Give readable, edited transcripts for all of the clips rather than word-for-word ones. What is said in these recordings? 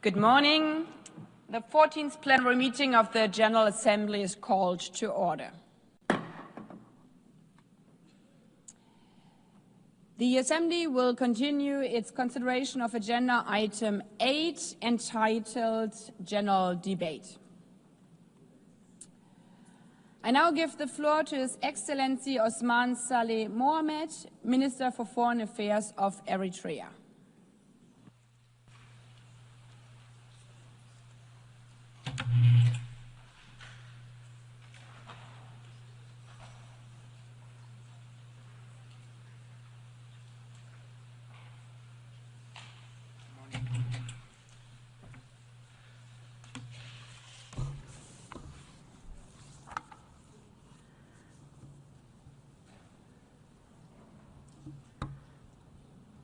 Good morning. The 14th plenary meeting of the General Assembly is called to order. The Assembly will continue its consideration of Agenda Item 8, entitled General Debate. I now give the floor to His Excellency Osman Saleh Mohammed, Minister for Foreign Affairs of Eritrea.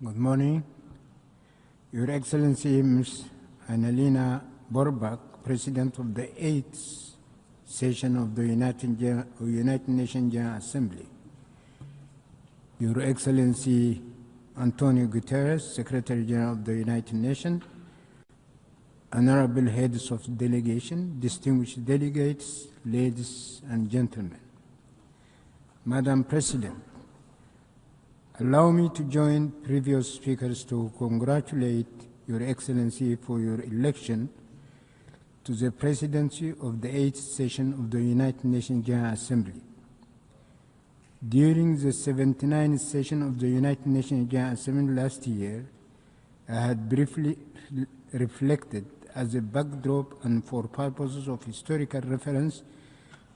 Good morning. Your Excellency Ms. Annalena Borbak, President of the 8th session of the United Nations General Assembly. Your Excellency Antonio Guterres, Secretary General of the United Nations, honorable heads of delegation, distinguished delegates, ladies and gentlemen. Madam President, allow me to join previous speakers to congratulate Your Excellency for your election to the presidency of the 8th session of the United Nations General Assembly. During the 79th session of the United Nations General Assembly last year, I had briefly reflected as a backdrop and for purposes of historical reference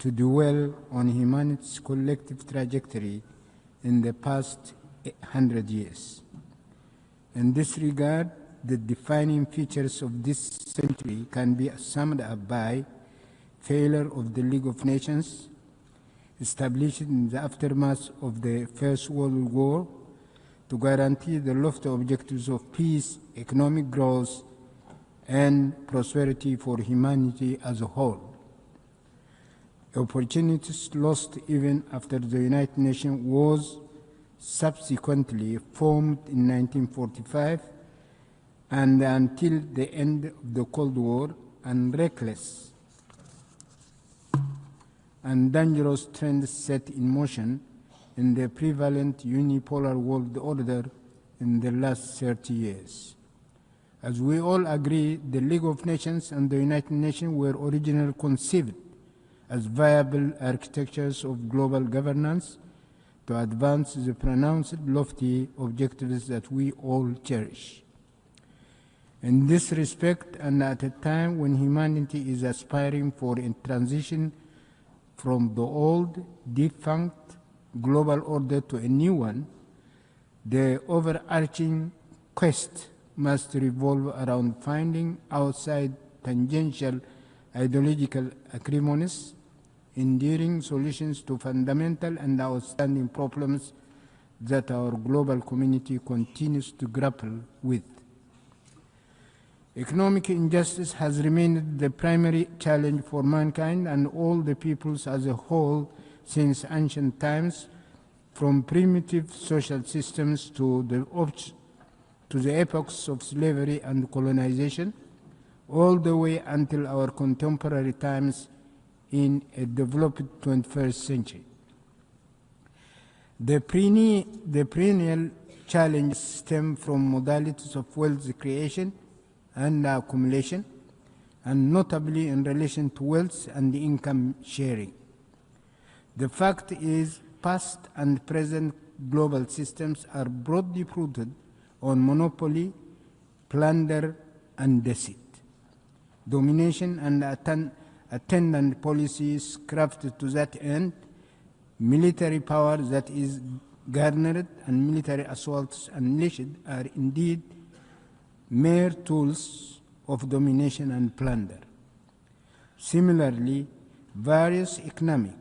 to dwell on humanity's collective trajectory in the past 100 years. In this regard, the defining features of this century can be summed up by failure of the League of Nations, established in the aftermath of the First World War to guarantee the lofty objectives of peace, economic growth, and prosperity for humanity as a whole. Opportunities lost even after the United Nations was subsequently formed in 1945 and until the end of the Cold War, and reckless and dangerous trends set in motion in the prevalent unipolar world order in the last 30 years. As we all agree, the League of Nations and the United Nations were originally conceived as viable architectures of global governance to advance the pronounced lofty objectives that we all cherish. In this respect, and at a time when humanity is aspiring for a transition from the old, defunct global order to a new one, the overarching quest must revolve around finding outside tangential ideological acrimonies enduring solutions to fundamental and outstanding problems that our global community continues to grapple with. Economic injustice has remained the primary challenge for mankind and all the peoples as a whole since ancient times, from primitive social systems to the epochs of slavery and colonization, all the way until our contemporary times in a developed 21st century. The perennial challenges stem from modalities of wealth creation and accumulation, and notably in relation to wealth and income sharing. The fact is, past and present global systems are broadly rooted on monopoly, plunder, and deceit. Domination and attendant policies crafted to that end, military power that is garnered, and military assaults unleashed are indeed mere tools of domination and plunder. Similarly, various economic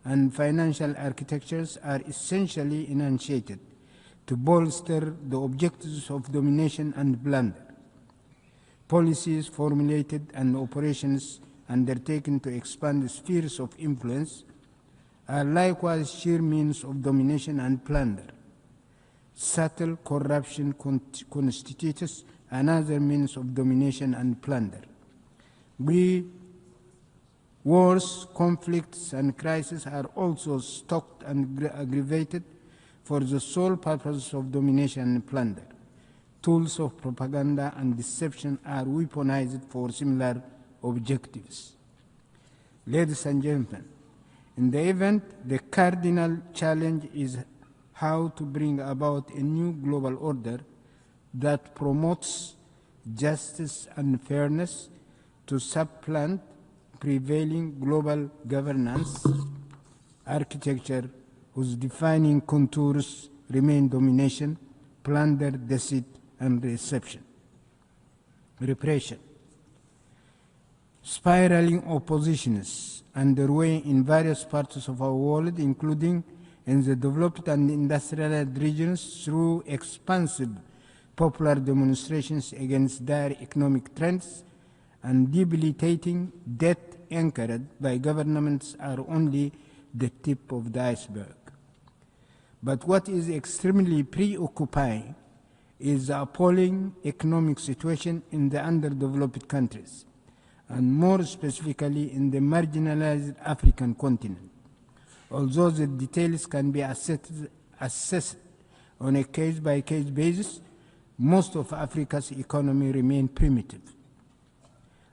and financial architectures are essentially enunciated to bolster the objectives of domination and plunder. Policies formulated and operations undertaken to expand the spheres of influence are likewise sheer means of domination and plunder. Subtle corruption constitutes another means of domination and plunder. Wars, conflicts, and crises are also stoked and aggravated for the sole purpose of domination and plunder. Tools of propaganda and deception are weaponized for similar objectives. Ladies and gentlemen, in the event, the cardinal challenge is how to bring about a new global order that promotes justice and fairness to supplant prevailing global governance architecture whose defining contours remain domination, plunder, deceit, and repression. Spiraling oppositions underway in various parts of our world, including in the developed and industrialized regions, through expansive popular demonstrations against dire economic trends and debilitating debt anchored by governments, are only the tip of the iceberg. But what is extremely preoccupying is the appalling economic situation in the underdeveloped countries, and more specifically in the marginalized African continent. Although the details can be assessed on a case-by-case basis, most of Africa's economy remains primitive.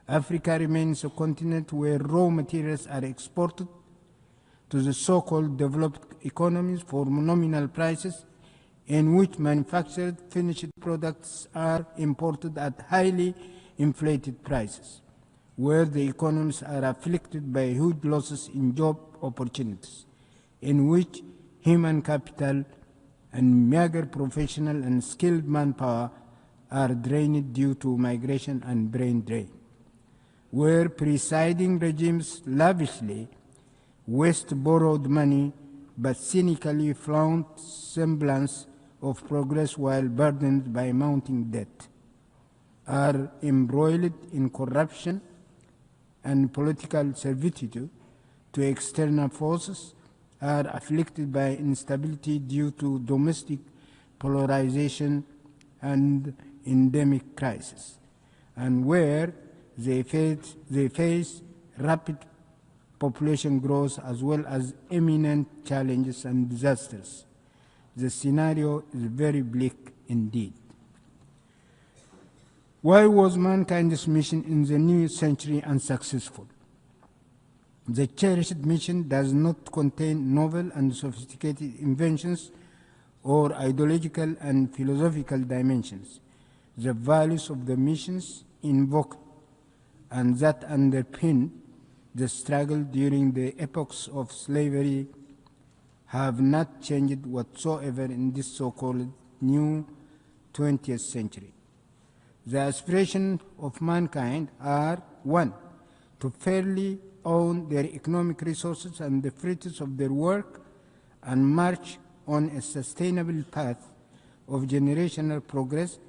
Africa remains a continent where raw materials are exported to the so-called developed economies for nominal prices, in which manufactured finished products are imported at highly inflated prices, where the economies are afflicted by huge losses in job opportunities, in which human capital and meager professional and skilled manpower are drained due to migration and brain drain, where presiding regimes lavishly waste borrowed money but cynically flaunt semblance of progress while burdened by mounting debt, are embroiled in corruption and political servitude to external forces, are afflicted by instability due to domestic polarization and endemic crisis, and where they face rapid population growth as well as imminent challenges and disasters. The scenario is very bleak indeed. Why was mankind's mission in the new century unsuccessful? The cherished mission does not contain novel and sophisticated inventions or ideological and philosophical dimensions. The values of the missions invoked and that underpin the struggle during the epochs of slavery have not changed whatsoever in this so-called new 20th century. The aspirations of mankind are, 1, to fairly own their economic resources and the fruits of their work and march on a sustainable path of generational progress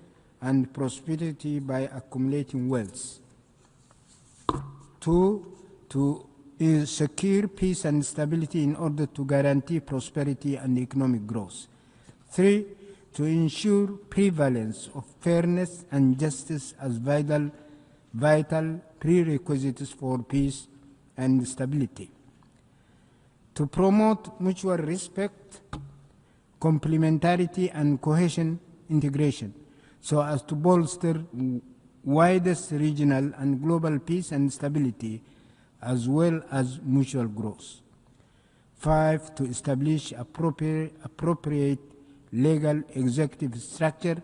and prosperity by accumulating wealth. 2, to secure peace and stability in order to guarantee prosperity and economic growth. 3, to ensure prevalence of fairness and justice as vital prerequisites for peace and stability. To promote mutual respect, complementarity, and cohesion integration, so as to bolster widest regional and global peace and stability, as well as mutual growth. 5, to establish appropriate legal executive structure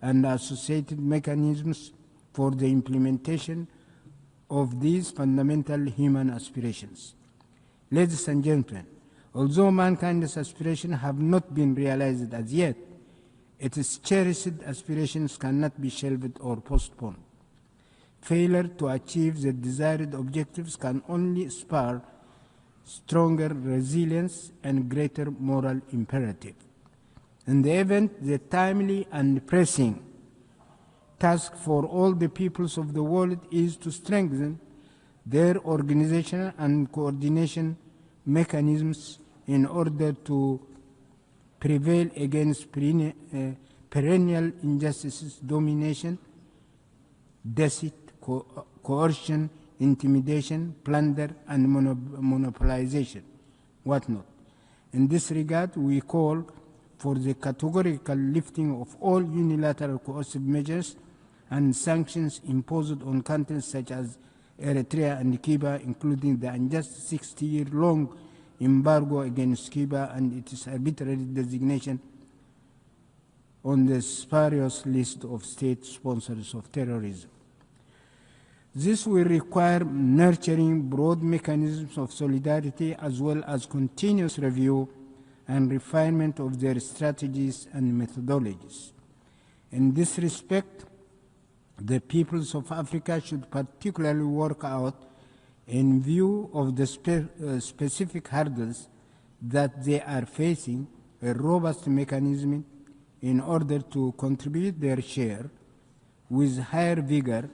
and associated mechanisms for the implementation of these fundamental human aspirations. Ladies and gentlemen, although mankind's aspirations have not been realized as yet, its cherished aspirations cannot be shelved or postponed. Failure to achieve the desired objectives can only spur stronger resilience and greater moral imperative. In the event, the timely and pressing task for all the peoples of the world is to strengthen their organizational and coordination mechanisms in order to prevail against perennial injustices, domination, deceit, coercion, intimidation, plunder, and monopolization, whatnot. In this regard, we call for the categorical lifting of all unilateral coercive measures and sanctions imposed on countries such as Eritrea and Cuba, including the unjust 60-year-long embargo against Cuba and its arbitrary designation on the spurious list of state sponsors of terrorism. This will require nurturing broad mechanisms of solidarity as well as continuous review and refinement of their strategies and methodologies. In this respect, the peoples of Africa should particularly work out, in view of the specific hurdles that they are facing, a robust mechanism in order to contribute their share with higher vigor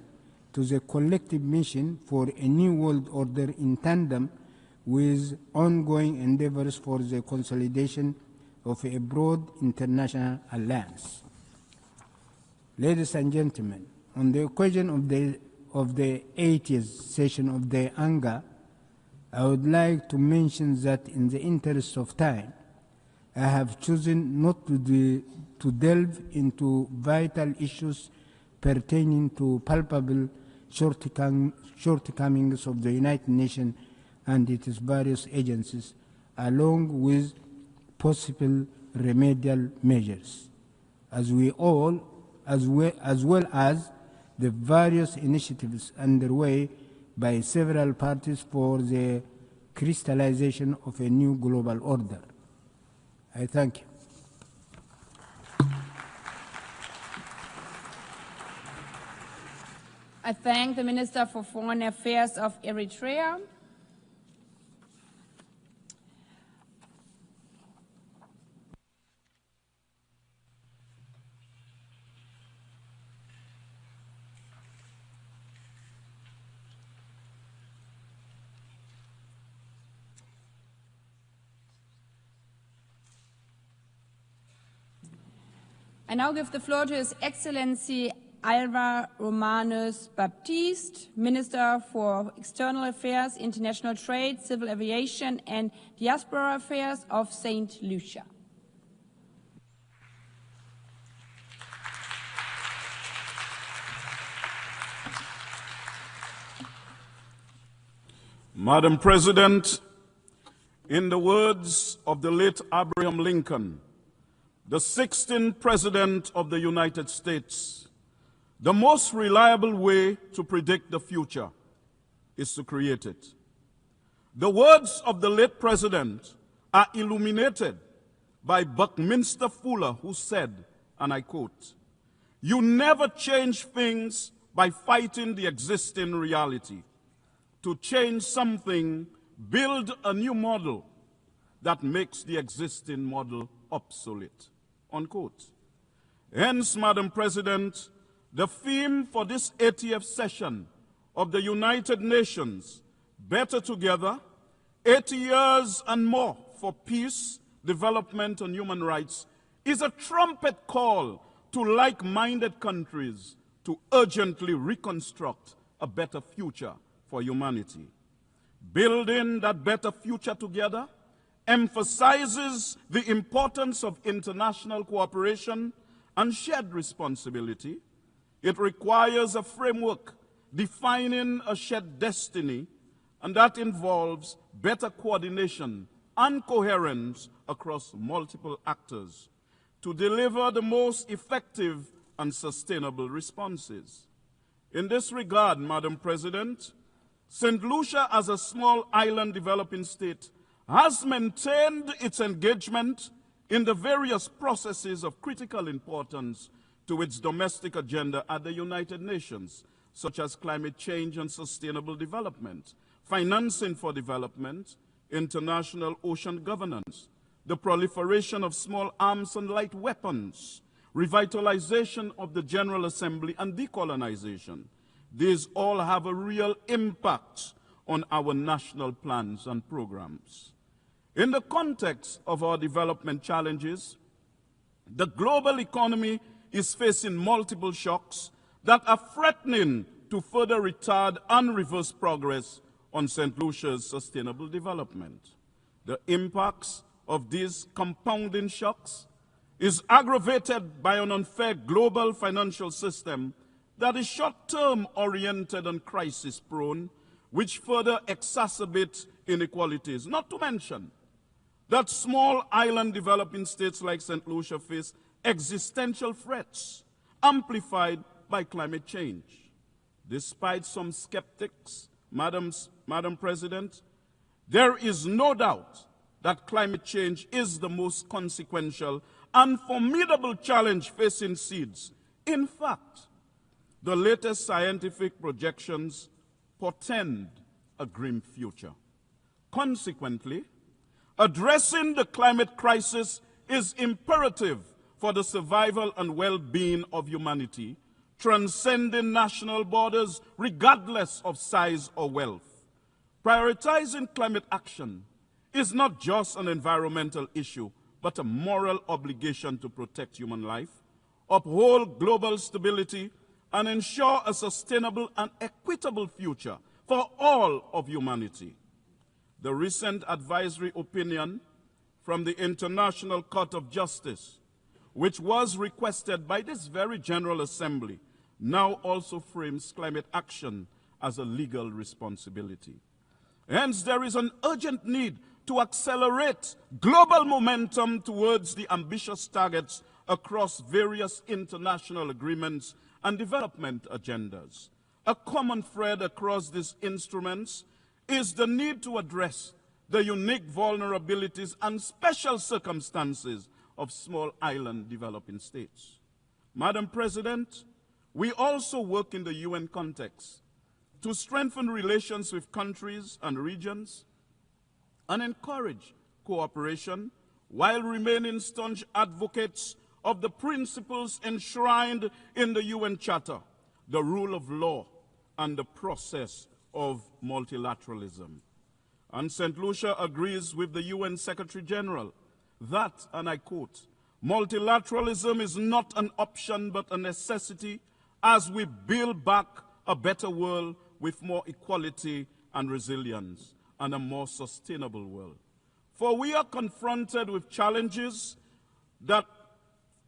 to the collective mission for a new world order in tandem with ongoing endeavors for the consolidation of a broad international alliance. Ladies and gentlemen, on the occasion of the 80th session of the UNGA, I would like to mention that in the interest of time, I have chosen not to delve into vital issues pertaining to palpable shortcomings of the United Nations and its various agencies, along with possible remedial measures, as well as the various initiatives underway by several parties for the crystallization of a new global order. I thank you. I thank the Minister for Foreign Affairs of Eritrea. I now give the floor to His Excellency Alva Romanus Baptiste, Minister for External Affairs, International Trade, Civil Aviation and Diaspora Affairs of St. Lucia. Madam President, in the words of the late Abraham Lincoln, the 16th President of the United States, the most reliable way to predict the future is to create it. The words of the late President are illuminated by Buckminster Fuller, who said, and I quote, "You never change things by fighting the existing reality. To change something, build a new model that makes the existing model obsolete." Unquote. Hence, Madam President, the theme for this 80th session of the United Nations, Better Together, 80 years and more for peace, development, and human rights, is a trumpet call to like-minded countries to urgently reconstruct a better future for humanity. Building that better future together emphasizes the importance of international cooperation and shared responsibility. It requires a framework defining a shared destiny, and that involves better coordination and coherence across multiple actors to deliver the most effective and sustainable responses. In this regard, Madam President, St. Lucia, as a small island developing state, has maintained its engagement in the various processes of critical importance to its domestic agenda at the United Nations, such as climate change and sustainable development, financing for development, international ocean governance, the proliferation of small arms and light weapons, revitalization of the General Assembly, and decolonization. These all have a real impact on our national plans and programs. In the context of our development challenges, the global economy is facing multiple shocks that are threatening to further retard and reverse progress on St. Lucia's sustainable development. The impacts of these compounding shocks is aggravated by an unfair global financial system that is short-term oriented and crisis-prone, which further exacerbates inequalities. Not to mention that small island developing states like St. Lucia face existential threats amplified by climate change. Despite some skeptics, Madam President, there is no doubt that climate change is the most consequential and formidable challenge facing seeds. In fact, the latest scientific projections portend a grim future. Consequently, addressing the climate crisis is imperative for the survival and well-being of humanity, transcending national borders regardless of size or wealth. Prioritizing climate action is not just an environmental issue, but a moral obligation to protect human life, uphold global stability, and ensure a sustainable and equitable future for all of humanity. The recent advisory opinion from the International Court of Justice, which was requested by this very General Assembly, now also frames climate action as a legal responsibility. Hence, there is an urgent need to accelerate global momentum towards the ambitious targets across various international agreements and development agendas. A common thread across these instruments is the need to address the unique vulnerabilities and special circumstances of small island developing states. Madam President, we also work in the UN context to strengthen relations with countries and regions and encourage cooperation while remaining staunch advocates of the principles enshrined in the UN Charter, the rule of law, and the process of multilateralism. And St. Lucia agrees with the UN Secretary General that, and I quote, multilateralism is not an option but a necessity as we build back a better world with more equality and resilience and a more sustainable world. For we are confronted with challenges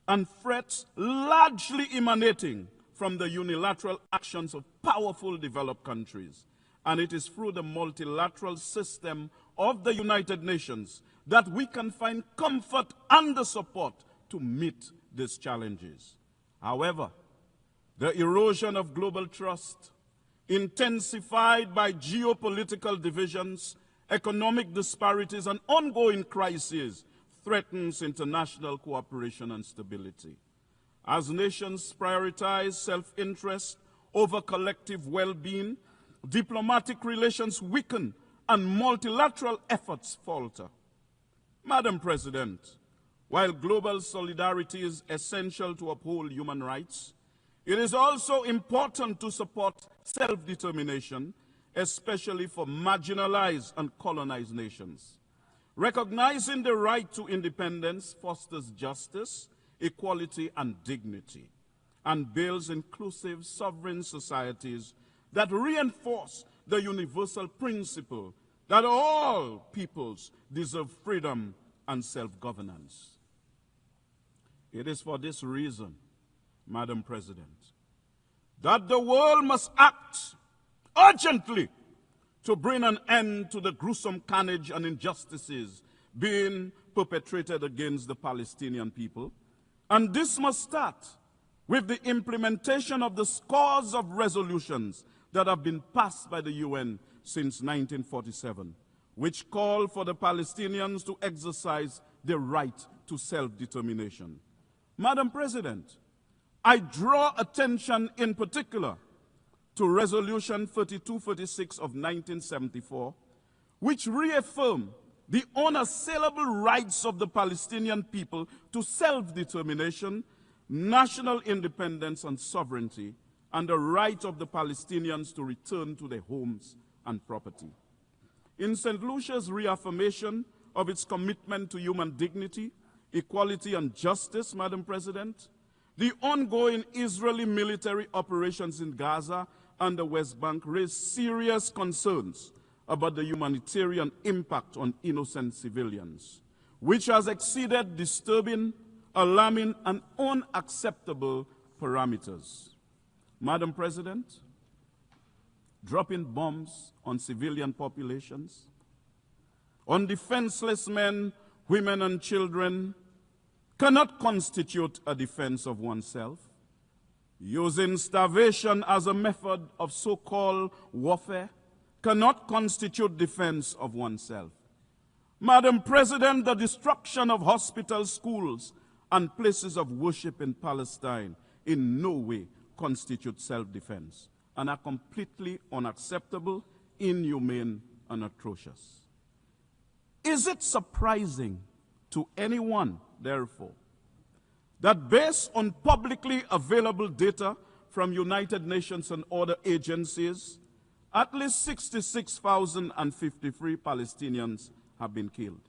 and threats largely emanating from the unilateral actions of powerful developed countries. And it is through the multilateral system of the United Nations that we can find comfort and the support to meet these challenges. However, the erosion of global trust, intensified by geopolitical divisions, economic disparities, and ongoing crises, threatens international cooperation and stability. As nations prioritize self-interest over collective well-being, diplomatic relations weaken and multilateral efforts falter. Madam President, while global solidarity is essential to uphold human rights, it is also important to support self-determination, especially for marginalized and colonized nations. Recognizing the right to independence fosters justice, equality, and dignity, and builds inclusive, sovereign societies that reinforce the universal principle that all peoples deserve freedom and self-governance. It is for this reason, Madam President, that the world must act urgently to bring an end to the gruesome carnage and injustices being perpetrated against the Palestinian people. And this must start with the implementation of the scores of resolutions that have been passed by the UN since 1947, which call for the Palestinians to exercise their right to self-determination. Madam President, I draw attention in particular to Resolution 3246 of 1974, which reaffirmed the unassailable rights of the Palestinian people to self-determination, national independence and sovereignty, and the right of the Palestinians to return to their homes and property. In St. Lucia's reaffirmation of its commitment to human dignity, equality, and justice, Madam President, The ongoing Israeli military operations in Gaza and the West Bank raise serious concerns about the humanitarian impact on innocent civilians, which has exceeded disturbing, alarming, and unacceptable parameters. Madam President, dropping bombs on civilian populations, on defenseless men, women, and children cannot constitute a defense of oneself. Using starvation as a method of so-called warfare cannot constitute defense of oneself. Madam President, the destruction of hospitals, schools, and places of worship in Palestine in no way constitute self-defense and are completely unacceptable, inhumane, and atrocious. Is it surprising to anyone, therefore, that based on publicly available data from United Nations and other agencies, at least 66,053 Palestinians have been killed,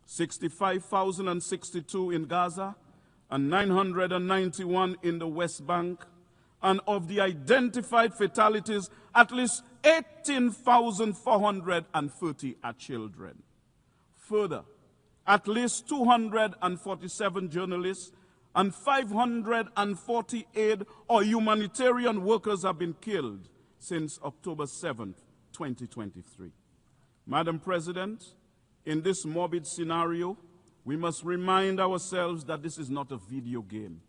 65,062 in Gaza, and 991 in the West Bank, and of the identified fatalities, at least 18,430 are children. Further, at least 247 journalists and 548 or humanitarian workers have been killed since October 7th, 2023. Madam President, in this morbid scenario, we must remind ourselves that this is not a video game.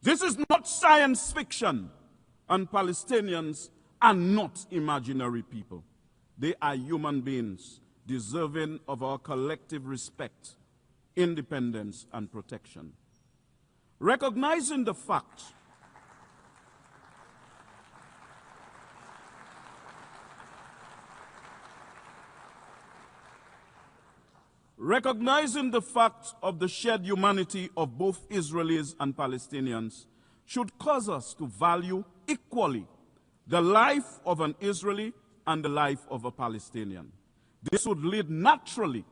This is not science fiction, and Palestinians are not imaginary people. They are human beings deserving of our collective respect, independence, and protection. Recognizing the fact of the shared humanity of both Israelis and Palestinians should cause us to value equally the life of an Israeli and the life of a Palestinian. This would lead naturally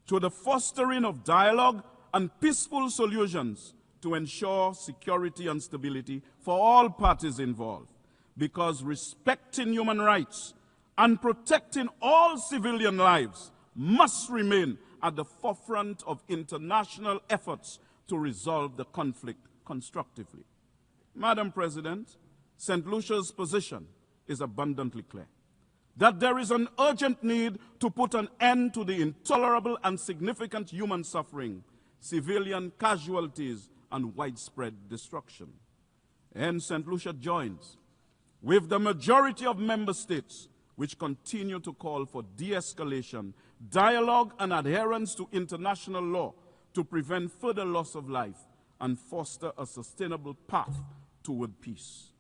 to the fostering of dialogue and peaceful solutions to ensure security and stability for all parties involved, because respecting human rights and protecting all civilian lives must remain at the forefront of international efforts to resolve the conflict constructively. Madam President, St. Lucia's position is abundantly clear that there is an urgent need to put an end to the intolerable and significant human suffering, civilian casualties, and widespread destruction. And St. Lucia joins with the majority of member states which continue to call for de-escalation, dialogue, and adherence to international law to prevent further loss of life and foster a sustainable path toward peace.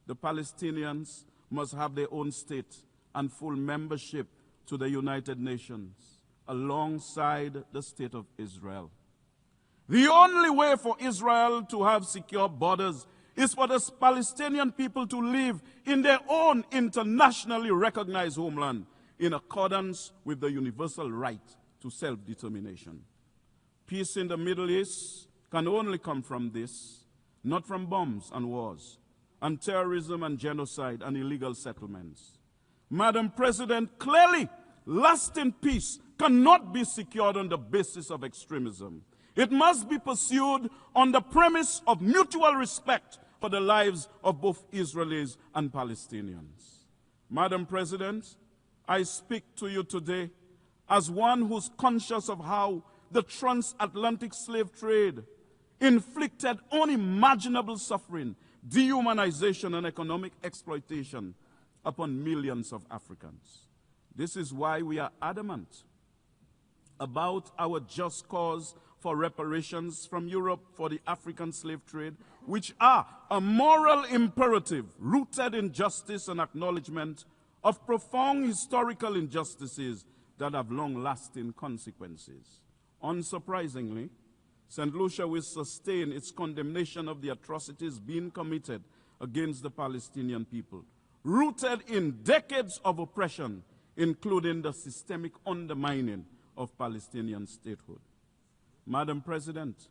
The Palestinians must have their own state and full membership to the United Nations alongside the state of Israel. The only way for Israel to have secure borders is for the Palestinian people to live in their own internationally recognized homeland in accordance with the universal right to self-determination. Peace in the Middle East can only come from this, not from bombs and wars, and terrorism and genocide and illegal settlements. Madam President, clearly, lasting peace cannot be secured on the basis of extremism. It must be pursued on the premise of mutual respect for the lives of both Israelis and Palestinians. Madam President, I speak to you today as one who's conscious of how the transatlantic slave trade inflicted unimaginable suffering, dehumanization, and economic exploitation upon millions of Africans. This is why we are adamant about our just cause for reparations from Europe for the African slave trade, which are a moral imperative rooted in justice and acknowledgement of profound historical injustices that have long-lasting consequences. Unsurprisingly, St. Lucia will sustain its condemnation of the atrocities being committed against the Palestinian people, rooted in decades of oppression, including the systemic undermining of Palestinian statehood. Madam President,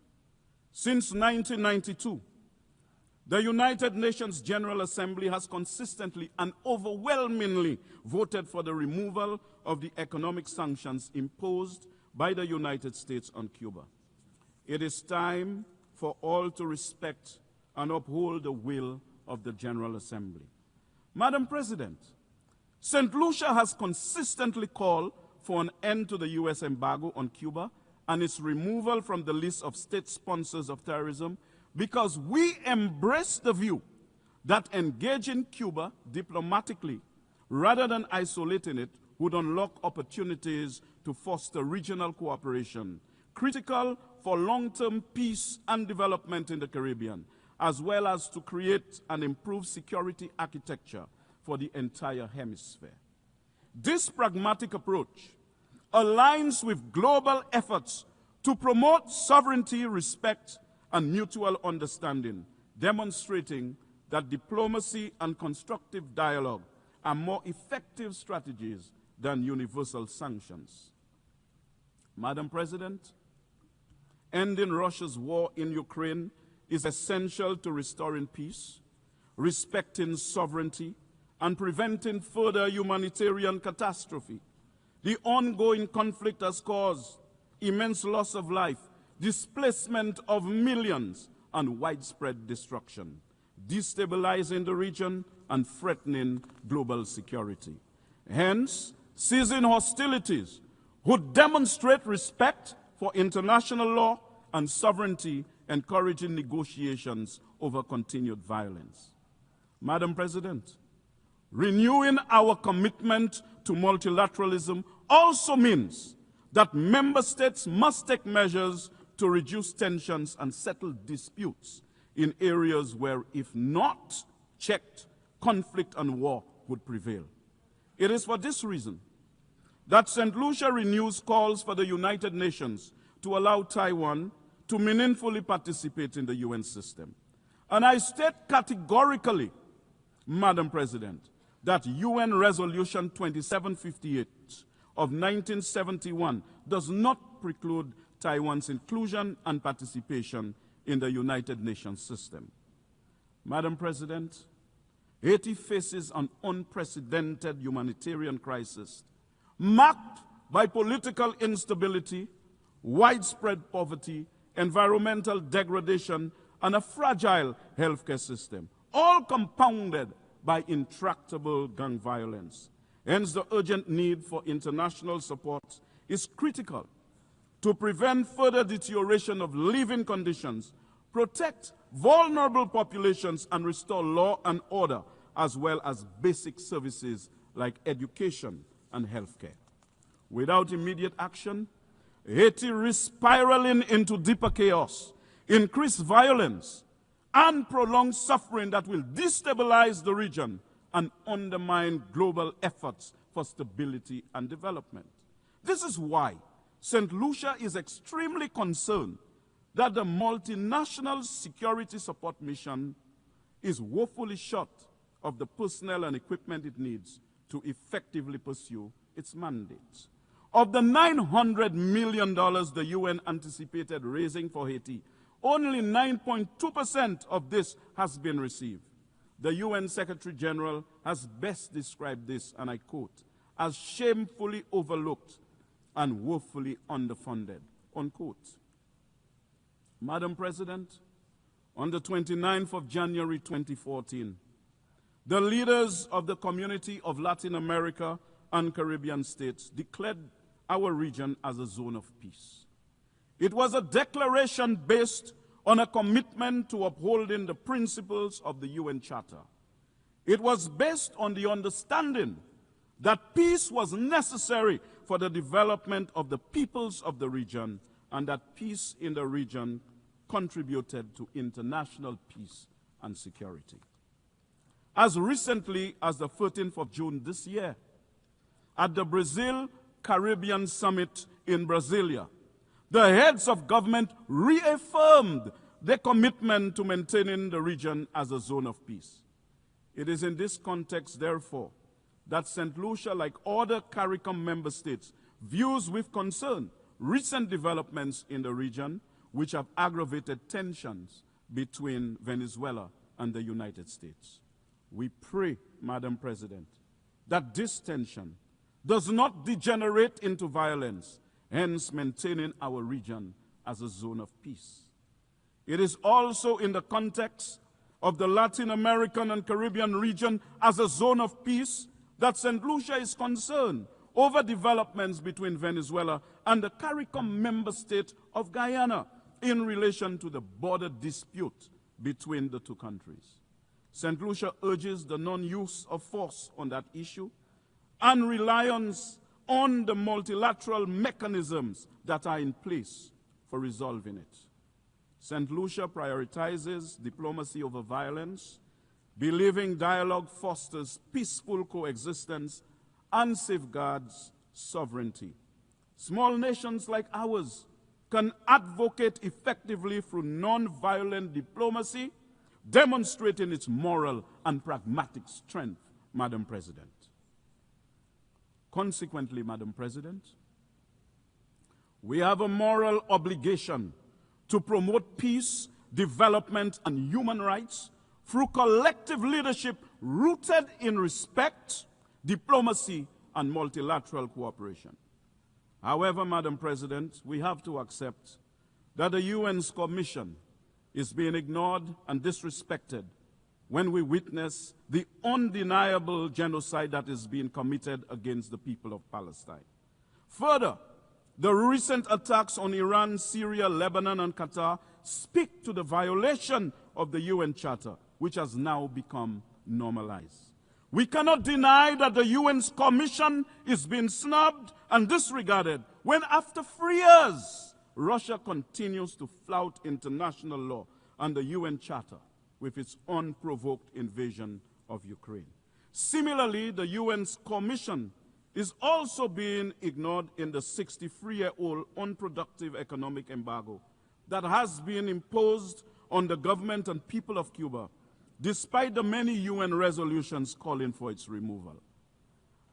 since 1992, The United Nations General Assembly has consistently and overwhelmingly voted for the removal of the economic sanctions imposed by the United States on Cuba. It is time for all to respect and uphold the will of the General Assembly. Madam President, St. Lucia has consistently called for an end to the U.S. embargo on Cuba and its removal from the list of state sponsors of terrorism, because we embrace the view that engaging Cuba diplomatically rather than isolating it would unlock opportunities to foster regional cooperation, critical for long-term peace and development in the Caribbean, as well as to create an improved security architecture for the entire hemisphere. This pragmatic approach aligns with global efforts to promote sovereignty, respect, and mutual understanding, demonstrating that diplomacy and constructive dialogue are more effective strategies than universal sanctions. Madam President, ending Russia's war in Ukraine is essential to restoring peace, respecting sovereignty, and preventing further humanitarian catastrophe. The ongoing conflict has caused immense loss of life, displacement of millions, and widespread destruction, destabilizing the region and threatening global security. Hence, ceasing hostilities would demonstrate respect for international law and sovereignty, encouraging negotiations over continued violence. Madam President, renewing our commitment to multilateralism also means that member states must take measures to reduce tensions and settle disputes in areas where, if not checked, conflict and war would prevail. It is for this reason that St. Lucia renews calls for the United Nations to allow Taiwan to meaningfully participate in the UN system. And I state categorically, Madam President, that UN Resolution 2758 of 1971 does not preclude Taiwan's inclusion and participation in the United Nations system. Madam President, Haiti faces an unprecedented humanitarian crisis marked by political instability, widespread poverty, environmental degradation, and a fragile healthcare system, all compounded by intractable gang violence. Hence, the urgent need for international support is critical to prevent further deterioration of living conditions, protect vulnerable populations, and restore law and order, as well as basic services like education and healthcare. Without immediate action, Haiti risks spiraling into deeper chaos, increased violence, and prolonged suffering that will destabilize the region and undermine global efforts for stability and development. This is why St. Lucia is extremely concerned that the multinational security support mission is woefully short of the personnel and equipment it needs to effectively pursue its mandate. Of the $900 million the UN anticipated raising for Haiti, only 9.2% of this has been received. The UN Secretary General has best described this, and I quote, as shamefully overlooked and woefully underfunded, unquote. Madam President, on the 29th of January 2014, the leaders of the Community of Latin America and Caribbean states declared our region as a zone of peace. It was a declaration based on a commitment to upholding the principles of the UN Charter. It was based on the understanding that peace was necessary for the development of the peoples of the region, and that peace in the region contributed to international peace and security. As recently as the 13th of June this year, at the Brazil-Caribbean Summit in Brasilia, the heads of government reaffirmed their commitment to maintaining the region as a zone of peace. It is in this context, therefore, that St. Lucia, like other CARICOM member states, views with concern recent developments in the region which have aggravated tensions between Venezuela and the United States. We pray, Madam President, that this tension does not degenerate into violence, hence maintaining our region as a zone of peace. It is also in the context of the Latin American and Caribbean region as a zone of peace that St. Lucia is concerned over developments between Venezuela and the CARICOM member state of Guyana in relation to the border dispute between the two countries. St. Lucia urges the non-use of force on that issue and reliance on the multilateral mechanisms that are in place for resolving it. St. Lucia prioritizes diplomacy over violence, believing dialogue fosters peaceful coexistence and safeguards sovereignty. Small nations like ours can advocate effectively through non-violent diplomacy, demonstrating its moral and pragmatic strength, Madam President. Consequently, Madam President, we have a moral obligation to promote peace, development, and human rights through collective leadership rooted in respect, diplomacy, and multilateral cooperation. However, Madam President, we have to accept that the UN's commission is being ignored and disrespected when we witness the undeniable genocide that is being committed against the people of Palestine. Further, the recent attacks on Iran, Syria, Lebanon, and Qatar speak to the violation of the UN Charter, which has now become normalized. We cannot deny that the UN's commission is being snubbed and disregarded when, after 3 years, Russia continues to flout international law and the UN Charter with its unprovoked invasion of Ukraine. Similarly, the UN's commission is also being ignored in the 63-year-old unproductive economic embargo that has been imposed on the government and people of Cuba, despite the many UN resolutions calling for its removal.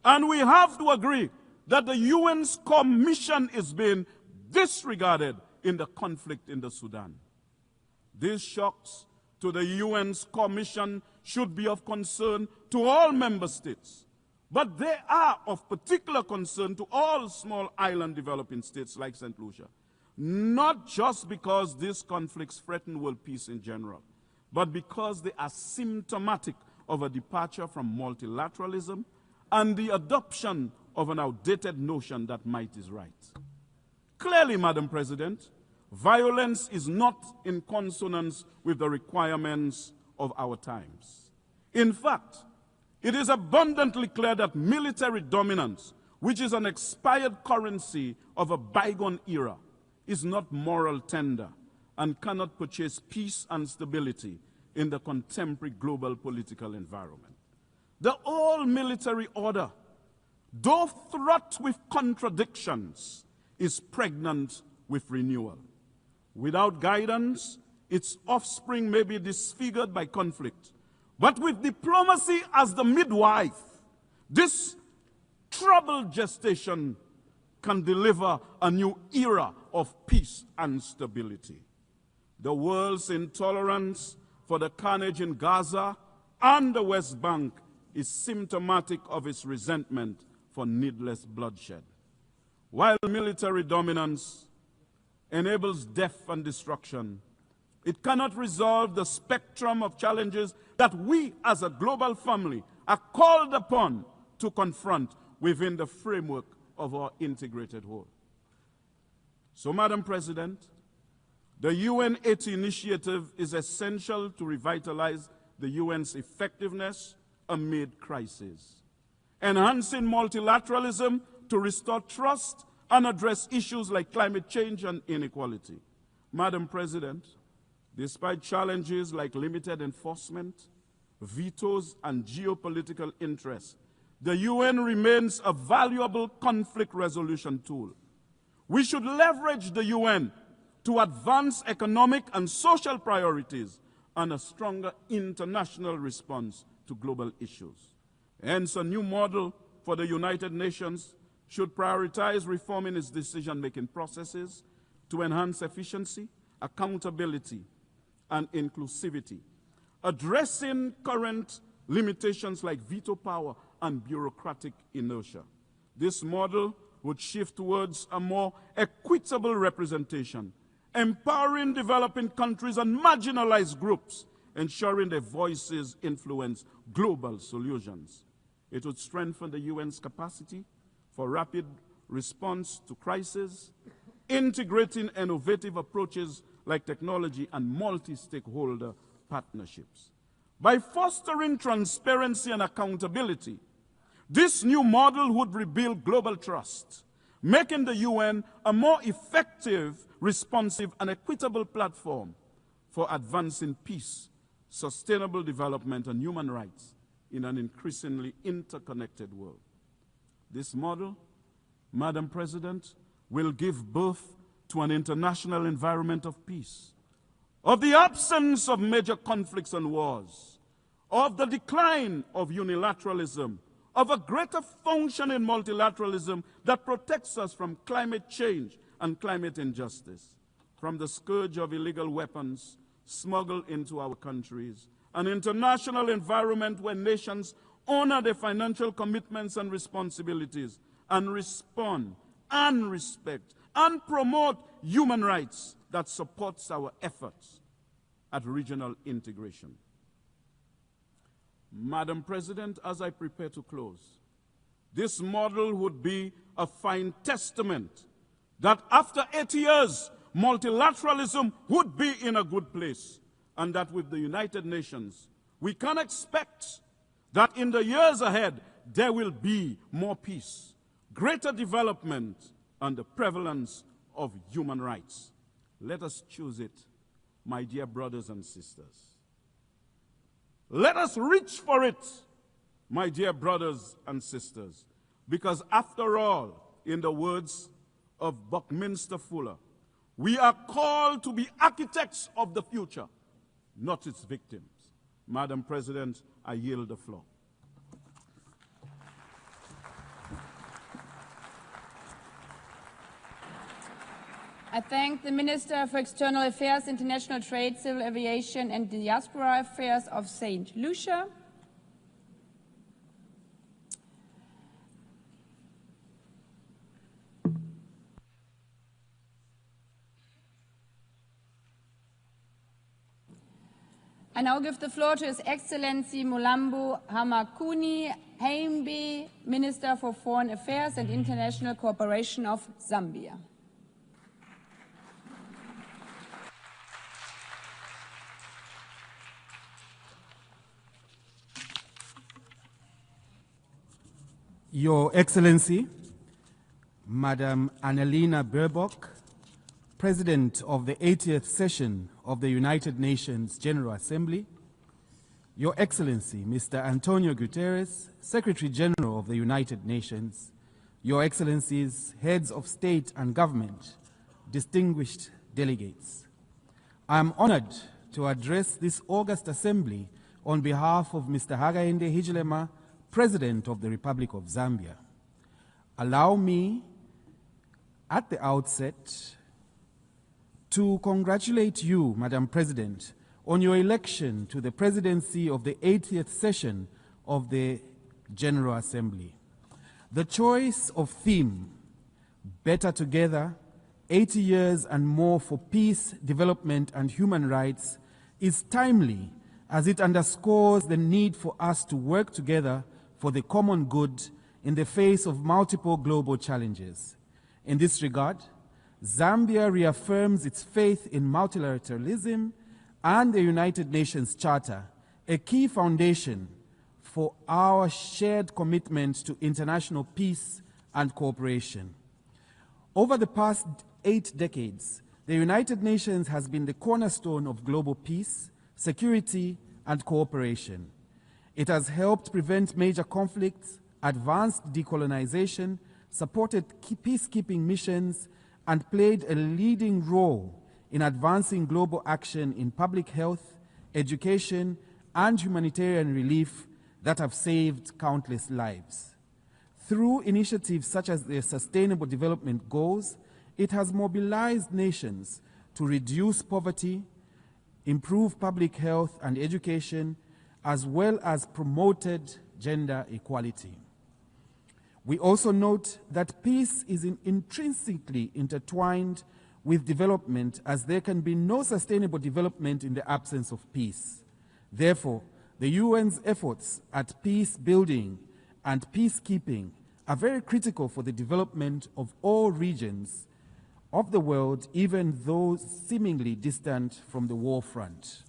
And we have to agree that the UN's commission is being disregarded in the conflict in the Sudan. These shocks to the UN's commission should be of concern to all member states, but they are of particular concern to all small island developing states like St. Lucia, not just because these conflicts threaten world peace in general, but because they are symptomatic of a departure from multilateralism and the adoption of an outdated notion that might is right. Clearly, Madam President, violence is not in consonance with the requirements of our times. In fact, it is abundantly clear that military dominance, which is an expired currency of a bygone era, is not moral tender and cannot purchase peace and stability in the contemporary global political environment. The old military order, though fraught with contradictions, is pregnant with renewal. Without guidance, its offspring may be disfigured by conflict. But with diplomacy as the midwife, this troubled gestation can deliver a new era of peace and stability. The world's intolerance for the carnage in Gaza and the West Bank is symptomatic of its resentment for needless bloodshed. While military dominance enables death and destruction, it cannot resolve the spectrum of challenges that we as a global family are called upon to confront within the framework of our integrated whole. So, Madam President, the UN 80 initiative is essential to revitalize the UN's effectiveness amid crisis, enhancing multilateralism to restore trust and address issues like climate change and inequality. Madam President, despite challenges like limited enforcement, vetoes, and geopolitical interests, the UN remains a valuable conflict resolution tool. We should leverage the UN to advance economic and social priorities and a stronger international response to global issues. Hence, a new model for the United Nations should prioritize reforming its decision-making processes to enhance efficiency, accountability, and inclusivity, addressing current limitations like veto power and bureaucratic inertia. This model would shift towards a more equitable representation, empowering developing countries and marginalized groups, ensuring their voices influence global solutions. It would strengthen the UN's capacity for rapid response to crises, integrating innovative approaches like technology and multi-stakeholder partnerships. By fostering transparency and accountability, this new model would rebuild global trust, making the UN a more effective, responsive, and equitable platform for advancing peace, sustainable development, and human rights in an increasingly interconnected world. This model, Madam President, will give birth to an international environment of peace, of the absence of major conflicts and wars, of the decline of unilateralism, of a greater function in multilateralism that protects us from climate change and climate injustice, from the scourge of illegal weapons smuggled into our countries, an international environment where nations honor their financial commitments and responsibilities and respond and respect and promote human rights that supports our efforts at regional integration. Madam President, as I prepare to close, this model would be a fine testament that after 80 years, multilateralism would be in a good place, and that with the United Nations, we can expect that in the years ahead, there will be more peace, greater development, and the prevalence of human rights. Let us choose it, my dear brothers and sisters. Let us reach for it, my dear brothers and sisters, because after all, in the words of Buckminster Fuller, we are called to be architects of the future, not its victims. Madam President, I yield the floor. I thank the Minister for External Affairs, International Trade, Civil Aviation and Diaspora Affairs of St. Lucia. I now give the floor to His Excellency Mulambo Hamakuni Haimbe, Minister for Foreign Affairs and International Cooperation of Zambia. Your Excellency, Madam Annalena Baerbock, President of the 80th session of the United Nations General Assembly, Your Excellency, Mr. Antonio Guterres, Secretary General of the United Nations, Your Excellencies, Heads of State and Government, distinguished delegates. I am honored to address this August Assembly on behalf of Mr. Hakainde Hichilema, President of the Republic of Zambia. Allow me, at the outset, to congratulate you, Madam President, on your election to the presidency of the 80th session of the General Assembly. The choice of theme, Better Together, 80 years and more for peace, development, and human rights, is timely as it underscores the need for us to work together for the common good in the face of multiple global challenges. In this regard, Zambia reaffirms its faith in multilateralism and the United Nations Charter, a key foundation for our shared commitment to international peace and cooperation. Over the past 8 decades, the United Nations has been the cornerstone of global peace, security, and cooperation. It has helped prevent major conflicts, advanced decolonization, supported peacekeeping missions, and played a leading role in advancing global action in public health, education, and humanitarian relief that have saved countless lives. Through initiatives such as the Sustainable Development Goals, it has mobilized nations to reduce poverty, improved public health and education, as well as promoted gender equality. We also note that peace is intrinsically intertwined with development, as there can be no sustainable development in the absence of peace. Therefore, the UN's efforts at peace building and peacekeeping are very critical for the development of all regions of the world, even those seemingly distant from the war front.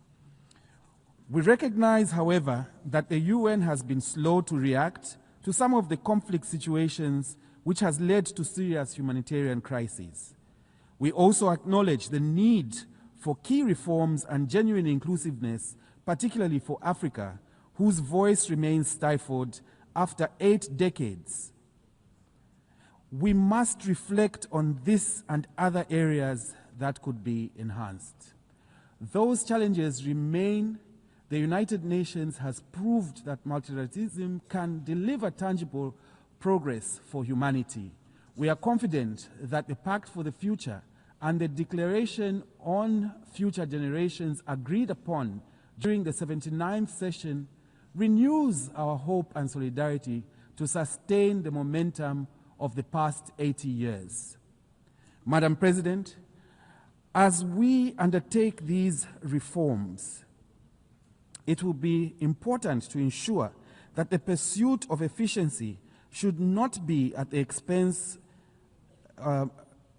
We recognize, however, that the UN has been slow to react to some of the conflict situations which has led to serious humanitarian crises. We also acknowledge the need for key reforms and genuine inclusiveness, particularly for Africa, whose voice remains stifled after 8 decades. We must reflect on this and other areas that could be enhanced. Those challenges remain. The United Nations has proved that multilateralism can deliver tangible progress for humanity. We are confident that the Pact for the Future and the Declaration on Future Generations agreed upon during the 79th session renews our hope and solidarity to sustain the momentum of the past 80 years. Madam President, as we undertake these reforms, it will be important to ensure that the pursuit of efficiency should not be at the expense of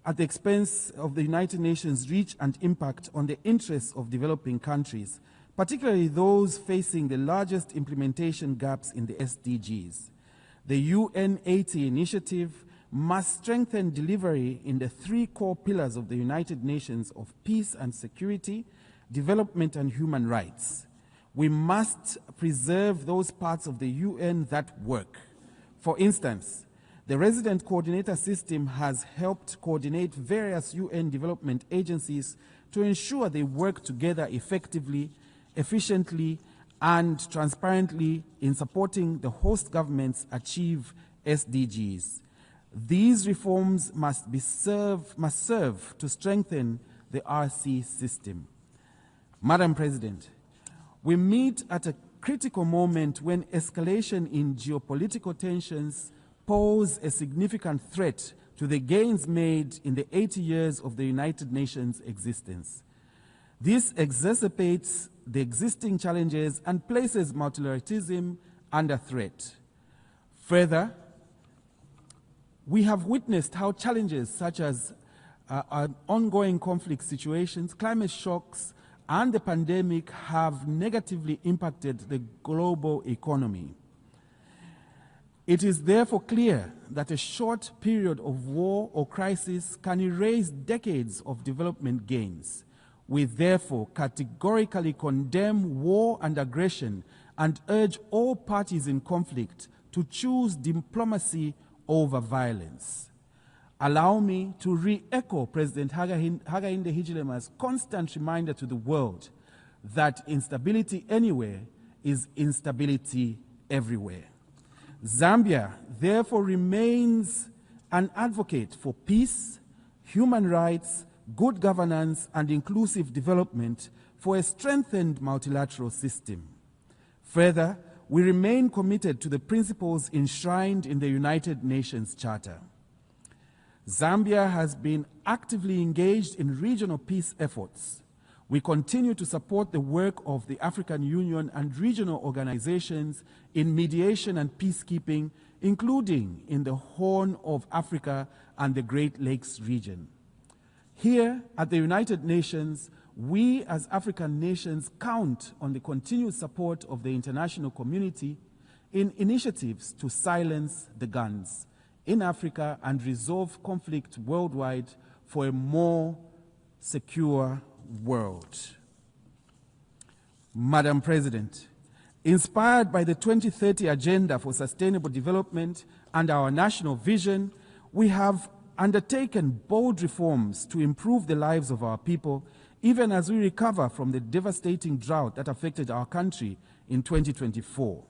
the United Nations' reach and impact on the interests of developing countries, particularly those facing the largest implementation gaps in the SDGs. The UN80 initiative must strengthen delivery in the 3 core pillars of the United Nations of peace and security, development and human rights. We must preserve those parts of the UN that work. For instance, the resident coordinator system has helped coordinate various UN development agencies to ensure they work together effectively, efficiently, and transparently in supporting the host governments achieve SDGs. These reforms must serve to strengthen the RC system. Madam President, we meet at a critical moment when escalation in geopolitical tensions pose a significant threat to the gains made in the 80 years of the United Nations' existence. This exacerbates the existing challenges and places multilateralism under threat. Further, we have witnessed how challenges such as ongoing conflict situations, climate shocks, and the pandemic have negatively impacted the global economy. It is therefore clear that a short period of war or crisis can erase decades of development gains. We therefore categorically condemn war and aggression and urge all parties in conflict to choose diplomacy over violence. Allow me to re-echo President Hakainde Hichilema's constant reminder to the world that instability anywhere is instability everywhere. Zambia therefore remains an advocate for peace, human rights, good governance, and inclusive development for a strengthened multilateral system. Further, we remain committed to the principles enshrined in the United Nations Charter. Zambia has been actively engaged in regional peace efforts. We continue to support the work of the African Union and regional organizations in mediation and peacekeeping, including in the Horn of Africa and the Great Lakes region. Here at the United Nations, we as African nations count on the continued support of the international community in initiatives to silence the guns in Africa and resolve conflict worldwide for a more secure world. Madam President, inspired by the 2030 Agenda for Sustainable Development and our national vision, we have undertaken bold reforms to improve the lives of our people, even as we recover from the devastating drought that affected our country in 2024.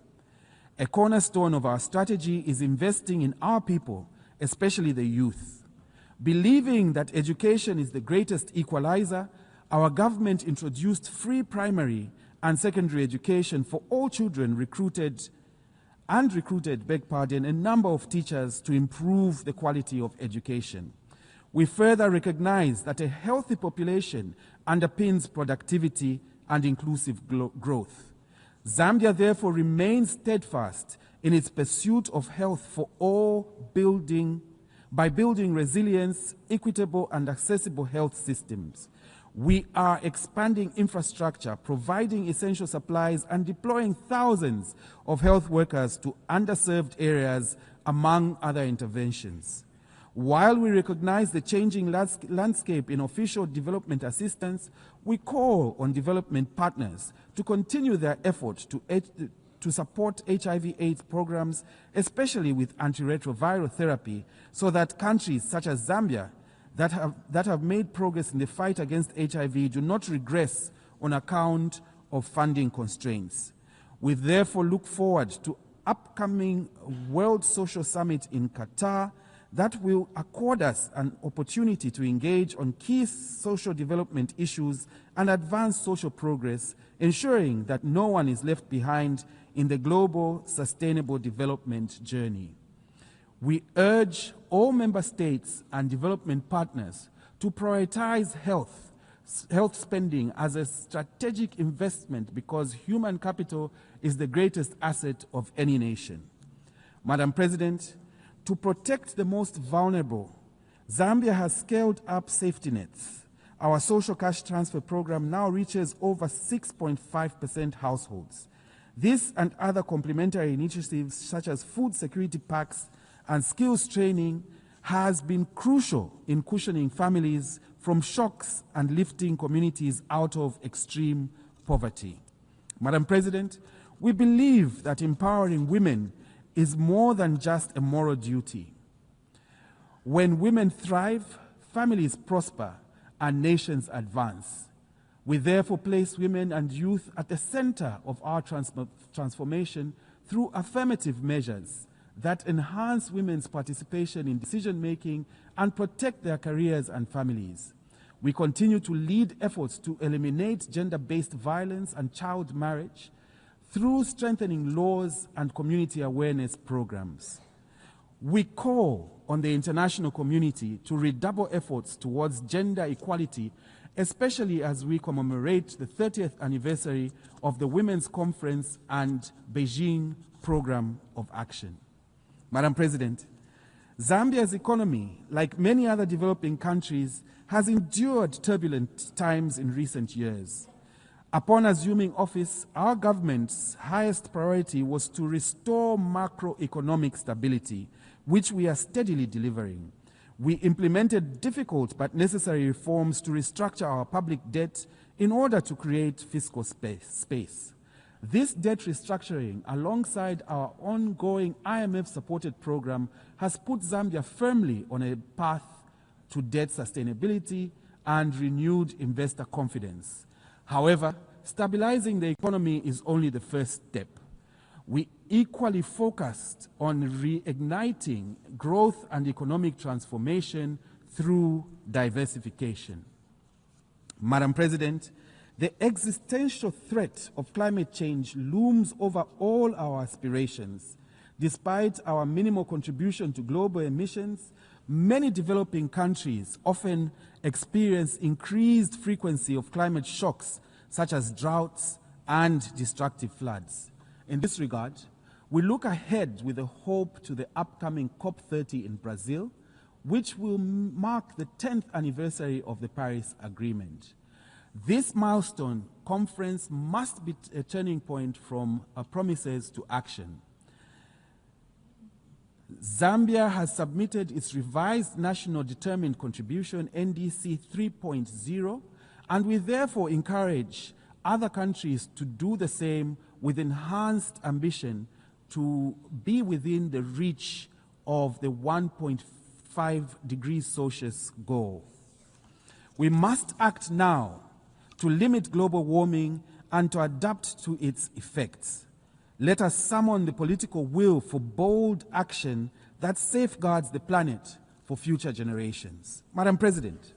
A cornerstone of our strategy is investing in our people, especially the youth. Believing that education is the greatest equalizer, our government introduced free primary and secondary education for all children, recruited a number of teachers to improve the quality of education. We further recognize that a healthy population underpins productivity and inclusive growth. Zambia therefore remains steadfast in its pursuit of health for all, by building resilience, equitable and accessible health systems. We are expanding infrastructure, providing essential supplies, and deploying thousands of health workers to underserved areas, among other interventions. While we recognize the changing landscape in official development assistance, we call on development partners to continue their effort to support HIV/AIDS programs, especially with antiretroviral therapy, so that countries such as Zambia that have made progress in the fight against HIV do not regress on account of funding constraints. We therefore look forward to upcoming World Social Summit in Qatar that will accord us an opportunity to engage on key social development issues and advance social progress, ensuring that no one is left behind in the global sustainable development journey. We urge all member states and development partners to prioritize health spending as a strategic investment, because human capital is the greatest asset of any nation. Madam President, to protect the most vulnerable, Zambia has scaled up safety nets. Our social cash transfer program now reaches over 6.5% households. This and other complementary initiatives such as food security packs and skills training has been crucial in cushioning families from shocks and lifting communities out of extreme poverty. Madam President, we believe that empowering women is more than just a moral duty. When women thrive, families prosper and nations advance. We therefore place women and youth at the center of our transformation through affirmative measures that enhance women's participation in decision-making and protect their careers and families. We continue to lead efforts to eliminate gender-based violence and child marriage through strengthening laws and community awareness programs. We call on the international community to redouble efforts towards gender equality, especially as we commemorate the 30th anniversary of the Women's Conference and Beijing Program of Action. Madam President, Zambia's economy, like many other developing countries, has endured turbulent times in recent years. Upon assuming office, our government's highest priority was to restore macroeconomic stability, which we are steadily delivering. We implemented difficult but necessary reforms to restructure our public debt in order to create fiscal space. This debt restructuring, alongside our ongoing IMF-supported program, has put Zambia firmly on a path to debt sustainability and renewed investor confidence. However, stabilizing the economy is only the first step. We equally focused on reigniting growth and economic transformation through diversification. Madam President, the existential threat of climate change looms over all our aspirations. Despite our minimal contribution to global emissions, many developing countries often experience increased frequency of climate shocks, such as droughts and destructive floods. In this regard, we look ahead with a hope to the upcoming COP30 in Brazil, which will mark the 10th anniversary of the Paris Agreement. This milestone conference must be a turning point from promises to action. Zambia has submitted its revised National Determined Contribution, NDC 3.0, and we therefore encourage other countries to do the same with enhanced ambition to be within the reach of the 1.5 degrees Celsius goal. We must act now to limit global warming and to adapt to its effects. Let us summon the political will for bold action that safeguards the planet for future generations. Madam President,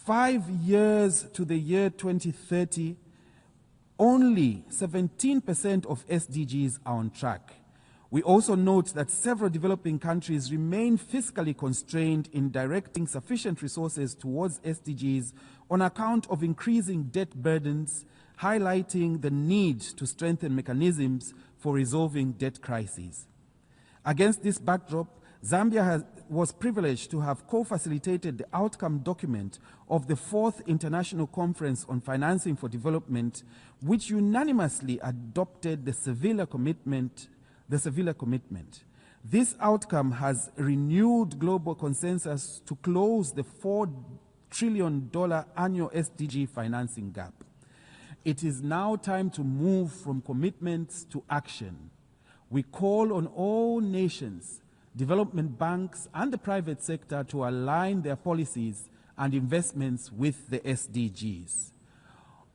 5 years to the year 2030, only 17% of SDGs are on track. We also note that several developing countries remain fiscally constrained in directing sufficient resources towards SDGs on account of increasing debt burdens, highlighting the need to strengthen mechanisms for resolving debt crises. Against this backdrop, Zambia was privileged to have co-facilitated the outcome document of the 4th International Conference on Financing for Development, which unanimously adopted the Seville Commitment. This outcome has renewed global consensus to close the $4 trillion annual SDG financing gap. It is now time to move from commitments to action. We call on all nations, development banks, and the private sector to align their policies and investments with the SDGs.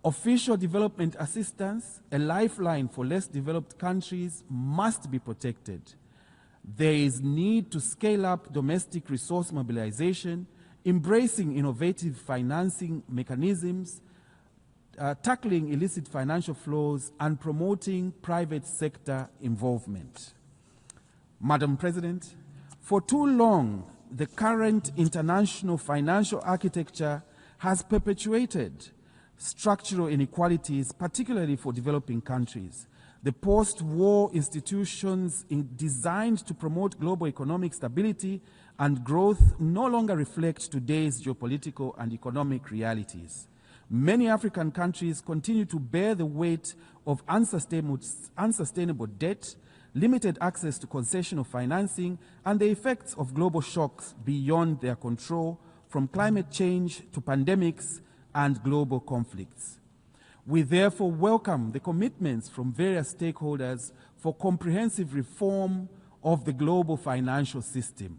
Official development assistance, a lifeline for less developed countries, must be protected. There is need to scale up domestic resource mobilization, embracing innovative financing mechanisms, tackling illicit financial flows, and promoting private sector involvement. Madam President, for too long, the current international financial architecture has perpetuated structural inequalities, particularly for developing countries. The post-war institutions designed to promote global economic stability and growth no longer reflect today's geopolitical and economic realities. Many African countries continue to bear the weight of unsustainable debt, limited access to concessional financing, and the effects of global shocks beyond their control, from climate change to pandemics and global conflicts. We therefore welcome the commitments from various stakeholders for comprehensive reform of the global financial system.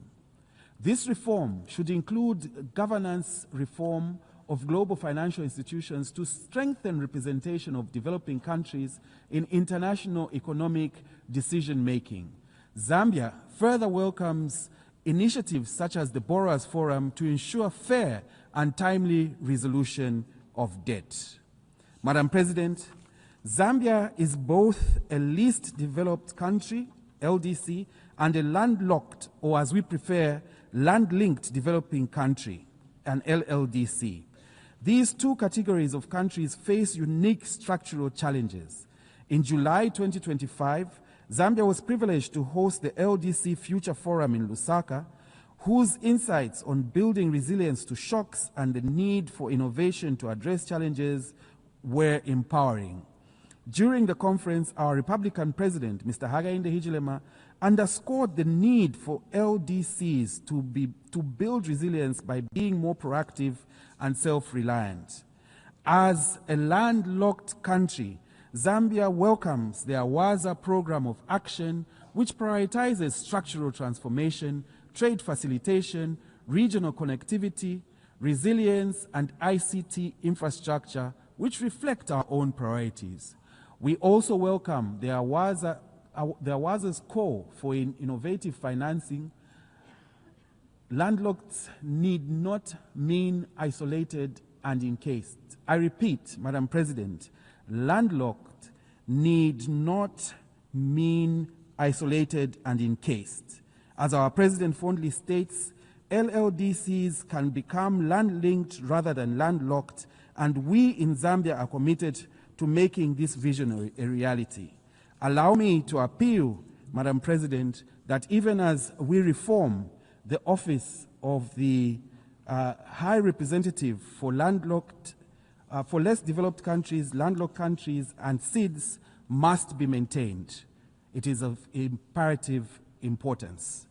This reform should include governance reform of global financial institutions to strengthen representation of developing countries in international economic decision-making. Zambia further welcomes initiatives such as the Borrowers Forum to ensure fair and timely resolution of debt. Madam President, Zambia is both a least developed country, LDC, and a landlocked, or as we prefer, land-linked developing country, an LLDC. These two categories of countries face unique structural challenges. In July 2025, Zambia was privileged to host the LDC Future Forum in Lusaka, whose insights on building resilience to shocks and the need for innovation to address challenges were empowering. During the conference, our Republican President, Mr. Hakainde Hichilema, underscored the need for LDCs to build resilience by being more proactive and self-reliant. As a landlocked country, Zambia welcomes the AWAZA program of action, which prioritizes structural transformation, trade facilitation, regional connectivity, resilience, and ICT infrastructure, which reflect our own priorities. We also welcome the AWAZA's call for innovative financing. Landlocked need not mean isolated and encased. I repeat, Madam President, landlocked need not mean isolated and encased. As our President fondly states, LLDCs can become land-linked rather than landlocked, and we in Zambia are committed to making this vision a reality. Allow me to appeal, Madam President, that even as we reform the office of the High Representative for landlocked, for less developed countries, landlocked countries, and SIDS must be maintained. It is of imperative importance.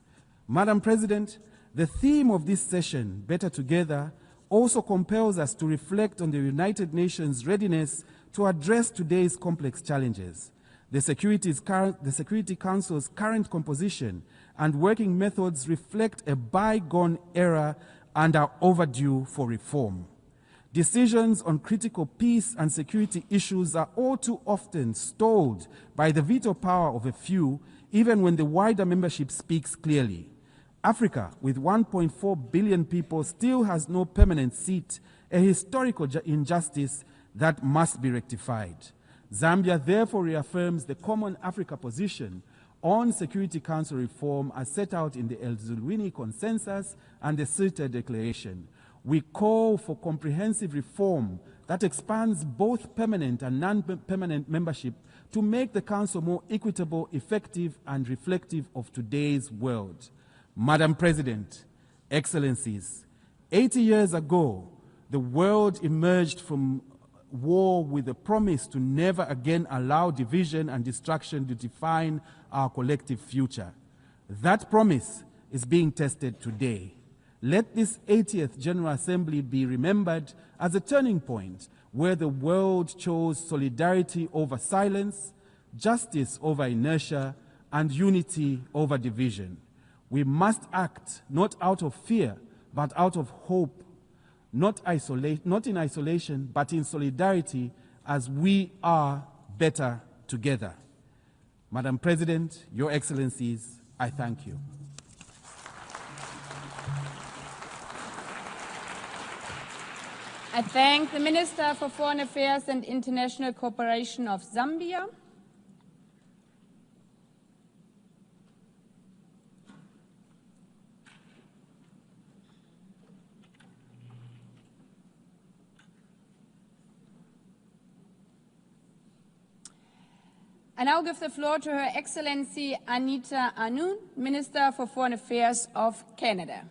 Madam President, the theme of this session, Better Together, also compels us to reflect on the United Nations' readiness to address today's complex challenges. The Security Council's current composition and working methods reflect a bygone era and are overdue for reform. Decisions on critical peace and security issues are all too often stalled by the veto power of a few, even when the wider membership speaks clearly. Africa, with 1.4 billion people, still has no permanent seat a historical injustice that must be rectified. Zambia therefore reaffirms the Common Africa position on Security Council reform as set out in the El Zulwini Consensus and the Sirte Declaration. We call for comprehensive reform that expands both permanent and non-permanent membership to make the Council more equitable, effective, and reflective of today's world. Madam President, Excellencies, 80 years ago, the world emerged from war with a promise to never again allow division and destruction to define our collective future. That promise is being tested today. Let this 80th General Assembly be remembered as a turning point where the world chose solidarity over silence, justice over inertia, and unity over division. We must act not out of fear, but out of hope, not in isolation, but in solidarity, as we are better together. Madam President, Your Excellencies, I thank you. I thank the Minister for Foreign Affairs and International Cooperation of Zambia. I now give the floor to Her Excellency Anita Anand, Minister for Foreign Affairs of Canada.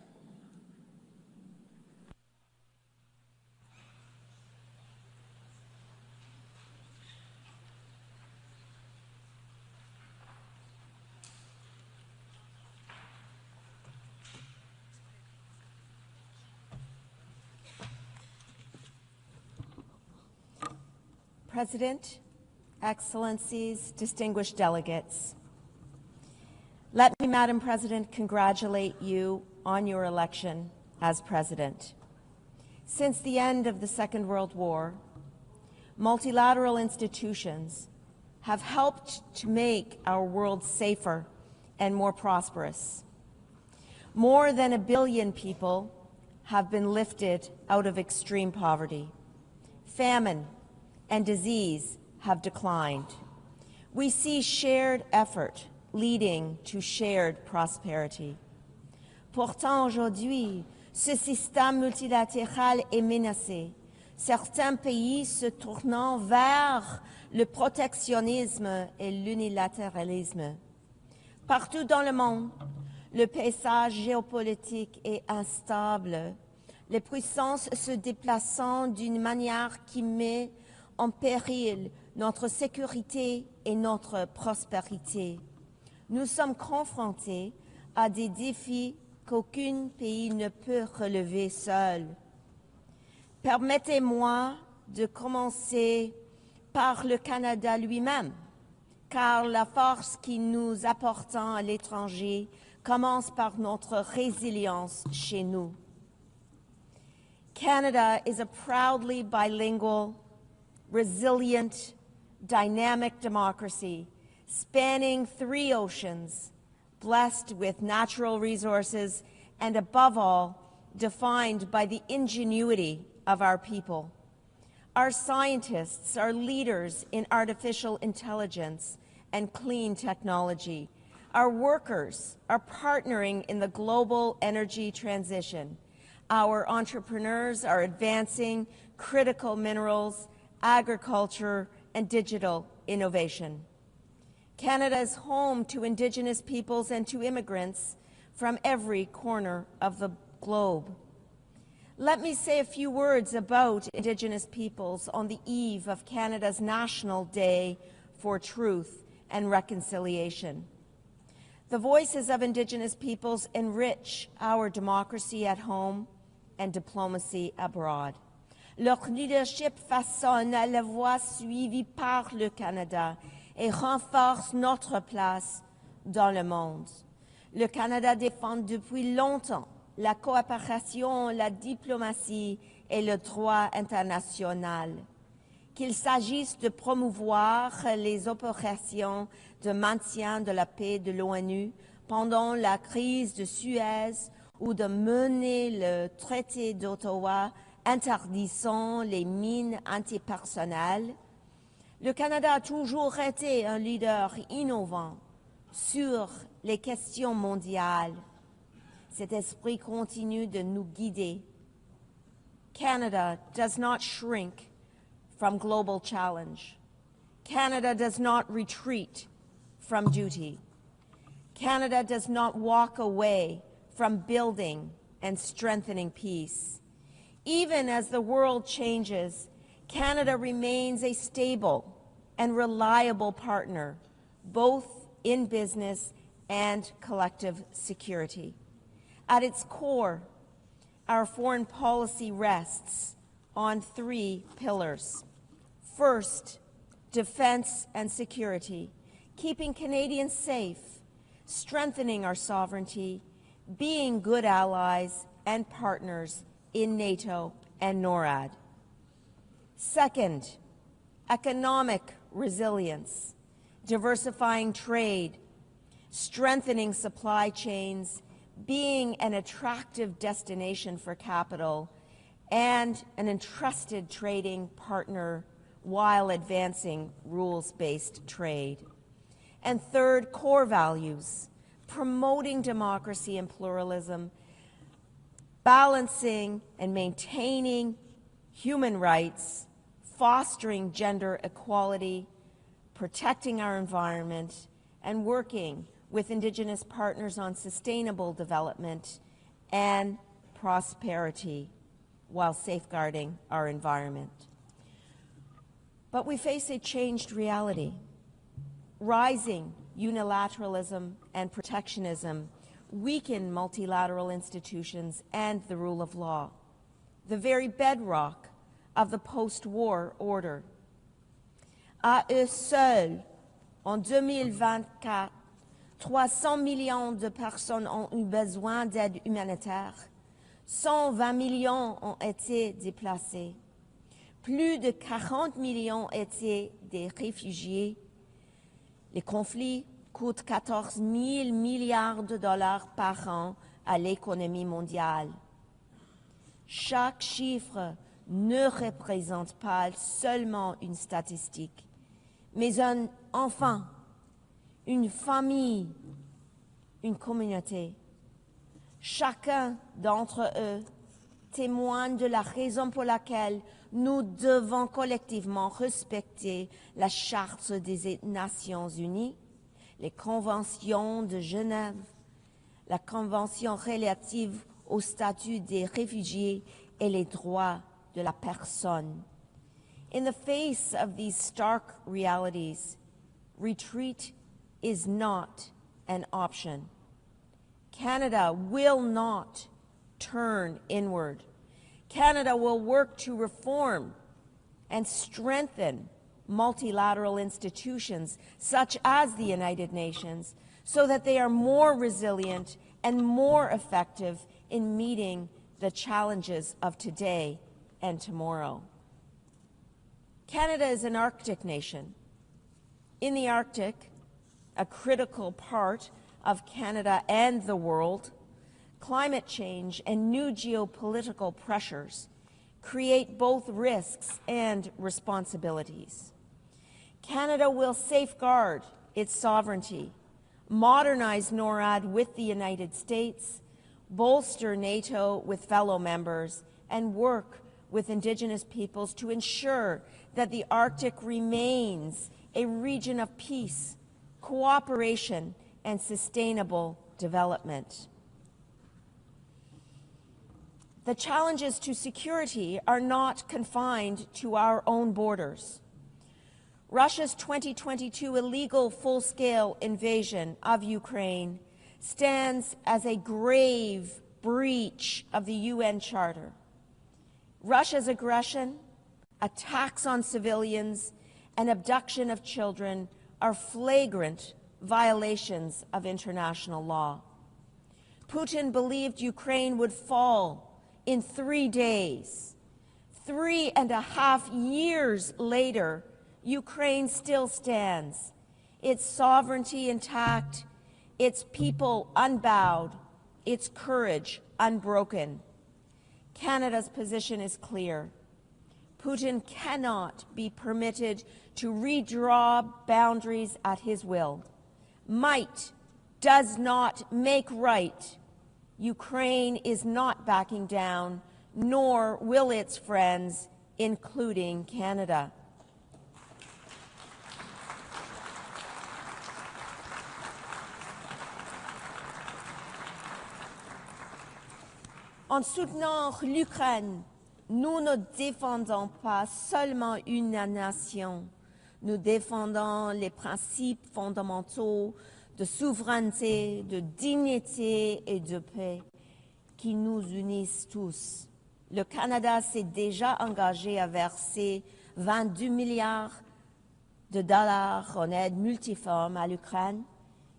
President, Excellencies, distinguished delegates, let me, Madam President, congratulate you on your election as President. Since the end of the Second World War, multilateral institutions have helped to make our world safer and more prosperous. More than 1 billion people have been lifted out of extreme poverty. Famine and disease have declined. We see shared effort leading to shared prosperity. Pourtant, aujourd'hui, ce système multilatéral est menacé, certains pays se tournant vers le protectionnisme et l'unilatéralisme. Partout dans le monde, le paysage géopolitique est instable, les puissances se déplaçant d'une manière qui met en péril notre sécurité et notre prospérité. Nous sommes confrontés à des défis qu'aucun pays ne peut relever seul. Permettez-moi de commencer par le Canada lui-même, car la force que nous apportons à l'étranger commence par notre résilience chez nous. Canada is a proudly bilingual, resilient, dynamic democracy spanning 3 oceans, blessed with natural resources, and above all, defined by the ingenuity of our people. Our scientists are leaders in artificial intelligence and clean technology. Our workers are partnering in the global energy transition. Our entrepreneurs are advancing critical minerals, agriculture, and digital innovation. Canada is home to Indigenous peoples and to immigrants from every corner of the globe. Let me say a few words about Indigenous peoples on the eve of Canada's National Day for Truth and Reconciliation. The voices of Indigenous peoples enrich our democracy at home and diplomacy abroad. Leur leadership façonne la voie suivie par le Canada et renforce notre place dans le monde. Le Canada défend depuis longtemps la coopération, la diplomatie et le droit international. Qu'il s'agisse de promouvoir les opérations de maintien de la paix de l'ONU pendant la crise de Suez ou de mener le traité d'Ottawa interdisant les mines antipersonnelles, le Canada a toujours été un leader innovant sur les questions mondiales. Cet esprit continue de nous guider. Canada does not shrink from global challenge. Canada does not retreat from duty. Canada does not walk away from building and strengthening peace. Even as the world changes, Canada remains a stable and reliable partner, both in business and collective security. At its core, our foreign policy rests on three pillars. First, defense and security, keeping Canadians safe, strengthening our sovereignty, being good allies and partners in NATO and NORAD. Second, economic resilience, diversifying trade, strengthening supply chains, being an attractive destination for capital, and an entrusted trading partner while advancing rules-based trade. And third, core values, promoting democracy and pluralism, balancing and maintaining human rights, fostering gender equality, protecting our environment, and working with Indigenous partners on sustainable development and prosperity while safeguarding our environment. But we face a changed reality. Rising unilateralism and protectionism weaken multilateral institutions and the rule of law, the very bedrock of the post-war order. À eux seuls, en 2024, 300 millions de personnes ont eu besoin d'aide humanitaire. 120 millions ont été déplacés. Plus de 40 millions étaient des réfugiés. Les conflits coûtent 14 000 milliards de dollars par an à l'économie mondiale. Chaque chiffre ne représente pas seulement une statistique, mais un enfant, une famille, une communauté. Chacun d'entre eux témoigne de la raison pour laquelle nous devons collectivement respecter la Charte des Nations Unies, les conventions de Genève, la Convention relative au statut des réfugiés et les droits de la personne. In the face of these stark realities, retreat is not an option. Canada will not turn inward. Canada will work to reform and strengthen multilateral institutions such as the United Nations so that they are more resilient and more effective in meeting the challenges of today and tomorrow. Canada is an Arctic nation. In the Arctic, a critical part of Canada and the world, climate change and new geopolitical pressures create both risks and responsibilities. Canada will safeguard its sovereignty, modernize NORAD with the United States, bolster NATO with fellow members, and work with Indigenous peoples to ensure that the Arctic remains a region of peace, cooperation, and sustainable development. The challenges to security are not confined to our own borders. Russia's 2022 illegal full-scale invasion of Ukraine stands as a grave breach of the UN Charter. Russia's aggression, attacks on civilians, and abduction of children are flagrant violations of international law. Putin believed Ukraine would fall in 3 days. 3.5 years later, Ukraine still stands, its sovereignty intact, its people unbowed, its courage unbroken. Canada's position is clear. Putin cannot be permitted to redraw boundaries at his will. Might does not make right. Ukraine is not backing down, nor will its friends, including Canada. En soutenant l'Ukraine, nous ne défendons pas seulement une nation, nous défendons les principes fondamentaux de souveraineté, de dignité et de paix qui nous unissent tous. Le Canada s'est déjà engagé à verser 22 milliards de dollars en aide multiforme à l'Ukraine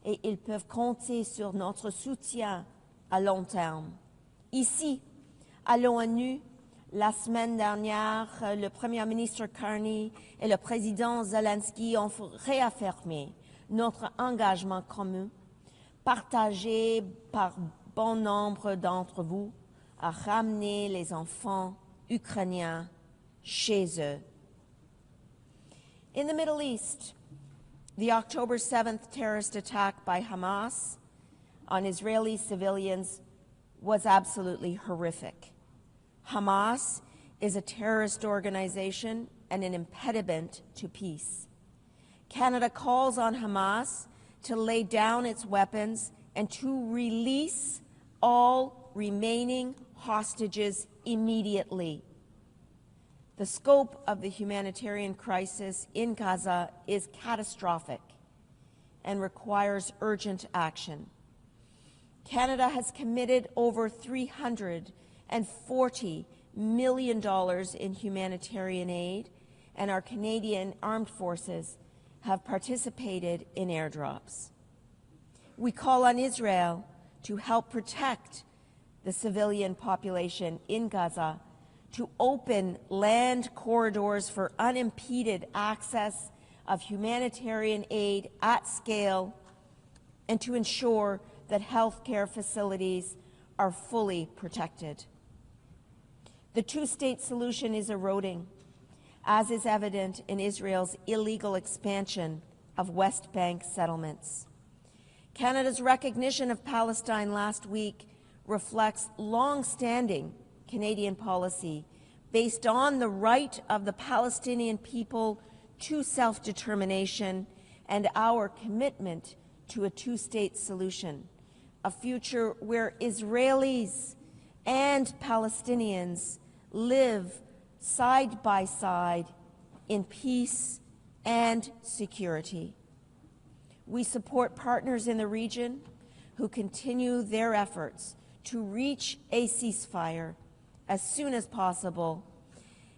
et ils peuvent compter sur notre soutien à long terme. Ici, à l'ONU, la semaine dernière, le Premier ministre Carney et le président Zelensky ont réaffirmé notre engagement commun, partagé par bon nombre d'entre vous, à ramener les enfants ukrainiens chez eux. In the Middle East, the October 7th terrorist attack by Hamas on Israeli civilians was absolutely horrific. Hamas is a terrorist organization and an impediment to peace. Canada calls on Hamas to lay down its weapons and to release all remaining hostages immediately. The scope of the humanitarian crisis in Gaza is catastrophic and requires urgent action. Canada has committed over $340 million in humanitarian aid, and our Canadian armed forces have participated in airdrops. We call on Israel to help protect the civilian population in Gaza, to open land corridors for unimpeded access of humanitarian aid at scale, and to ensure that healthcare facilities are fully protected. The two-state solution is eroding, as is evident in Israel's illegal expansion of West Bank settlements. Canada's recognition of Palestine last week reflects long-standing Canadian policy based on the right of the Palestinian people to self-determination and our commitment to a two-state solution, a future where Israelis and Palestinians live side by side in peace and security. We support partners in the region who continue their efforts to reach a ceasefire as soon as possible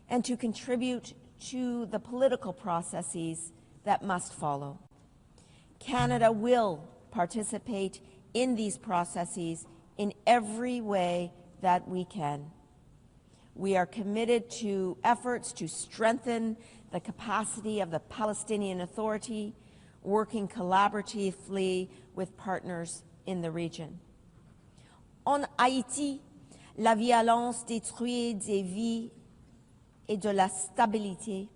and to contribute to the political processes that must follow. Canada will participate in these processes in every way that we can. We are committed to efforts to strengthen the capacity of the Palestinian Authority, working collaboratively with partners in the region. En Haïti, la violence détruit des vies et de la stabilité.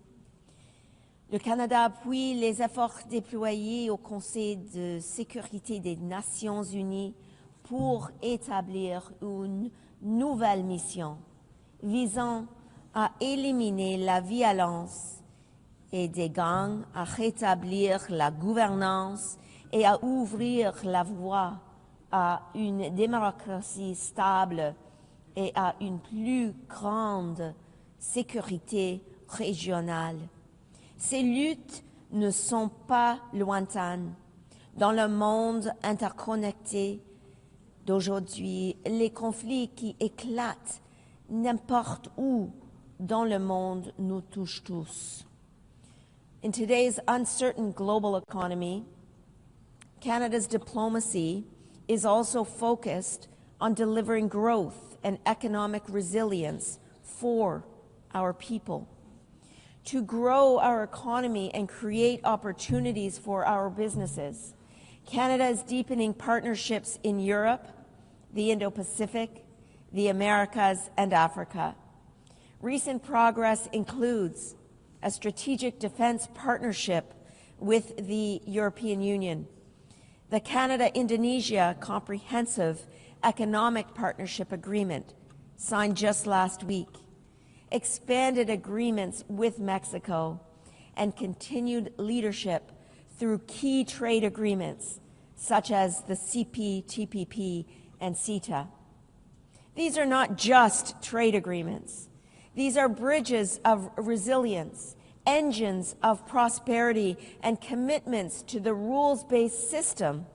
Le Canada appuie les efforts déployés au Conseil de sécurité des Nations Unies pour établir une nouvelle mission visant à éliminer la violence et des gangs, à rétablir la gouvernance et à ouvrir la voie à une démocratie stable et à une plus grande sécurité régionale. Ces luttes ne sont pas lointaines. Dans le monde interconnecté d'aujourd'hui, les conflits qui éclatent n'importe où dans le monde nous touchent tous. In today's uncertain global economy, Canada's diplomacy is also focused on delivering growth and economic resilience for our people. To grow our economy and create opportunities for our businesses, Canada is deepening partnerships in Europe, the Indo-Pacific, the Americas, and Africa. Recent progress includes a strategic defense partnership with the European Union, the Canada-Indonesia Comprehensive Economic Partnership Agreement, signed just last week, expanded agreements with Mexico, and continued leadership through key trade agreements such as the CPTPP and CETA. These are not just trade agreements. These are bridges of resilience, engines of prosperity, and commitments to the rules-based system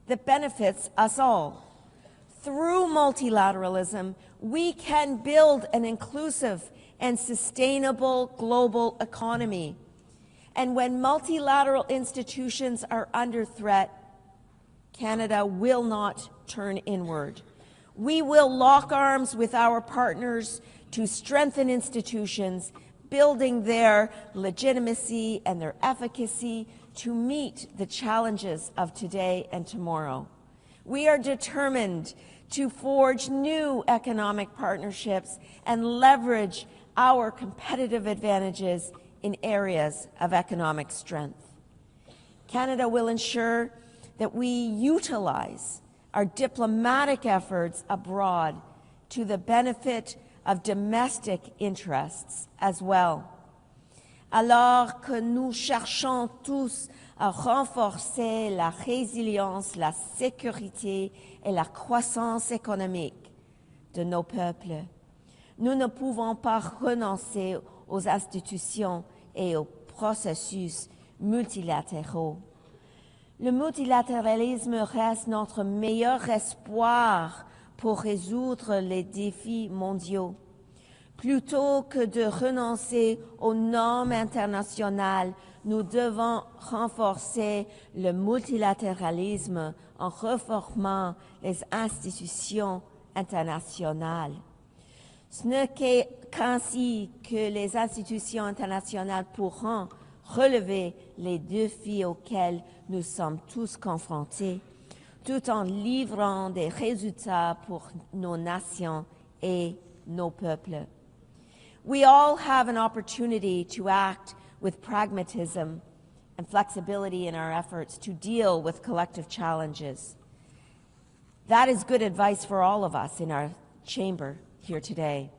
that benefits us all. Through multilateralism, we can build an inclusive and sustainable global economy. And when multilateral institutions are under threat, Canada will not turn inward. We will lock arms with our partners to strengthen institutions, building their legitimacy and their efficacy to meet the challenges of today and tomorrow. We are determined to forge new economic partnerships and leverage our competitive advantages in areas of economic strength. Canada will ensure that we utilize our diplomatic efforts abroad to the benefit of domestic interests as well. Alors que nous cherchons tous à renforcer la résilience, la sécurité et la croissance économique de nos peuples, nous ne pouvons pas renoncer aux institutions et aux processus multilatéraux. Le multilatéralisme reste notre meilleur espoir pour résoudre les défis mondiaux. Plutôt que de renoncer aux normes internationales, nous devons renforcer le multilatéralisme en réformant les institutions internationales. Ce n'est qu'ainsi que les institutions internationales pourront relever les défis auxquels nous sommes tous confrontés, tout en livrant des résultats pour nos nations et nos peuples. We all have an opportunity to act with pragmatism and flexibility in our efforts to deal with collective challenges. That is good advice for all of us in our chamber here today.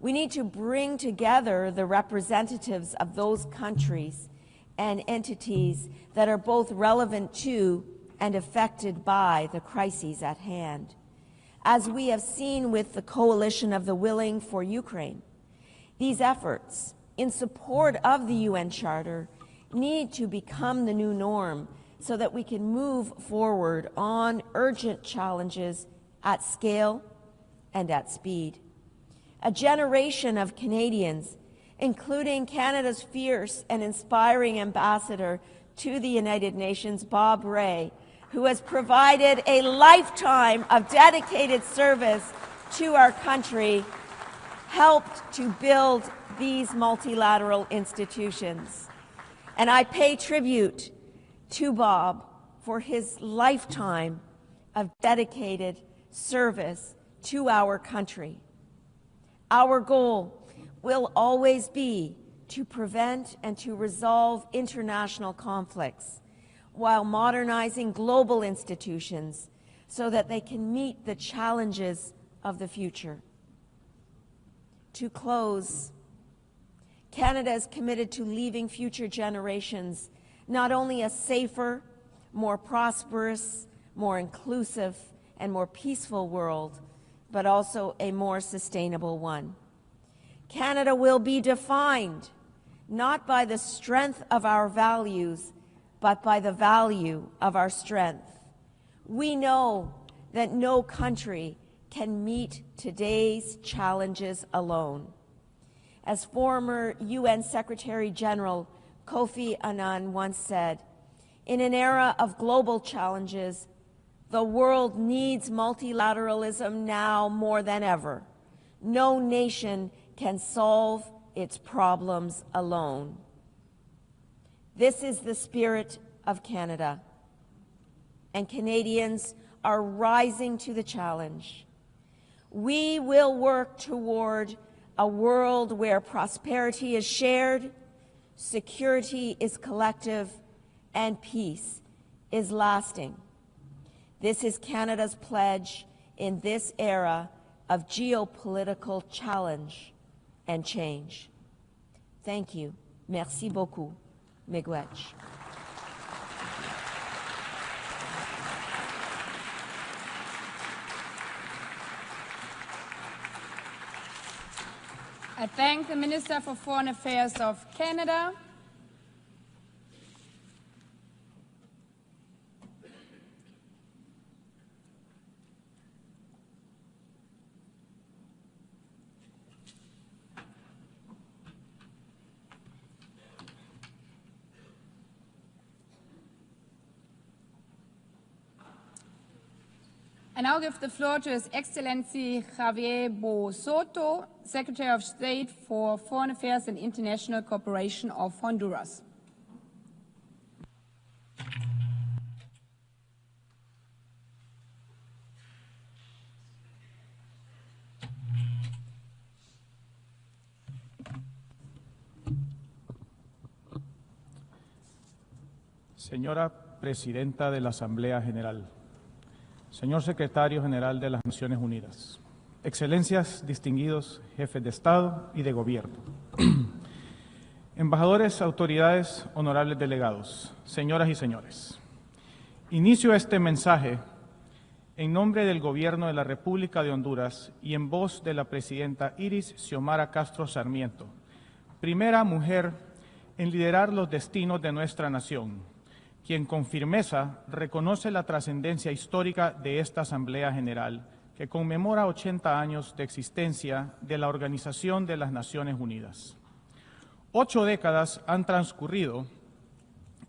We need to bring together the representatives of those countries and entities that are both relevant to and affected by the crises at hand. As we have seen with the Coalition of the Willing for Ukraine, these efforts in support of the UN Charter need to become the new norm so that we can move forward on urgent challenges at scale and at speed. A generation of Canadians, including Canada's fierce and inspiring ambassador to the United Nations, Bob Rae, who has provided a lifetime of dedicated service to our country, helped to build these multilateral institutions. And I pay tribute to Bob for his lifetime of dedicated service to our country. Our goal will always be to prevent and to resolve international conflicts while modernizing global institutions so that they can meet the challenges of the future. To close, Canada is committed to leaving future generations not only a safer, more prosperous, more inclusive, and more peaceful world, but also a more sustainable one. Canada will be defined not by the strength of our values, but by the value of our strength. We know that no country can meet today's challenges alone. As former UN Secretary General Kofi Annan once said, in an era of global challenges, the world needs multilateralism now more than ever. No nation can solve its problems alone. This is the spirit of Canada, and Canadians are rising to the challenge. we will work toward a world where prosperity is shared, security is collective, and peace is lasting. This is Canada's pledge in this era of geopolitical challenge and change. Thank you. Merci beaucoup. Miigwech. I thank the Minister for Foreign Affairs of Canada. I now give the floor to His Excellency Javier Bosoto, Secretary of State for Foreign Affairs and International Cooperation of Honduras. Señora Presidenta de la Asamblea General, señor Secretario General de las Naciones Unidas, Excelencias, distinguidos jefes de Estado y de Gobierno, embajadores, autoridades, honorables delegados, señoras y señores. Inicio este mensaje en nombre del Gobierno de la República de Honduras y en voz de la Presidenta Iris Xiomara Castro Sarmiento, primera mujer en liderar los destinos de nuestra nación, quien con firmeza reconoce la trascendencia histórica de esta Asamblea General, que conmemora 80 años de existencia de la Organización de las Naciones Unidas. 8 décadas han transcurrido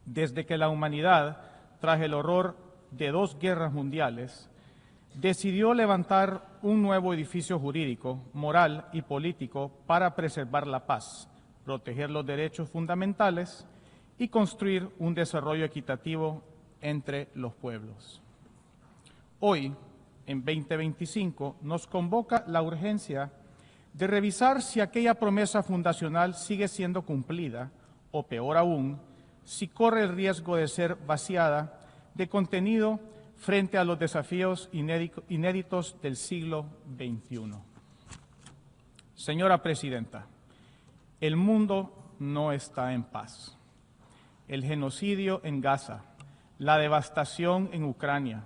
desde que la humanidad, tras el horror de 2 guerras mundiales, decidió levantar un nuevo edificio jurídico, moral y político para preservar la paz, proteger los derechos fundamentales y construir un desarrollo equitativo entre los pueblos. Hoy, en 2025, nos convoca la urgencia de revisar si aquella promesa fundacional sigue siendo cumplida o, peor aún, si corre el riesgo de ser vaciada de contenido frente a los desafíos inéditos del siglo XXI. Señora Presidenta, el mundo no está en paz. El genocidio en Gaza, la devastación en Ucrania,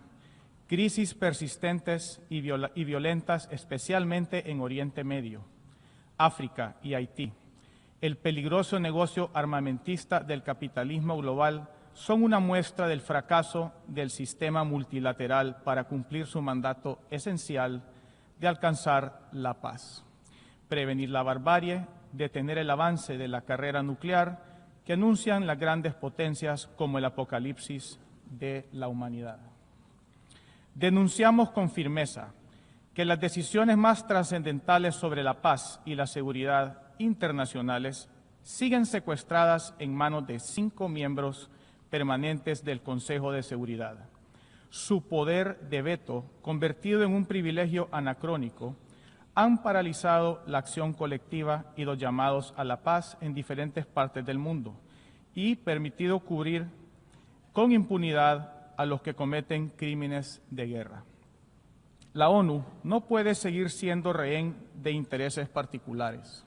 crisis persistentes y violentas especialmente en Oriente Medio, África y Haití, el peligroso negocio armamentista del capitalismo global son una muestra del fracaso del sistema multilateral para cumplir su mandato esencial de alcanzar la paz, prevenir la barbarie, detener el avance de la carrera nuclear que anuncian las grandes potencias como el apocalipsis de la humanidad. Denunciamos con firmeza que las decisiones más trascendentales sobre la paz y la seguridad internacionales siguen secuestradas en manos de 5 miembros permanentes del Consejo de Seguridad. Su poder de veto, convertido en un privilegio anacrónico, han paralizado la acción colectiva y los llamados a la paz en diferentes partes del mundo y permitido cubrir con impunidad a los que cometen crímenes de guerra. La ONU no puede seguir siendo rehén de intereses particulares,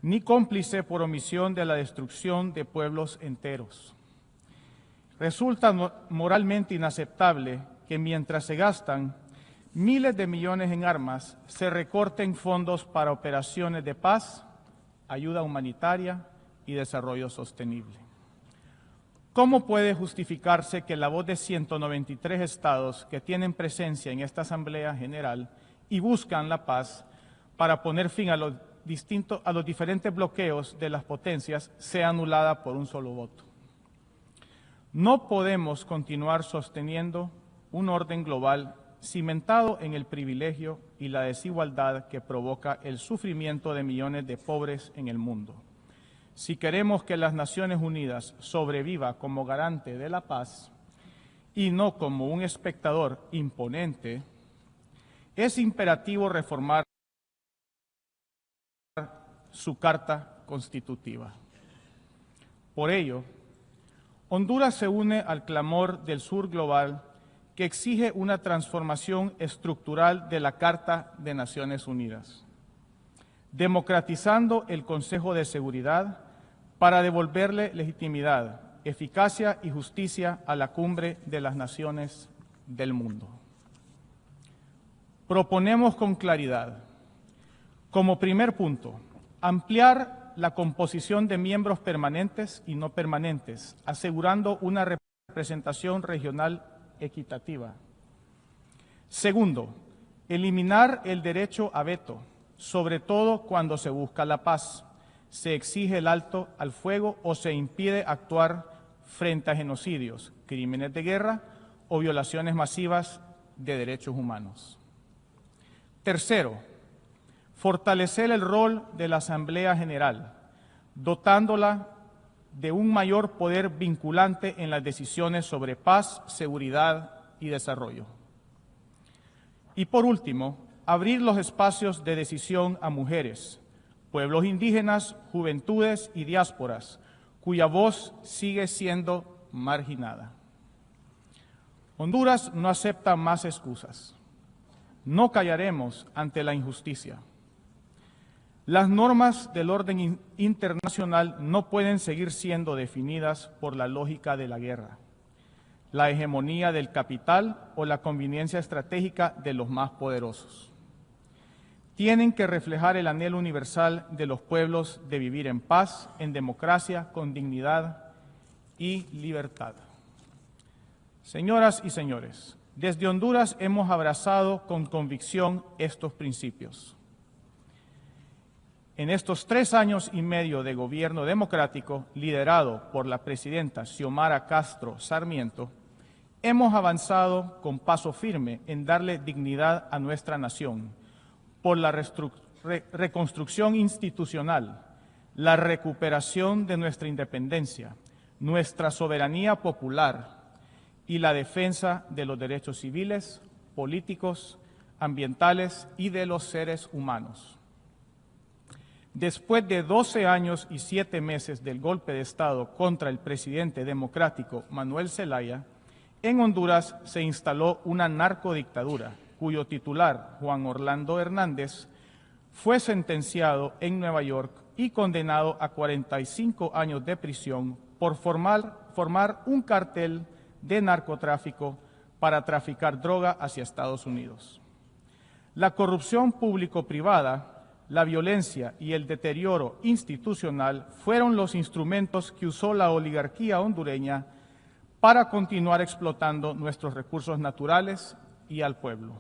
ni cómplice por omisión de la destrucción de pueblos enteros. Resulta moralmente inaceptable que mientras se gastan miles de millones en armas, se recorten fondos para operaciones de paz, ayuda humanitaria y desarrollo sostenible. ¿Cómo puede justificarse que la voz de 193 estados que tienen presencia en esta Asamblea General y buscan la paz para poner fin a los diferentes bloqueos de las potencias sea anulada por un solo voto? No podemos continuar sosteniendo un orden global cimentado en el privilegio y la desigualdad que provoca el sufrimiento de millones de pobres en el mundo. Si queremos que las Naciones Unidas sobreviva como garante de la paz y no como un espectador imponente, es imperativo reformar su Carta Constitutiva. Por ello, Honduras se une al clamor del sur global que exige una transformación estructural de la Carta de Naciones Unidas, democratizando el Consejo de Seguridad para devolverle legitimidad, eficacia y justicia a la cumbre de las naciones del mundo. Proponemos con claridad, como primer punto, ampliar la composición de miembros permanentes y no permanentes, asegurando una representación regional equitativa. Segundo, eliminar el derecho a veto, sobre todo cuando se busca la paz, se exige el alto al fuego o se impide actuar frente a genocidios, crímenes de guerra o violaciones masivas de derechos humanos. Tercero, fortalecer el rol de la Asamblea General, dotándola de un mayor poder vinculante en las decisiones sobre paz, seguridad y desarrollo. Y por último, abrir los espacios de decisión a mujeres, pueblos indígenas, juventudes y diásporas, cuya voz sigue siendo marginada. Honduras no acepta más excusas. No callaremos ante la injusticia. Las normas del orden internacional no pueden seguir siendo definidas por la lógica de la guerra, la hegemonía del capital o la conveniencia estratégica de los más poderosos. Tienen que reflejar el anhelo universal de los pueblos de vivir en paz, en democracia, con dignidad y libertad. Señoras y señores, desde Honduras hemos abrazado con convicción estos principios. En estos 3 años y medio de gobierno democrático, liderado por la presidenta Xiomara Castro Sarmiento, hemos avanzado con paso firme en darle dignidad a nuestra nación por la reconstrucción institucional, la recuperación de nuestra independencia, nuestra soberanía popular y la defensa de los derechos civiles, políticos, ambientales y de los seres humanos. Después de 12 años y 7 meses del golpe de Estado contra el presidente democrático Manuel Zelaya, en Honduras se instaló una narcodictadura, cuyo titular, Juan Orlando Hernández, fue sentenciado en Nueva York y condenado a 45 años de prisión por formar un cartel de narcotráfico para traficar droga hacia Estados Unidos. La corrupción público-privada, la violencia y el deterioro institucional fueron los instrumentos que usó la oligarquía hondureña para continuar explotando nuestros recursos naturales y al pueblo.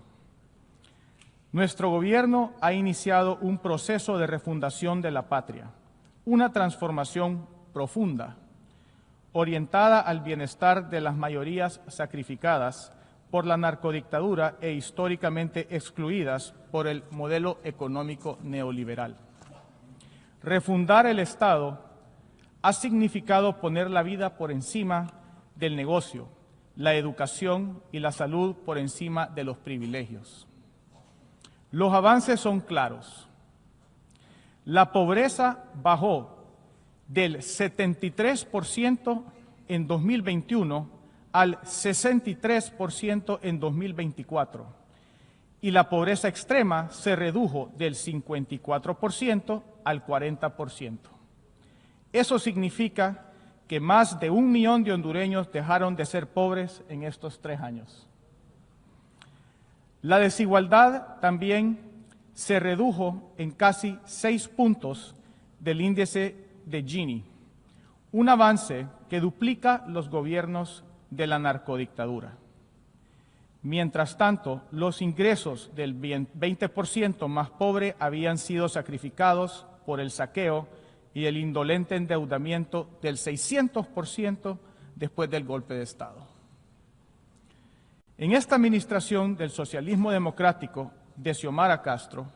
Nuestro gobierno ha iniciado un proceso de refundación de la patria, una transformación profunda, orientada al bienestar de las mayorías sacrificadas por la narcodictadura e históricamente excluidas por el modelo económico neoliberal. Refundar el Estado ha significado poner la vida por encima del negocio, la educación y la salud por encima de los privilegios. Los avances son claros. La pobreza bajó del 73% en 2021 al 63% en 2024 y la pobreza extrema se redujo del 54% al 40%. Eso significa que más de 1 millón de hondureños dejaron de ser pobres en estos 3 años. La desigualdad también se redujo en casi 6 puntos del índice de Gini, un avance que duplica los gobiernos de la narcodictadura. Mientras tanto, los ingresos del 20% más pobre habían sido sacrificados por el saqueo y el indolente endeudamiento del 600% después del golpe de Estado. En esta administración del socialismo democrático de Xiomara Castro,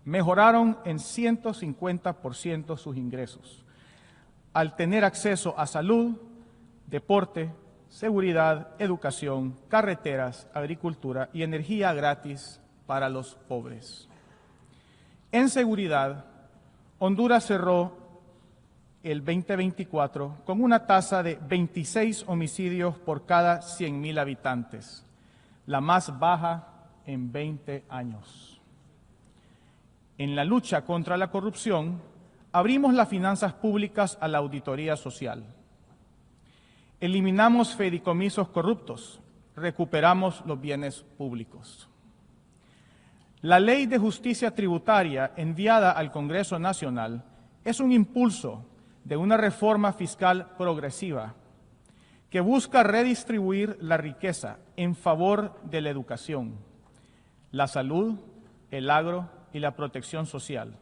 mejoraron en 150% sus ingresos, al tener acceso a salud, deporte, seguridad, educación, carreteras, agricultura y energía gratis para los pobres. En seguridad, Honduras cerró el 2024 con una tasa de 26 homicidios por cada 100.000 habitantes, la más baja en 20 años. En la lucha contra la corrupción, abrimos las finanzas públicas a la auditoría social. Eliminamos fideicomisos corruptos, recuperamos los bienes públicos. La Ley de Justicia Tributaria enviada al Congreso Nacional es un impulso de una reforma fiscal progresiva que busca redistribuir la riqueza en favor de la educación, la salud, el agro y la protección social,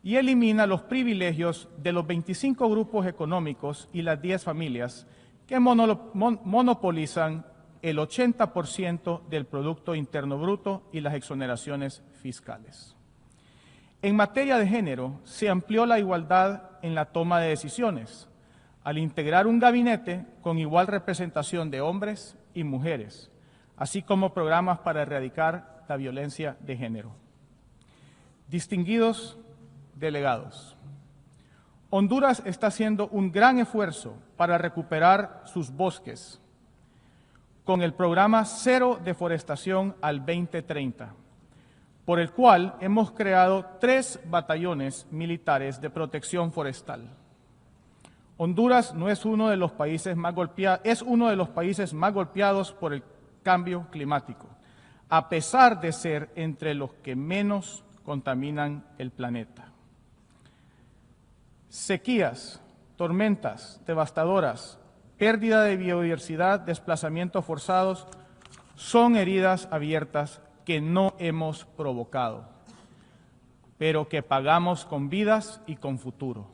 y elimina los privilegios de los 25 grupos económicos y las 10 familias que monopolizan el 80% del Producto Interno Bruto y las exoneraciones fiscales. En materia de género, se amplió la igualdad en la toma de decisiones, al integrar un gabinete con igual representación de hombres y mujeres, así como programas para erradicar la violencia de género. Distinguidos delegados, Honduras está haciendo un gran esfuerzo para recuperar sus bosques con el programa Cero Deforestación al 2030, por el cual hemos creado 3 batallones militares de protección forestal. Honduras no es uno de los países más golpeados, es uno de los países más golpeados por el cambio climático, a pesar de ser entre los que menos contaminan el planeta. Sequías, tormentas devastadoras, pérdida de biodiversidad, desplazamientos forzados, son heridas abiertas que no hemos provocado, pero que pagamos con vidas y con futuro.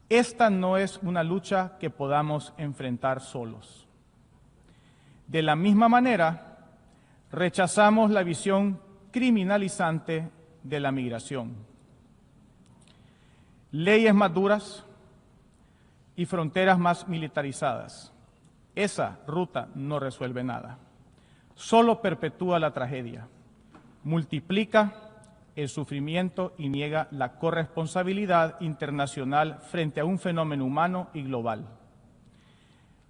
Esta no es una lucha que podamos enfrentar solos. De la misma manera, rechazamos la visión criminalizante de la migración. Leyes más duras y fronteras más militarizadas. Esa ruta no resuelve nada. Solo perpetúa la tragedia, multiplica el sufrimiento y niega la corresponsabilidad internacional frente a un fenómeno humano y global.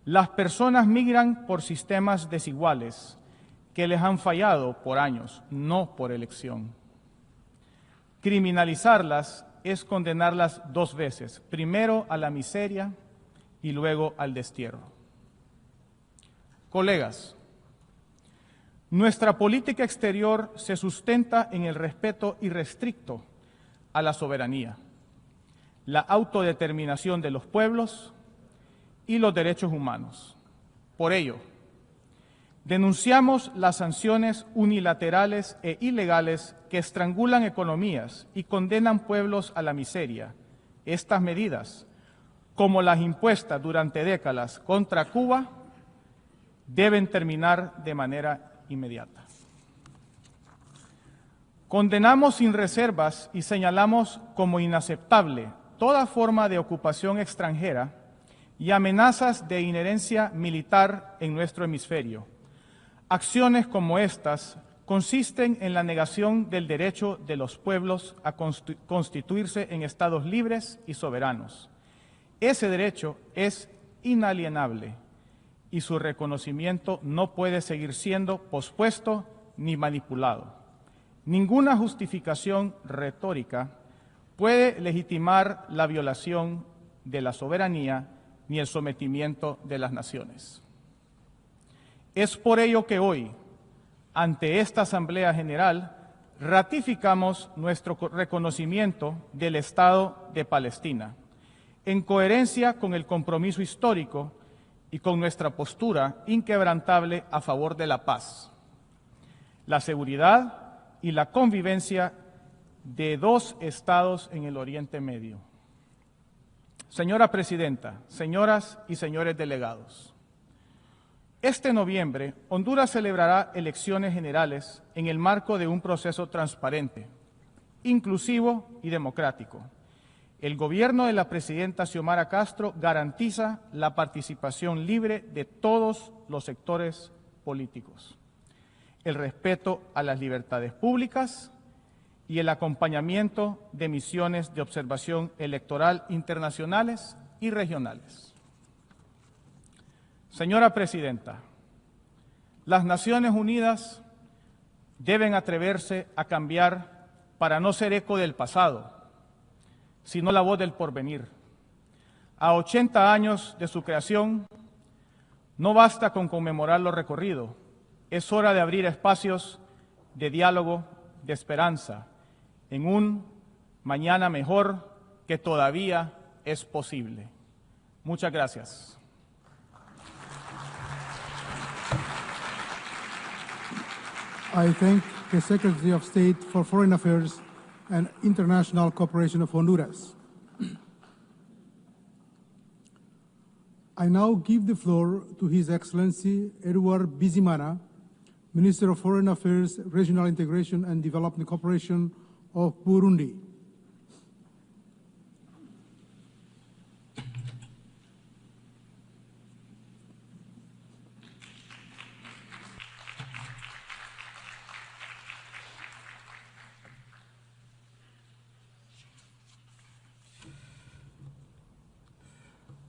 Las personas migran por sistemas desiguales que les han fallado por años, no por elección. Criminalizarlas es condenarlas 2 veces, primero a la miseria y luego al destierro. Colegas, nuestra política exterior se sustenta en el respeto irrestricto a la soberanía, la autodeterminación de los pueblos y los derechos humanos. Por ello, denunciamos las sanciones unilaterales e ilegales que estrangulan economías y condenan pueblos a la miseria. Estas medidas, como las impuestas durante décadas contra Cuba, deben terminar de manera inmediata. Condenamos sin reservas y señalamos como inaceptable toda forma de ocupación extranjera y amenazas de injerencia militar en nuestro hemisferio. Acciones como estas consisten en la negación del derecho de los pueblos a constituirse en estados libres y soberanos. Ese derecho es inalienable y su reconocimiento no puede seguir siendo pospuesto ni manipulado. Ninguna justificación retórica puede legitimar la violación de la soberanía ni el sometimiento de las naciones. Es por ello que hoy, ante esta Asamblea General, ratificamos nuestro reconocimiento del Estado de Palestina, en coherencia con el compromiso histórico y con nuestra postura inquebrantable a favor de la paz, la seguridad y la convivencia de 2 estados en el Oriente Medio. Señora Presidenta, señoras y señores delegados, este noviembre, Honduras celebrará elecciones generales en el marco de un proceso transparente, inclusivo y democrático, El gobierno de la presidenta Xiomara Castro garantiza la participación libre de todos los sectores políticos, el respeto a las libertades públicas y el acompañamiento de misiones de observación electoral internacionales y regionales. Señora Presidenta, las Naciones Unidas deben atreverse a cambiar para no ser eco del pasado, sino la voz del porvenir. A 80 años de su creación, no basta con conmemorar lo recorrido, es hora de abrir espacios de diálogo, de esperanza, en un mañana mejor que todavía es posible. Muchas gracias. I thank the Secretary of State for Foreign Affairs and International Cooperation of Honduras. I now give the floor to His Excellency Edouard Bizimana, Minister of Foreign Affairs, Regional Integration and Development Cooperation of Burundi.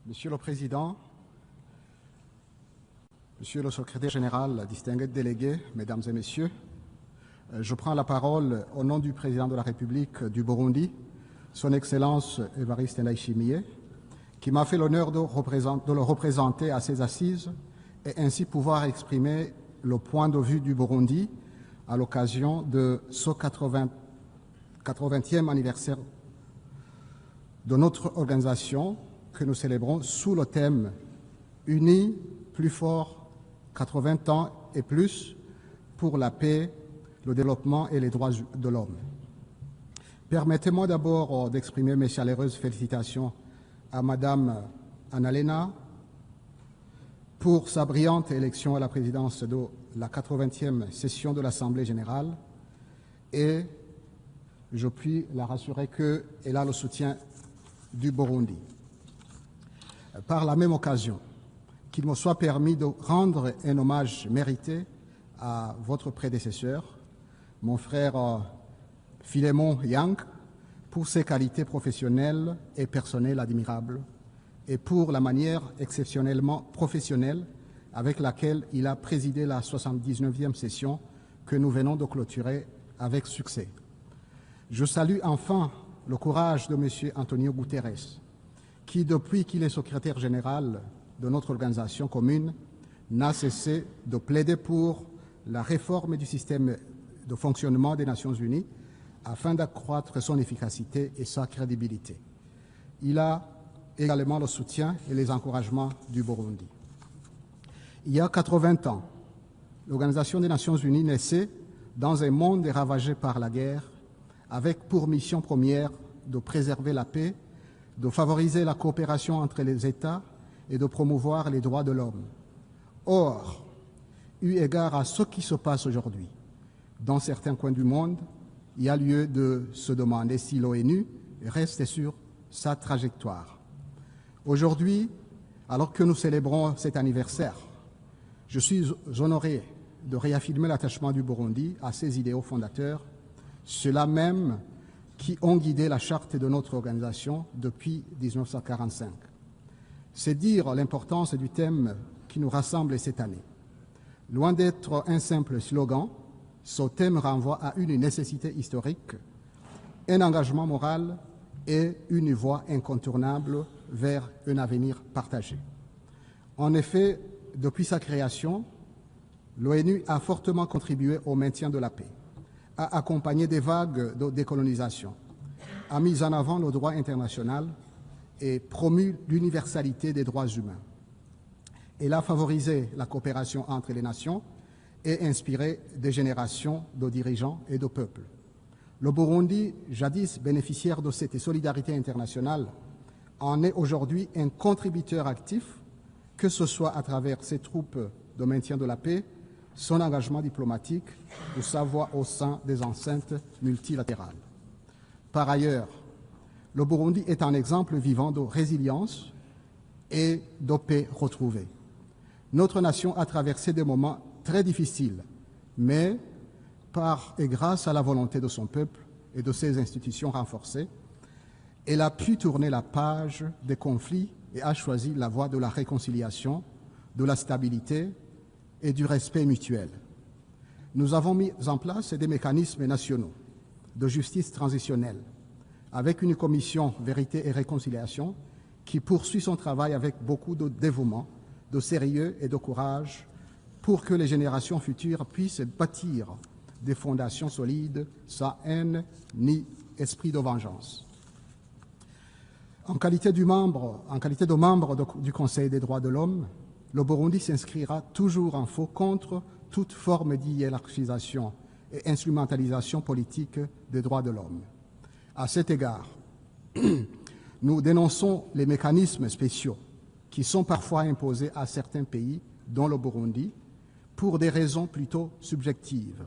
Monsieur le Président, Monsieur le Secrétaire général, distingués délégués, Mesdames et Messieurs, je prends la parole au nom du Président de la République du Burundi, Son Excellence Évariste Ndayishimiye, qui m'a fait l'honneur de le représenter à ses assises et ainsi pouvoir exprimer le point de vue du Burundi à l'occasion de ce 80e anniversaire de notre organisation que nous célébrons sous le thème « Unis, plus fort, 80 ans et plus pour la paix, le développement et les droits de l'homme ». Permettez-moi d'abord d'exprimer mes chaleureuses félicitations à Madame Annalena pour sa brillante élection à la présidence de la 80e session de l'Assemblée générale et je puis la rassurer qu'elle a le soutien du Burundi. Par la même occasion, qu'il me soit permis de rendre un hommage mérité à votre prédécesseur, mon frère Philémon Yang, pour ses qualités professionnelles et personnelles admirables et pour la manière exceptionnellement professionnelle avec laquelle il a présidé la 79e session que nous venons de clôturer avec succès. Je salue enfin le courage de M. Antonio Guterres, qui, depuis qu'il est secrétaire général de notre organisation commune, n'a cessé de plaider pour la réforme du système de fonctionnement des Nations Unies afin d'accroître son efficacité et sa crédibilité. Il a également le soutien et les encouragements du Burundi. Il y a 80 ans, l'Organisation des Nations Unies naissait dans un monde ravagé par la guerre, avec pour mission première de préserver la paix, de favoriser la coopération entre les États et de promouvoir les droits de l'homme. Or, eu égard à ce qui se passe aujourd'hui, dans certains coins du monde, il y a lieu de se demander si l'ONU reste sur sa trajectoire. Aujourd'hui, alors que nous célébrons cet anniversaire, je suis honoré de réaffirmer l'attachement du Burundi à ses idéaux fondateurs, ceux-là même qui ont guidé la charte de notre organisation depuis 1945. C'est dire l'importance du thème qui nous rassemble cette année. Loin d'être un simple slogan, ce thème renvoie à une nécessité historique, un engagement moral et une voie incontournable vers un avenir partagé. En effet, depuis sa création, l'ONU a fortement contribué au maintien de la paix, a accompagné des vagues de décolonisation, a mis en avant le droit international et promu l'universalité des droits humains. Elle a favorisé la coopération entre les nations et inspiré des générations de dirigeants et de peuples. Le Burundi, jadis bénéficiaire de cette solidarité internationale, en est aujourd'hui un contributeur actif, que ce soit à travers ses troupes de maintien de la paix, son engagement diplomatique ou sa voix au sein des enceintes multilatérales. Par ailleurs, le Burundi est un exemple vivant de résilience et de paix retrouvée. Notre nation a traversé des moments très difficiles, mais par et grâce à la volonté de son peuple et de ses institutions renforcées, elle a pu tourner la page des conflits et a choisi la voie de la réconciliation, de la stabilité et du respect mutuel. Nous avons mis en place des mécanismes nationaux de justice transitionnelle, avec une commission Vérité et Réconciliation qui poursuit son travail avec beaucoup de dévouement, de sérieux et de courage pour que les générations futures puissent bâtir des fondations solides sans haine ni esprit de vengeance. En qualité de membre du Conseil des droits de l'homme, le Burundi s'inscrira toujours en faux contre toute forme d'hiérarchisation et instrumentalisation politique des droits de l'homme. À cet égard, nous dénonçons les mécanismes spéciaux qui sont parfois imposés à certains pays, dont le Burundi, pour des raisons plutôt subjectives.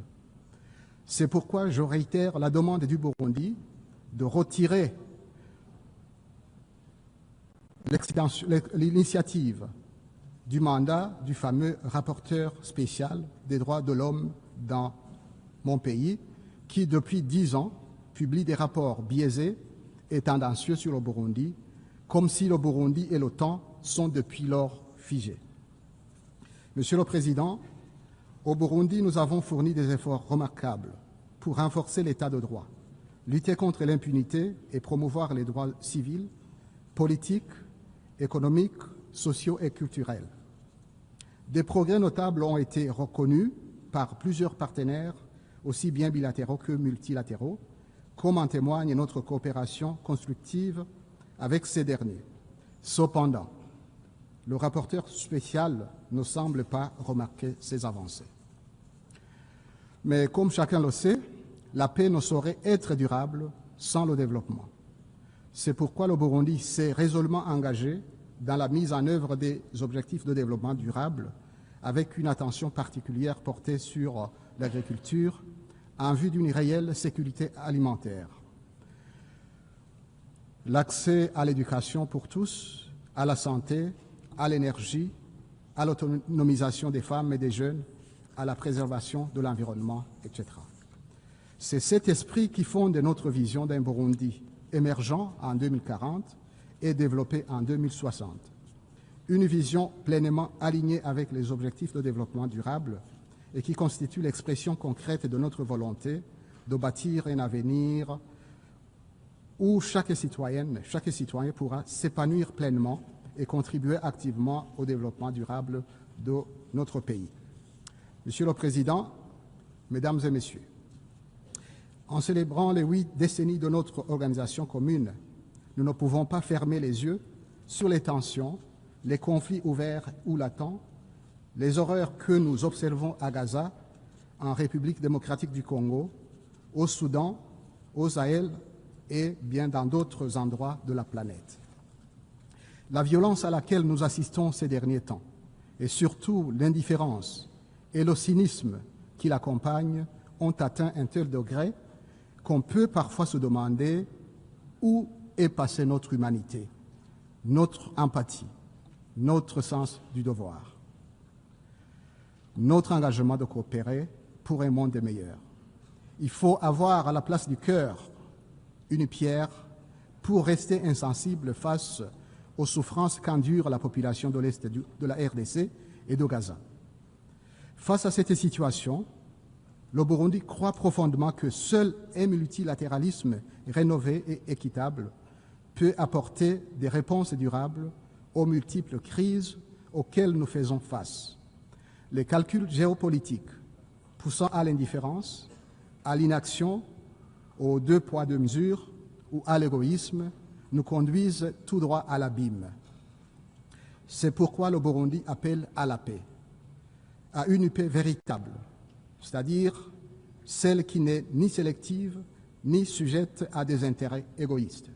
C'est pourquoi je réitère la demande du Burundi de retirer l'initiative du mandat du fameux rapporteur spécial des droits de l'homme dans mon pays, qui depuis 10 ans publie des rapports biaisés et tendancieux sur le Burundi, comme si le Burundi et l'OTAN sont depuis lors figés. Monsieur le Président, au Burundi, nous avons fourni des efforts remarquables pour renforcer l'état de droit, lutter contre l'impunité et promouvoir les droits civils, politiques, économiques, sociaux et culturels. Des progrès notables ont été reconnus par plusieurs partenaires, aussi bien bilatéraux que multilatéraux, comme en témoigne notre coopération constructive avec ces derniers. Cependant, le rapporteur spécial ne semble pas remarquer ces avancées. Mais comme chacun le sait, la paix ne saurait être durable sans le développement. C'est pourquoi le Burundi s'est résolument engagé dans la mise en œuvre des objectifs de développement durable, avec une attention particulière portée sur l'agriculture en vue d'une réelle sécurité alimentaire. L'accès à l'éducation pour tous, à la santé, à l'énergie, à l'autonomisation des femmes et des jeunes, à la préservation de l'environnement, etc. C'est cet esprit qui fonde notre vision d'un Burundi émergent en 2040 et développé en 2060. Une vision pleinement alignée avec les objectifs de développement durable et qui constitue l'expression concrète de notre volonté de bâtir un avenir où chaque citoyen pourra s'épanouir pleinement et contribuer activement au développement durable de notre pays. Monsieur le Président, Mesdames et Messieurs, en célébrant les 8 décennies de notre organisation commune, nous ne pouvons pas fermer les yeux sur les tensions, les conflits ouverts ou latents, les horreurs que nous observons à Gaza, en République démocratique du Congo, au Soudan, au Sahel et bien dans d'autres endroits de la planète. La violence à laquelle nous assistons ces derniers temps, et surtout l'indifférence et le cynisme qui l'accompagnent, ont atteint un tel degré qu'on peut parfois se demander où est passée notre humanité, notre empathie, notre sens du devoir, notre engagement de coopérer pour un monde meilleur. Il faut avoir à la place du cœur une pierre pour rester insensible face aux souffrances qu'endure la population de l'Est de la RDC et de Gaza. Face à cette situation, le Burundi croit profondément que seul un multilatéralisme rénové et équitable peut apporter des réponses durables aux multiples crises auxquelles nous faisons face. Les calculs géopolitiques poussant à l'indifférence, à l'inaction, aux 2 poids 2 mesures ou à l'égoïsme nous conduisent tout droit à l'abîme. C'est pourquoi le Burundi appelle à la paix, à une paix véritable, c'est-à-dire celle qui n'est ni sélective ni sujette à des intérêts égoïstes.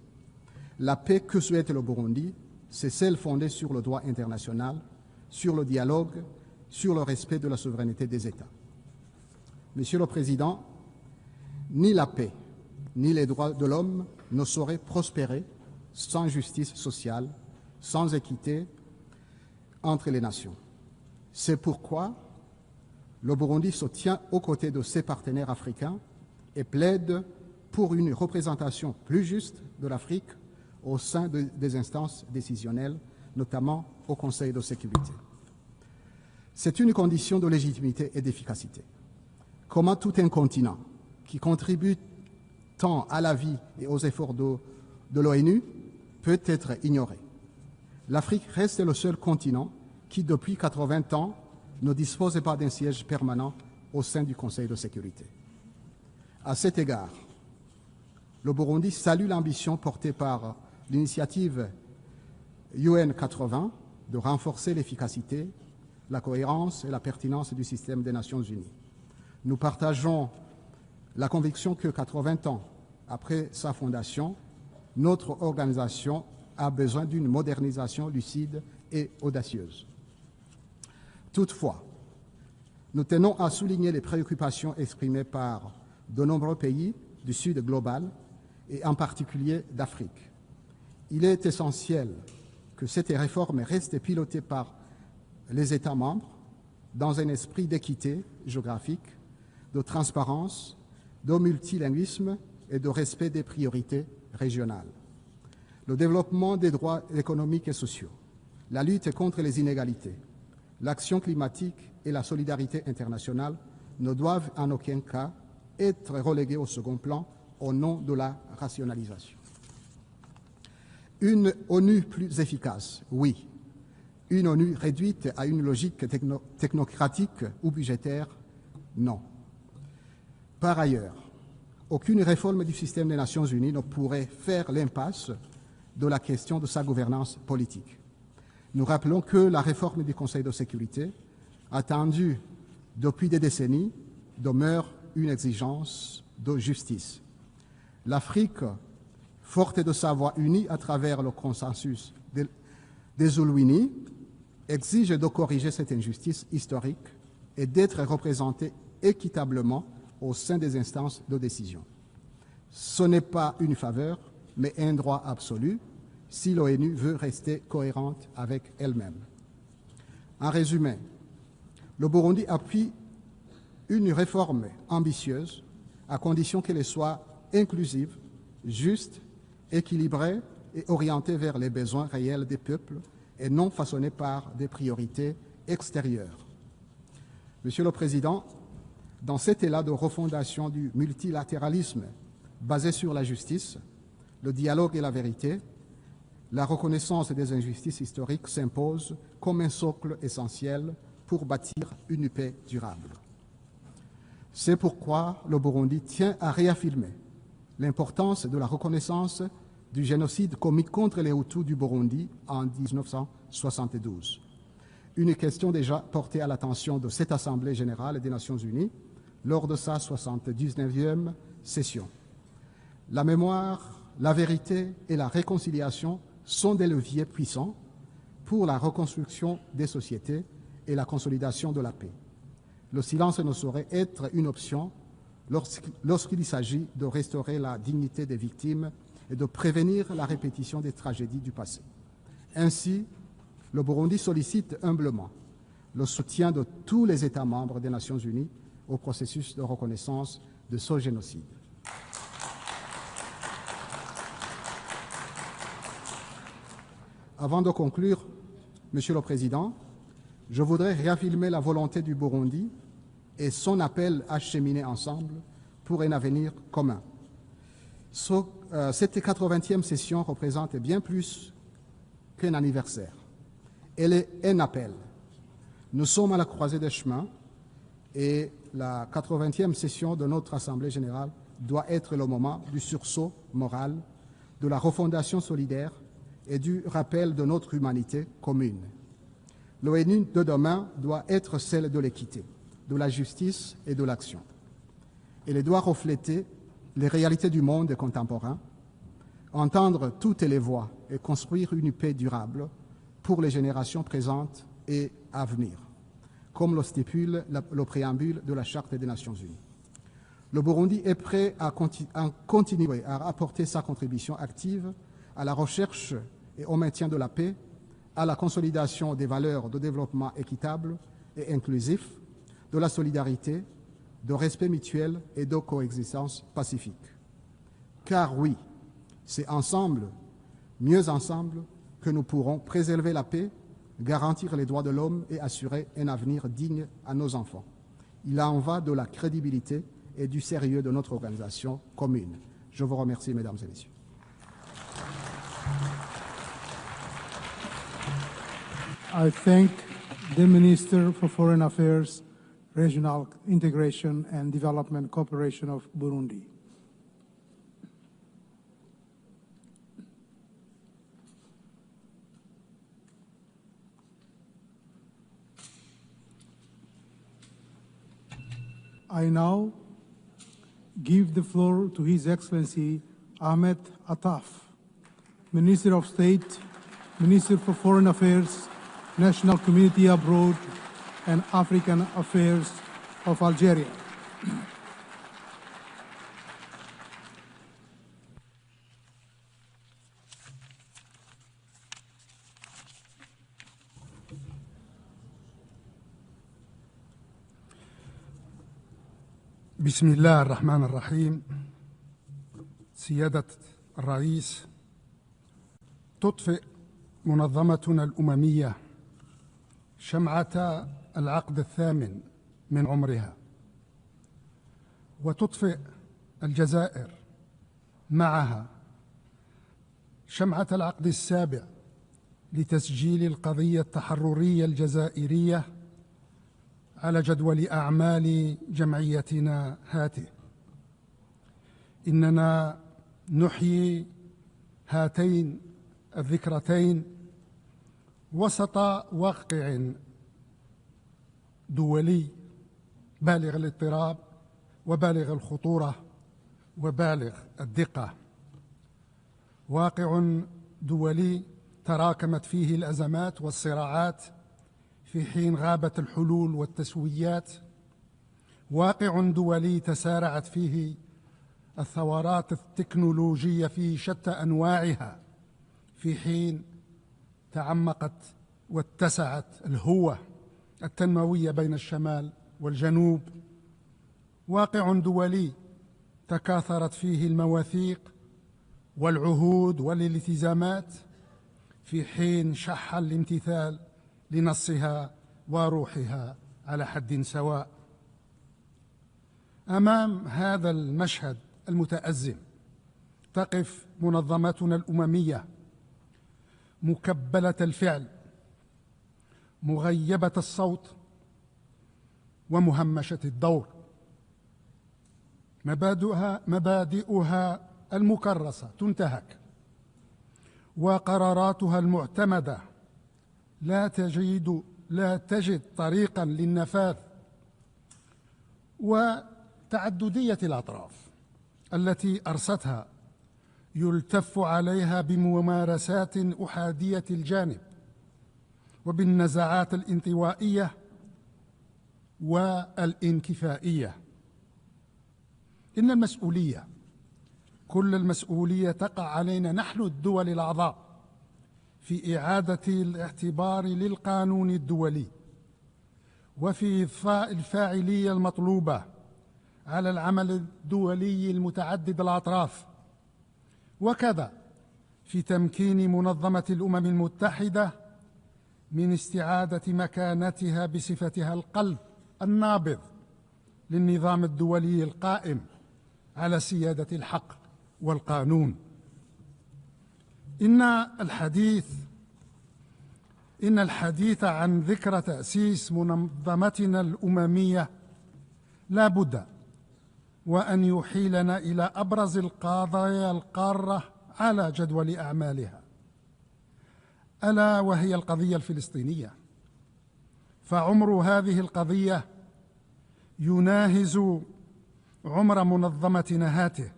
La paix que souhaite le Burundi, c'est celle fondée sur le droit international, sur le dialogue, sur le respect de la souveraineté des États. Monsieur le Président, ni la paix, ni les droits de l'homme ne sauraient prospérer sans justice sociale, sans équité entre les nations. C'est pourquoi le Burundi se tient aux côtés de ses partenaires africains et plaide pour une représentation plus juste de l'Afrique au sein des instances décisionnelles, notamment au Conseil de sécurité. C'est une condition de légitimité et d'efficacité. Comment tout un continent qui contribue tant à la vie et aux efforts de l'ONU peut être ignoré? L'Afrique reste le seul continent qui, depuis 80 ans, ne dispose pas d'un siège permanent au sein du Conseil de sécurité. À cet égard, le Burundi salue l'ambition portée par l'initiative UNGA de renforcer l'efficacité, la cohérence et la pertinence du système des Nations Unies. Nous partageons la conviction que 80 ans après sa fondation, notre organisation a besoin d'une modernisation lucide et audacieuse. Toutefois, nous tenons à souligner les préoccupations exprimées par de nombreux pays du Sud global et en particulier d'Afrique. Il est essentiel que cette réforme reste pilotée par les États membres dans un esprit d'équité géographique, de transparence, de multilinguisme et de respect des priorités régionales. Le développement des droits économiques et sociaux, la lutte contre les inégalités, l'action climatique et la solidarité internationale ne doivent en aucun cas être relégués au second plan au nom de la rationalisation. Une ONU plus efficace, oui. Une ONU réduite à une logique technocratique ou budgétaire, non. Par ailleurs, aucune réforme du système des Nations Unies ne pourrait faire l'impasse de la question de sa gouvernance politique. Nous rappelons que la réforme du Conseil de sécurité, attendue depuis des décennies, demeure une exigence de justice. L'Afrique, forte de sa voix unie à travers le consensus des UNGA, exige de corriger cette injustice historique et d'être représentée équitablement au sein des instances de décision. Ce n'est pas une faveur, mais un droit absolu si l'ONU veut rester cohérente avec elle-même. En résumé, le Burundi appuie une réforme ambitieuse à condition qu'elle soit inclusive, juste, équilibrée et orientée vers les besoins réels des peuples et non façonnée par des priorités extérieures. Monsieur le Président, dans cet élan de refondation du multilatéralisme basé sur la justice, le dialogue et la vérité, la reconnaissance des injustices historiques s'impose comme un socle essentiel pour bâtir une paix durable. C'est pourquoi le Burundi tient à réaffirmer l'importance de la reconnaissance du génocide commis contre les Hutus du Burundi en 1972. Une question déjà portée à l'attention de cette Assemblée générale des Nations unies lors de sa 79e session. La mémoire, la vérité et la réconciliation sont des leviers puissants pour la reconstruction des sociétés et la consolidation de la paix. Le silence ne saurait être une option lorsqu'il s'agit de restaurer la dignité des victimes et de prévenir la répétition des tragédies du passé. Ainsi, le Burundi sollicite humblement le soutien de tous les États membres des Nations unies au processus de reconnaissance de ce génocide. Avant de conclure, Monsieur le Président, je voudrais réaffirmer la volonté du Burundi et son appel à cheminer ensemble pour un avenir commun. Cette 80e session représente bien plus qu'un anniversaire. Elle est un appel. Nous sommes à la croisée des chemins et la 80e session de notre Assemblée générale doit être le moment du sursaut moral, de la refondation solidaire et du rappel de notre humanité commune. L'ONU de demain doit être celle de l'équité, de la justice et de l'action. Elle doit refléter les réalités du monde contemporain, entendre toutes les voix et construire une paix durable pour les générations présentes et à venir, comme le stipule le préambule de la Charte des Nations Unies. Le Burundi est prêt à continuer à apporter sa contribution active à la recherche et au maintien de la paix, à la consolidation des valeurs de développement équitable et inclusif, de la solidarité, de respect mutuel et de coexistence pacifique. Car oui, c'est ensemble, mieux ensemble, que nous pourrons préserver la paix, garantir les droits de l'homme et assurer un avenir digne à nos enfants. Il en va de la crédibilité et du sérieux de notre organisation commune. Je vous remercie, mesdames et messieurs. I thank the Minister for Foreign Affairs, Regional Integration and Development Cooperation of Burundi. I now give the floor to His Excellency Ahmed Attaf, Minister of State, Minister for Foreign Affairs, National Community Abroad and African Affairs of Algeria. بسم الله الرحمن الرحيم. سيادة الرئيس، تطفئ منظمتنا الأممية شمعة العقد الثامن من عمرها، وتطفئ الجزائر معها شمعة العقد السابع لتسجيل القضية التحررية الجزائرية على جدول أعمال جمعيتنا هاته. إننا نحيي هاتين الذكرتين وسط واقع دولي بالغ الاضطراب وبالغ الخطورة وبالغ الدقة، واقع دولي تراكمت فيه الأزمات والصراعات في حين غابت الحلول والتسويات، واقع دولي تسارعت فيه الثورات التكنولوجية في شتى أنواعها في حين تعمقت واتسعت الهوة التنموية بين الشمال والجنوب، واقع دولي تكاثرت فيه المواثيق والعهود والالتزامات في حين شح الامتثال لنصها وروحها على حد سواء. أمام هذا المشهد المتأزم تقف منظمتنا الأممية مكبلة الفعل، مغيبة الصوت ومهمشة الدور. مبادئها المكرسة تنتهك، وقراراتها المعتمدة لا تجد طريقا للنفاذ، وتعددية الأطراف التي أرستها يلتف عليها بممارسات أحادية الجانب وبالنزعات الانطوائية والانكفائية. إن المسؤولية، كل المسؤولية تقع علينا نحن الدول الأعضاء في إعادة الاعتبار للقانون الدولي وفي إضفاء الفاعلية المطلوبة على العمل الدولي المتعدد الأطراف، وكذا في تمكين منظمة الأمم المتحدة من استعادة مكانتها بصفتها القلب النابض للنظام الدولي القائم على سيادة الحق والقانون. إن الحديث عن ذكرى تأسيس منظمتنا الأممية لا بد وأن يحيلنا إلى أبرز القضايا القارة على جدول أعمالها، ألا وهي القضية الفلسطينية. فعمر هذه القضية يناهز عمر منظمتنا هاته،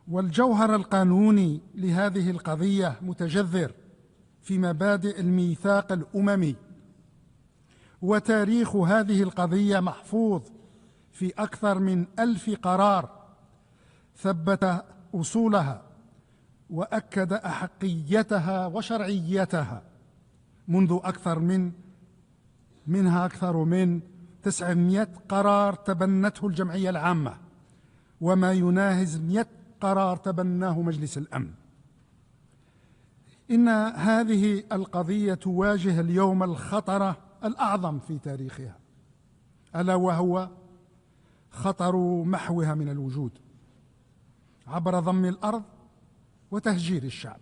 والجوهر القانوني لهذه القضية متجذر في مبادئ الميثاق الأممي، وتاريخ هذه القضية محفوظ في أكثر من 1000 قرار ثبت أصولها وأكد أحقيتها وشرعيتها منذ أكثر من 900 قرار تبنته الجمعية العامة، وما يناهز 100 قرار تبناه مجلس الأمن. إن هذه القضية تواجه اليوم الخطر الأعظم في تاريخها، ألا وهو خطر محوها من الوجود عبر ضم الأرض وتهجير الشعب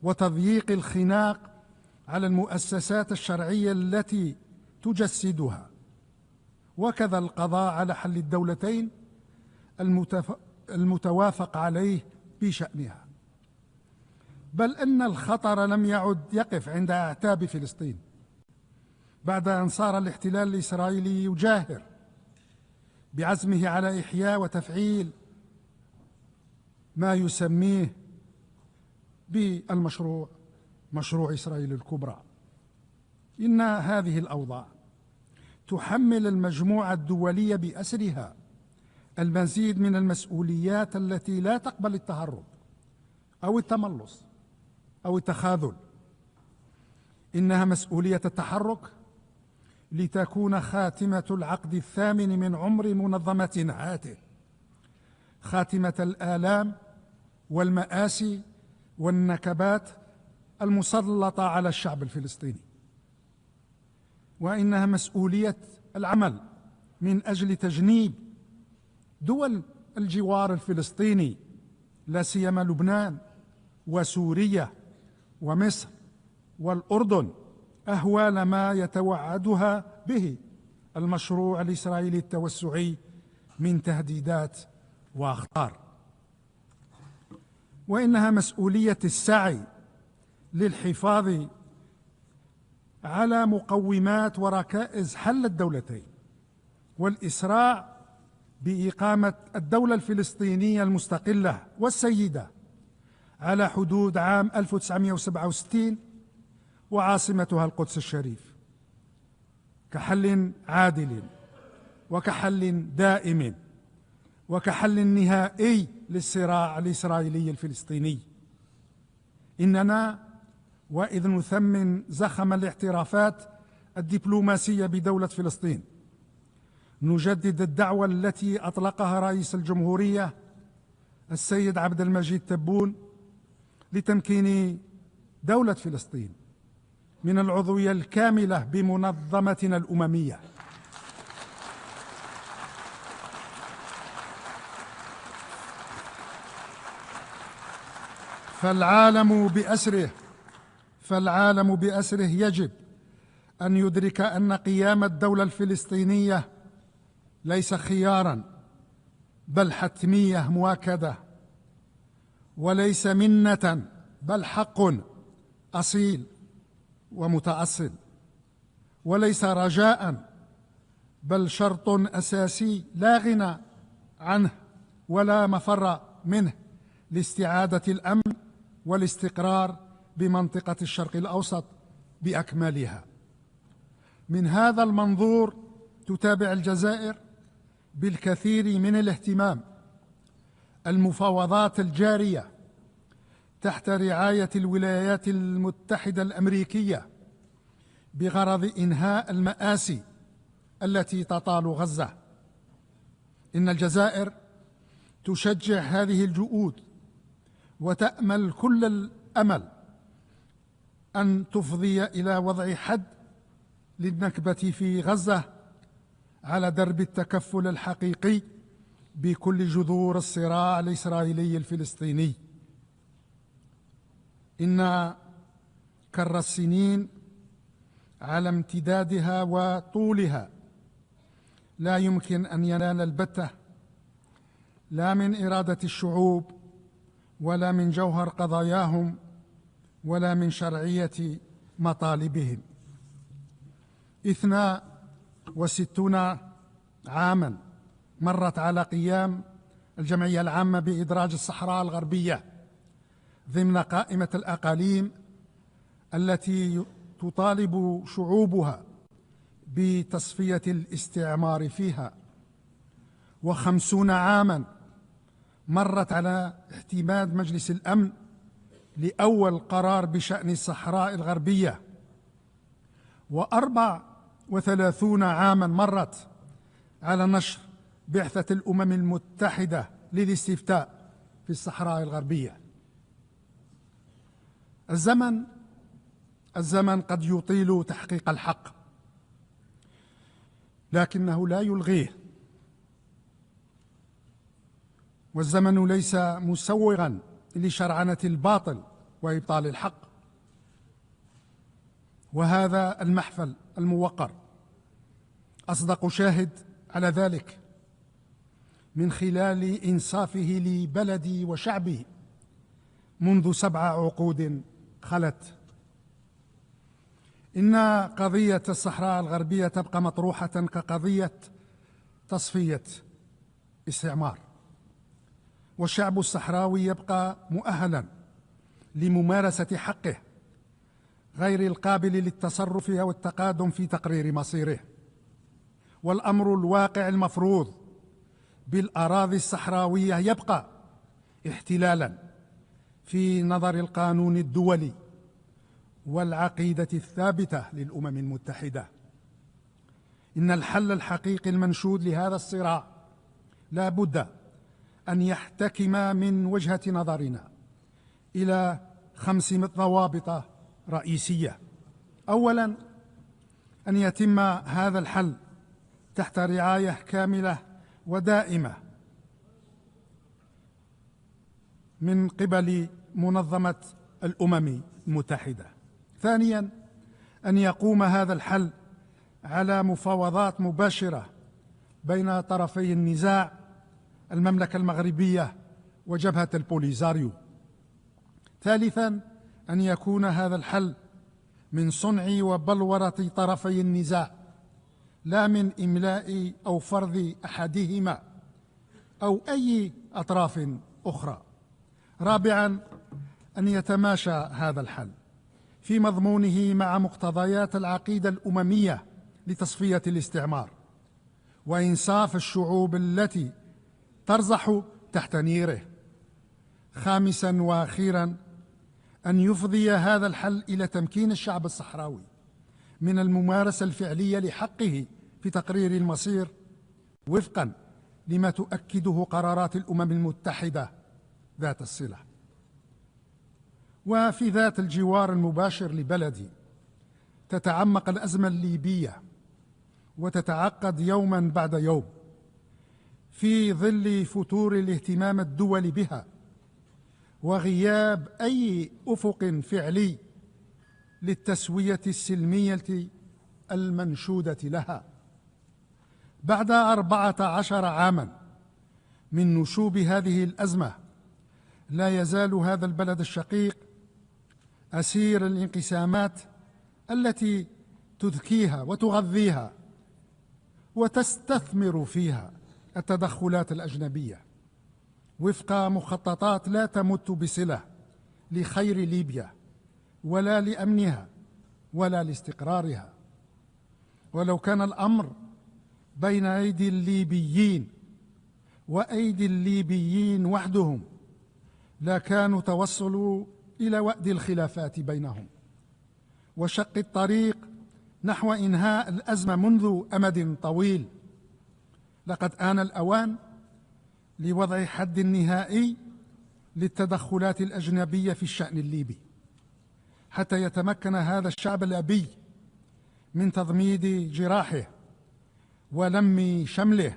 وتضييق الخناق على المؤسسات الشرعية التي تجسدها، وكذا القضاء على حل الدولتين المتوافق عليه بشأنها. بل إن الخطر لم يعد يقف عند أعتاب فلسطين بعد أن صار الاحتلال الإسرائيلي يجاهر بعزمه على إحياء وتفعيل ما يسميه بالمشروع مشروع إسرائيل الكبرى. إن هذه الأوضاع تحمل المجموعة الدولية بأسرها المزيد من المسؤوليات التي لا تقبل التهرب أو التملص أو التخاذل. إنها مسؤولية التحرك لتكون خاتمة العقد الثامن من عمر منظمتنا هاته خاتمة الآلام والمآسي والنكبات المسلطة على الشعب الفلسطيني، وإنها مسؤولية العمل من أجل تجنيب دول الجوار الفلسطيني، لا سيما لبنان وسوريا ومصر والأردن، أهوال ما يتوعدها به المشروع الإسرائيلي التوسعي من تهديدات وأخطار. وإنها مسؤولية السعي للحفاظ على مقومات وركائز حل الدولتين والإسراع بإقامة الدولة الفلسطينية المستقلة والسيدة على حدود عام 1967 وعاصمتها القدس الشريف، كحل عادل وكحل دائم وكحل نهائي للصراع الإسرائيلي الفلسطيني. إننا وإذ نثمن زخم الاعترافات الدبلوماسية بدولة فلسطين نجدد الدعوة التي أطلقها رئيس الجمهورية السيد عبد المجيد تبون لتمكين دولة فلسطين من العضوية الكاملة بمنظمتنا الأممية. فالعالم بأسره يجب أن يدرك أن قيام الدولة الفلسطينية ليس خياراً بل حتمية مؤكدة، وليس منة بل حق أصيل ومتأصل، وليس رجاء بل شرط أساسي لا غنى عنه ولا مفر منه لاستعادة الأمن والاستقرار بمنطقة الشرق الأوسط بأكملها. من هذا المنظور تتابع الجزائر بالكثير من الاهتمام المفاوضات الجارية تحت رعاية الولايات المتحدة الأمريكية بغرض إنهاء المآسي التي تطال غزة. إن الجزائر تشجع هذه الجهود وتأمل كل الأمل أن تفضي إلى وضع حد للنكبة في غزة على درب التكفل الحقيقي بكل جذور الصراع الإسرائيلي الفلسطيني. إن كر السنين على امتدادها وطولها لا يمكن أن ينال البتة لا من إرادة الشعوب ولا من جوهر قضاياهم ولا من شرعية مطالبهم. 62 عاما مرت على قيام الجمعية العامة بإدراج الصحراء الغربية ضمن قائمة الأقاليم التي تطالب شعوبها بتصفية الاستعمار فيها و50 عاما مرت على اعتماد مجلس الأمن لأول قرار بشأن الصحراء الغربية، و34 عاما مرت على نشر بعثة الأمم المتحدة للاستفتاء في الصحراء الغربية. الزمن قد يطيل تحقيق الحق، لكنه لا يلغيه، والزمن ليس مسوغا لشرعنة الباطل وإبطال الحق. وهذا المحفل الموقر أصدق شاهد على ذلك من خلال إنصافه لبلدي وشعبه منذ 7 عقود خلت. إن قضية الصحراء الغربية تبقى مطروحة كقضية تصفية استعمار، والشعب الصحراوي يبقى مؤهلا لممارسة حقه غير القابل للتصرف أو التقادم في تقرير مصيره. والأمر الواقع المفروض بالأراضي الصحراوية يبقى احتلالا في نظر القانون الدولي والعقيدة الثابتة للأمم المتحدة. إن الحل الحقيقي المنشود لهذا الصراع لا بد أن يحتكم من وجهة نظرنا إلى 5 ضوابط رئيسية. أولا، أن يتم هذا الحل تحت رعاية كاملة ودائمة من قبل منظمة الأمم المتحدة. ثانيا، أن يقوم هذا الحل على مفاوضات مباشرة بين طرفي النزاع، المملكة المغربية وجبهة البوليزاريو. ثالثا، أن يكون هذا الحل من صنع وبلورة طرفي النزاع، لا من إملاء أو فرض أحدهما أو أي أطراف أخرى. رابعا، أن يتماشى هذا الحل في مضمونه مع مقتضيات العقيدة الأممية لتصفية الاستعمار وإنصاف الشعوب التي ترزح تحت نيره. خامسا وأخيرا، أن يفضي هذا الحل إلى تمكين الشعب الصحراوي من الممارسة الفعلية لحقه في تقرير المصير وفقا لما تؤكده قرارات الأمم المتحدة ذات الصلة. وفي ذات الجوار المباشر لبلدي تتعمق الأزمة الليبية وتتعقد يوما بعد يوم في ظل فتور الاهتمام الدولي بها وغياب أي أفق فعلي للتسوية السلمية المنشودة لها. بعد 14 عاما من نشوب هذه الأزمة، لا يزال هذا البلد الشقيق أسير الانقسامات التي تذكيها وتغذيها وتستثمر فيها التدخلات الأجنبية وفق مخططات لا تمت بصلة لخير ليبيا ولا لأمنها ولا لاستقرارها. ولو كان الأمر بين أيدي الليبيين وأيدي الليبيين وحدهم لكانوا توصلوا إلى وأد الخلافات بينهم وشق الطريق نحو إنهاء الأزمة منذ أمد طويل. لقد آن الأوان لوضع حد نهائي للتدخلات الأجنبية في الشأن الليبي حتى يتمكن هذا الشعب الأبي من تضميد جراحه ولم شمله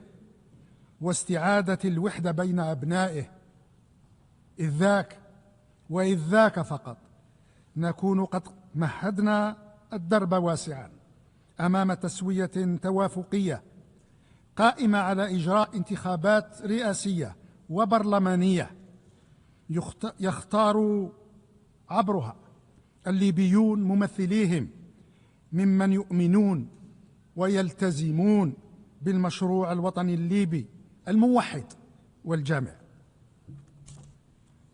واستعادة الوحدة بين أبنائه. إذ ذاك وإذ ذاك فقط نكون قد مهدنا الدرب واسعا أمام تسوية توافقية قائمة على إجراء انتخابات رئاسية وبرلمانية يختار عبرها الليبيون ممثليهم ممن يؤمنون ويلتزمون بالمشروع الوطني الليبي الموحد والجامع.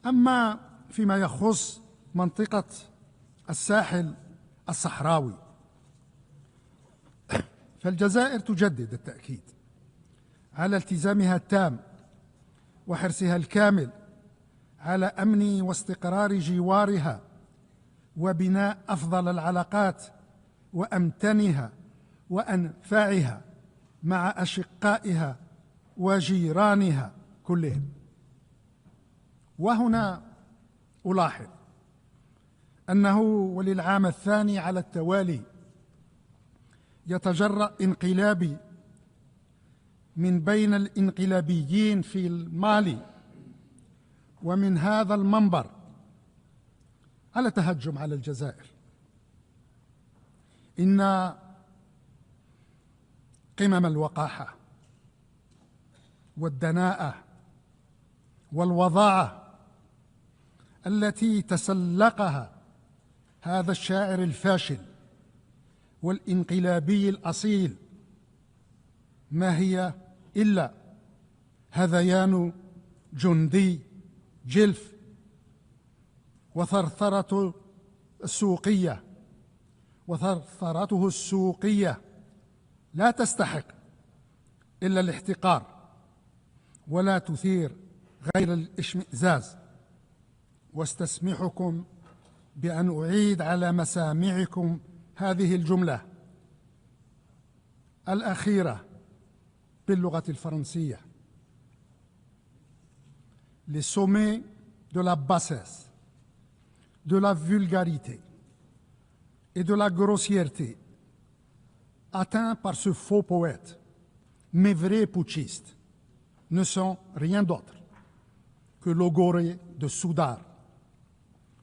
أما فيما يخص منطقة الساحل الصحراوي، فالجزائر تجدد التأكيد على التزامها التام وحرصها الكامل على أمن واستقرار جوارها وبناء أفضل العلاقات وأمتنها وأنفعها مع أشقائها وجيرانها كلهم. وهنا ألاحظ أنه وللعام الثاني على التوالي يتجرأ انقلابي من بين الانقلابيين في المالي ومن هذا المنبر على تهجم على الجزائر. إن قمم الوقاحة والدناءة والوضاعة التي تسلقها هذا الشاعر الفاشل والانقلابي الأصيل ما هي إلا هذيان جندي جلف وثرثرته السوقية لا تستحق إلا الاحتقار ولا تثير غير الاشمئزاز. واستسمحكم بأن أعيد على مسامعكم هذه الجملة الأخيرة باللغة الفرنسية: Les sommets de la bassesse, de la vulgarité et de la grossièreté atteints par ce faux poète, mais vrais putschistes, ne sont rien d'autre que logoré de soudard.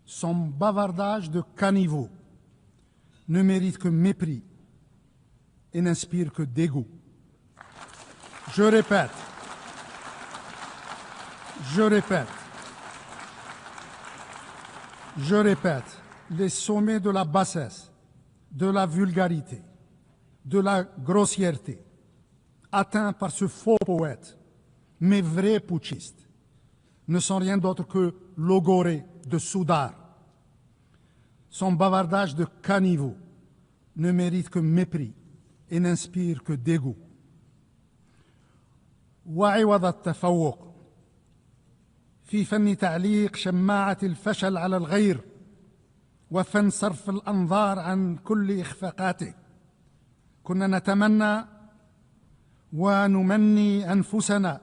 Son bavardage de caniveau ne mérite que mépris et n'inspire que dégoût. Je répète, les sommets de la bassesse, de la vulgarité, de la grossièreté, atteints par ce faux poète, mais vrais putschistes, ne sont rien d'autre que logoré de soudard. Son bavardage de caniveau ne mérite que mépris et n'inspire que dégoût. وعوض التفوق في فن تعليق شماعة الفشل على الغير وفن صرف الأنظار عن كل إخفاقاته، كنا نتمنى ونمني أنفسنا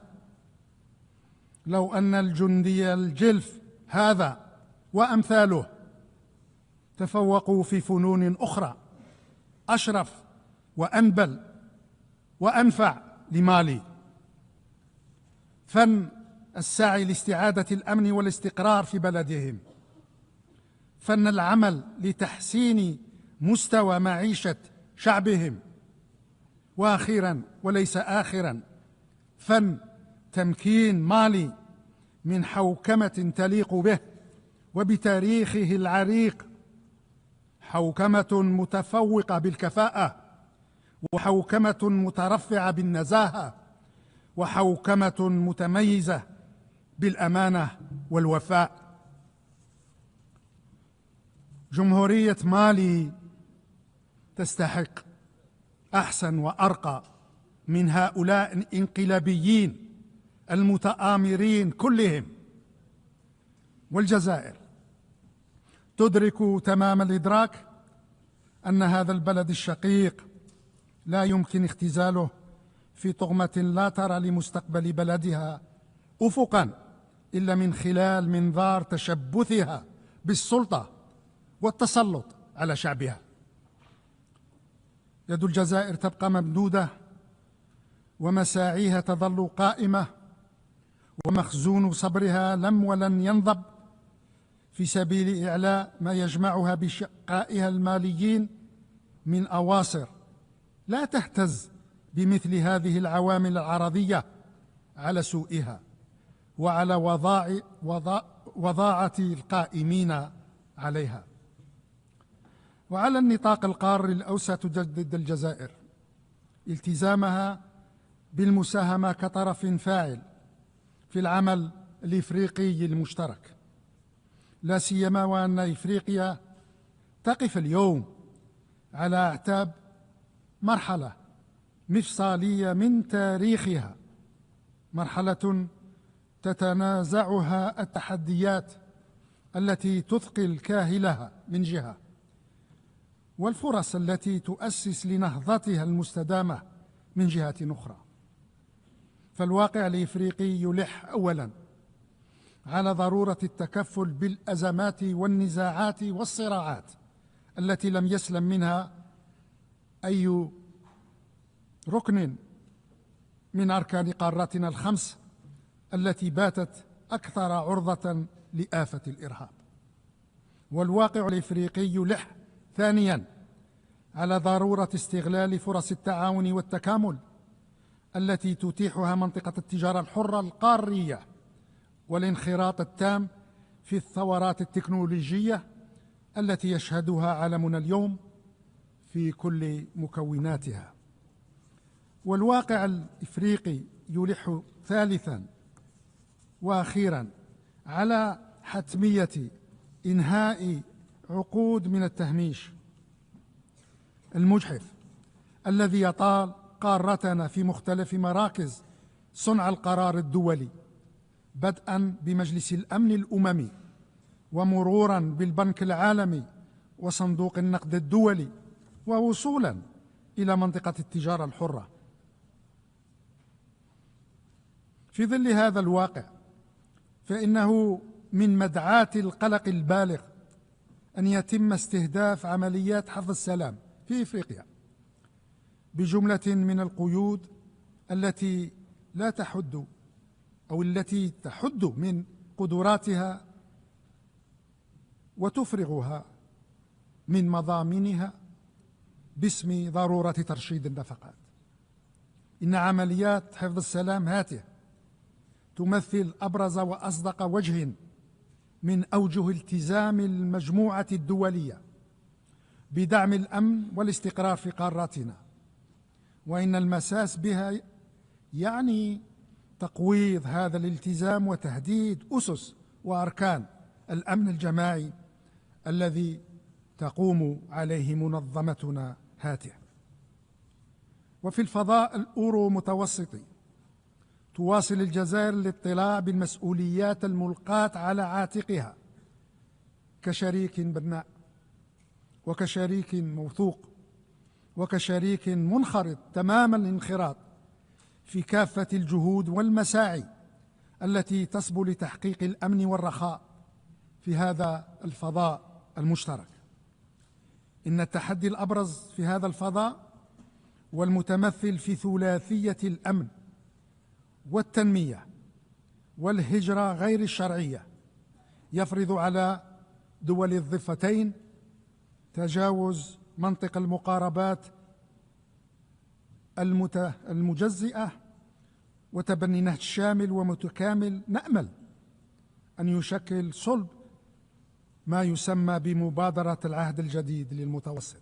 لو أن الجندي الجلف هذا وأمثاله تفوقوا في فنون أخرى أشرف وأنبل وأنفع لمالي: فن السعي لاستعادة الأمن والاستقرار في بلدهم، فن العمل لتحسين مستوى معيشة شعبهم، وأخيرا وليس آخرا فن تمكين مالي من حوكمة تليق به وبتاريخه العريق، حوكمة متفوقة بالكفاءة، وحوكمة مترفعة بالنزاهة، وحوكمة متميزة بالأمانة والوفاء. جمهورية مالي تستحق أحسن وأرقى من هؤلاء الانقلابيين المتآمرين كلهم. والجزائر تدرك تمام الإدراك أن هذا البلد الشقيق لا يمكن اختزاله في طغمة لا ترى لمستقبل بلدها أفقا إلا من خلال منظار تشبثها بالسلطة والتسلط على شعبها. يد الجزائر تبقى ممدودة ومساعيها تظل قائمة، ومخزون صبرها لم ولن ينضب في سبيل إعلاء ما يجمعها بشقائها الماليين من أواصر لا تهتز بمثل هذه العوامل العرضية على سوءها وعلى وضاعة القائمين عليها. وعلى النطاق القاري الأوسع تجدد الجزائر التزامها بالمساهمة كطرف فاعل في العمل الإفريقي المشترك، لا سيما وأن إفريقيا تقف اليوم على أعتاب مرحلة مفصلية من تاريخها مرحلة تتنازعها التحديات التي تثقل كاهلها من جهة، والفرص التي تؤسس لنهضتها المستدامة من جهة أخرى. فالواقع الإفريقي يلح أولاً على ضرورة التكفل بالأزمات والنزاعات والصراعات التي لم يسلم منها أي ركن من أركان قاراتنا الخمس التي باتت أكثر عرضة لآفة الإرهاب. والواقع الإفريقي يلح ثانياً على ضرورة استغلال فرص التعاون والتكامل التي تتيحها منطقة التجارة الحرة القارية والانخراط التام في الثورات التكنولوجية التي يشهدها عالمنا اليوم في كل مكوناتها. والواقع الإفريقي يلح ثالثاً وأخيراً على حتمية إنهاء عقود من التهميش المجحف الذي يطال قارتنا في مختلف مراكز صنع القرار الدولي، بدءاً بمجلس الأمن الأممي ومروراً بالبنك العالمي وصندوق النقد الدولي ووصولاً إلى منطقة التجارة الحرة. في ظل هذا الواقع فإنه من مدعاة القلق البالغ أن يتم استهداف عمليات حفظ السلام في إفريقيا بجملة من القيود التي لا تحد أو التي تحد من قدراتها وتفرغها من مضامينها باسم ضرورة ترشيد النفقات. إن عمليات حفظ السلام هاته تمثل أبرز وأصدق وجه من أوجه التزام المجموعة الدولية بدعم الأمن والاستقرار في قاراتنا، وإن المساس بها يعني تقويض هذا الالتزام وتهديد أسس وأركان الأمن الجماعي الذي تقوم عليه منظمتنا هاته. وفي الفضاء الأورو متوسطي تواصل الجزائر الاطلاع بالمسؤوليات الملقاة على عاتقها كشريك بناء وكشريك موثوق وكشريك منخرط تمام الانخراط في كافة الجهود والمساعي التي تصبو لتحقيق الأمن والرخاء في هذا الفضاء المشترك. إن التحدي الأبرز في هذا الفضاء والمتمثل في ثلاثية الأمن والتنمية والهجرة غير الشرعية يفرض على دول الضفتين تجاوز منطق المقاربات المجزئة وتبني نهج شامل ومتكامل نأمل أن يشكل صلب ما يسمى بمبادرة العهد الجديد للمتوسط،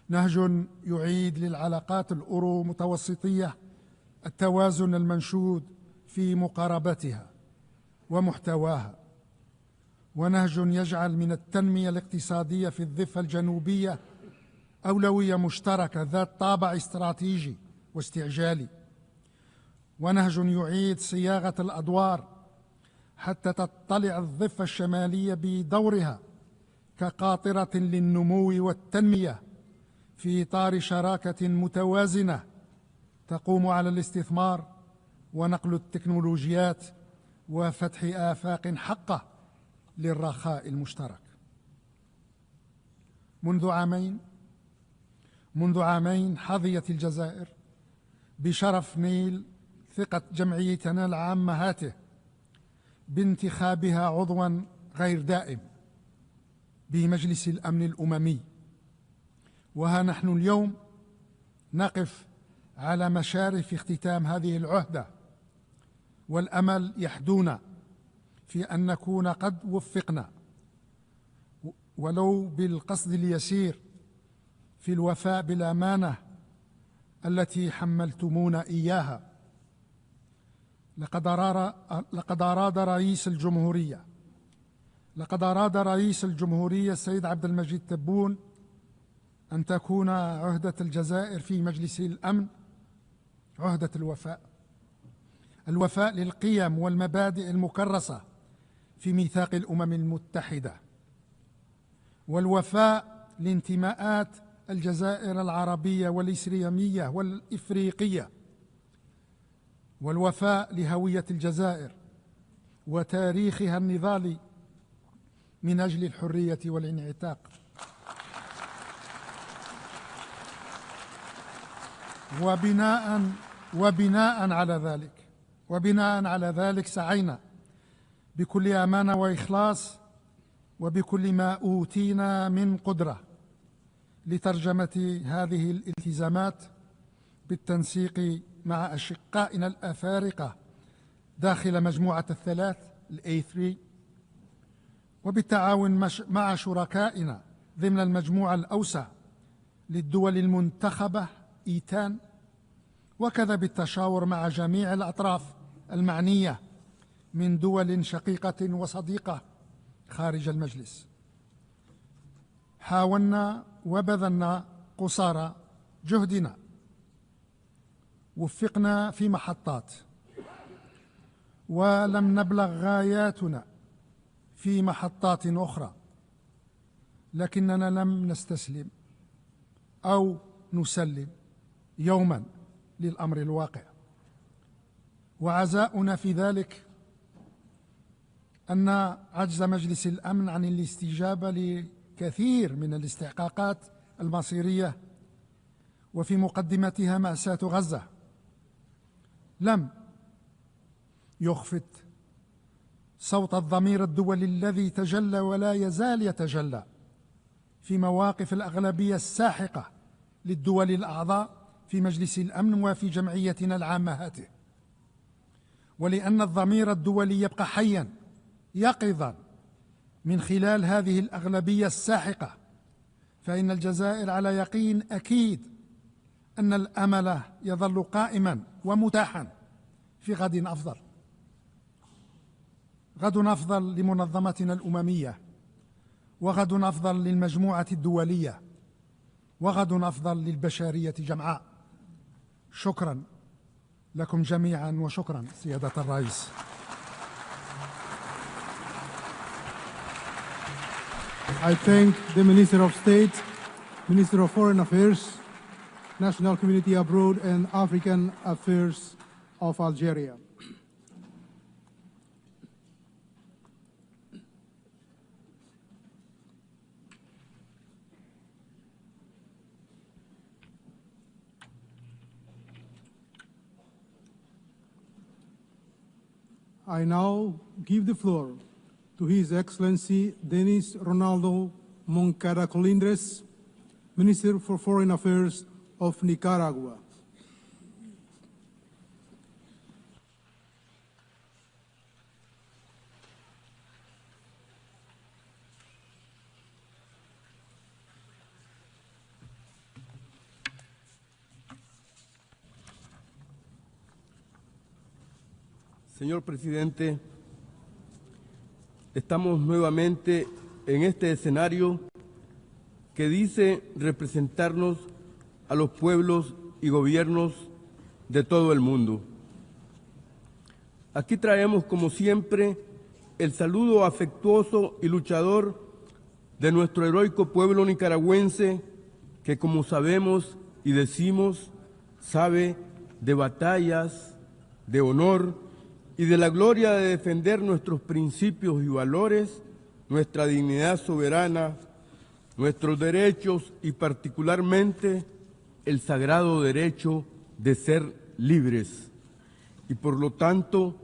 نهج يعيد للعلاقات الأورو متوسطية التوازن المنشود في مقاربتها ومحتواها، ونهج يجعل من التنمية الاقتصادية في الضفة الجنوبية أولوية مشتركة ذات طابع استراتيجي واستعجالي، ونهج يعيد صياغة الأدوار حتى تطلع الضفة الشمالية بدورها كقاطرة للنمو والتنمية في إطار شراكة متوازنة تقوم على الاستثمار ونقل التكنولوجيات وفتح آفاق حقة للرخاء المشترك. منذ عامين حظيت الجزائر بشرف نيل ثقة جمعيتنا العامة هاته بانتخابها عضواً غير دائم بمجلس الأمن الأممي، وها نحن اليوم نقف على مشارف اختتام هذه العهدة، والأمل يحدونا في أن نكون قد وفقنا ولو بالقصد اليسير في الوفاء بالأمانة التي حملتمونا إياها. لقد أراد رئيس الجمهورية السيد عبد المجيد تبون أن تكون عهدة الجزائر في مجلس الأمن عهدة الوفاء، الوفاء للقيم والمبادئ المكرسة في ميثاق الأمم المتحدة، والوفاء لانتماءات الجزائر العربية والإسلامية والإفريقية، والوفاء لهوية الجزائر وتاريخها النضالي من أجل الحرية والانعتاق. وبناء على ذلك سعينا بكل أمانة وإخلاص وبكل ما أوتينا من قدرة لترجمة هذه الالتزامات بالتنسيق مع أشقائنا الأفارقة داخل مجموعة الثلاث A3، وبالتعاون مع شركائنا ضمن المجموعة الأوسع للدول المنتخبة إيتان، وكذا بالتشاور مع جميع الأطراف المعنية من دول شقيقة وصديقة خارج المجلس. حاولنا وبذلنا قصارى جهدنا، وفقنا في محطات، ولم نبلغ غاياتنا في محطات أخرى، لكننا لم نستسلم أو نسلم يوما للأمر الواقع. وعزاؤنا في ذلك أن عجز مجلس الأمن عن الاستجابة لكثير من الاستحقاقات المصيرية وفي مقدمتها مأساة غزة لم يخفت صوت الضمير الدولي الذي تجلى ولا يزال يتجلى في مواقف الأغلبية الساحقة للدول الأعضاء في مجلس الأمن وفي جمعيتنا العامة هاته. ولأن الضمير الدولي يبقى حياً يقظاً من خلال هذه الأغلبية الساحقة، فإن الجزائر على يقين أكيد أن الأمل يظل قائماً ومتاحاً في غد أفضل، غد أفضل لمنظمتنا الأممية، وغد أفضل للمجموعة الدولية، وغد أفضل للبشرية جمعاء. شكراً لكم جميعاً، وشكراً سيادة الرئيس. I thank the Minister of State, Minister of Foreign Affairs, National Community Abroad and African Affairs of Algeria. I now give the floor to His Excellency Denis Ronaldo Moncada Colindres, Minister for Foreign Affairs of Nicaragua. Señor Presidente, estamos nuevamente en este escenario que dice representarnos a los pueblos y gobiernos de todo el mundo. Aquí traemos, como siempre, el saludo afectuoso y luchador de nuestro heroico pueblo nicaragüense que, como sabemos y decimos, sabe de batallas, de honor y de la gloria de defender nuestros principios y valores, nuestra dignidad soberana, nuestros derechos y particularmente el sagrado derecho de ser libres y por lo tanto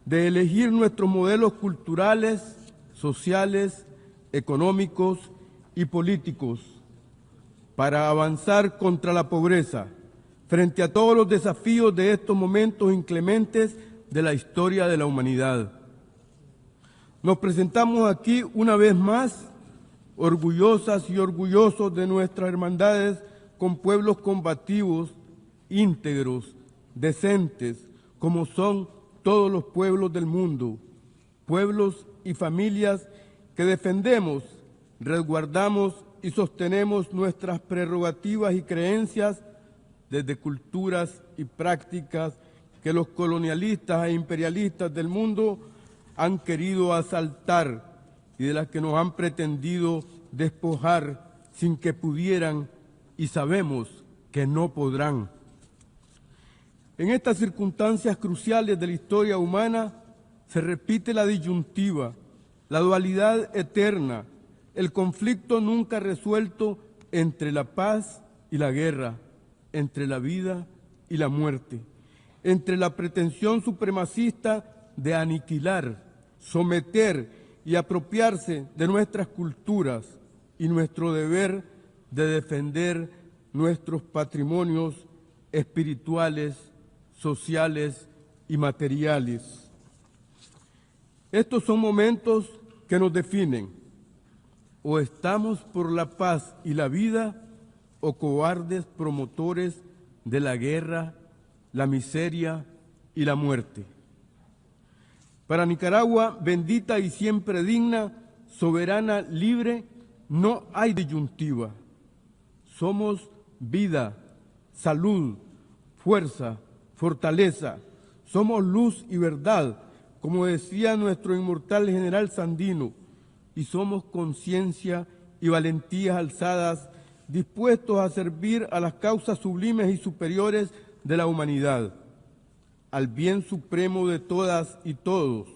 de elegir nuestros modelos culturales, sociales, económicos y políticos para avanzar contra la pobreza frente a todos los desafíos de estos momentos inclementes de la historia de la humanidad. Nos presentamos aquí una vez más, orgullosas y orgullosos de nuestras hermandades con pueblos combativos, íntegros, decentes, como son todos los pueblos del mundo, pueblos y familias que defendemos, resguardamos y sostenemos nuestras prerrogativas y creencias desde culturas y prácticas que los colonialistas e imperialistas del mundo han querido asaltar y de las que nos han pretendido despojar sin que pudieran, y sabemos que no podrán. En estas circunstancias cruciales de la historia humana se repite la disyuntiva, la dualidad eterna, el conflicto nunca resuelto entre la paz y la guerra, entre la vida y la muerte, entre la pretensión supremacista de aniquilar, someter y apropiarse de nuestras culturas y nuestro deber de defender nuestros patrimonios espirituales, sociales y materiales. Estos son momentos que nos definen. O estamos por la paz y la vida, o cobardes promotores de la guerra, la miseria y la muerte. Para Nicaragua, bendita y siempre digna, soberana, libre, no hay disyuntiva. Somos vida, salud, fuerza, fortaleza. Somos luz y verdad, como decía nuestro inmortal general Sandino, y somos conciencia y valentías alzadas, dispuestos a servir a las causas sublimes y superiores de la humanidad, al bien supremo de todas y todos,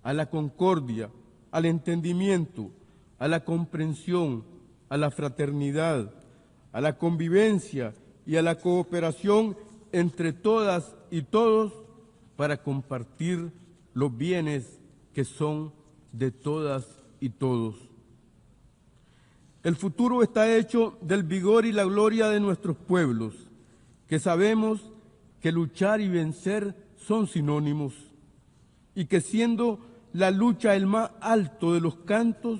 a la concordia, al entendimiento, a la comprensión, a la fraternidad, a la convivencia y a la cooperación entre todas y todos para compartir los bienes que son de todas y todos. El futuro está hecho del vigor y la gloria de nuestros pueblos, que sabemos que luchar y vencer son sinónimos, y que siendo la lucha el más alto de los cantos,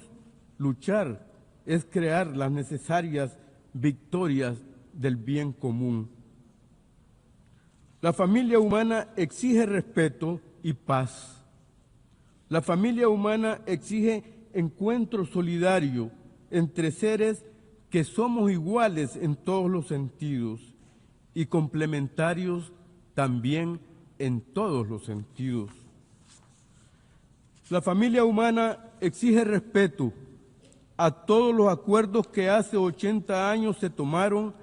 luchar es crear las necesarias victorias del bien común. La familia humana exige respeto y paz. La familia humana exige encuentro solidario entre seres que somos iguales en todos los sentidos y complementarios también en todos los sentidos. La familia humana exige respeto a todos los acuerdos que hace 80 años se tomaron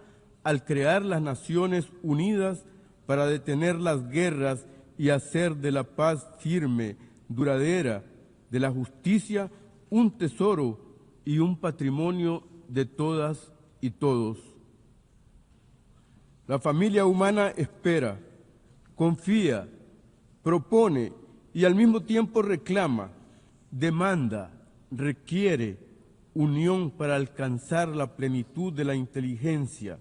al crear las Naciones Unidas para detener las guerras y hacer de la paz firme, duradera, de la justicia, un tesoro y un patrimonio de todas y todos. La familia humana espera, confía, propone y al mismo tiempo reclama, demanda, requiere unión para alcanzar la plenitud de la inteligencia,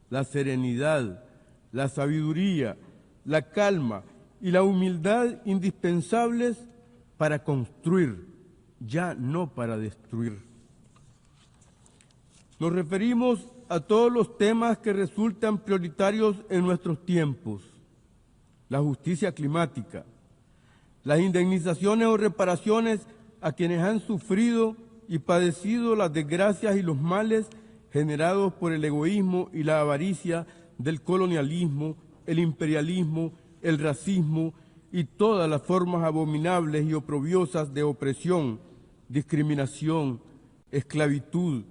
la serenidad, la sabiduría, la calma y la humildad indispensables para construir, ya no para destruir. Nos referimos a todos los temas que resultan prioritarios en nuestros tiempos: la justicia climática, las indemnizaciones o reparaciones a quienes han sufrido y padecido las desgracias y los males generados por el egoísmo y la avaricia del colonialismo, el imperialismo, el racismo y todas las formas abominables y oprobiosas de opresión, discriminación, esclavitud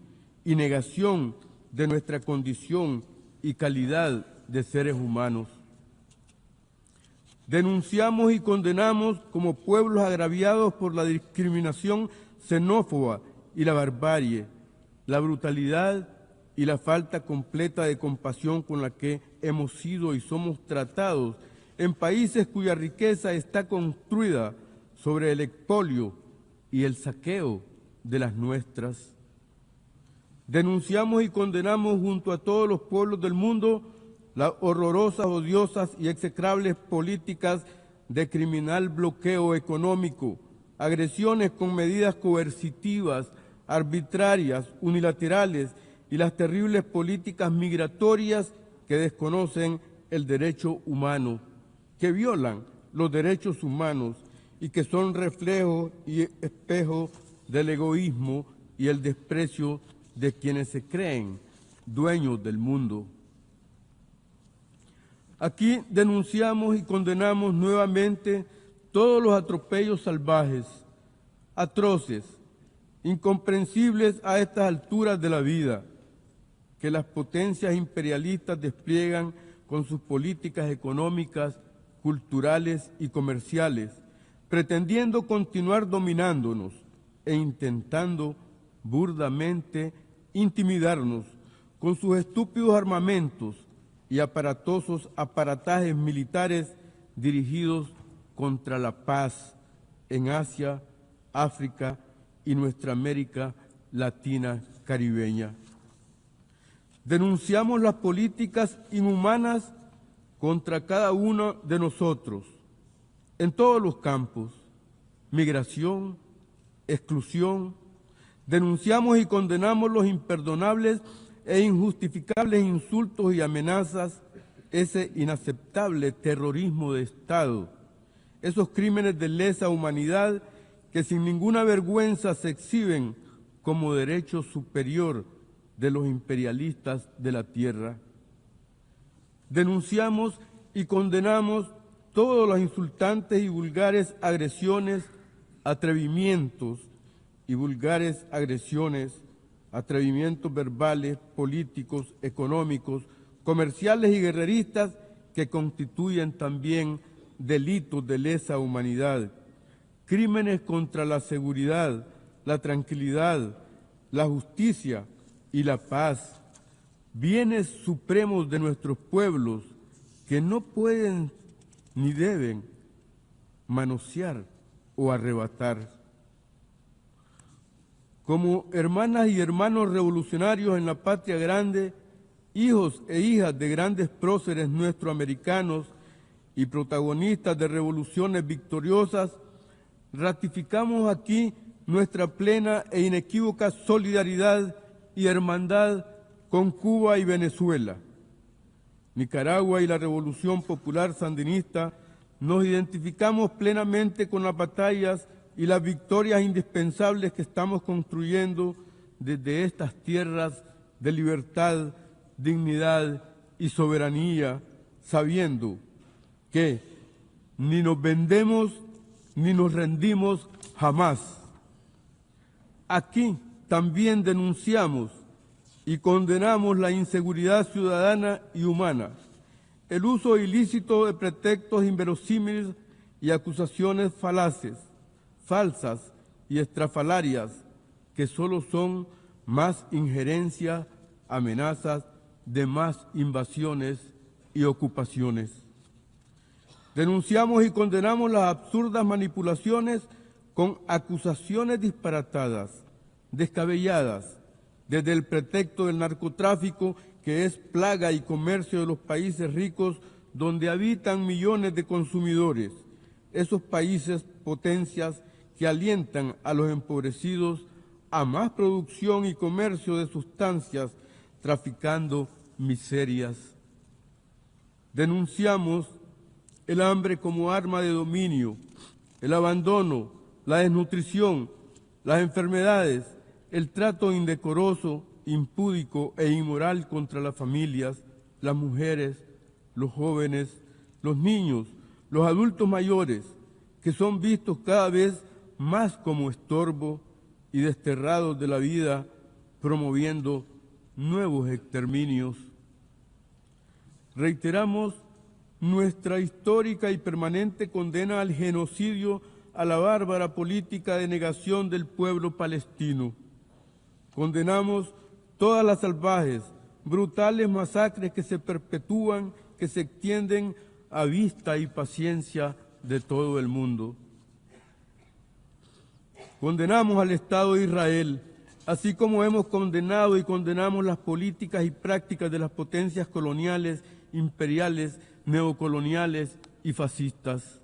y negación de nuestra condición y calidad de seres humanos. Denunciamos y condenamos como pueblos agraviados por la discriminación xenófoba y la barbarie, la brutalidad y la falta completa de compasión con la que hemos sido y somos tratados en países cuya riqueza está construida sobre el expolio y el saqueo de las nuestras. Denunciamos y condenamos junto a todos los pueblos del mundo las horrorosas, odiosas y execrables políticas de criminal bloqueo económico, agresiones con medidas coercitivas, arbitrarias, unilaterales y las terribles políticas migratorias que desconocen el derecho humano, que violan los derechos humanos y que son reflejo y espejo del egoísmo y el desprecio de quienes se creen dueños del mundo. Aquí denunciamos y condenamos nuevamente todos los atropellos salvajes, atroces, incomprensibles a estas alturas de la vida, que las potencias imperialistas despliegan con sus políticas económicas, culturales y comerciales, pretendiendo continuar dominándonos e intentando burdamente intimidarnos con sus estúpidos armamentos y aparatosos aparatajes militares dirigidos contra la paz en Asia, África y nuestra América Latina caribeña. Denunciamos las políticas inhumanas contra cada uno de nosotros, en todos los campos, migración, exclusión. Denunciamos y condenamos los imperdonables e injustificables insultos y amenazas, ese inaceptable terrorismo de Estado, esos crímenes de lesa humanidad que sin ninguna vergüenza se exhiben como derecho superior de los imperialistas de la tierra. Denunciamos y condenamos todas las insultantes y vulgares agresiones, atrevimientos y vulgares agresiones, atrevimientos verbales, políticos, económicos, comerciales y guerreristas que constituyen también delitos de lesa humanidad, crímenes contra la seguridad, la tranquilidad, la justicia y la paz, bienes supremos de nuestros pueblos que no pueden ni deben manosear o arrebatar. Como hermanas y hermanos revolucionarios en la patria grande, hijos e hijas de grandes próceres nuestroamericanos y protagonistas de revoluciones victoriosas, ratificamos aquí nuestra plena e inequívoca solidaridad y hermandad con Cuba y Venezuela. Nicaragua y la Revolución Popular Sandinista nos identificamos plenamente con las batallas y las victorias indispensables que estamos construyendo desde estas tierras de libertad, dignidad y soberanía, sabiendo que ni nos vendemos ni nos rendimos jamás. Aquí también denunciamos y condenamos la inseguridad ciudadana y humana, el uso ilícito de pretextos inverosímiles y acusaciones falaces, falsas y estrafalarias, que solo son más injerencia, amenazas de más invasiones y ocupaciones. Denunciamos y condenamos las absurdas manipulaciones con acusaciones disparatadas, descabelladas, desde el pretexto del narcotráfico, que es plaga y comercio de los países ricos donde habitan millones de consumidores, esos países potencias que alientan a los empobrecidos a más producción y comercio de sustancias, traficando miserias. Denunciamos el hambre como arma de dominio, el abandono, la desnutrición, las enfermedades, el trato indecoroso, impúdico e inmoral contra las familias, las mujeres, los jóvenes, los niños, los adultos mayores, que son vistos cada vez más como estorbo y desterrados de la vida, promoviendo nuevos exterminios. Reiteramos nuestra histórica y permanente condena al genocidio, a la bárbara política de negación del pueblo palestino. Condenamos todas las salvajes, brutales masacres que se perpetúan, que se extienden a vista y paciencia de todo el mundo. Condenamos al Estado de Israel, así como hemos condenado y condenamos las políticas y prácticas de las potencias coloniales, imperiales, neocoloniales y fascistas.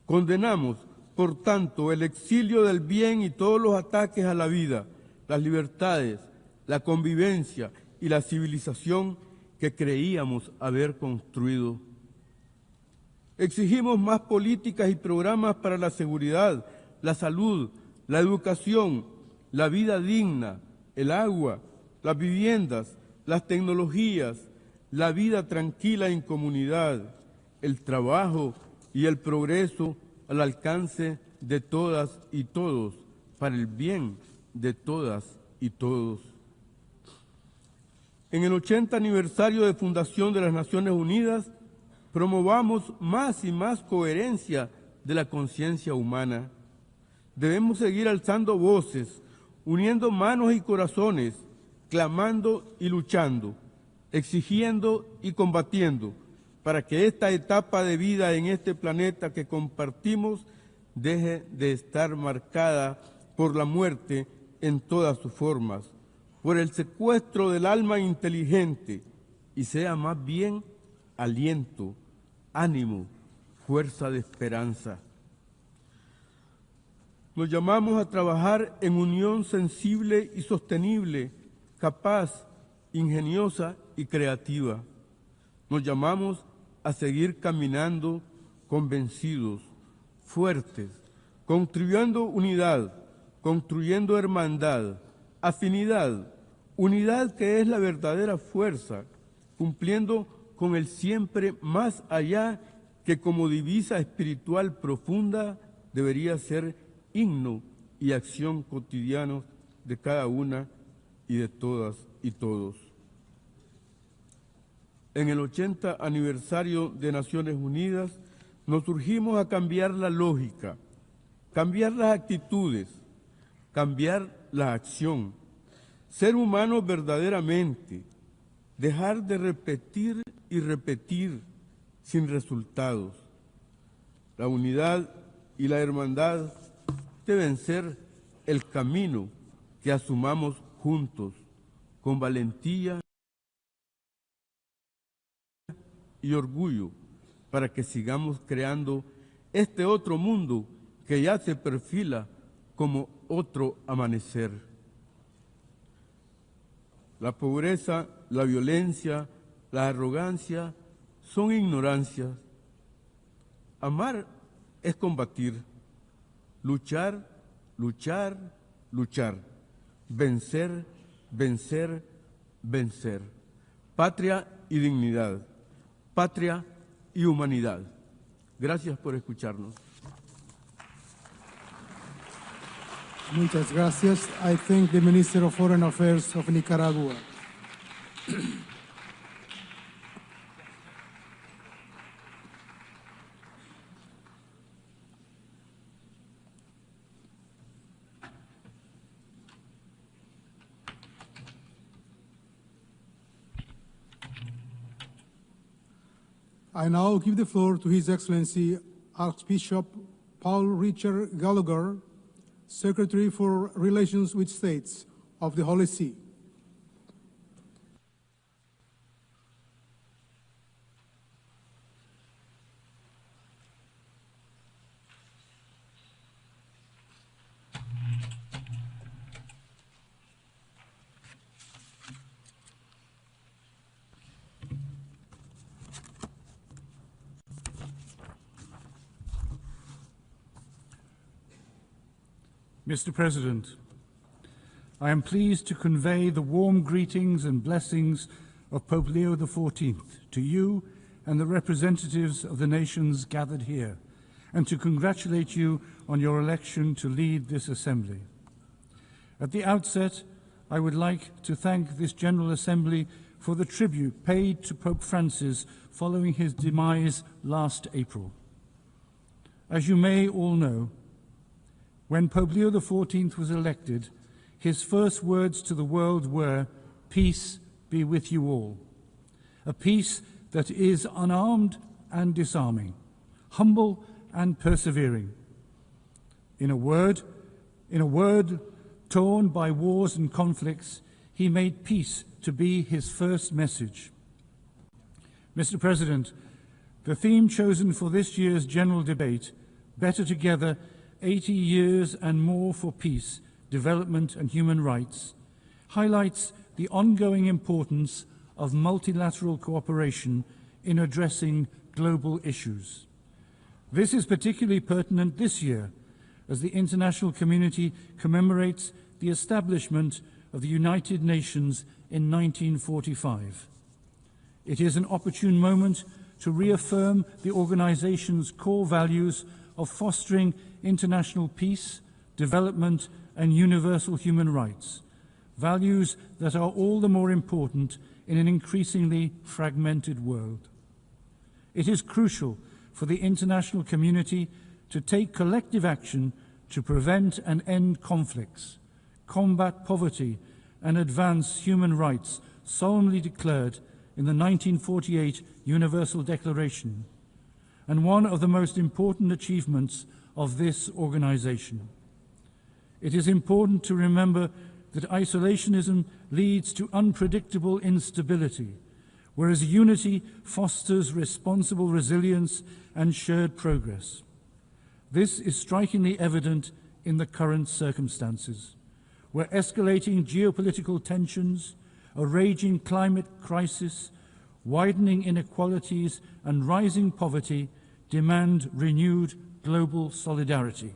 Condenamos, por tanto, el exilio del bien y todos los ataques a la vida, las libertades, la convivencia y la civilización que creíamos haber construido. Exigimos más políticas y programas para la seguridad, la salud, la educación, la vida digna, el agua, las viviendas, las tecnologías, la vida tranquila en comunidad, el trabajo y el progreso al alcance de todas y todos, para el bien de todas y todos. En el 80 aniversario de fundación de las Naciones Unidas, promovamos más y más coherencia de la conciencia humana. Debemos seguir alzando voces, uniendo manos y corazones, clamando y luchando, exigiendo y combatiendo, para que esta etapa de vida en este planeta que compartimos deje de estar marcada por la muerte en todas sus formas, por el secuestro del alma inteligente, y sea más bien aliento, ánimo, fuerza de esperanza. Nos llamamos a trabajar en unión sensible y sostenible, capaz, ingeniosa y creativa. Nos llamamos a seguir caminando convencidos, fuertes, construyendo unidad, construyendo hermandad, afinidad, unidad que es la verdadera fuerza, cumpliendo con el siempre más allá que como divisa espiritual profunda debería ser himno y acción cotidiana de cada una y de todas y todos. En el 80 aniversario de Naciones Unidas nos urgimos a cambiar la lógica, cambiar las actitudes, cambiar la acción, ser humanos verdaderamente, dejar de repetir y repetir sin resultados. La unidad y la hermandad deben ser el camino que asumamos juntos, con valentía y orgullo, para que sigamos creando este otro mundo que ya se perfila como otro amanecer. La pobreza, la violencia, la arrogancia son ignorancias. Amar es combatir, luchar, luchar, luchar, vencer, vencer, vencer. Patria y dignidad, patria y humanidad. Gracias por escucharnos. Muchas gracias. I thank the Minister of Foreign Affairs of Nicaragua. I now give the floor to His Excellency Archbishop Paul Richard Gallagher, Secretary for Relations with States of the Holy See. Mr. President, I am pleased to convey the warm greetings and blessings of Pope Leo XIV to you and the representatives of the nations gathered here, and to congratulate you on your election to lead this assembly. At the outset, I would like to thank this General Assembly for the tribute paid to Pope Francis following his demise last April. As you may all know, when Pope Leo XIV was elected, his first words to the world were, "Peace be with you all." A peace that is unarmed and disarming, humble and persevering. In a word torn by wars and conflicts, he made peace to be his first message. Mr. President, the theme chosen for this year's general debate, Better Together, 80 Years and More for Peace, Development and Human Rights, highlights the ongoing importance of multilateral cooperation in addressing global issues. This is particularly pertinent this year, as the international community commemorates the establishment of the United Nations in 1945. It is an opportune moment to reaffirm the organization's core values of fostering international peace, development, and universal human rights, values that are all the more important in an increasingly fragmented world. It is crucial for the international community to take collective action to prevent and end conflicts, combat poverty, and advance human rights solemnly declared in the 1948 Universal Declaration, and one of the most important achievements of this organization. It is important to remember that isolationism leads to unpredictable instability, whereas unity fosters responsible resilience and shared progress. This is strikingly evident in the current circumstances, where escalating geopolitical tensions, a raging climate crisis, widening inequalities, and rising poverty demand renewed global solidarity.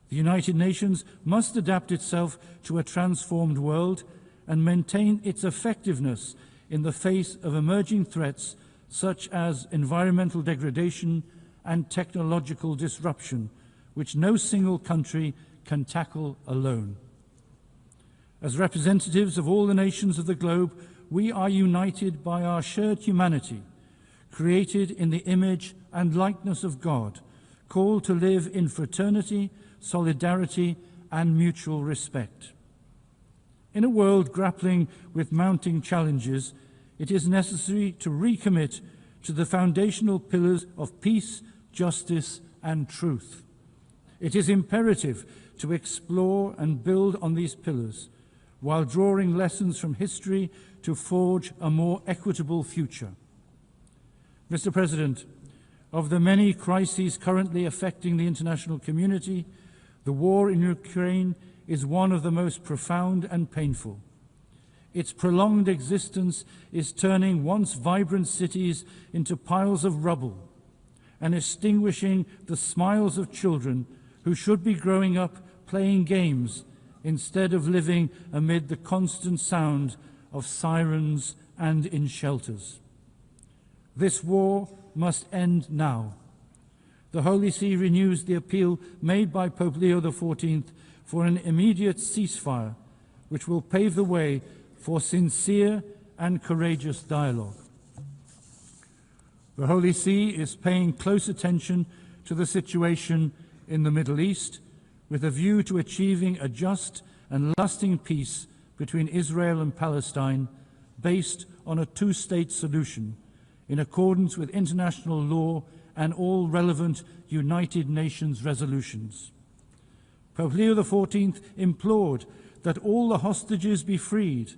The United Nations must adapt itself to a transformed world and maintain its effectiveness in the face of emerging threats such as environmental degradation and technological disruption, which no single country can tackle alone. As representatives of all the nations of the globe, we are united by our shared humanity, created in the image and likeness of God, called to live in fraternity, solidarity, and mutual respect. In a world grappling with mounting challenges, it is necessary to recommit to the foundational pillars of peace, justice, and truth. It is imperative to explore and build on these pillars, while drawing lessons from history to forge a more equitable future. Mr. President, of the many crises currently affecting the international community, the war in Ukraine is one of the most profound and painful. Its prolonged existence is turning once vibrant cities into piles of rubble and extinguishing the smiles of children who should be growing up playing games instead of living amid the constant sound of sirens and in shelters. This war must end now. The Holy See renews the appeal made by Pope Leo XIV for an immediate ceasefire, which will pave the way for sincere and courageous dialogue. The Holy See is paying close attention to the situation in the Middle East with a view to achieving a just and lasting peace between Israel and Palestine based on a two-state solution in accordance with international law and all relevant United Nations resolutions. Pope Leo XIV implored that all the hostages be freed,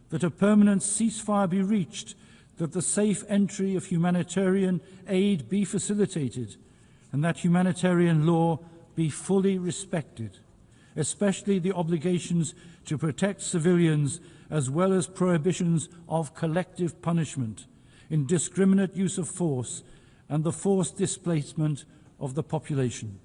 that a permanent ceasefire be reached, that the safe entry of humanitarian aid be facilitated, and that humanitarian law be fully respected, especially the obligations to protect civilians as well as prohibitions of collective punishment, indiscriminate use of force, and the forced displacement of the population.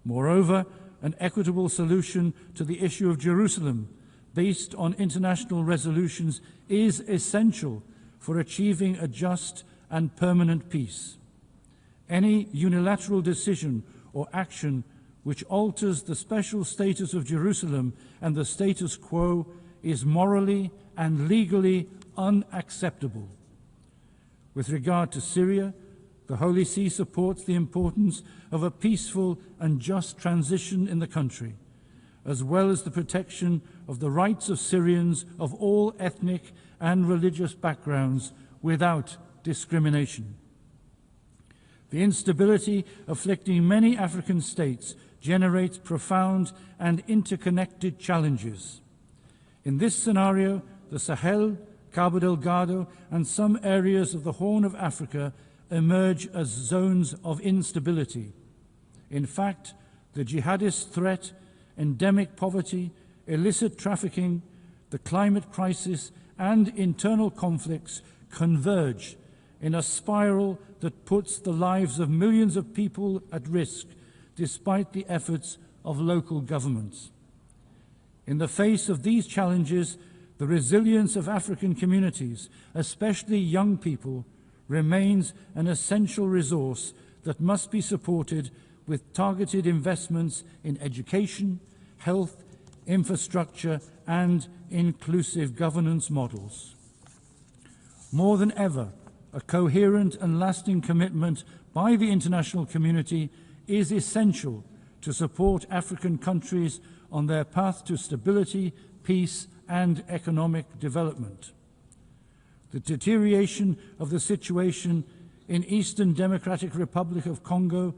Moreover, an equitable solution to the issue of Jerusalem based on international resolutions is essential for achieving a just and permanent peace. Any unilateral decision or action which alters the special status of Jerusalem and the status quo is morally and legally unacceptable. With regard to Syria, the Holy See supports the importance of a peaceful and just transition in the country, as well as the protection of the rights of Syrians of all ethnic and religious backgrounds without discrimination. The instability afflicting many African states generates profound and interconnected challenges. In this scenario, the Sahel, Cabo Delgado, and some areas of the Horn of Africa emerge as zones of instability. In fact, the jihadist threat, endemic poverty, illicit trafficking, the climate crisis, and internal conflicts converge in a spiral that puts the lives of millions of people at risk, despite the efforts of local governments. In the face of these challenges, the resilience of African communities, especially young people, remains an essential resource that must be supported with targeted investments in education, health, infrastructure, and inclusive governance models. More than ever, a coherent and lasting commitment by the international community is essential to support African countries on their path to stability, peace, and economic development. The deterioration of the situation in Eastern Democratic Republic of Congo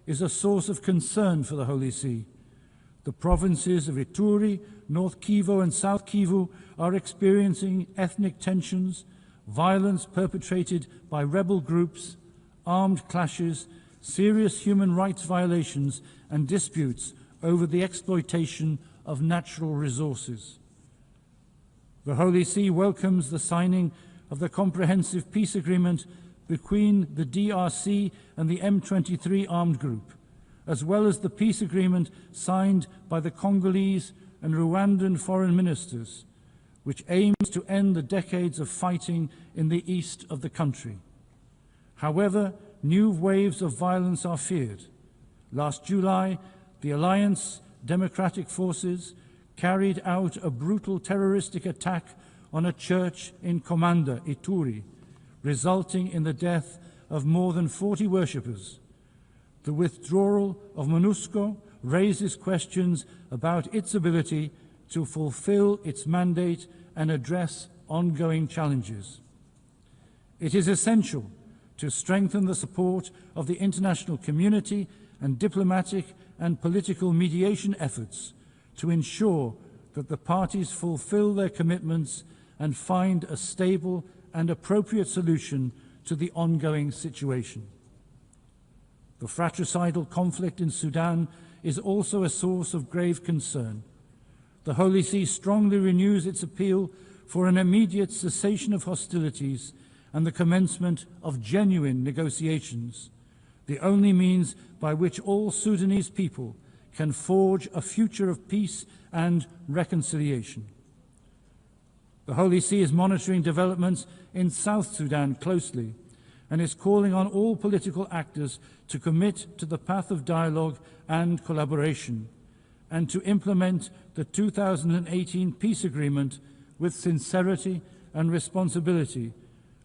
is a source of concern for the Holy See. The provinces of Ituri, North Kivu, and South Kivu are experiencing ethnic tensions, violence perpetrated by rebel groups, armed clashes, serious human rights violations, and disputes over the exploitation of natural resources. The Holy See welcomes the signing of the Comprehensive Peace Agreement between the DRC and the M23 armed group, as well as the peace agreement signed by the Congolese and Rwandan foreign ministers, which aims to end the decades of fighting in the east of the country. However, new waves of violence are feared. Last July, the Alliance Democratic Forces carried out a brutal terroristic attack on a church in Komanda, Ituri, resulting in the death of more than 40 worshippers. The withdrawal of MONUSCO raises questions about its ability to fulfill its mandate and address ongoing challenges. It is essential to strengthen the support of the international community and diplomatic and political mediation efforts to ensure that the parties fulfill their commitments and find a stable and appropriate solution to the ongoing situation. The fratricidal conflict in Sudan is also a source of grave concern. The Holy See strongly renews its appeal for an immediate cessation of hostilities and the commencement of genuine negotiations, the only means by which all Sudanese people can forge a future of peace and reconciliation. The Holy See is monitoring developments in South Sudan closely and is calling on all political actors to commit to the path of dialogue and collaboration and to implement the 2018 peace agreement with sincerity and responsibility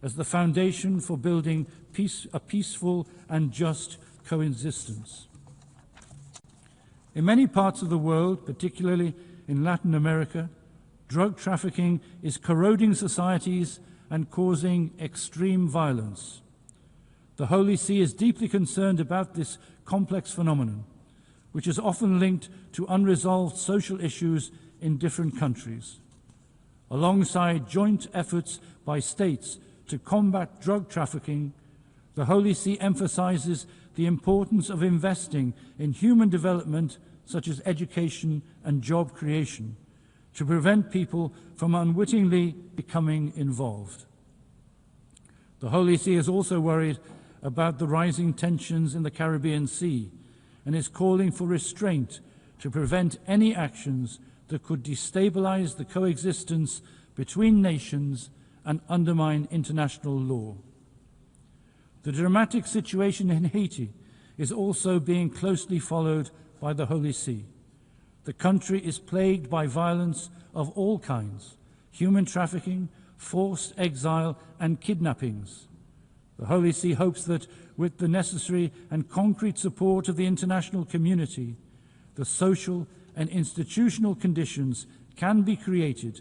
as the foundation for building a peaceful and just coexistence. In many parts of the world, particularly in Latin America, drug trafficking is corroding societies and causing extreme violence. The Holy See is deeply concerned about this complex phenomenon, which is often linked to unresolved social issues in different countries. Alongside joint efforts by states to combat drug trafficking, the Holy See emphasizes the importance of investing in human development such as education and job creation to prevent people from unwittingly becoming involved. The Holy See is also worried about the rising tensions in the Caribbean Sea and is calling for restraint to prevent any actions that could destabilize the coexistence between nations and undermine international law. The dramatic situation in Haiti is also being closely followed by the Holy See. The country is plagued by violence of all kinds, human trafficking, forced exile, and kidnappings. The Holy See hopes that with the necessary and concrete support of the international community, the social and institutional conditions can be created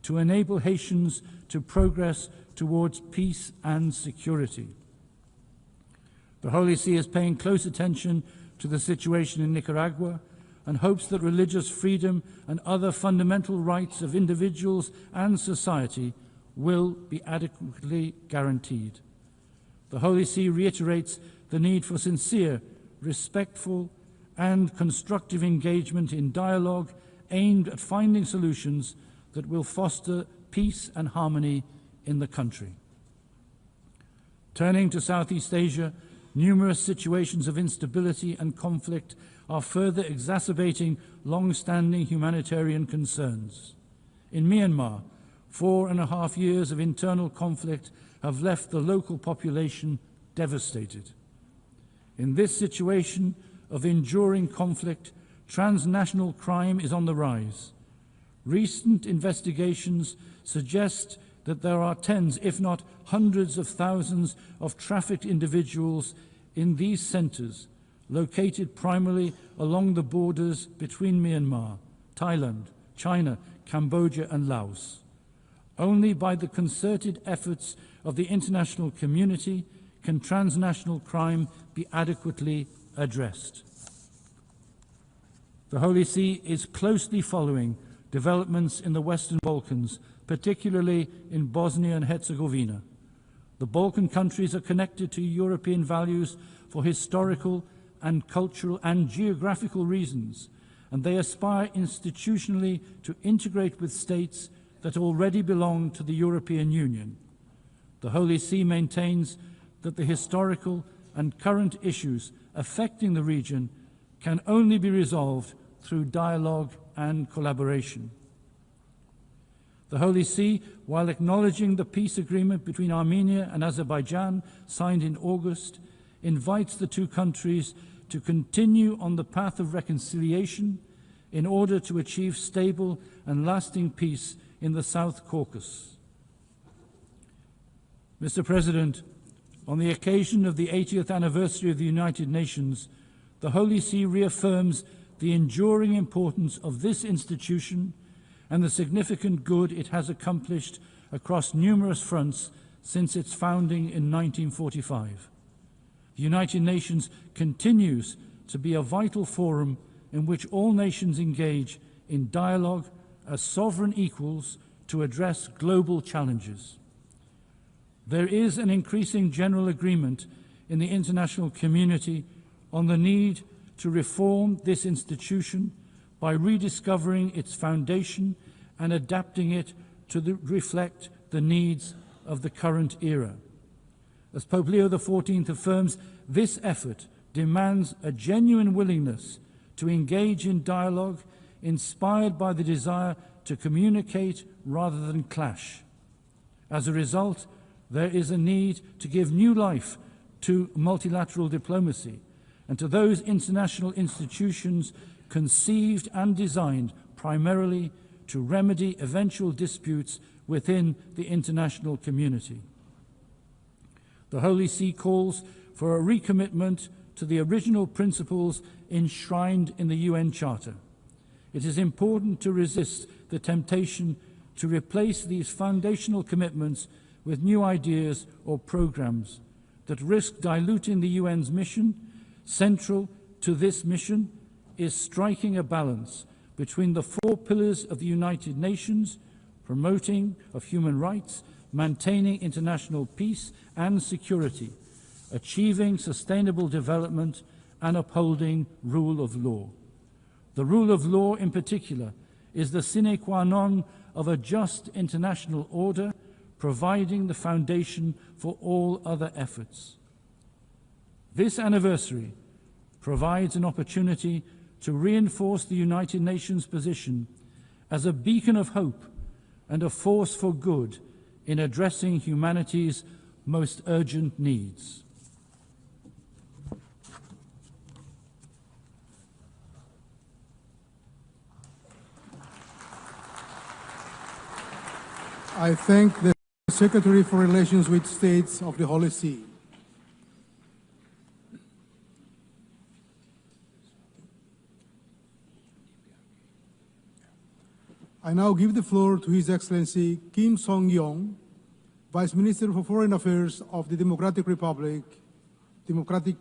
to enable Haitians to progress towards peace and security. The Holy See is paying close attention to the situation in Nicaragua and hopes that religious freedom and other fundamental rights of individuals and society will be adequately guaranteed. The Holy See reiterates the need for sincere, respectful, and constructive engagement in dialogue aimed at finding solutions that will foster peace and harmony in the country. Turning to Southeast Asia, numerous situations of instability and conflict are further exacerbating long-standing humanitarian concerns. In Myanmar, 4.5 years of internal conflict have left the local population devastated. In this situation of enduring conflict, transnational crime is on the rise. Recent investigations suggest that there are tens, if not hundreds of thousands of trafficked individuals in these centres, located primarily along the borders between Myanmar, Thailand, China, Cambodia and Laos. Only by the concerted efforts of the international community can transnational crime be adequately addressed. The Holy See is closely following developments in the Western Balkans, particularly in Bosnia and Herzegovina. The Balkan countries are connected to European values for historical and cultural and geographical reasons, and they aspire institutionally to integrate with states that already belong to the European Union. The Holy See maintains that the historical and current issues affecting the region can only be resolved through dialogue and collaboration. The Holy See, while acknowledging the peace agreement between Armenia and Azerbaijan signed in August, invites the two countries to continue on the path of reconciliation in order to achieve stable and lasting peace in the South Caucasus. Mr. President, on the occasion of the 80th anniversary of the United Nations, the Holy See reaffirms the enduring importance of this institution and the significant good it has accomplished across numerous fronts since its founding in 1945. The United Nations continues to be a vital forum in which all nations engage in dialogue as sovereign equals to address global challenges. There is an increasing general agreement in the international community on the need to reform this institution by rediscovering its foundation and adapting it to reflect the needs of the current era. As Pope Leo XIV affirms, this effort demands a genuine willingness to engage in dialogue inspired by the desire to communicate rather than clash. As a result, there is a need to give new life to multilateral diplomacy and to those international institutions conceived and designed primarily to remedy eventual disputes within the international community. The Holy See calls for a recommitment to the original principles enshrined in the UN Charter. It is important to resist the temptation to replace these foundational commitments with new ideas or programs that risk diluting the UN's mission. Central to this mission is striking a balance between the 4 pillars of the United Nations, promoting of human rights, maintaining international peace and security, achieving sustainable development, and upholding rule of law. The rule of law in particular is the sine qua non of a just international order, providing the foundation for all other efforts. This anniversary provides an opportunity to reinforce the United Nations position as a beacon of hope and a force for good in addressing humanity's most urgent needs. I thank the Secretary for Relations with States of the Holy See. I now give the floor to His Excellency Kim Song-yong, Vice Minister for Foreign Affairs of the Democratic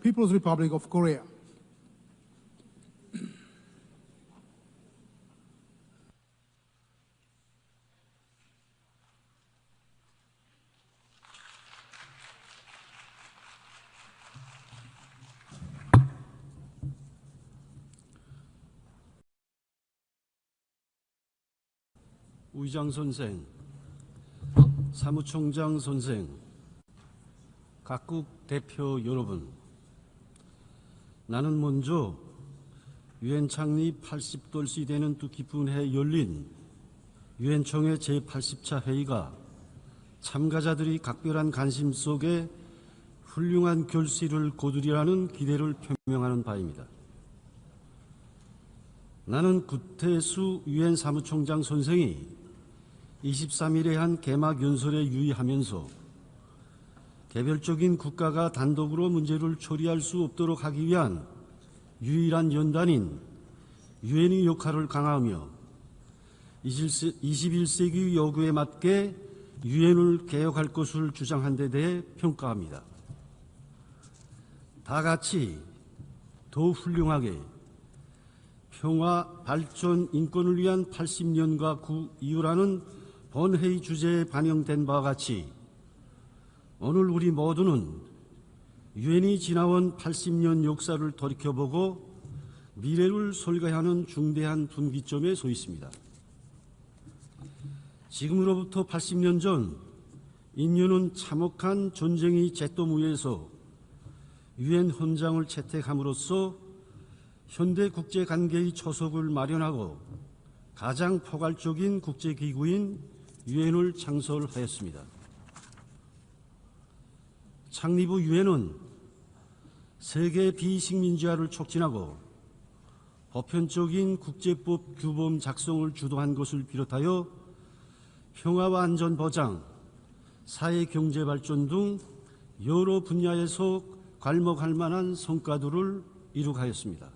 People's Republic of Korea. 의장 선생, 사무총장 선생, 각국 대표 여러분, 나는 먼저 유엔 창립 80돌 시대는 뜻깊은 해 열린 유엔 총회 제80차 회의가 참가자들이 각별한 관심 속에 훌륭한 결실을 거두리라는 기대를 표명하는 바입니다. 나는 구태수 유엔 사무총장 선생이 23일에 한 개막 연설에 유의하면서 개별적인 국가가 단독으로 문제를 처리할 수 없도록 하기 위한 유일한 연단인 유엔의 역할을 강화하며 21세기 요구에 맞게 유엔을 개혁할 것을 주장한 데 대해 평가합니다. 다 같이 더 훌륭하게 평화, 발전, 인권을 위한 80년과 그 이후라는 본회의 주제에 반영된 바와 같이 오늘 우리 모두는 유엔이 지나온 80년 역사를 돌이켜보고 미래를 설계하는 중대한 분기점에 서 있습니다. 지금으로부터 80년 전 인류는 참혹한 전쟁의 잿더미에서 유엔 헌장을 채택함으로써 현대 국제관계의 초석을 마련하고 가장 포괄적인 국제기구인 유엔을 창설하였습니다. 창립 후 유엔은 세계 비식민지화를 촉진하고 보편적인 국제법 규범 작성을 주도한 것을 비롯하여 평화와 안전 보장, 사회 경제 발전 등 여러 분야에서 괄목할 만한 성과들을 이룩하였습니다.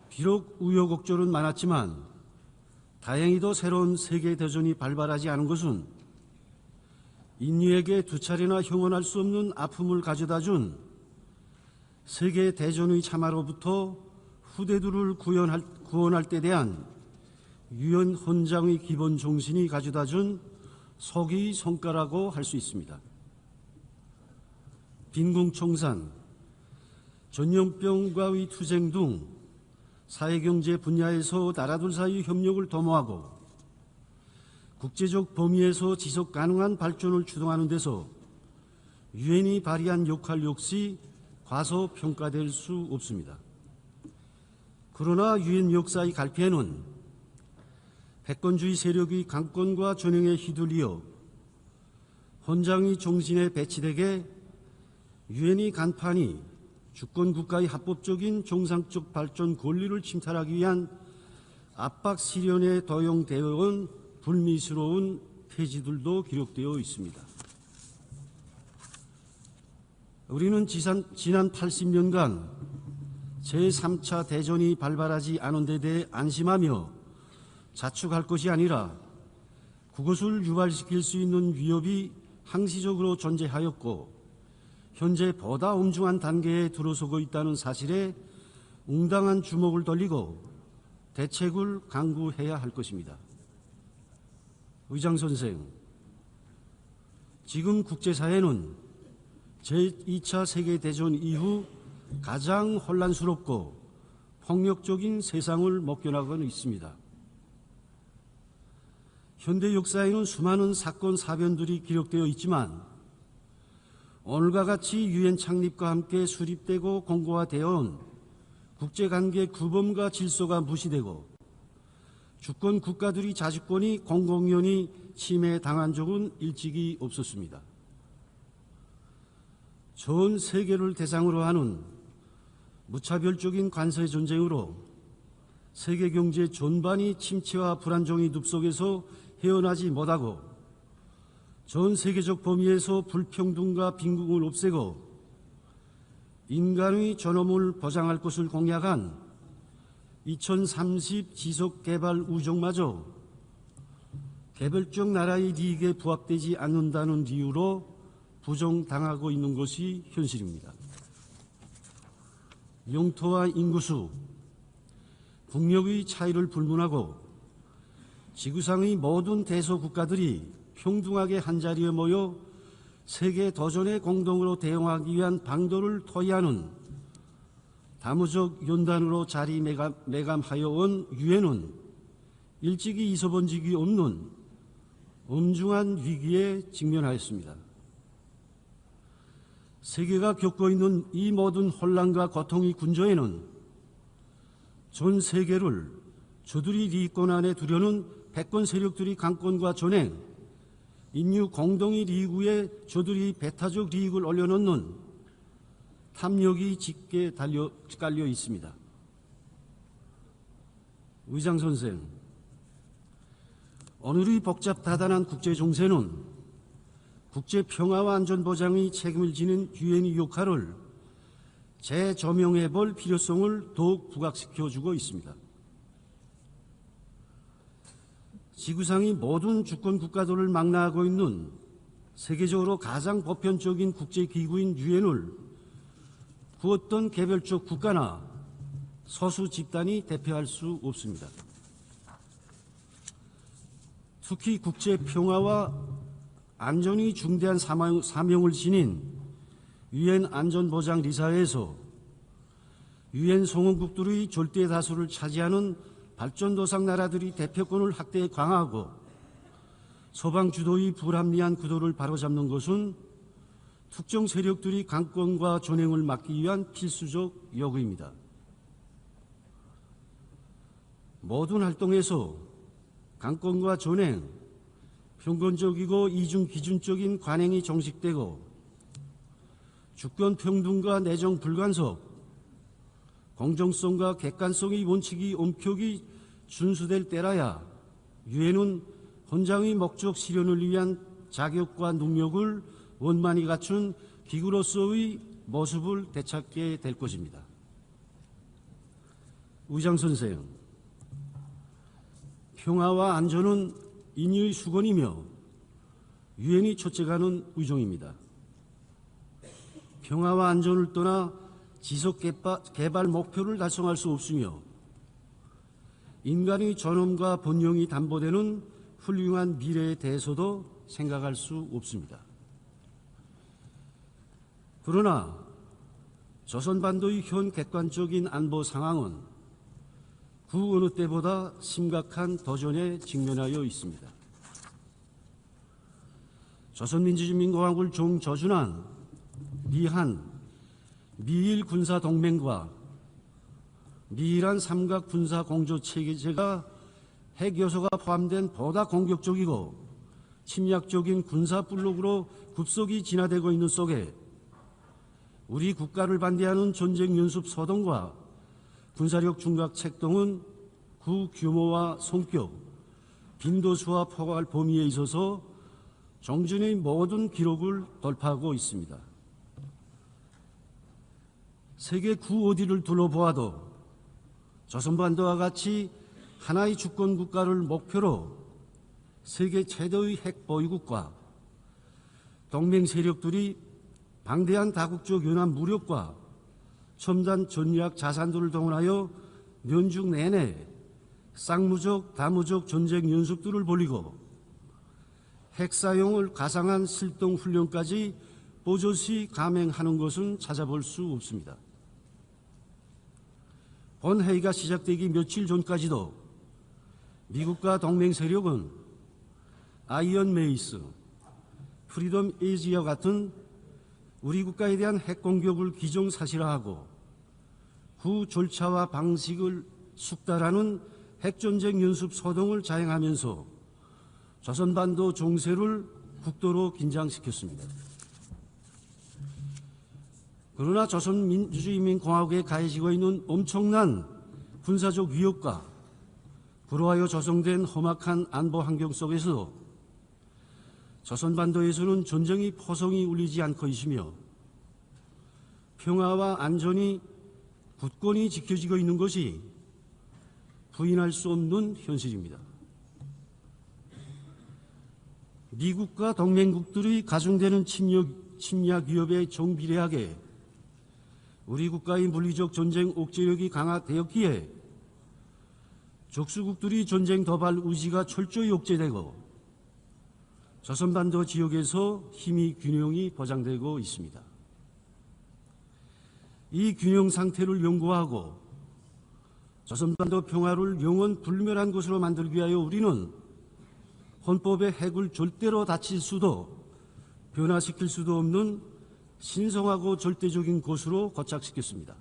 비록 우여곡절은 많았지만 다행히도 새로운 세계대전이 발발하지 않은 것은 인류에게 두 차례나 형언할 수 없는 아픔을 가져다준 세계대전의 참화로부터 후대들을 구원할 때 대한 유엔 헌장의 기본 정신이 가져다준 소기의 성과라고 할 수 있습니다. 빈궁청산, 전염병과의 투쟁 등 사회경제 분야에서 나라들 사이 협력을 도모하고 국제적 범위에서 지속 가능한 발전을 주도하는 데서 유엔이 발휘한 역할 역시 과소평가될 수 없습니다. 그러나 유엔 역사의 갈피에는 패권주의 세력의 강권과 전횡에 휘둘려 헌장의 정신에 배치되게 유엔이 간판이 주권 국가의 합법적인 정상적 발전 권리를 침탈하기 위한 압박 시련에 도용되어 온 불미스러운 폐지들도 기록되어 있습니다. 우리는 지난 80년간 제3차 대전이 발발하지 않은 데 대해 안심하며 자축할 것이 아니라 그것을 유발시킬 수 있는 위협이 항시적으로 존재하였고 현재 보다 엄중한 단계에 들어서고 있다는 사실에 응당한 주목을 돌리고 대책을 강구해야 할 것입니다. 의장 선생, 지금 국제사회는 제2차 세계대전 이후 가장 혼란스럽고 폭력적인 세상을 목견하고 있습니다. 현대 역사에는 수많은 사건, 사변들이 기록되어 있지만 오늘과 같이 유엔 창립과 함께 수립되고 공고화되어 온 국제관계 규범과 질서가 무시되고 주권 국가들이 자주권이 공공연히 침해당한 적은 일찍이 없었습니다. 전 세계를 대상으로 하는 무차별적인 관세 전쟁으로 세계 경제 전반이 침체와 불안정의 늪속에서 헤어나지 못하고 전 세계적 범위에서 불평등과 빈궁을 없애고 인간의 존엄을 보장할 것을 공약한 2030 지속개발 우정마저 개별적 나라의利益에 부합되지 않는다는 이유로 부정당하고 있는 것이 현실입니다. 영토와 인구수, 국력의 차이를 불문하고 지구상의 모든 대소국가들이 평등하게 한자리에 모여 세계 도전에 공동으로 대응하기 위한 방도를 토의하는 다무적 연단으로 자리매감하여 온 유엔은 일찍이 있어본 적이 없는 엄중한 위기에 직면하였습니다. 세계가 겪고 있는 이 모든 혼란과 고통의 근저에는 전 세계를 저들이 리권 안에 두려는 패권 세력들이 강권과 전행, 인류 공동의 리그에 저들이 배타적 리익을 올려놓는 탐욕이 짙게 깔려 있습니다. 의장 선생, 오늘의 복잡다단한 국제 정세는 국제 평화와 안전 보장의 책임을 지는 유엔의 역할을 재조명해 볼 필요성을 더욱 부각시켜주고 있습니다. 지구상의 모든 주권 국가들을 망라하고 있는 세계적으로 가장 보편적인 국제기구인 유엔을 그 어떤 개별적 국가나 소수 집단이 대표할 수 없습니다. 특히 국제 평화와 안전이 중대한 사명을 지닌 유엔 안전보장리사회에서 유엔 성원국들의 절대 다수를 차지하는 발전도상 나라들이 대표권을 확대 강화하고 서방 주도의 불합리한 구도를 바로잡는 것은 특정 세력들이 강권과 전횡을 막기 위한 필수적 요구입니다. 모든 활동에서 강권과 전횡, 평균적이고 이중기준적인 관행이 정식되고 주권 평등과 내정 불간섭, 공정성과 객관성의 원칙이 엄격히 준수될 때라야 유엔은 헌장의 목적 실현을 위한 자격과 능력을 원만히 갖춘 기구로서의 모습을 되찾게 될 것입니다. 의장 선생, 평화와 안전은 인류의 수건이며 유엔이 초청하는 의정입니다. 평화와 안전을 떠나 지속 개발 목표를 달성할 수 없으며 인간의 존엄과 번영이 담보되는 훌륭한 미래에 대해서도 생각할 수 없습니다. 그러나 조선반도의 현 객관적인 안보 상황은 그 어느 때보다 심각한 도전에 직면하여 있습니다. 조선민주주의인민공화국을 종저준한 미한, 미일 군사동맹과 미일한 삼각 군사공조체제가 핵요소가 포함된 보다 공격적이고 침략적인 군사블록으로 급속히 진화되고 있는 속에 우리 국가를 반대하는 전쟁 연습 소동과 군사력 중각 책동은 그 규모와 성격, 빈도수와 포괄 범위에 있어서 종전의 모든 기록을 돌파하고 있습니다. 세계 그 어디를 둘러보아도 조선반도와 같이 하나의 주권 국가를 목표로 세계 최대의 핵 보유국과 동맹 세력들이 방대한 다국적 연합 무력과 첨단 전략 자산들을 동원하여 연중 내내 쌍무적, 다무적 전쟁 연습들을 벌이고 핵 사용을 가상한 실동 훈련까지 뽀조시 감행하는 것은 찾아볼 수 없습니다. 본 회의가 시작되기 며칠 전까지도 미국과 동맹 세력은 아이언 메이스, 프리덤 에이지와 같은 우리 국가에 대한 핵 공격을 기정사실화하고 그 절차와 방식을 숙달하는 핵전쟁 연습 소동을 자행하면서 조선반도 정세를 극도로 긴장시켰습니다. 그러나 조선민주주의인민공화국에 가해지고 있는 엄청난 군사적 위협과 그로 하여 조성된 험악한 안보 환경 속에서 조선반도에서는 전쟁의 포성이 울리지 않고 있으며 평화와 안전이 굳건히 지켜지고 있는 것이 부인할 수 없는 현실입니다. 미국과 동맹국들의 가중되는 침략 위협에 정비례하게 우리 국가의 물리적 전쟁 억제력이 강화되었기에 적수국들이 전쟁 도발 의지가 철저히 억제되고 조선반도 지역에서 힘의 균형이 보장되고 있습니다. 이 균형 상태를 연구하고 조선반도 평화를 영원 불멸한 것으로 만들기 위하여 우리는 헌법의 핵을 절대로 다칠 수도 변화시킬 수도 없는 신성하고 절대적인 것으로 고착시켰습니다.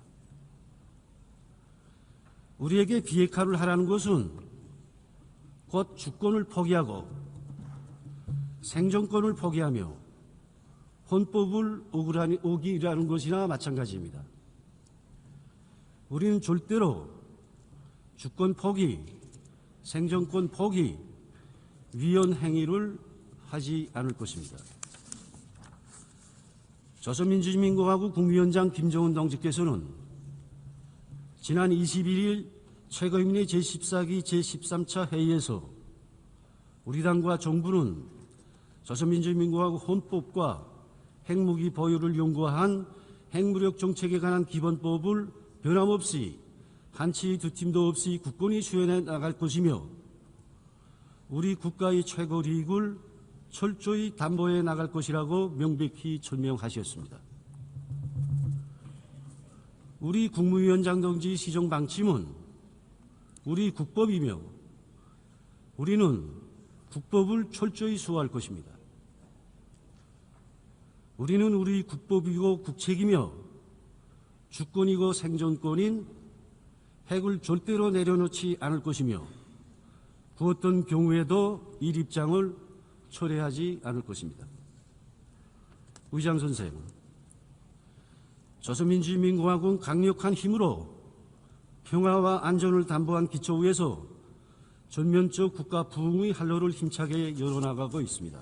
우리에게 비핵화를 하라는 것은 곧 주권을 포기하고 생존권을 포기하며 헌법을 어기라는 것이나 마찬가지입니다. 우리는 절대로 주권 포기, 생존권 포기, 위헌 행위를 하지 않을 것입니다. 조선민주주의인민공화국 국무위원장 김정은 동지께서는 지난 21일 최고인민회 제14기 제13차 회의에서 우리 당과 정부는 조선민주주의인민공화국 헌법과 핵무기 보유를 연구한 핵무력 정책에 관한 기본법을 변함없이 한치 두 팀도 없이 굳건히 수행해 나갈 것이며 우리 국가의 최고利益을 철저히 담보해 나갈 것이라고 명백히 설명하셨습니다. 우리 국무위원장 동지 시정 방침은 우리 국법이며 우리는 국법을 철저히 수호할 것입니다. 우리는 우리 국법이고 국책이며 주권이고 생존권인 핵을 절대로 내려놓지 않을 것이며 그 어떤 경우에도 이 입장을 철회하지 않을 것입니다. 의장 선생, 조선민주주의인민공화국은 강력한 힘으로 평화와 안전을 담보한 기초 위에서 전면적 국가 부흥의 활로를 힘차게 열어나가고 있습니다.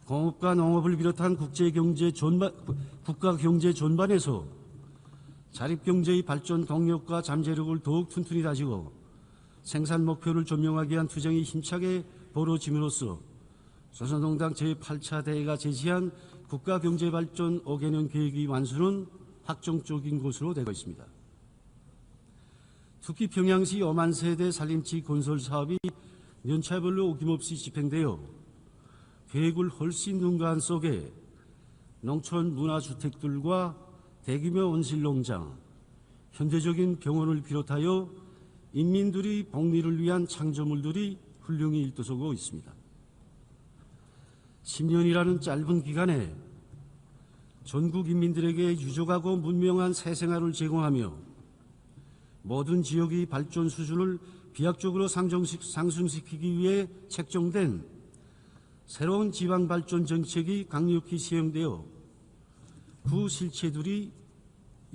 공업과 농업을 비롯한 국가 경제 전반에서 자립경제의 발전 동력과 잠재력을 더욱 튼튼히 다지고 생산 목표를 점령하기 위한 투쟁이 힘차게 벌어짐으로써 조선농당 제8차 대회가 제시한 국가경제발전 5개년 계획의 완수는 확정적인 것으로 되고 있습니다. 특히 평양시 5만 세대 살림집 건설 사업이 연차별로 어김없이 집행되어 계획을 훨씬 능가한 속에 농촌 문화주택들과 대규모 온실농장, 현대적인 병원을 비롯하여 인민들의 복리를 위한 창조물들이 훌륭히 일떠서고 있습니다. 10년이라는 짧은 기간에 전국 인민들에게 유족하고 문명한 새 생활을 제공하며 모든 지역의 발전 수준을 비약적으로 상승시키기 위해 책정된 새로운 지방발전 정책이 강력히 시행되어 그 실체들이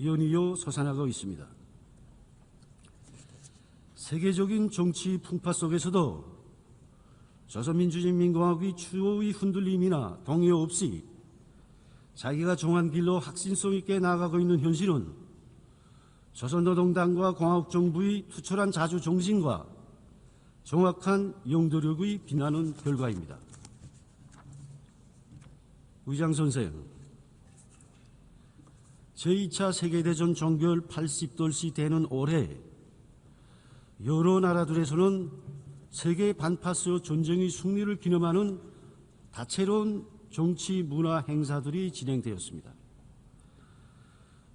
연이어 솟아나고 있습니다. 세계적인 정치 풍파 속에서도 조선민주주의인민공화국의 추호의 흔들림이나 동요 없이 자기가 정한 길로 확신성 있게 나아가고 있는 현실은 조선노동당과 공화국정부의 투철한 자주 정신과 정확한 영도력의 빛나는 결과입니다. 의장 선생, 제2차 세계대전 종결 80돌시 되는 올해 여러 나라들에서는 세계 반파스 전쟁의 승리를 기념하는 다채로운 정치 문화 행사들이 진행되었습니다.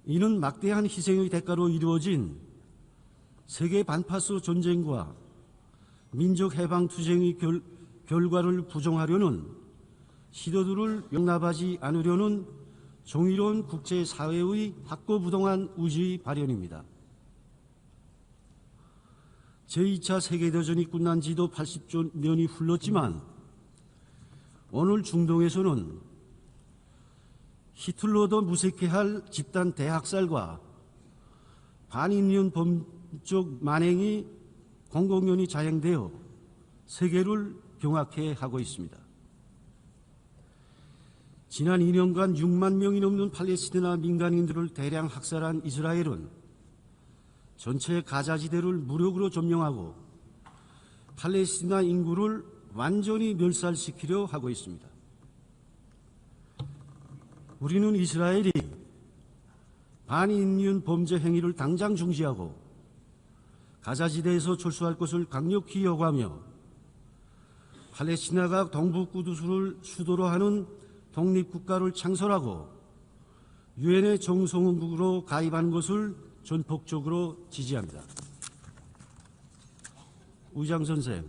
이는 막대한 희생의 대가로 이루어진 세계 반파스 전쟁과 민족 해방 투쟁의 결과를 부정하려는 시도들을 용납하지 않으려는 정의로운 국제사회의 확고부동한 의지의 발현입니다. 제2차 세계대전이 끝난 지도 80년이 흘렀지만 오늘 중동에서는 히틀러도 무색해할 집단 대학살과 반인륜 범죄 만행이 공공연히 자행되어 세계를 경악해 하고 있습니다. 지난 2년간 6만 명이 넘는 팔레스티나 민간인들을 대량 학살한 이스라엘은 전체 가자지대를 무력으로 점령하고 팔레스티나 인구를 완전히 멸살시키려 하고 있습니다. 우리는 이스라엘이 반인륜 범죄 행위를 당장 중지하고 가자지대에서 철수할 것을 강력히 요구하며 팔레스티나가 동부 꾸두스를 수도로 하는 독립국가를 창설하고 유엔의 정성원국으로 가입하는 것을 전폭적으로 지지합니다. 의장 선생,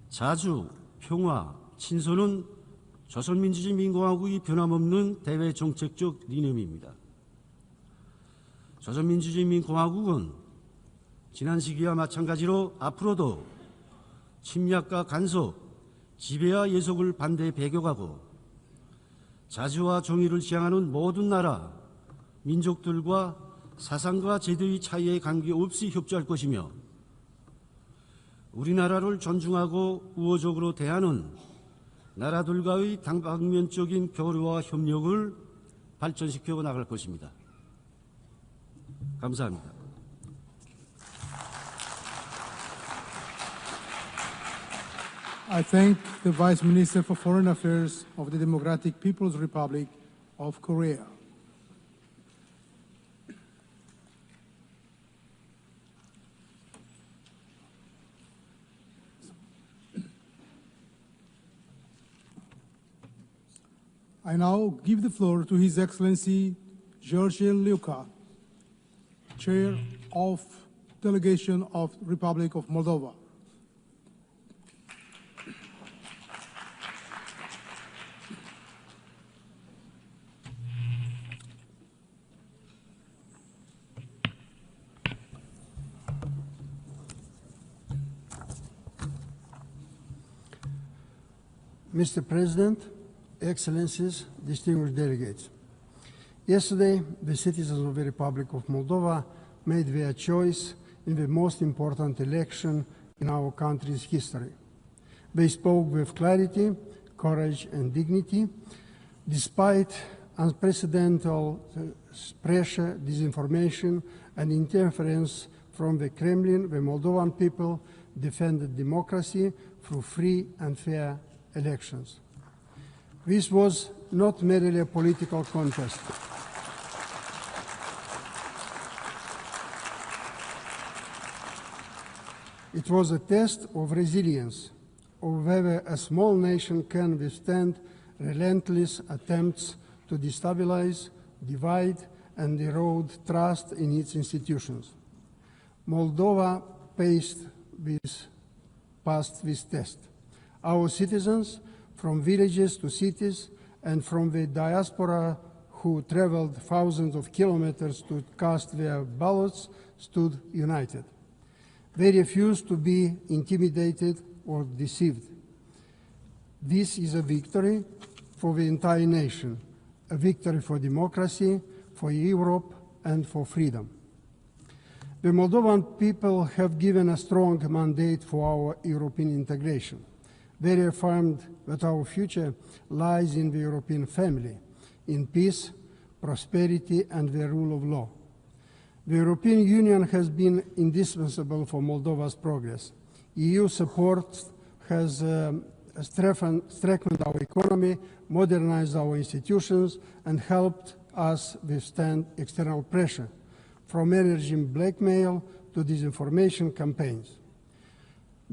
자주, 평화, 친선은 조선민주주의인민공화국의 변함없는 대외 정책적理念입니다. 조선민주주의인민공화국은 지난 시기와 마찬가지로 앞으로도 침략과 간섭, 지배와 예속을 반대에 배격하고 자주와 정의를 지향하는 모든 나라, 민족들과 사상과 제도의 차이에 관계없이 협조할 것이며 우리나라를 존중하고 우호적으로 대하는 나라들과의 다방면적인 교류와 협력을 발전시켜 나갈 것입니다. 감사합니다. I thank the Vice Minister for Foreign Affairs of the Democratic People's Republic of Korea. I now give the floor to His Excellency George Luka, Chair of Delegation of Republic of Moldova. Mr. President, Excellencies, distinguished delegates. Yesterday, the citizens of the Republic of Moldova made their choice in the most important election in our country's history. They spoke with clarity, courage, and dignity, despite unprecedented pressure, disinformation, and interference from the Kremlin. The Moldovan people defended democracy through free and fair elections. This was not merely a political contest. It was a test of resilience, of whether a small nation can withstand relentless attempts to destabilize, divide, and erode trust in its institutions. Moldova passed this test. Our citizens, from villages to cities, and from the diaspora who traveled thousands of kilometers to cast their ballots, stood united. They refused to be intimidated or deceived. This is a victory for the entire nation, a victory for democracy, for Europe, and for freedom. The Moldovan people have given a strong mandate for our European integration. They affirmed that our future lies in the European family, in peace, prosperity, and the rule of law. The European Union has been indispensable for Moldova's progress. EU support has strengthened our economy, modernized our institutions, and helped us withstand external pressure, from energy blackmail to disinformation campaigns.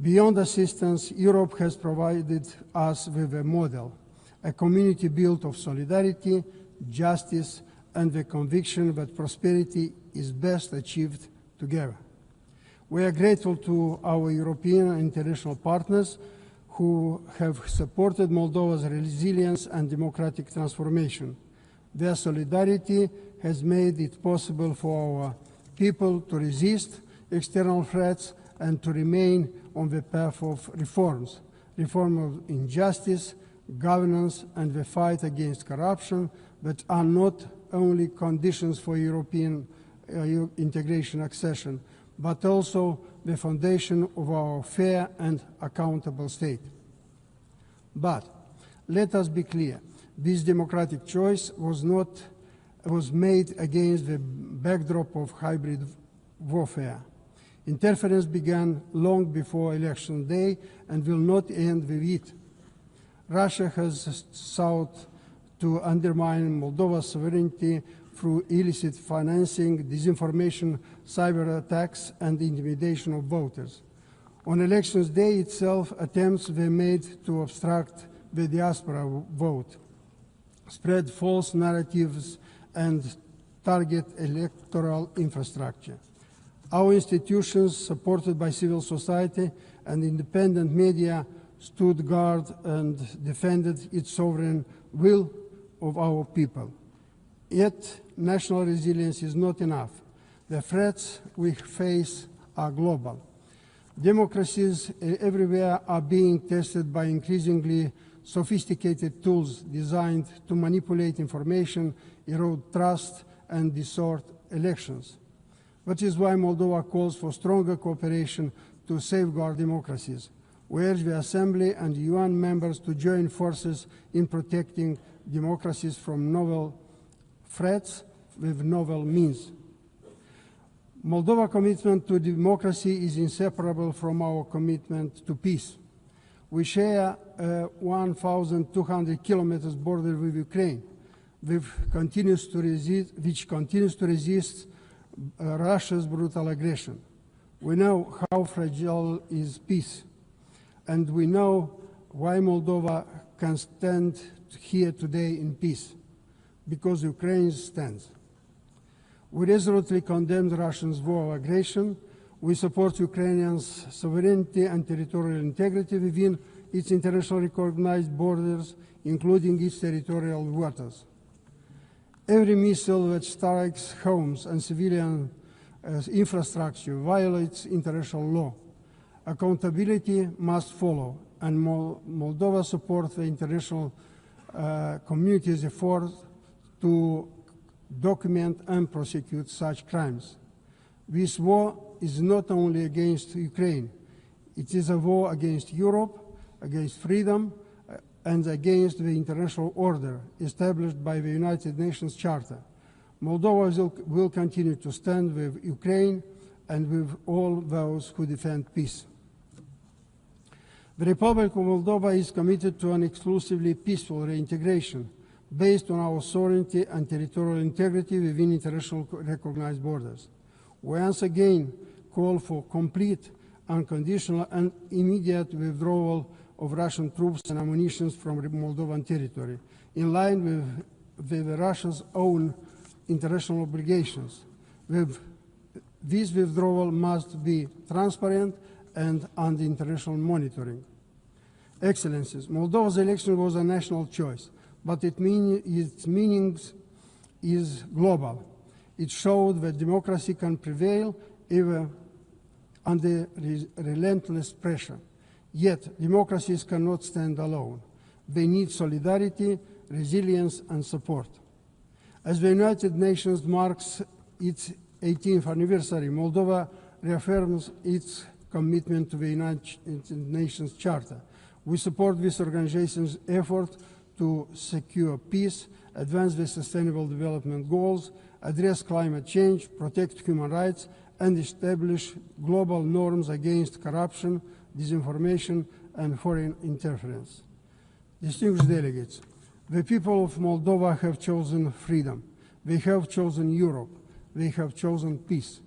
Beyond assistance, Europe has provided us with a model, a community built of solidarity, justice, and the conviction that prosperity is best achieved together. We are grateful to our European and international partners who have supported Moldova's resilience and democratic transformation. Their solidarity has made it possible for our people to resist external threats and to remain on the path of reforms, reform of injustice, governance, and the fight against corruption that are not only conditions for European integration accession, but also the foundation of our fair and accountable state. But let us be clear, this democratic choice was made against the backdrop of hybrid warfare. Interference began long before election day and will not end with it. Russia has sought to undermine Moldova's sovereignty through illicit financing, disinformation, cyber attacks, and intimidation of voters. On elections day itself, attempts were made to obstruct the diaspora vote, spread false narratives, and target electoral infrastructure. Our institutions, supported by civil society and independent media, stood guard and defended its sovereign will of our people. Yet, national resilience is not enough. The threats we face are global. Democracies everywhere are being tested by increasingly sophisticated tools designed to manipulate information, erode trust, and distort elections. That is why Moldova calls for stronger cooperation to safeguard democracies. We urge the Assembly and UN members to join forces in protecting democracies from novel threats with novel means. Moldova's commitment to democracy is inseparable from our commitment to peace. We share a 1,200 kilometers border with Ukraine, which continues to resist Russia's brutal aggression. We know how fragile is peace, and we know why Moldova can stand here today in peace, because Ukraine stands. We resolutely condemn Russia's war of aggression. We support Ukrainians' sovereignty and territorial integrity within its internationally recognized borders, including its territorial waters. Every missile that strikes homes and civilian infrastructure violates international law. Accountability must follow, and Moldova supports the international community's effort to document and prosecute such crimes. This war is not only against Ukraine, it is a war against Europe, against freedom, and against the international order established by the United Nations Charter. Moldova will continue to stand with Ukraine and with all those who defend peace. The Republic of Moldova is committed to an exclusively peaceful reintegration based on our sovereignty and territorial integrity within international recognized borders. We once again call for complete, unconditional and immediate withdrawal of Russian troops and ammunition from Moldovan territory, in line with Russia's own international obligations. This withdrawal must be transparent and under international monitoring. Excellencies, Moldova's election was a national choice, but its meaning is global. It showed that democracy can prevail even under relentless pressure. Yet, democracies cannot stand alone. They need solidarity, resilience, and support. As the United Nations marks its 18th anniversary, Moldova reaffirms its commitment to the United Nations Charter. We support this organization's effort to secure peace, advance the Sustainable Development Goals, address climate change, protect human rights, and establish global norms against corruption, disinformation, and foreign interference. Distinguished delegates, the people of Moldova have chosen freedom. They have chosen Europe. They have chosen peace.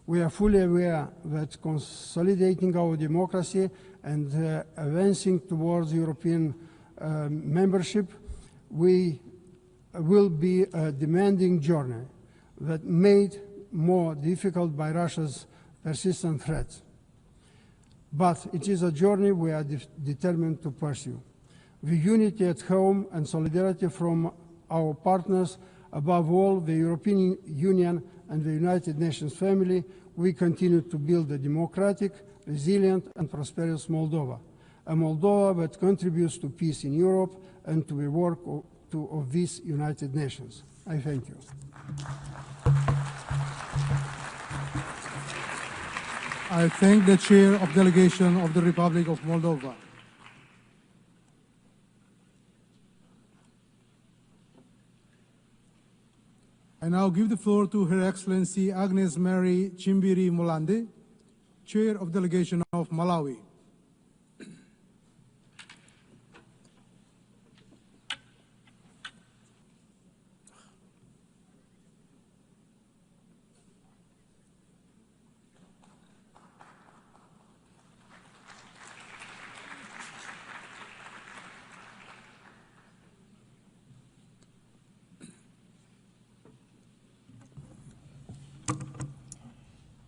We are fully aware that consolidating our democracy and advancing towards European membership will be a demanding journey that made more difficult by Russia's persistent threats. But it is a journey we are determined to pursue. With unity at home and solidarity from our partners, above all the European Union and the United Nations family, we continue to build a democratic, resilient and prosperous Moldova, a Moldova that contributes to peace in Europe and to the work of these United Nations. I thank you. I thank the Chair of Delegation of the Republic of Moldova. I now give the floor to Her Excellency Agnes Mary Chimbiri Mulande, Chair of Delegation of Malawi.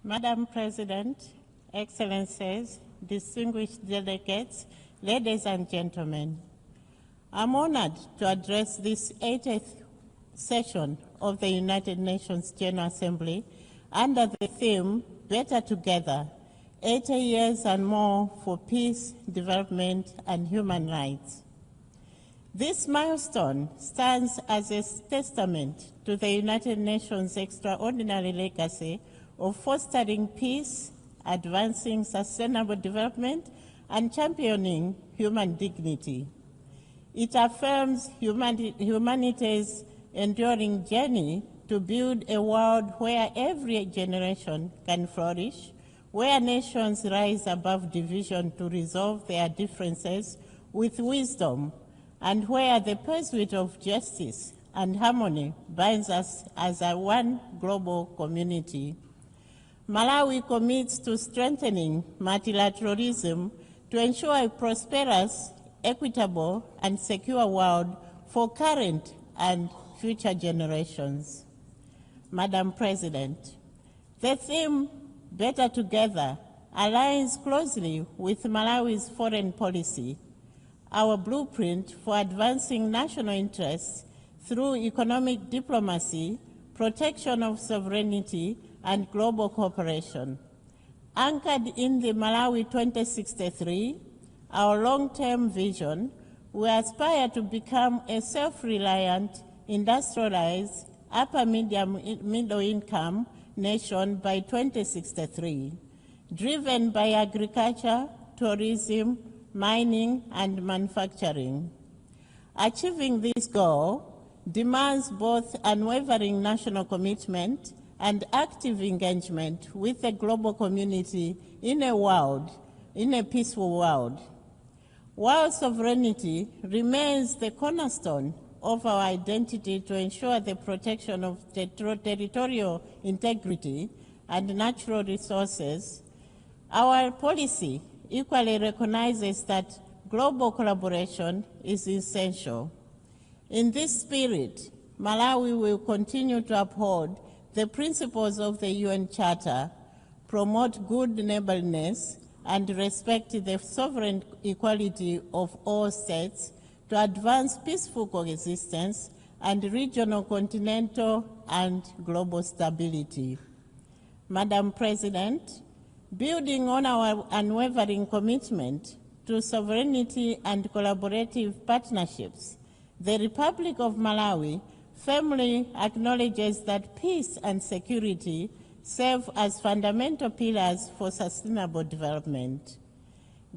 Madam President, Excellencies, distinguished delegates, ladies and gentlemen, I'm honored to address this 80th session of the United Nations General Assembly under the theme Better Together, 80 years and more for peace, development, and human rights. This milestone stands as a testament to the United Nations' extraordinary legacy of fostering peace, advancing sustainable development, and championing human dignity. It affirms humanity's enduring journey to build a world where every generation can flourish, where nations rise above division to resolve their differences with wisdom, and where the pursuit of justice and harmony binds us as a one global community. Malawi commits to strengthening multilateralism to ensure a prosperous, equitable, and secure world for current and future generations. Madam President, the theme Better Together aligns closely with Malawi's foreign policy, our blueprint for advancing national interests through economic diplomacy, protection of sovereignty, and global cooperation. Anchored in the Malawi 2063, our long-term vision, we aspire to become a self-reliant, industrialized, middle-income nation by 2063, driven by agriculture, tourism, mining, and manufacturing. Achieving this goal demands both unwavering national commitment and active engagement with the global community in a peaceful world. While sovereignty remains the cornerstone of our identity to ensure the protection of territorial integrity and natural resources, our policy equally recognizes that global collaboration is essential. In this spirit, Malawi will continue to uphold the principles of the UN Charter, promote good neighborliness, and respect the sovereign equality of all states to advance peaceful coexistence and regional, continental, and global stability. Madam President, building on our unwavering commitment to sovereignty and collaborative partnerships, the Republic of Malawi firmly acknowledges that peace and security serve as fundamental pillars for sustainable development.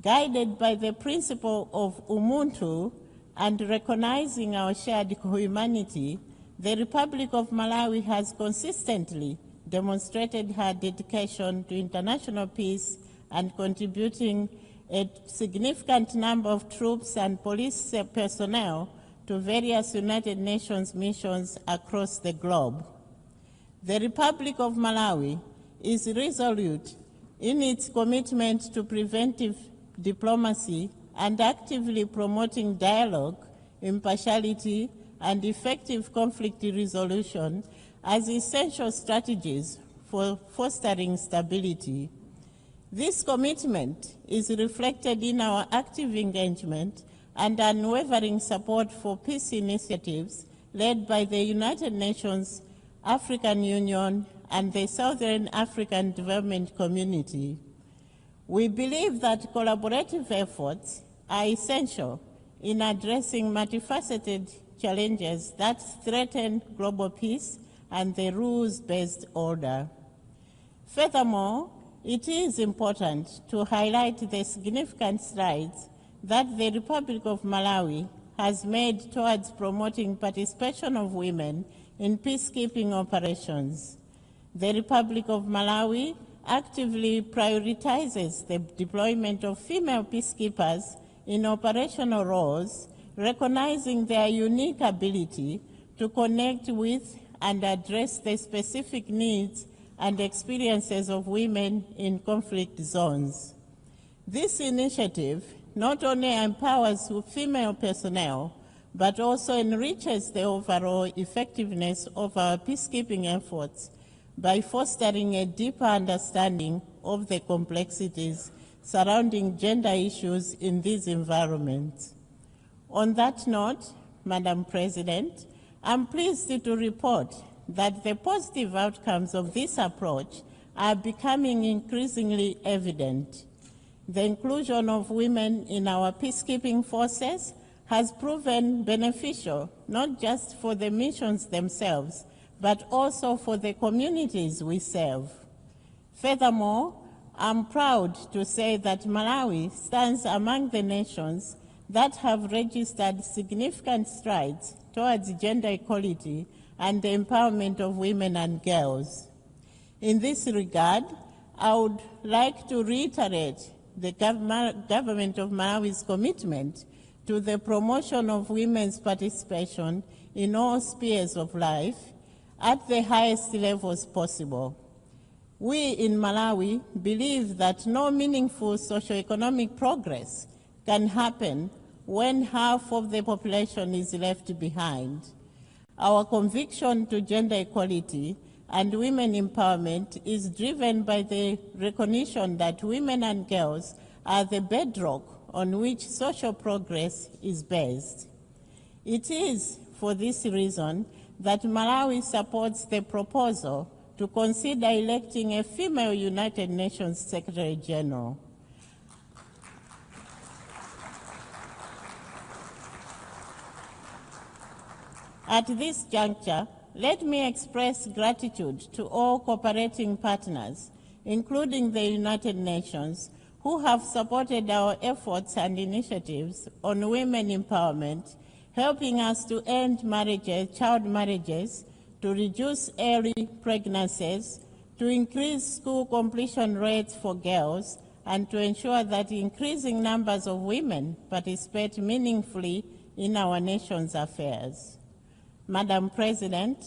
Guided by the principle of Ubuntu and recognizing our shared humanity, the Republic of Malawi has consistently demonstrated her dedication to international peace and contributing a significant number of troops and police personnel to various United Nations missions across the globe. The Republic of Malawi is resolute in its commitment to preventive diplomacy and actively promoting dialogue, impartiality, and effective conflict resolution as essential strategies for fostering stability. This commitment is reflected in our active engagement and unwavering support for peace initiatives led by the United Nations, African Union, and the Southern African Development Community. We believe that collaborative efforts are essential in addressing multifaceted challenges that threaten global peace and the rules-based order. Furthermore, it is important to highlight the significant strides that the Republic of Malawi has made towards promoting participation of women in peacekeeping operations. The Republic of Malawi actively prioritizes the deployment of female peacekeepers in operational roles, recognizing their unique ability to connect with and address the specific needs and experiences of women in conflict zones. This initiative not only empowers female personnel, but also enriches the overall effectiveness of our peacekeeping efforts by fostering a deeper understanding of the complexities surrounding gender issues in these environments. On that note, Madam President, I'm pleased to report that the positive outcomes of this approach are becoming increasingly evident. The inclusion of women in our peacekeeping forces has proven beneficial, not just for the missions themselves, but also for the communities we serve. Furthermore, I'm proud to say that Malawi stands among the nations that have registered significant strides towards gender equality and the empowerment of women and girls. In this regard, I would like to reiterate the government of Malawi's commitment to the promotion of women's participation in all spheres of life at the highest levels possible. We in Malawi believe that no meaningful socioeconomic progress can happen when half of the population is left behind. Our conviction to gender equality and women empowerment is driven by the recognition that women and girls are the bedrock on which social progress is based. It is for this reason that Malawi supports the proposal to consider electing a female United Nations Secretary General. At this juncture, let me express gratitude to all cooperating partners, including the United Nations, who have supported our efforts and initiatives on women empowerment, helping us to end child marriages, to reduce early pregnancies, to increase school completion rates for girls, and to ensure that increasing numbers of women participate meaningfully in our nation's affairs. Madam President,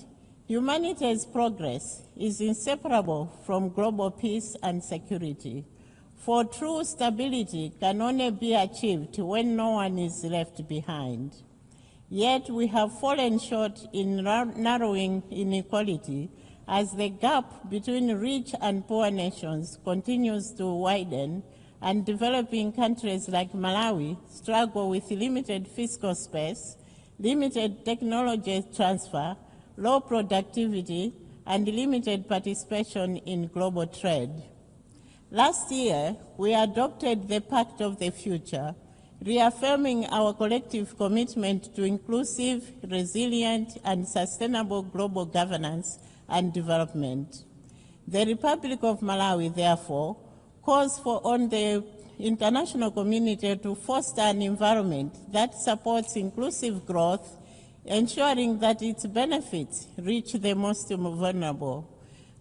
humanity's progress is inseparable from global peace and security. For true stability can only be achieved when no one is left behind. Yet we have fallen short in narrowing inequality as the gap between rich and poor nations continues to widen, and developing countries like Malawi struggle with limited fiscal space, limited technology transfer, low productivity, and limited participation in global trade. Last year, we adopted the Pact of the Future, reaffirming our collective commitment to inclusive, resilient, and sustainable global governance and development. The Republic of Malawi, therefore, calls on the international community to foster an environment that supports inclusive growth, ensuring that its benefits reach the most vulnerable.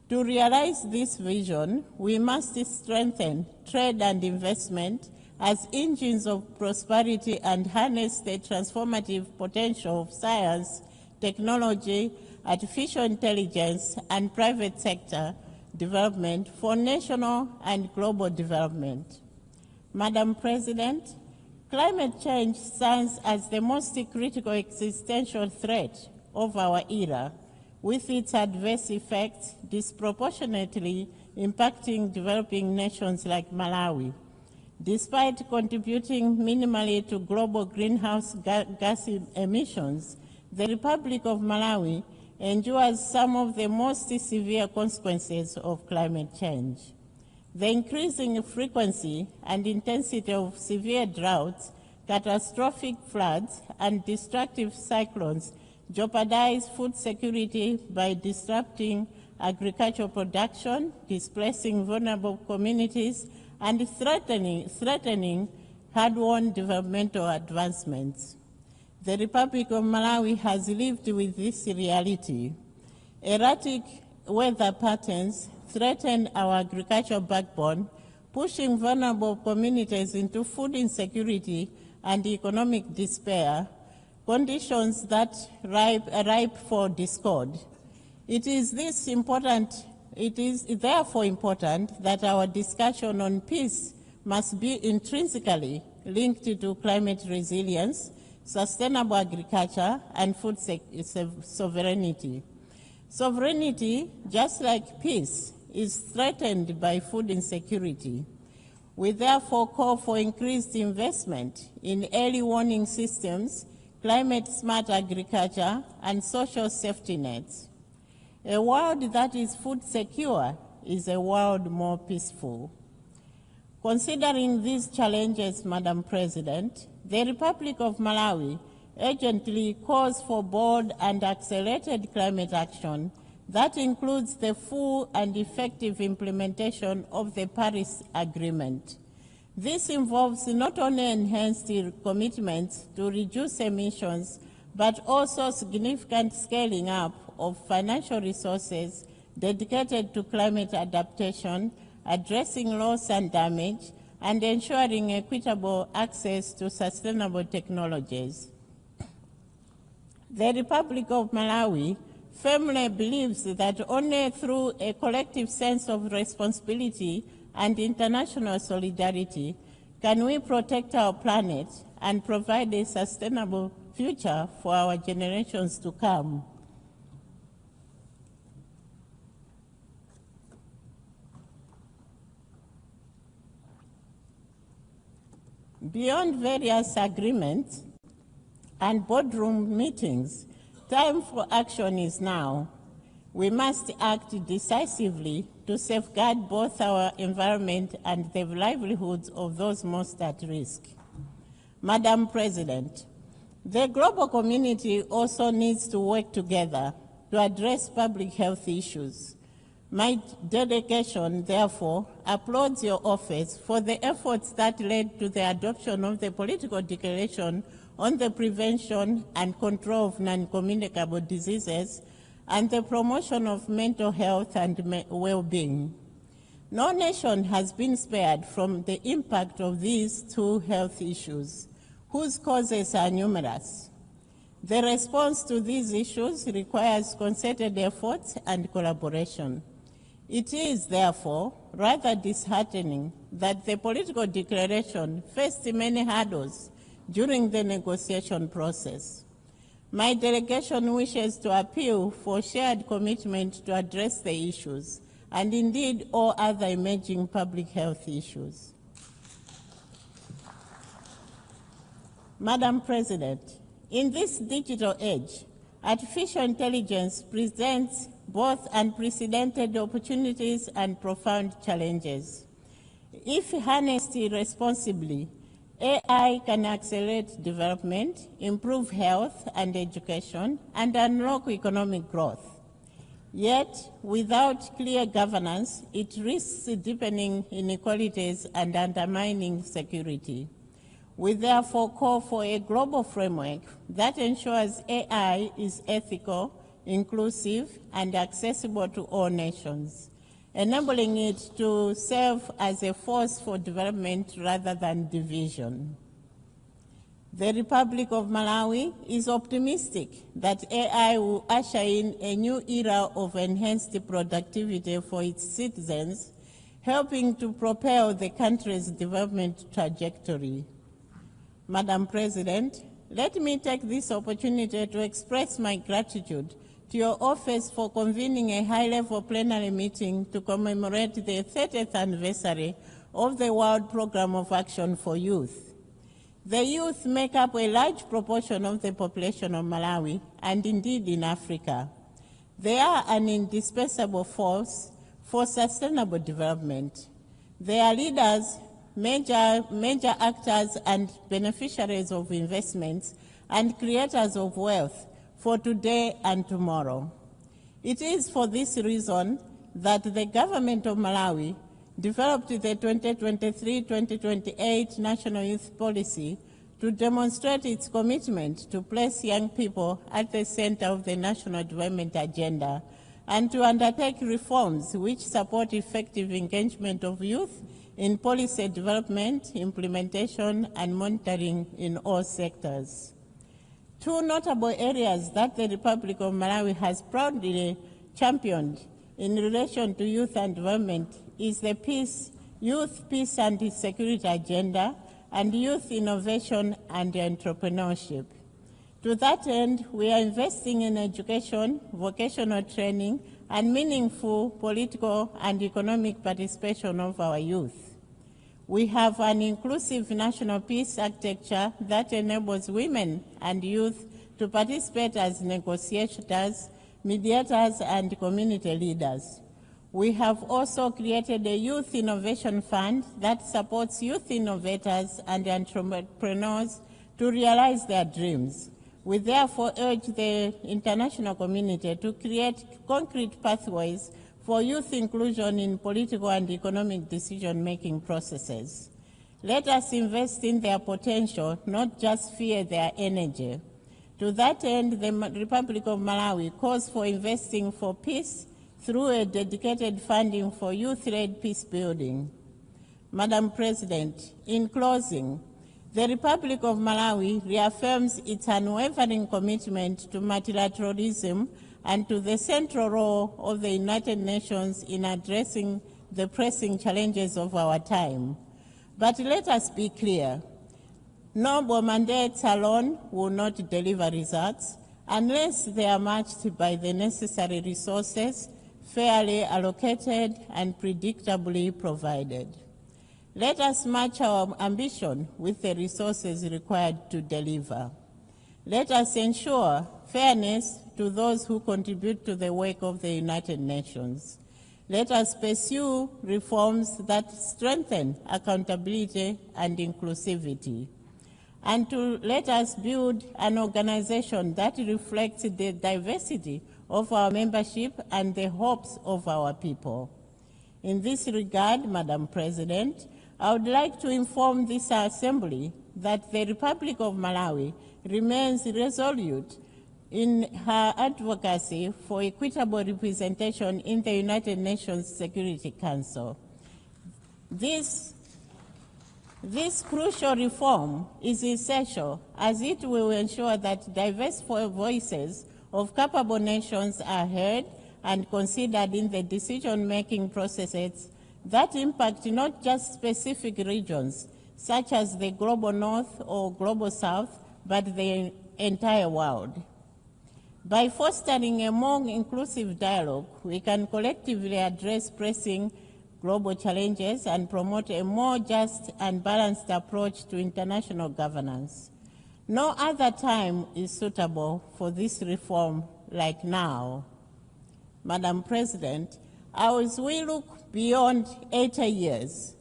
To realize this vision, we must strengthen trade and investment as engines of prosperity and harness the transformative potential of science, technology, artificial intelligence, and private sector development for national and global development. Madam President, climate change stands as the most critical existential threat of our era, with its adverse effects disproportionately impacting developing nations like Malawi. Despite contributing minimally to global greenhouse gas emissions, the Republic of Malawi endures some of the most severe consequences of climate change. The increasing frequency and intensity of severe droughts, catastrophic floods, and destructive cyclones jeopardize food security by disrupting agricultural production, displacing vulnerable communities, and threatening hard-won developmental advancements. The Republic of Malawi has lived with this reality. Erratic weather patterns threaten our agricultural backbone, pushing vulnerable communities into food insecurity and economic despair, conditions that are ripe for discord. It is therefore important that our discussion on peace must be intrinsically linked to climate resilience, sustainable agriculture, and food sovereignty. Sovereignty, just like peace, is threatened by food insecurity. We therefore call for increased investment in early warning systems, climate-smart agriculture, and social safety nets. A world that is food secure is a world more peaceful. Considering these challenges, Madam President, the Republic of Malawi urgently calls for bold and accelerated climate action that includes the full and effective implementation of the Paris Agreement. This involves not only enhanced commitments to reduce emissions, but also significant scaling up of financial resources dedicated to climate adaptation, addressing loss and damage, and ensuring equitable access to sustainable technologies. The Republic of Malawi firmly believes that only through a collective sense of responsibility and international solidarity can we protect our planet and provide a sustainable future for our generations to come. Beyond various agreements and boardroom meetings, time for action is now. We must act decisively to safeguard both our environment and the livelihoods of those most at risk. Madam President, the global community also needs to work together to address public health issues. My delegation, therefore, applauds your office for the efforts that led to the adoption of the political declaration on the prevention and control of non-communicable diseases and the promotion of mental health and well-being. No nation has been spared from the impact of these two health issues, whose causes are numerous. The response to these issues requires concerted efforts and collaboration. It is, therefore, rather disheartening that the political declaration faced many hurdles during the negotiation process. My delegation wishes to appeal for shared commitment to address the issues, and indeed all other emerging public health issues. Madam President, in this digital age, artificial intelligence presents both unprecedented opportunities and profound challenges. If harnessed responsibly, AI can accelerate development, improve health and education, and unlock economic growth. Yet, without clear governance, it risks deepening inequalities and undermining security. We therefore call for a global framework that ensures AI is ethical, inclusive, and accessible to all nations, enabling it to serve as a force for development rather than division. The Republic of Malawi is optimistic that AI will usher in a new era of enhanced productivity for its citizens, helping to propel the country's development trajectory. Madam President, let me take this opportunity to express my gratitude to your office for convening a high-level plenary meeting to commemorate the 30th anniversary of the World Programme of Action for Youth. The youth make up a large proportion of the population of Malawi and indeed in Africa. They are an indispensable force for sustainable development. They are leaders, major actors and beneficiaries of investments and creators of wealth for today and tomorrow. It is for this reason that the government of Malawi developed the 2023-2028 National Youth Policy to demonstrate its commitment to place young people at the center of the national development agenda and to undertake reforms which support effective engagement of youth in policy development, implementation, and monitoring in all sectors. Two notable areas that the Republic of Malawi has proudly championed in relation to youth and development is the Youth Peace and Security Agenda and Youth Innovation and Entrepreneurship. To that end, we are investing in education, vocational training, and meaningful political and economic participation of our youth. We have an inclusive national peace architecture that enables women and youth to participate as negotiators, mediators, and community leaders. We have also created a Youth Innovation Fund that supports youth innovators and entrepreneurs to realize their dreams. We therefore urge the international community to create concrete pathways for youth inclusion in political and economic decision-making processes. Let us invest in their potential, not just fear their energy. To that end, the Republic of Malawi calls for investing for peace through a dedicated funding for youth-led peace building. Madam President, in closing, the Republic of Malawi reaffirms its unwavering commitment to multilateralism and to the central role of the United Nations in addressing the pressing challenges of our time. But let us be clear, noble mandates alone will not deliver results unless they are matched by the necessary resources, fairly allocated and predictably provided. Let us match our ambition with the resources required to deliver. Let us ensure fairness to those who contribute to the work of the United Nations. Let us pursue reforms that strengthen accountability and inclusivity. And let us build an organization that reflects the diversity of our membership and the hopes of our people. In this regard, Madam President, I would like to inform this Assembly that the Republic of Malawi remains resolute in her advocacy for equitable representation in the United Nations Security Council. This crucial reform is essential as it will ensure that diverse voices of capable nations are heard and considered in the decision-making processes that impact not just specific regions, such as the global north or global south, but the entire world. By fostering a more inclusive dialogue, we can collectively address pressing global challenges and promote a more just and balanced approach to international governance. No other time is suitable for this reform like now. Madam President, as we look beyond 80 years,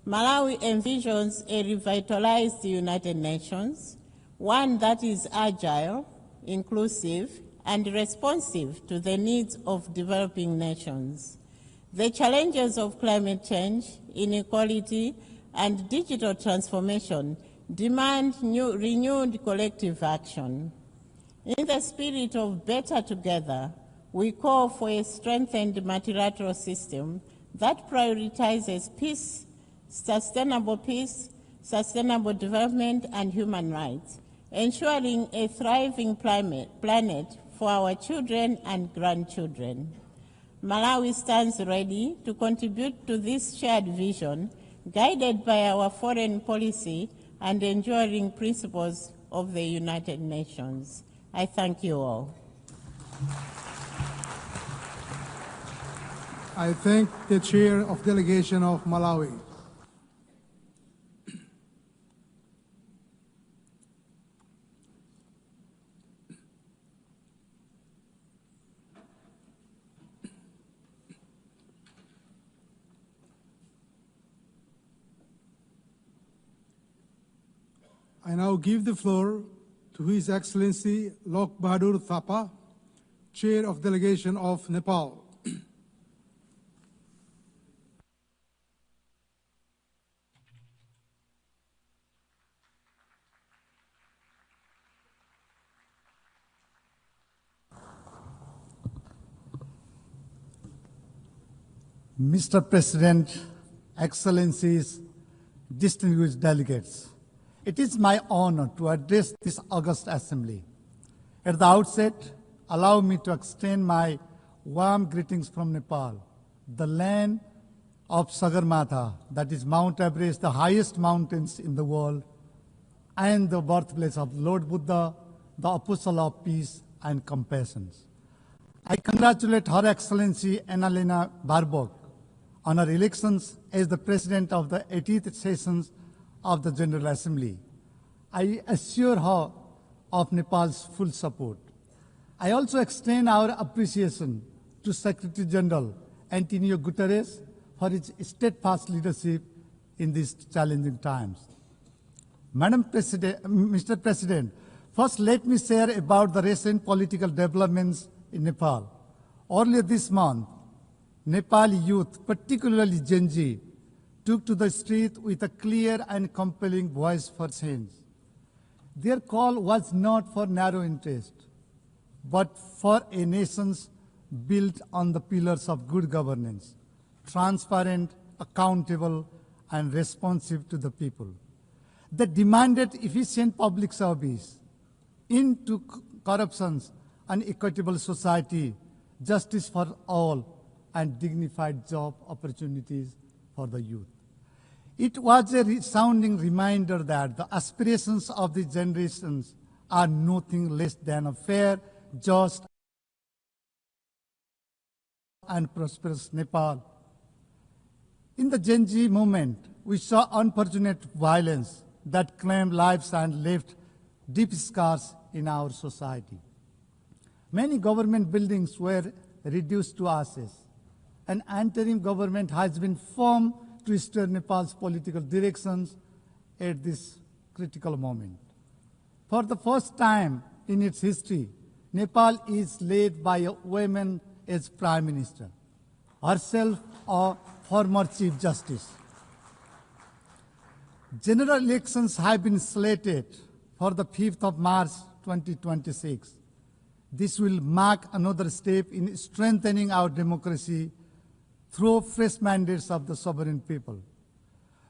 Malawi envisions a revitalized United Nations, one that is agile, inclusive, and responsive to the needs of developing nations. The challenges of climate change, inequality, and digital transformation demand renewed collective action. In the spirit of better together, we call for a strengthened multilateral system that prioritizes peace, sustainable development, and human rights, ensuring a thriving planet for our children and grandchildren. Malawi stands ready to contribute to this shared vision, guided by our foreign policy and enduring principles of the United Nations. I thank you all. I thank the Chair of Delegation of Malawi. I now give the floor to His Excellency Lok Bahadur Thapa, Chair of Delegation of Nepal. Mr. President, Excellencies, distinguished delegates, it is my honor to address this august assembly. At the outset, allow me to extend my warm greetings from Nepal, the land of Sagarmatha, that is Mount Everest, the highest mountains in the world, and the birthplace of Lord Buddha, the apostle of peace and compassion. I congratulate Her Excellency Annalena Baerbock on her elections as the President of the 80th sessions of the General Assembly. I assure her of Nepal's full support. I also extend our appreciation to Secretary General Antonio Guterres for his steadfast leadership in these challenging times. Mr. President, first let me share about the recent political developments in Nepal. Earlier this month, Nepali youth, particularly Gen Z, took to the street with a clear and compelling voice for change. Their call was not for narrow interest, but for a nation built on the pillars of good governance, transparent, accountable, and responsive to the people. They demanded efficient public service, into corruptions and equitable society, justice for all, and dignified job opportunities for the youth. It was a resounding reminder that the aspirations of the generations are nothing less than a fair, just, and prosperous Nepal. In the Gen Z movement, we saw unfortunate violence that claimed lives and left deep scars in our society. Many government buildings were reduced to ashes. An interim government has been formed to steer Nepal's political directions at this critical moment. For the first time in its history, Nepal is led by a woman as Prime Minister, herself a former Chief Justice. General elections have been slated for the 5th of March 2026. This will mark another step in strengthening our democracy through fresh mandates of the sovereign people.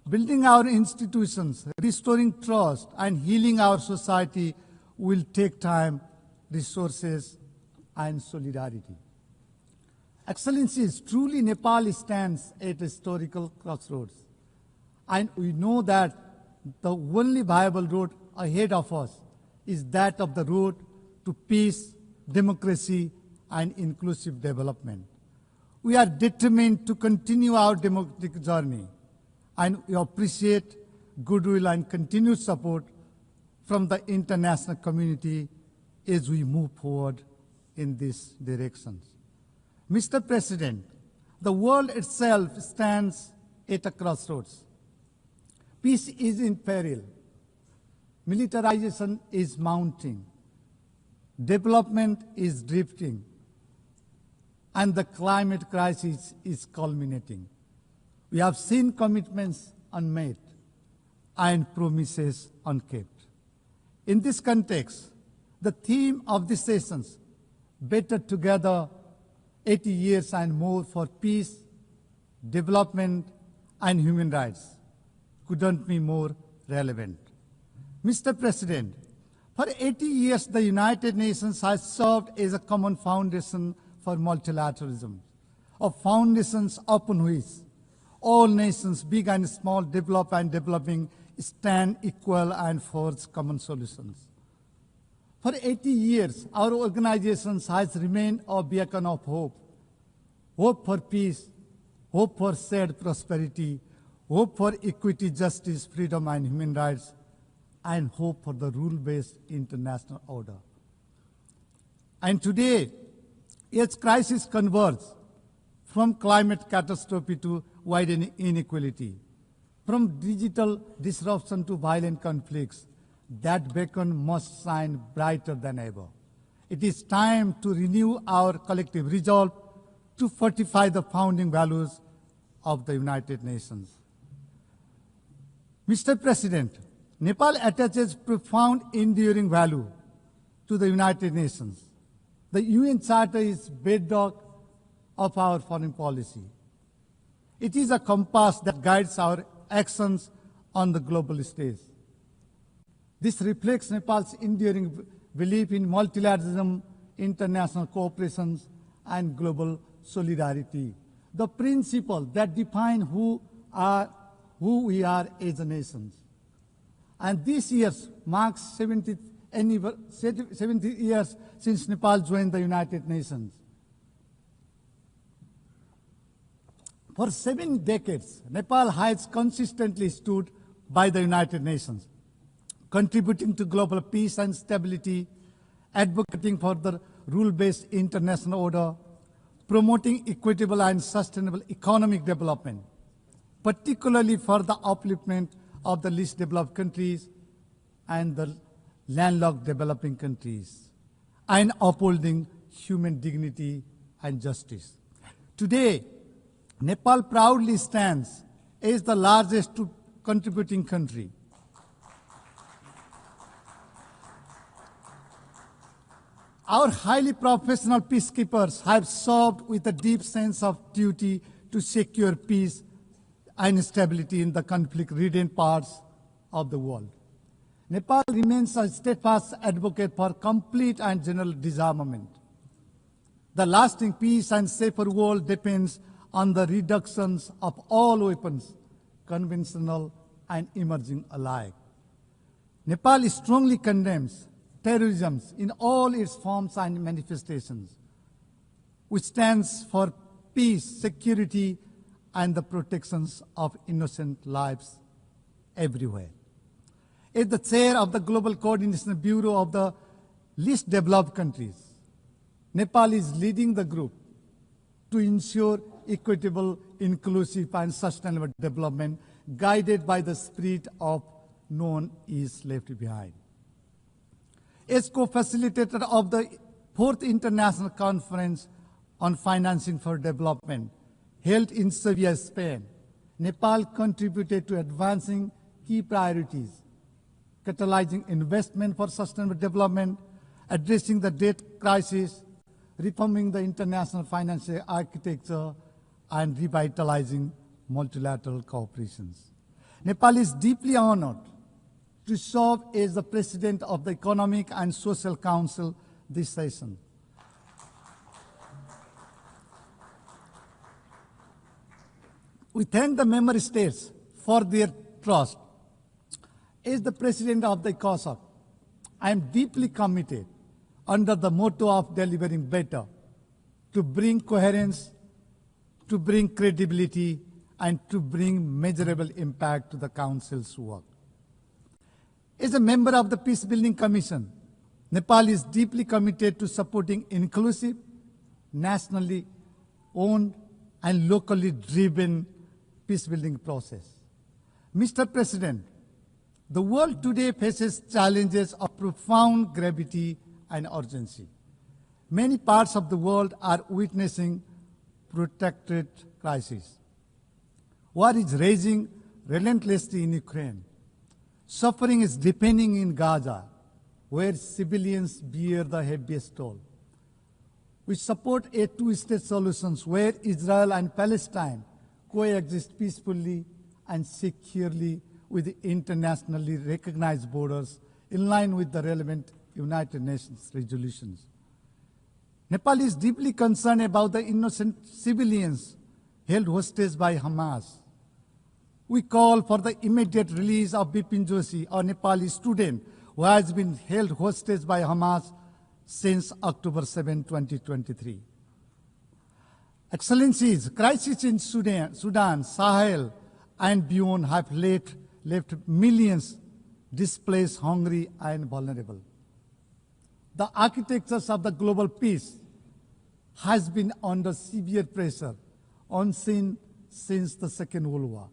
Building our institutions, restoring trust, and healing our society will take time, resources, and solidarity. Excellencies, truly Nepal stands at a historical crossroads. And we know that the only viable road ahead of us is that of the road to peace, democracy, and inclusive development. We are determined to continue our democratic journey, and we appreciate goodwill and continued support from the international community as we move forward in these directions. Mr. President, the world itself stands at a crossroads. Peace is in peril. Militarization is mounting. Development is drifting. And the climate crisis is culminating. We have seen commitments unmet and promises unkept. In this context, the theme of these sessions, Better Together, 80 years and more for peace, development, and human rights, couldn't be more relevant. Mr. President, for 80 years, the United Nations has served as a common foundation for multilateralism, a foundation upon which all nations, big and small, developed and developing, stand equal and forge common solutions. For 80 years, our organization has remained a beacon of hope. Hope for peace, hope for shared prosperity, hope for equity, justice, freedom, and human rights, and hope for the rule-based international order. And today, as crisis converges from climate catastrophe to widening inequality, from digital disruption to violent conflicts, that beacon must shine brighter than ever. It is time to renew our collective resolve to fortify the founding values of the United Nations. Mr. President, Nepal attaches profound enduring value to the United Nations. The UN Charter is bedrock of our foreign policy. It is a compass that guides our actions on the global stage. This reflects Nepal's enduring belief in multilateralism, international cooperation, and global solidarity, the principles that define who we are as a nation. And this year marks 70 years since Nepal joined the United Nations. For 7 decades, Nepal has consistently stood by the United Nations, contributing to global peace and stability, advocating for the rule-based international order, promoting equitable and sustainable economic development, particularly for the upliftment of the least developed countries and the landlocked developing countries, and upholding human dignity and justice. Today, Nepal proudly stands as the largest contributing country. Our highly professional peacekeepers have served with a deep sense of duty to secure peace and stability in the conflict-ridden parts of the world. Nepal remains a steadfast advocate for complete and general disarmament. The lasting peace and safer world depends on the reductions of all weapons, conventional and emerging alike. Nepal strongly condemns terrorism in all its forms and manifestations, which stands for peace, security, and the protections of innocent lives everywhere. As the chair of the Global Coordination Bureau of the least developed countries, Nepal is leading the group to ensure equitable, inclusive, and sustainable development guided by the spirit of no one is left behind. As co-facilitator of the 4th International Conference on Financing for Development, held in Sevilla, Spain, Nepal contributed to advancing key priorities, catalyzing investment for sustainable development, addressing the debt crisis, reforming the international financial architecture, and revitalizing multilateral cooperations. Nepal is deeply honored to serve as the President of the Economic and Social Council this session. We thank the member states for their trust. As the President of the ECOSOC, I am deeply committed under the motto of delivering better to bring coherence, to bring credibility, and to bring measurable impact to the Council's work. As a member of the Peace Building Commission, Nepal is deeply committed to supporting inclusive, nationally owned, and locally driven peace-building process. Mr. President, the world today faces challenges of profound gravity and urgency. Many parts of the world are witnessing protracted crisis. War is raging relentlessly in Ukraine. Suffering is deepening in Gaza, where civilians bear the heaviest toll. We support a two-state solution where Israel and Palestine coexist peacefully and securely with internationally recognized borders in line with the relevant United Nations resolutions. Nepal is deeply concerned about the innocent civilians held hostage by Hamas. We call for the immediate release of Bipin Joshi, a Nepali student who has been held hostage by Hamas since October 7, 2023. Excellencies, crises in Sudan, Sahel, and beyond have left millions displaced, hungry, and vulnerable. The architectures of the global peace has been under severe pressure, unseen since the Second World War.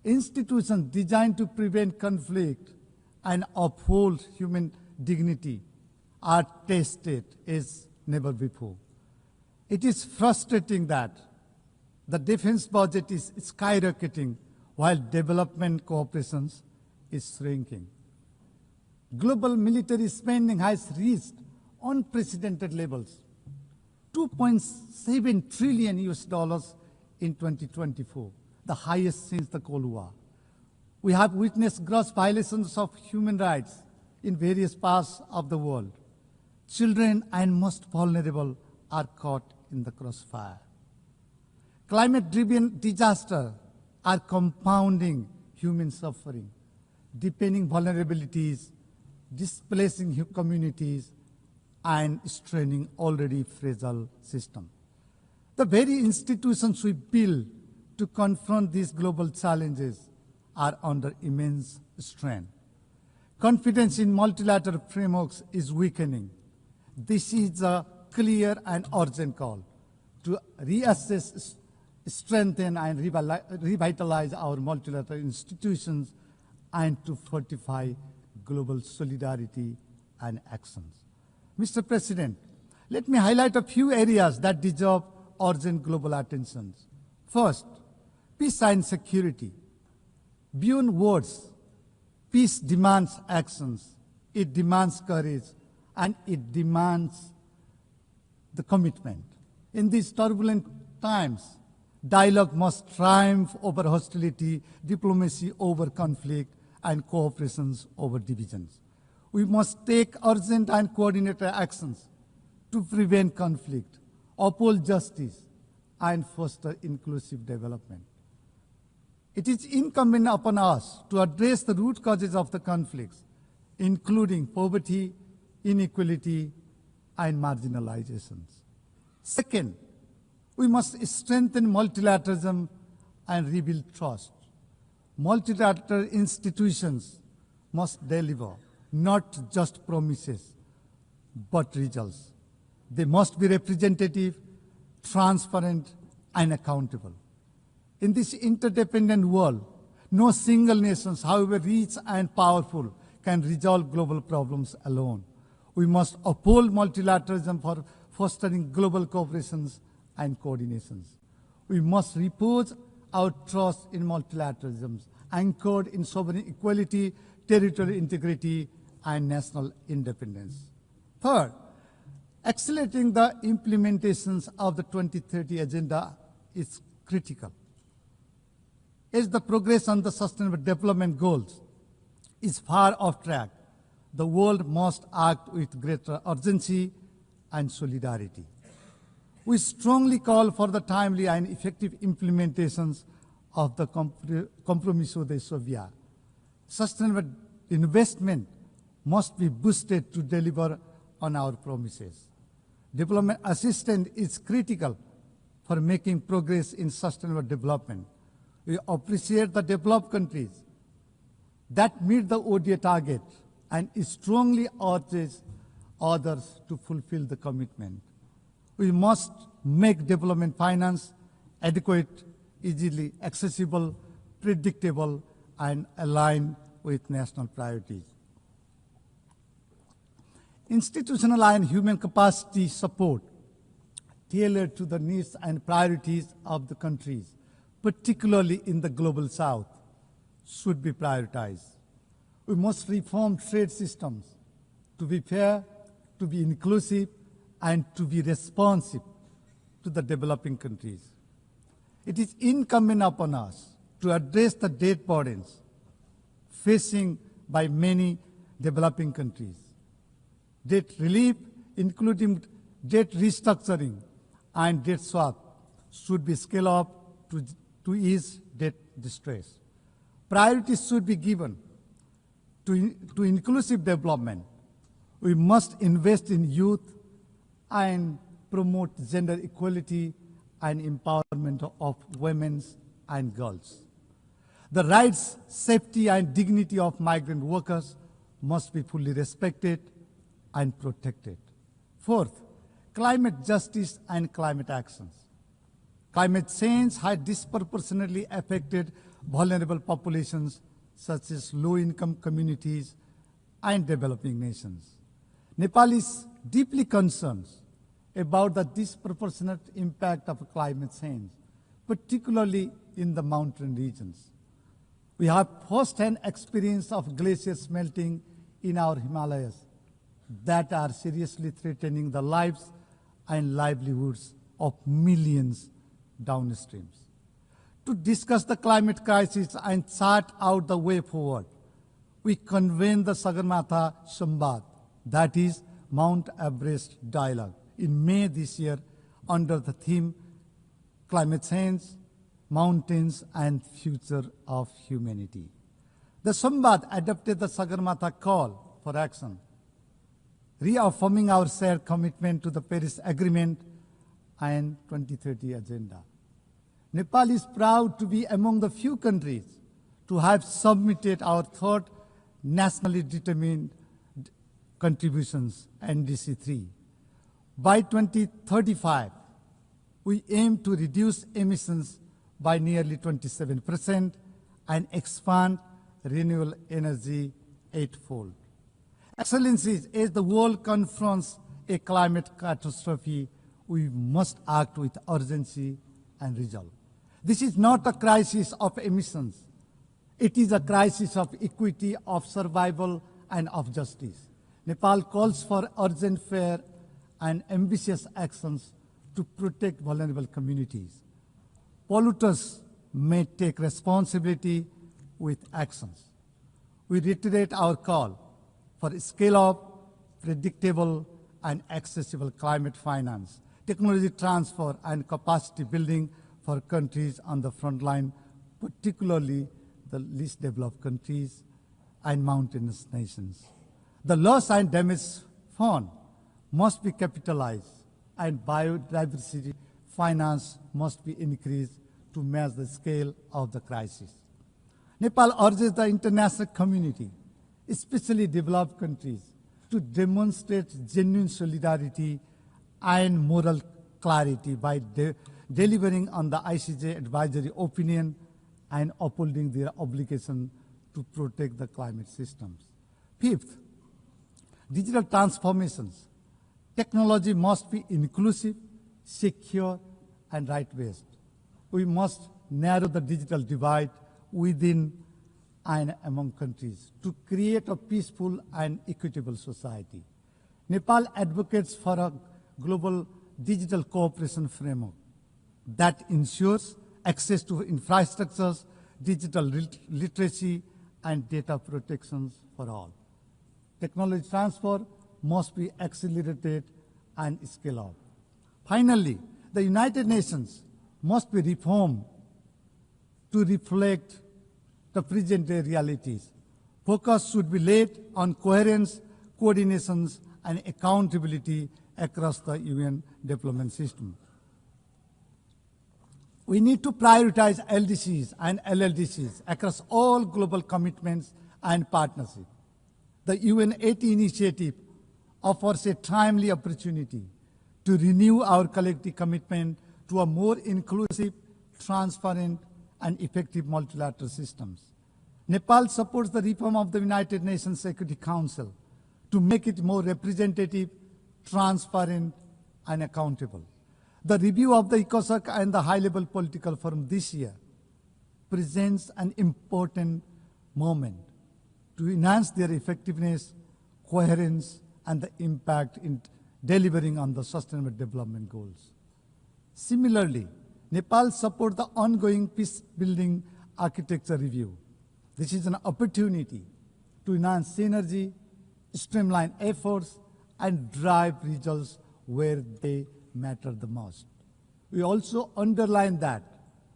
Institutions designed to prevent conflict and uphold human dignity are tested as never before. It is frustrating that the defense budget is skyrocketing while development cooperation is shrinking. Global military spending has reached unprecedented levels, $2.7 trillion in 2024, the highest since the Cold War. We have witnessed gross violations of human rights in various parts of the world. Children and most vulnerable are caught in the crossfire. Climate-driven disasters are compounding human suffering, deepening vulnerabilities, displacing communities, and straining already fragile systems. The very institutions we build to confront these global challenges are under immense strain. Confidence in multilateral frameworks is weakening. This is a clear and urgent call to reassess, strengthen, and revitalize our multilateral institutions and to fortify global solidarity and actions. Mr. President, let me highlight a few areas that deserve urgent global attention. First, peace and security. Beyond words, peace demands actions. It demands courage, and it demands the commitment. In these turbulent times, dialogue must triumph over hostility, diplomacy over conflict, and cooperations over divisions. We must take urgent and coordinated actions to prevent conflict, uphold justice, and foster inclusive development. It is incumbent upon us to address the root causes of the conflicts, including poverty, inequality, and marginalizations. Second, we must strengthen multilateralism and rebuild trust. Multilateral institutions must deliver not just promises, but results. They must be representative, transparent, and accountable. In this interdependent world, no single nation, however rich and powerful, can resolve global problems alone. We must uphold multilateralism for fostering global cooperations and coordinations. We must repose our trust in multilateralism, anchored in sovereign equality, territorial integrity, and national independence. Third, accelerating the implementations of the 2030 Agenda is critical. As the progress on the Sustainable Development Goals is far off track, the world must act with greater urgency and solidarity. We strongly call for the timely and effective implementations of the Compromiso de Sovia. Sustainable investment must be boosted to deliver on our promises. Development assistance is critical for making progress in sustainable development. We appreciate the developed countries that meet the ODA target and strongly urges others to fulfill the commitment. We must make development finance adequate, easily accessible, predictable, and aligned with national priorities. Institutional and human capacity support tailored to the needs and priorities of the countries, particularly in the global south, should be prioritized. We must reform trade systems to be fair, to be inclusive, and to be responsive to the developing countries. It is incumbent upon us to address the debt burdens facing by many developing countries. Debt relief, including debt restructuring and debt swap, should be scaled up to ease debt distress. Priorities should be given to inclusive development. We must invest in youth and promote gender equality and empowerment of women and girls. The rights, safety, and dignity of migrant workers must be fully respected and protected. Fourth, climate justice and climate actions. Climate change has disproportionately affected vulnerable populations such as low-income communities and developing nations. Nepal is deeply concerned about the disproportionate impact of climate change, particularly in the mountain regions. We have first-hand experience of glaciers melting in our Himalayas that are seriously threatening the lives and livelihoods of millions downstream. To discuss the climate crisis and chart out the way forward, we convened the Sagarmatha Samvad, that is Mount Everest Dialogue, in May this year under the theme Climate Change, Mountains and Future of Humanity. The Samvad adopted the Sagarmatha call for action, reaffirming our shared commitment to the Paris Agreement and 2030 Agenda. Nepal is proud to be among the few countries to have submitted our third nationally determined contributions, NDC 3, By 2035, we aim to reduce emissions by nearly 27% and expand renewable energy eightfold. Excellencies, as the world confronts a climate catastrophe, we must act with urgency and resolve. This is not a crisis of emissions. It is a crisis of equity, of survival, and of justice. Nepal calls for urgent, fair, and ambitious actions to protect vulnerable communities. Polluters may take responsibility with actions. We reiterate our call for scale-up, predictable, and accessible climate finance, technology transfer, and capacity building for countries on the front line, particularly the least developed countries and mountainous nations. The loss and damage fund must be capitalized, and biodiversity finance must be increased to match the scale of the crisis. Nepal urges the international community, especially developed countries, to demonstrate genuine solidarity and moral clarity by delivering on the ICJ advisory opinion and upholding their obligation to protect the climate systems. Fifth, digital transformations. Technology must be inclusive, secure, and right-based. We must narrow the digital divide within and among countries to create a peaceful and equitable society. Nepal advocates for a global digital cooperation framework that ensures access to infrastructures, digital literacy, and data protections for all. Technology transfer must be accelerated and scaled up. Finally, the United Nations must be reformed to reflect the present-day realities. Focus should be laid on coherence, coordinations, and accountability across the UN development system. We need to prioritize LDCs and LLDCs across all global commitments and partnerships. The UN80 initiative offers a timely opportunity to renew our collective commitment to a more inclusive, transparent, and effective multilateral systems. Nepal supports the reform of the United Nations Security Council to make it more representative, transparent, and accountable. The review of the ECOSOC and the high-level political forum this year presents an important moment to enhance their effectiveness, coherence, and the impact in delivering on the Sustainable Development Goals. Similarly, Nepal supports the ongoing peace-building architecture review. This is an opportunity to enhance synergy, streamline efforts, and drive results where they matter the most. We also underline that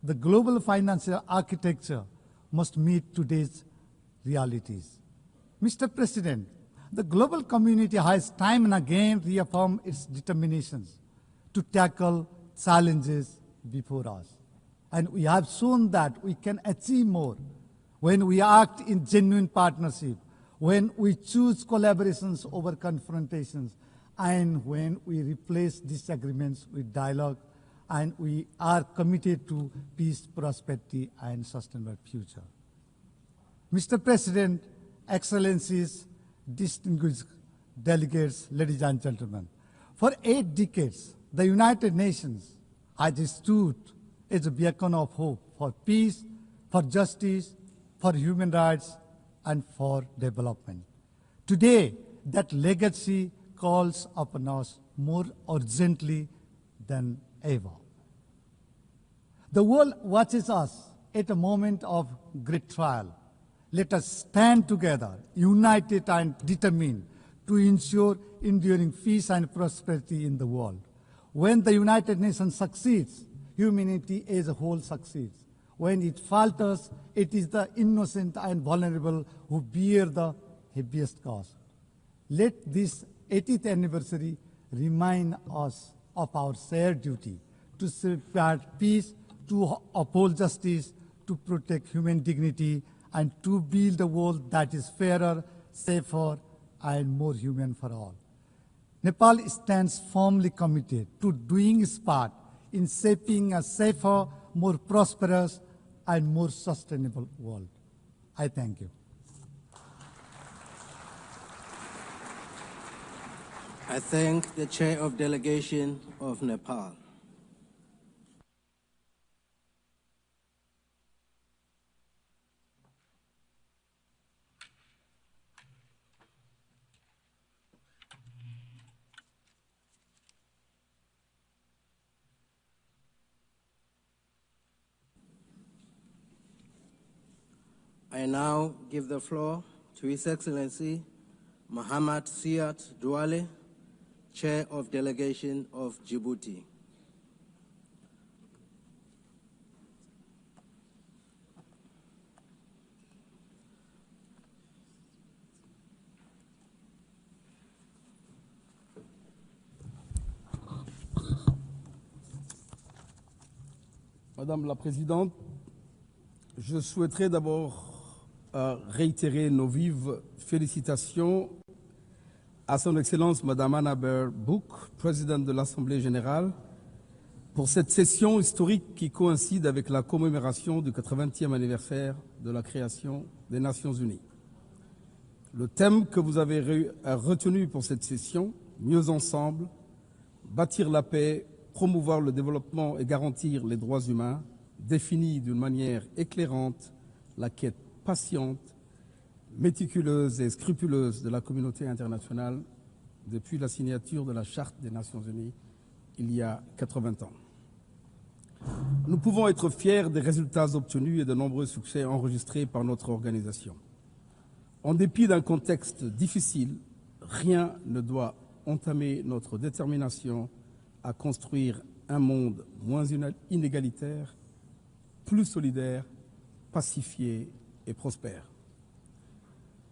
the global financial architecture must meet today's realities. Mr. President, the global community has time and again reaffirmed its determinations to tackle challenges before us. And we have shown that we can achieve more when we act in genuine partnership, when we choose collaborations over confrontations, and when we replace disagreements with dialogue, and we are committed to peace, prosperity, and sustainable future. Mr. President, Excellencies, distinguished delegates, ladies and gentlemen, for 8 decades, the United Nations has stood as a beacon of hope for peace, for justice, for human rights, and for development. Today, that legacy calls upon us more urgently than ever. The world watches us at a moment of great trial. Let us stand together, united and determined, to ensure enduring peace and prosperity in the world. When the United Nations succeeds, humanity as a whole succeeds. When it falters, it is the innocent and vulnerable who bear the heaviest cost. Let this 80th anniversary remind us of our shared duty to safeguard peace, to uphold justice, to protect human dignity, and to build a world that is fairer, safer, and more human for all. Nepal stands firmly committed to doing its part in shaping a safer, more prosperous, and more sustainable world. I thank you. I thank the Chair of Delegation of Nepal. I now give the floor to His Excellency Mohammad Siad Douale, Chair of Delegation of Djibouti. Madame la Présidente, je souhaiterais d'abord réitérer nos vives félicitations à Son Excellence Madame Anna Book, Présidente de l'Assemblée générale, pour cette session historique qui coïncide avec la commémoration du 80e anniversaire de la création des Nations Unies. Le thème que vous avez retenu pour cette session, Mieux ensemble, bâtir la paix, promouvoir le développement et garantir les droits humains, définit d'une manière éclairante la quête patiente, méticuleuse et scrupuleuse de la communauté internationale depuis la signature de la Charte des Nations Unies il y a 80 ans. Nous pouvons être fiers des résultats obtenus et de nombreux succès enregistrés par notre organisation. En dépit d'un contexte difficile, rien ne doit entamer notre détermination à construire un monde moins inégalitaire, plus solidaire, pacifié et prospère.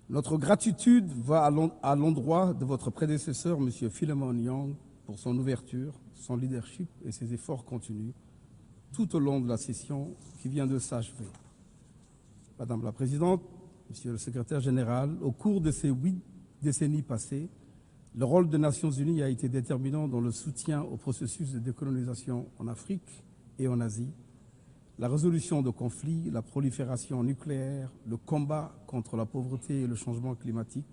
Notre gratitude va à l'endroit de votre prédécesseur, M. Philemon Young, pour son ouverture, son leadership et ses efforts continus tout au long de la session qui vient de s'achever. Madame la Présidente, Monsieur le Secrétaire général, au cours de ces 8 décennies passées, le rôle des Nations Unies a été déterminant dans le soutien au processus de décolonisation en Afrique et en Asie, la résolution de conflits, la prolifération nucléaire, le combat contre la pauvreté et le changement climatique,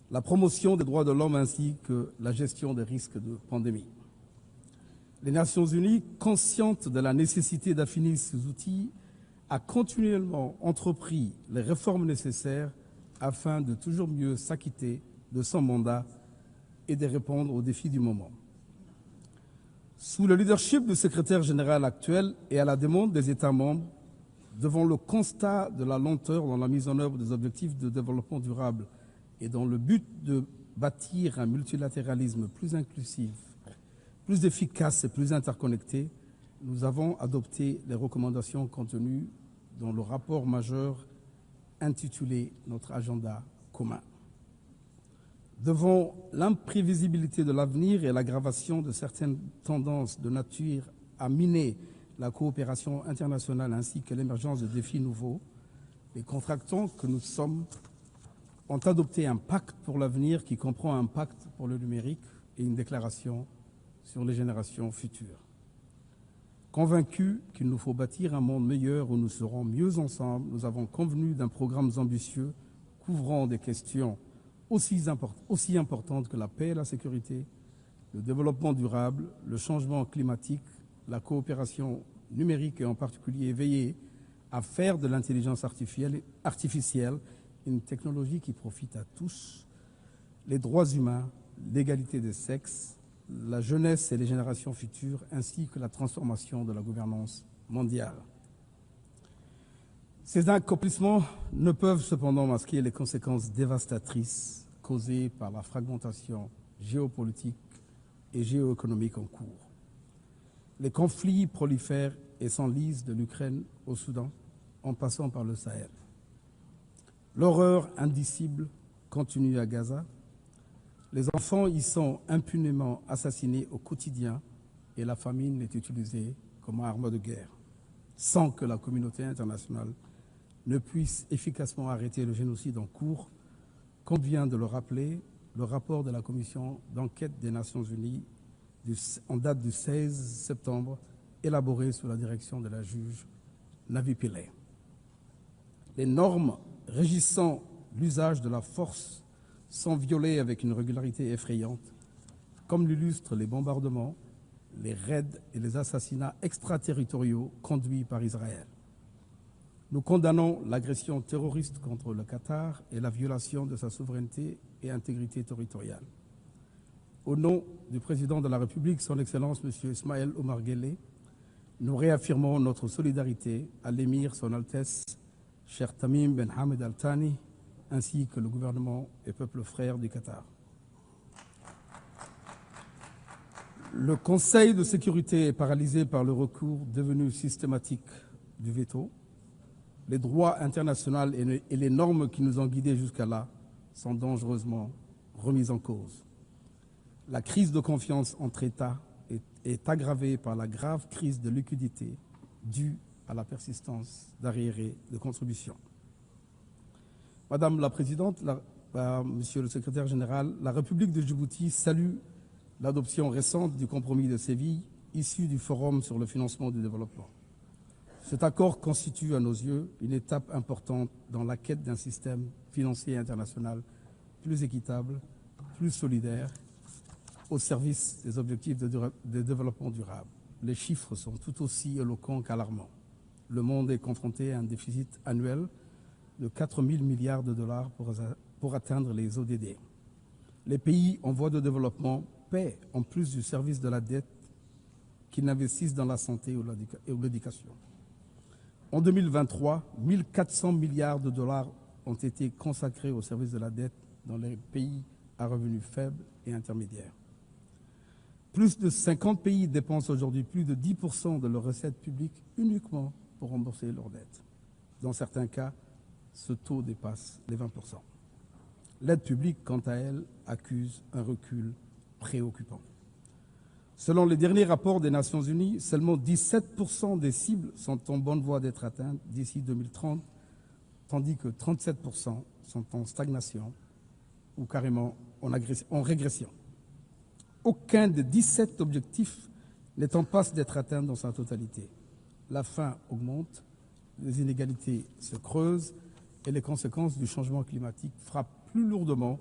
la promotion des droits de l'homme ainsi que la gestion des risques de pandémie. Les Nations Unies, conscientes de la nécessité d'affiner ces outils, a continuellement entrepris les réformes nécessaires afin de toujours mieux s'acquitter de son mandat et de répondre aux défis du moment. Sous le leadership du secrétaire général actuel et à la demande des États membres, devant le constat de la lenteur dans la mise en œuvre des objectifs de développement durable et dans le but de bâtir un multilatéralisme plus inclusif, plus efficace et plus interconnecté, nous avons adopté les recommandations contenues dans le rapport majeur intitulé « Notre agenda commun ». Devant l'imprévisibilité de l'avenir et l'aggravation de certaines tendances de nature à miner la coopération internationale ainsi que l'émergence de défis nouveaux, les contractants que nous sommes ont adopté un pacte pour l'avenir qui comprend un pacte pour le numérique et une déclaration sur les générations futures. Convaincus qu'il nous faut bâtir un monde meilleur où nous serons mieux ensemble, nous avons convenu d'un programme ambitieux couvrant des questions aussi importantes que la paix et la sécurité, le développement durable, le changement climatique, la coopération numérique et en particulier veiller à faire de l'intelligence artificielle une technologie qui profite à tous, les droits humains, l'égalité des sexes, la jeunesse et les générations futures, ainsi que la transformation de la gouvernance mondiale. Ces accomplissements ne peuvent cependant masquer les conséquences dévastatrices causées par la fragmentation géopolitique et géoéconomique en cours. Les conflits prolifèrent et s'enlisent de l'Ukraine au Soudan, en passant par le Sahel. L'horreur indicible continue à Gaza. Les enfants y sont impunément assassinés au quotidien et la famine est utilisée comme arme de guerre, sans que la communauté internationale ne puisse efficacement arrêter le génocide en cours. Comme vient de le rappeler le rapport de la commission d'enquête des Nations Unies en date du 16 septembre, élaboré sous la direction de la juge Navi Pillay. Les normes régissant l'usage de la force sont violées avec une régularité effrayante, comme l'illustrent les bombardements, les raids et les assassinats extraterritoriaux conduits par Israël. Nous condamnons l'agression terroriste contre le Qatar et la violation de sa souveraineté et intégrité territoriale. Au nom du président de la République, son Excellence M. Ismaël Omar Guelleh, nous réaffirmons notre solidarité à l'émir, son Altesse, Cheikh Tamim Ben Hamad Al Thani, ainsi que le gouvernement et peuple frère du Qatar. Le Conseil de sécurité est paralysé par le recours devenu systématique du veto. Les droits internationaux et les normes qui nous ont guidés jusqu'à là sont dangereusement remis en cause. La crise de confiance entre États est aggravée par la grave crise de liquidité due à la persistance d'arriérés de contributions. Madame la Présidente, Monsieur le Secrétaire général, la République de Djibouti salue l'adoption récente du compromis de Séville issu du Forum sur le financement du développement. Cet accord constitue à nos yeux une étape importante dans la quête d'un système financier international plus équitable, plus solidaire, au service des objectifs de développement durable. Les chiffres sont tout aussi éloquents qu'alarmants. Le monde est confronté à un déficit annuel de 4 000 milliards de dollars pour atteindre les ODD. Les pays en voie de développement paient, en plus du service de la dette, qu'ils investissent dans la santé ou l'éducation. En 2023, 1 400 milliards de dollars ont été consacrés au service de la dette dans les pays à revenus faibles et intermédiaires. Plus de 50 pays dépensent aujourd'hui plus de 10% de leurs recettes publiques uniquement pour rembourser leurs dettes. Dans certains cas, ce taux dépasse les 20%. L'aide publique, quant à elle, accuse un recul préoccupant. Selon les derniers rapports des Nations Unies, seulement 17% des cibles sont en bonne voie d'être atteintes d'ici 2030, tandis que 37% sont en stagnation ou carrément en régression. Aucun des 17 objectifs n'est en passe d'être atteint dans sa totalité. La faim augmente, les inégalités se creusent et les conséquences du changement climatique frappent plus lourdement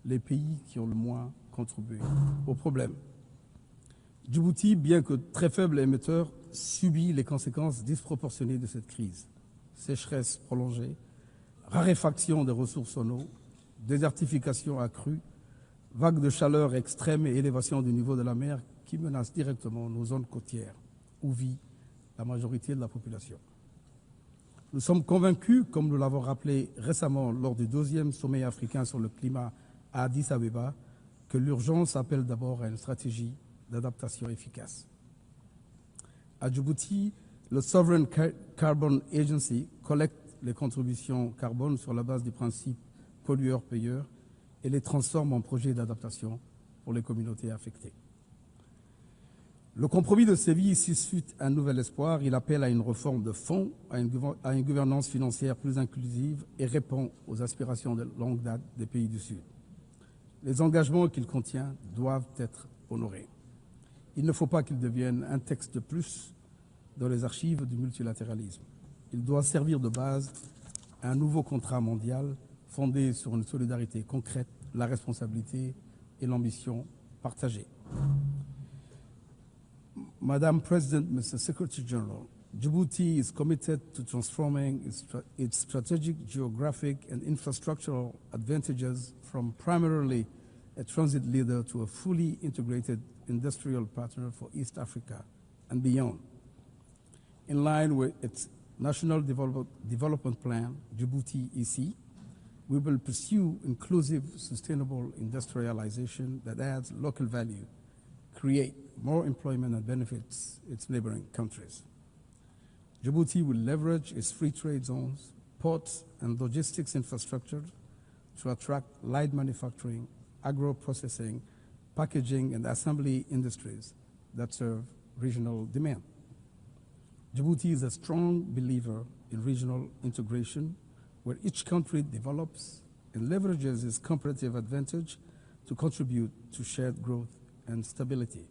les pays qui ont le moins contribué au problème. Djibouti, bien que très faible émetteur, subit les conséquences disproportionnées de cette crise. Sécheresse prolongée, raréfaction des ressources en eau, désertification accrue, vagues de chaleur extrême et élévation du niveau de la mer qui menacent directement nos zones côtières où vit la majorité de la population. Nous sommes convaincus, comme nous l'avons rappelé récemment lors du 2e sommet africain sur le climat à Addis Abeba, que l'urgence appelle d'abord à une stratégie d'adaptation efficace. À Djibouti, le Sovereign Carbon Agency collecte les contributions carbone sur la base du principe pollueur-payeur et les transforme en projets d'adaptation pour les communautés affectées. Le compromis de Séville suscite un nouvel espoir. Il appelle à une réforme de fond, à une gouvernance financière plus inclusive et répond aux aspirations de longue date des pays du Sud. Les engagements qu'il contient doivent être honorés. Il ne faut pas qu'il devienne un texte de plus dans les archives du multilatéralisme. Il doit servir de base à un nouveau contrat mondial fondé sur une solidarité concrète, la responsabilité et l'ambition partagée. Madam President, Mr. Secretary General, Djibouti is committed to transforming its strategic, geographic, and infrastructural advantages from primarily a transit leader to a fully integrated industrial partner for East Africa and beyond. In line with its National Development Plan, Djibouti EC, we will pursue inclusive, sustainable industrialization that adds local value, create more employment and benefits its neighboring countries. Djibouti will leverage its free trade zones, ports, and logistics infrastructure to attract light manufacturing, agro-processing, packaging, and assembly industries that serve regional demand. Djibouti is a strong believer in regional integration, where each country develops and leverages its comparative advantage to contribute to shared growth and stability.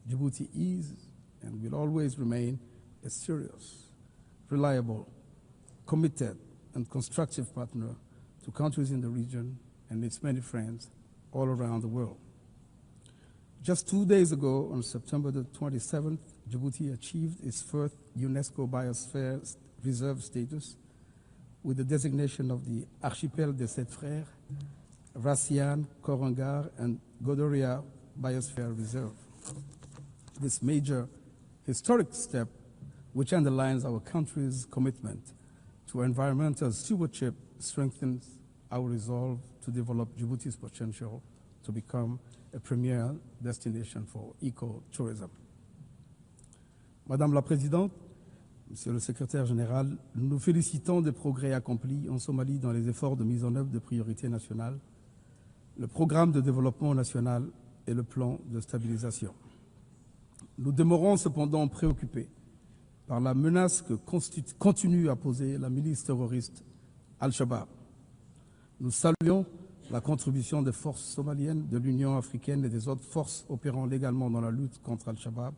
Djibouti is and will always remain a serious, reliable, committed, and constructive partner to countries in the region and its many friends all around the world. Just 2 days ago, on September the 27th, Djibouti achieved its first UNESCO Biosphere Reserve status with the designation of the Archipel des Sept Frères, Rassian, Korangar, and Godoria Biosphere Reserve. This major historic step, which underlines our country's commitment to environmental stewardship, strengthens our resolve to develop Djibouti's potential to become a premier destination for eco-tourism. Madame la Présidente, Monsieur le Secrétaire général, nous nous félicitons des progrès accomplis en Somalie dans les efforts de mise en œuvre de priorités nationales, le programme de développement national et le plan de stabilisation. Nous demeurons cependant préoccupés par la menace que continue à poser la milice terroriste Al-Shabaab. Nous saluons la contribution des forces somaliennes, de l'Union africaine et des autres forces opérant légalement dans la lutte contre Al-Shabaab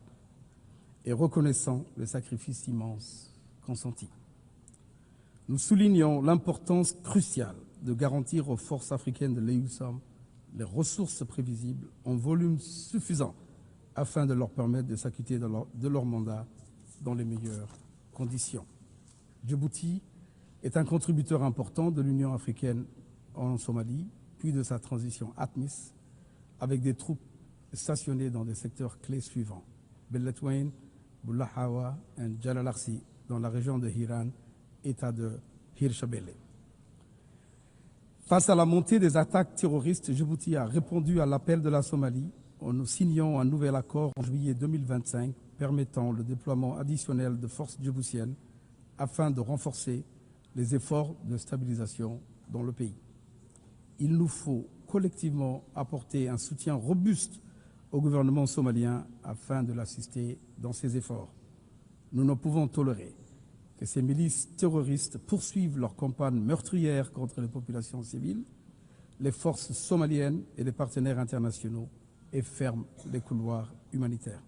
et reconnaissant les sacrifices immenses consentis. Nous soulignons l'importance cruciale de garantir aux forces africaines de l'EUSOM les ressources prévisibles en volume suffisant afin de leur permettre de s'acquitter de leur mandat dans les meilleures conditions. Djibouti est un contributeur important de l'Union africaine en Somalie, puis de sa transition ATMIS, avec des troupes stationnées dans des secteurs clés suivants: Beledweyne, Bulahawa et Jalalarsi, dans la région de Hiran, État de Hirshabelle. Face à la montée des attaques terroristes, Djibouti a répondu à l'appel de la Somalie en signant un nouvel accord en juillet 2025 permettant le déploiement additionnel de forces djiboutiennes afin de renforcer les efforts de stabilisation dans le pays. Il nous faut collectivement apporter un soutien robuste au gouvernement somalien afin de l'assister dans ses efforts. Nous ne pouvons tolérer que ces milices terroristes poursuivent leur campagne meurtrière contre les populations civiles, les forces somaliennes et les partenaires internationaux et ferment les couloirs humanitaires.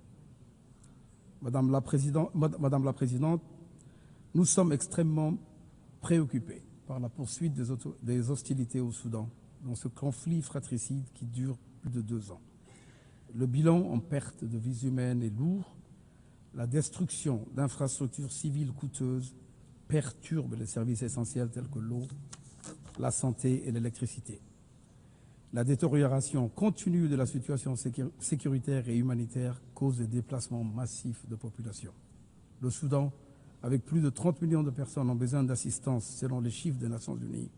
Madame la Présidente, nous sommes extrêmement préoccupés par la poursuite des hostilités au Soudan dans ce conflit fratricide qui dure plus de 2 ans. Le bilan en perte de vies humaines est lourd. La destruction d'infrastructures civiles coûteuses perturbe les services essentiels tels que l'eau, la santé et l'électricité. La détérioration continue de la situation sécuritaire et humanitaire cause des déplacements massifs de population. Le Soudan, avec plus de 30 millions de personnes en besoin d'assistance selon les chiffres des Nations Unies,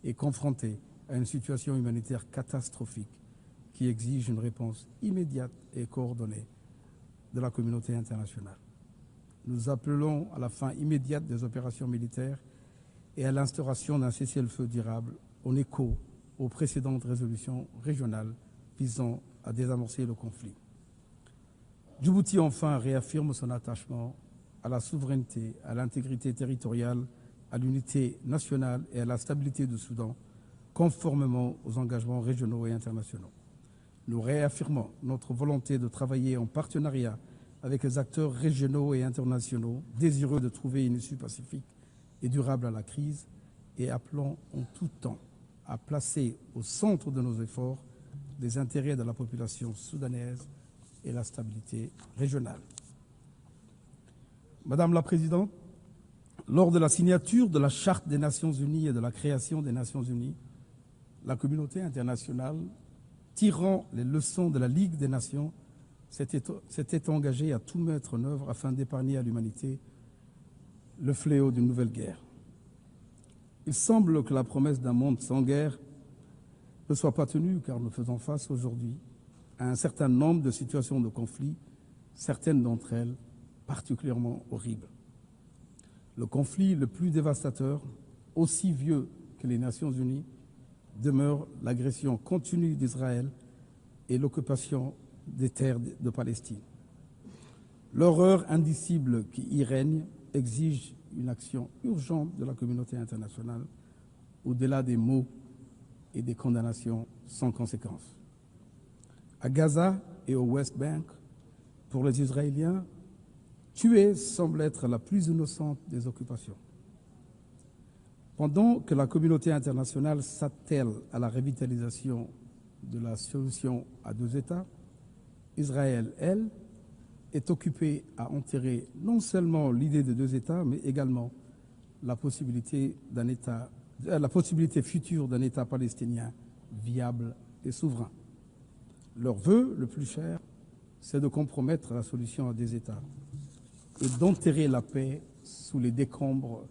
est confronté à une situation humanitaire catastrophique qui exige une réponse immédiate et coordonnée de la communauté internationale. Nous appelons à la fin immédiate des opérations militaires et à l'instauration d'un cessez-le-feu durable en écho aux précédentes résolutions régionales visant à désamorcer le conflit. Djibouti enfin réaffirme son attachement à la souveraineté, à l'intégrité territoriale, à l'unité nationale et à la stabilité du Soudan, conformément aux engagements régionaux et internationaux. Nous réaffirmons notre volonté de travailler en partenariat avec les acteurs régionaux et internationaux désireux de trouver une issue pacifique et durable à la crise et appelons en tout temps à placer au centre de nos efforts les intérêts de la population soudanaise et la stabilité régionale. Madame la Présidente, lors de la signature de la Charte des Nations Unies et de la création des Nations Unies, la communauté internationale, tirant les leçons de la Ligue des Nations, s'était engagée à tout mettre en œuvre afin d'épargner à l'humanité le fléau d'une nouvelle guerre. Il semble que la promesse d'un monde sans guerre ne soit pas tenue car nous faisons face aujourd'hui à un certain nombre de situations de conflit, certaines d'entre elles particulièrement horribles. Le conflit le plus dévastateur, aussi vieux que les Nations Unies, demeure l'agression continue d'Israël et l'occupation des terres de Palestine. L'horreur indicible qui y règne exige une action urgente de la communauté internationale, au-delà des mots et des condamnations sans conséquence. À Gaza et au West Bank, pour les Israéliens, tuer semble être la plus innocente des occupations. Pendant que la communauté internationale s'attelle à la revitalisation de la solution à deux États, Israël, elle, est occupée à enterrer non seulement l'idée de deux États, mais également la possibilité future d'un État palestinien viable et souverain. Leur vœu le plus cher, c'est de compromettre la solution à deux États et d'enterrer la paix sous les décombres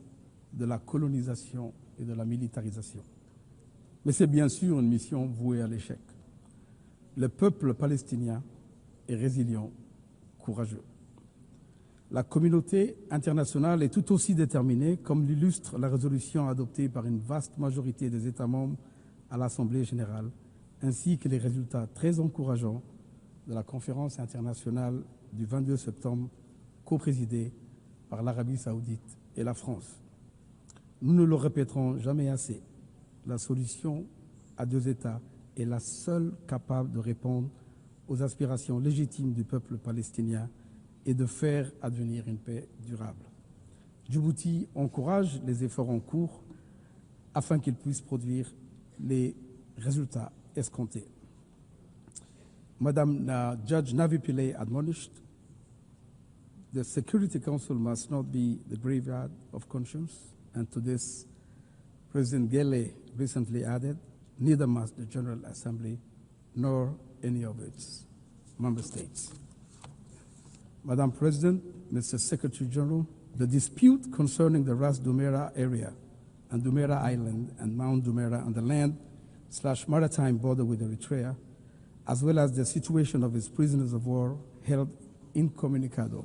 de la colonisation et de la militarisation. Mais c'est bien sûr une mission vouée à l'échec. Le peuple palestinien est résilient, courageux. La communauté internationale est tout aussi déterminée, comme l'illustre la résolution adoptée par une vaste majorité des États membres à l'Assemblée générale, ainsi que les résultats très encourageants de la conférence internationale du 22 septembre, coprésidée par l'Arabie saoudite et la France. Nous ne le répéterons jamais assez, la solution à deux États est la seule capable de répondre aux aspirations légitimes du peuple palestinien et de faire advenir une paix durable. Djibouti encourage les efforts en cours afin qu'ils puissent produire les résultats escomptés. Madame Judge Navi Pillay admonished, the Security Council must not be the graveyard of conscience, and to this, President Gele recently added, neither must the General Assembly nor any of its member states. Madam President, Mr. Secretary General, the dispute concerning the Ras Dumera area and Dumera Island and Mount Dumera on the land/maritime border with Eritrea, as well as the situation of its prisoners of war held incommunicado,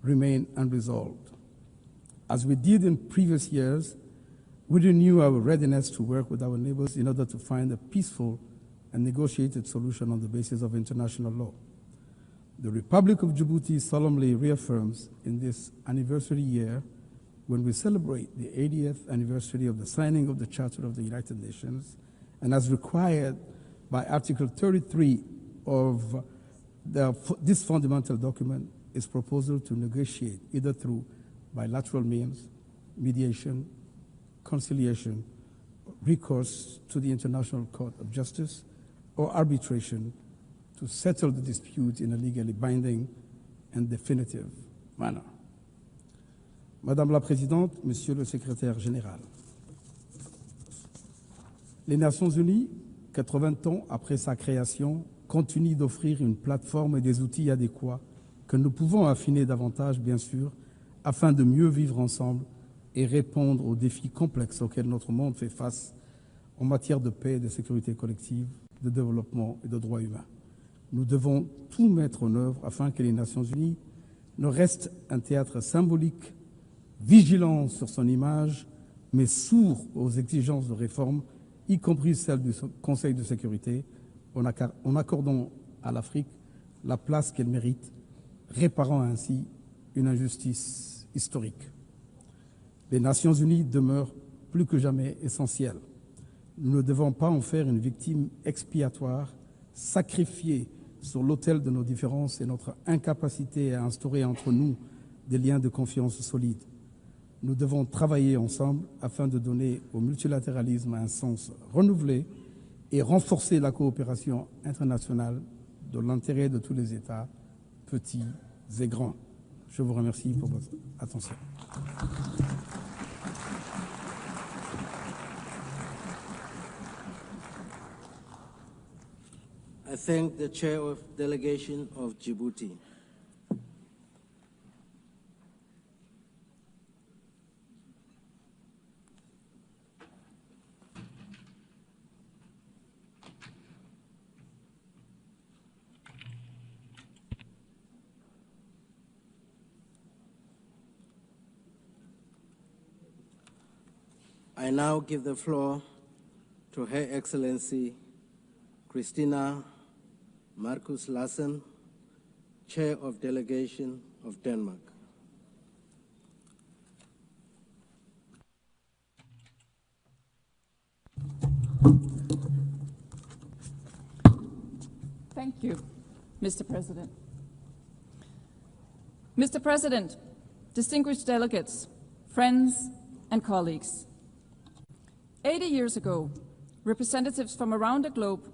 remain unresolved. As we did in previous years, we renew our readiness to work with our neighbors in order to find a peaceful and negotiated solution on the basis of international law. The Republic of Djibouti solemnly reaffirms in this anniversary year, when we celebrate the 80th anniversary of the signing of the Charter of the United Nations, and as required by Article 33 of this fundamental document, its proposal to negotiate either through bilateral means, mediation, conciliation, recourse to the International Court of Justice, or arbitration to settle the dispute in a legally binding and definitive manner. Madame la Présidente, Monsieur le Secrétaire général, les Nations Unies, 80 ans après sa création, continuent d'offrir une plateforme et des outils adéquats que nous pouvons affiner davantage, bien sûr, afin de mieux vivre ensemble et répondre aux défis complexes auxquels notre monde fait face en matière de paix, de sécurité collective, de développement et de droits humains. Nous devons tout mettre en œuvre afin que les Nations Unies ne restent un théâtre symbolique, vigilant sur son image, mais sourd aux exigences de réforme, y compris celles du Conseil de sécurité, en accordant à l'Afrique la place qu'elle mérite, réparant ainsi une injustice historique. Les Nations Unies demeurent plus que jamais essentielles. Nous ne devons pas en faire une victime expiatoire, sacrifiée sur l'autel de nos différences et notre incapacité à instaurer entre nous des liens de confiance solides. Nous devons travailler ensemble afin de donner au multilatéralisme un sens renouvelé et renforcer la coopération internationale dans l'intérêt de tous les États, petits et grands. Je vous remercie pour votre attention. I thank the Chair of Delegation of Djibouti. I now give the floor to Her Excellency Christina Marcus Lassen, Chair of Delegation of Denmark. Thank you, Mr. President. Mr. President, distinguished delegates, friends, and colleagues. 80 years ago, representatives from around the globe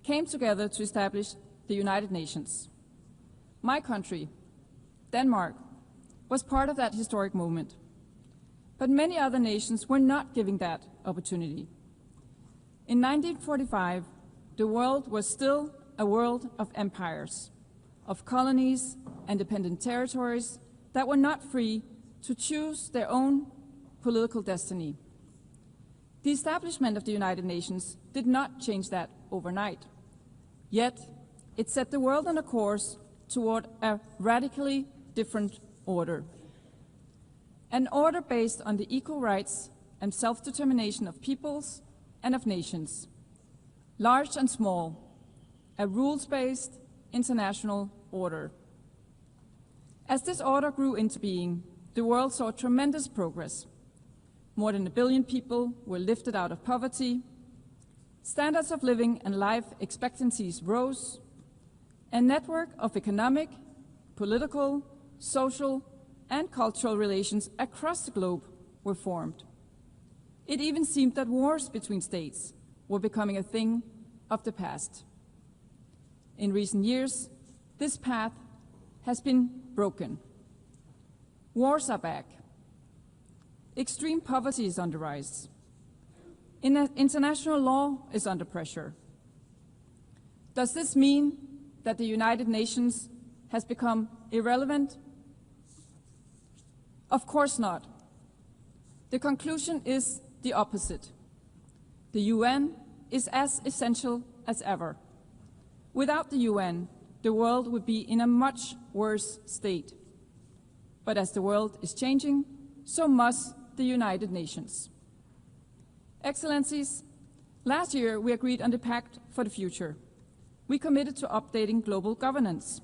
came together to establish the United Nations. My country, Denmark, was part of that historic moment. But many other nations were not given that opportunity. In 1945, the world was still a world of empires, of colonies and dependent territories that were not free to choose their own political destiny. The establishment of the United Nations did not change that overnight. Yet, it set the world on a course toward a radically different order. An order based on the equal rights and self-determination of peoples and of nations, large and small, a rules-based international order. As this order grew into being, the world saw tremendous progress. More than 1 billion people were lifted out of poverty, standards of living and life expectancies rose, a network of economic, political, social, and cultural relations across the globe were formed. It even seemed that wars between states were becoming a thing of the past. In recent years, this path has been broken. Wars are back. Extreme poverty is on the rise. International law is under pressure. Does this mean that the United Nations has become irrelevant? Of course not. The conclusion is the opposite. The UN is as essential as ever. Without the UN, the world would be in a much worse state. But as the world is changing, so must the United Nations. Excellencies, last year we agreed on the Pact for the Future. We committed to updating global governance,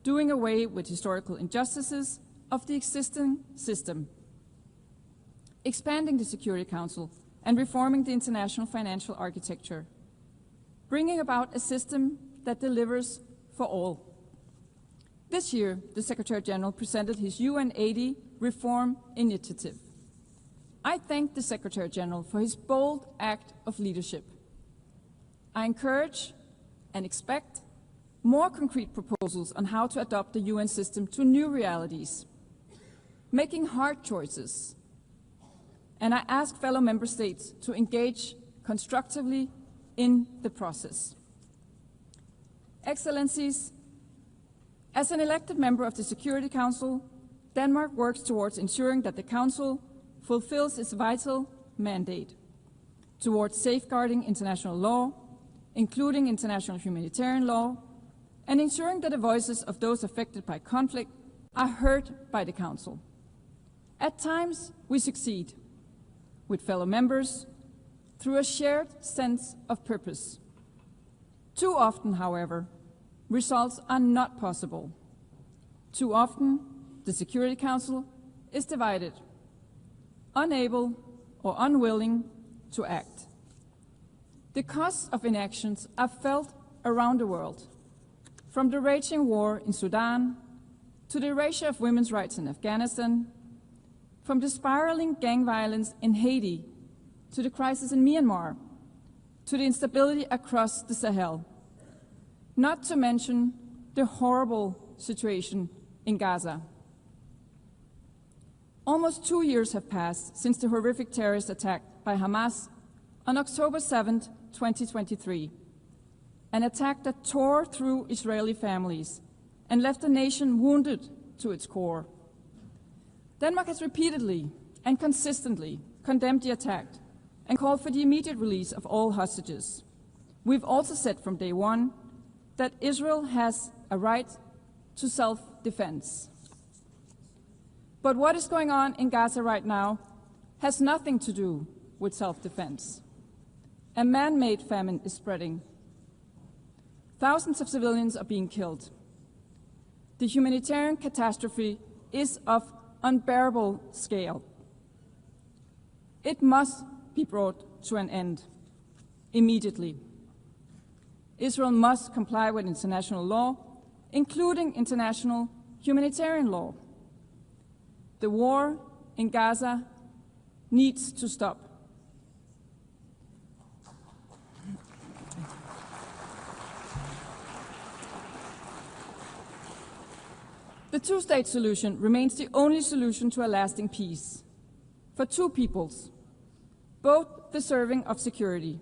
doing away with historical injustices of the existing system, expanding the Security Council and reforming the international financial architecture, bringing about a system that delivers for all. This year, the Secretary-General presented his UNGA reform initiative. I thank the Secretary-General for his bold act of leadership. I encourage and expect more concrete proposals on how to adopt the UN system to new realities, making hard choices. And I ask fellow member states to engage constructively in the process. Excellencies, as an elected member of the Security Council, Denmark works towards ensuring that the Council fulfills its vital mandate towards safeguarding international law, including international humanitarian law, and ensuring that the voices of those affected by conflict are heard by the Council. At times, we succeed with fellow members through a shared sense of purpose. Too often, however, results are not possible. Too often, the Security Council is divided, unable or unwilling to act. The costs of inactions are felt around the world, from the raging war in Sudan to the erasure of women's rights in Afghanistan, from the spiraling gang violence in Haiti to the crisis in Myanmar, to the instability across the Sahel, not to mention the horrible situation in Gaza. Almost 2 years have passed since the horrific terrorist attack by Hamas on October 7, 2023, an attack that tore through Israeli families and left the nation wounded to its core. Denmark has repeatedly and consistently condemned the attack and called for the immediate release of all hostages. We've also said from day one that Israel has a right to self-defense. But what is going on in Gaza right now has nothing to do with self-defense. A man-made famine is spreading. Thousands of civilians are being killed. The humanitarian catastrophe is of unbearable scale. It must be brought to an end immediately. Israel must comply with international law, including international humanitarian law. The war in Gaza needs to stop. The two-state solution remains the only solution to a lasting peace for two peoples, both deserving of security,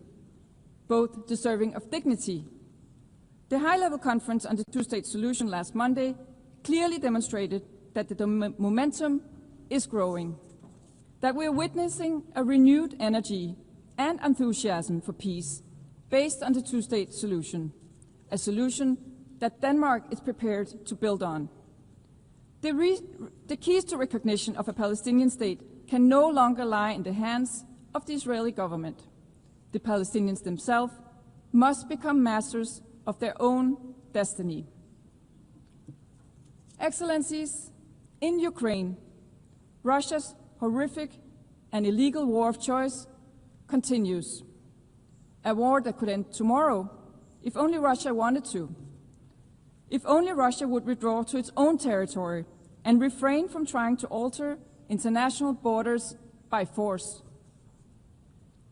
both deserving of dignity. The high-level conference on the two-state solution last Monday clearly demonstrated that the momentum is growing, that we are witnessing a renewed energy and enthusiasm for peace based on the two-state solution, a solution that Denmark is prepared to build on. The keys to recognition of a Palestinian state can no longer lie in the hands of the Israeli government. The Palestinians themselves must become masters of their own destiny. Excellencies, in Ukraine, Russia's horrific and illegal war of choice continues. A war that could end tomorrow if only Russia wanted to. If only Russia would withdraw to its own territory and refrain from trying to alter international borders by force.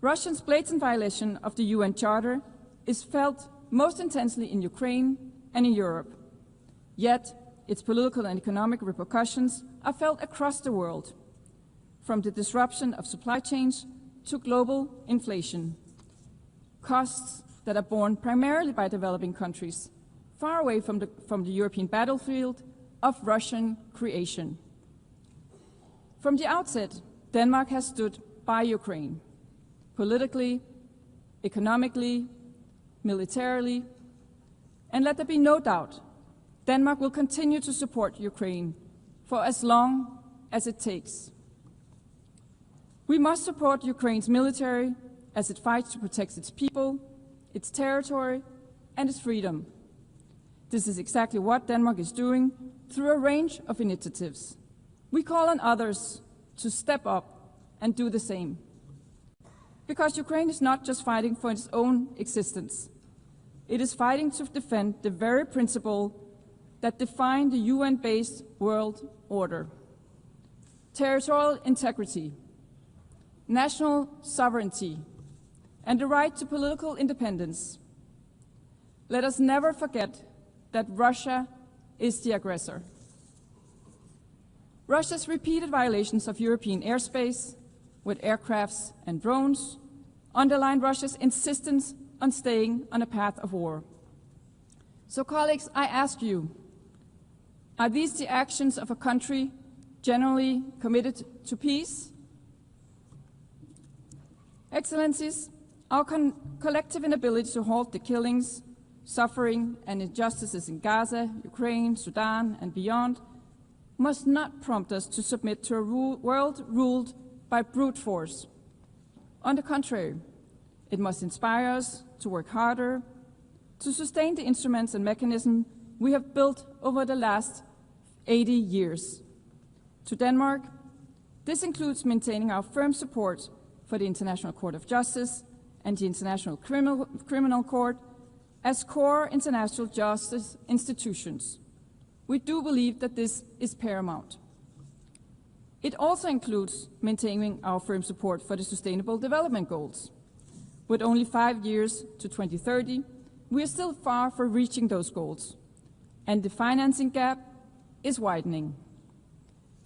Russia's blatant violation of the UN Charter is felt most intensely in Ukraine and in Europe. Yet, its political and economic repercussions are felt across the world, from the disruption of supply chains to global inflation, costs that are borne primarily by developing countries, far away from the European battlefield of Russian creation. From the outset, Denmark has stood by Ukraine, politically, economically, militarily, and let there be no doubt, Denmark will continue to support Ukraine for as long as it takes. We must support Ukraine's military as it fights to protect its people, its territory, and its freedom. This is exactly what Denmark is doing through a range of initiatives. We call on others to step up and do the same. Because Ukraine is not just fighting for its own existence. It is fighting to defend the very principle that define the UN-based world order. Territorial integrity, national sovereignty, and the right to political independence. Let us never forget that Russia is the aggressor. Russia's repeated violations of European airspace with aircrafts and drones underline Russia's insistence on staying on a path of war. So, colleagues, I ask you, are these the actions of a country generally committed to peace? Excellencies, our collective inability to halt the killings, suffering, and injustices in Gaza, Ukraine, Sudan, and beyond must not prompt us to submit to a world ruled by brute force. On the contrary, it must inspire us to work harder, to sustain the instruments and mechanisms we have built over the last 80 years. To Denmark, this includes maintaining our firm support for the International Court of Justice and the International Criminal Court as core international justice institutions. We do believe that this is paramount. It also includes maintaining our firm support for the Sustainable Development Goals. With only 5 years to 2030, we are still far from reaching those goals, and the financing gap is widening.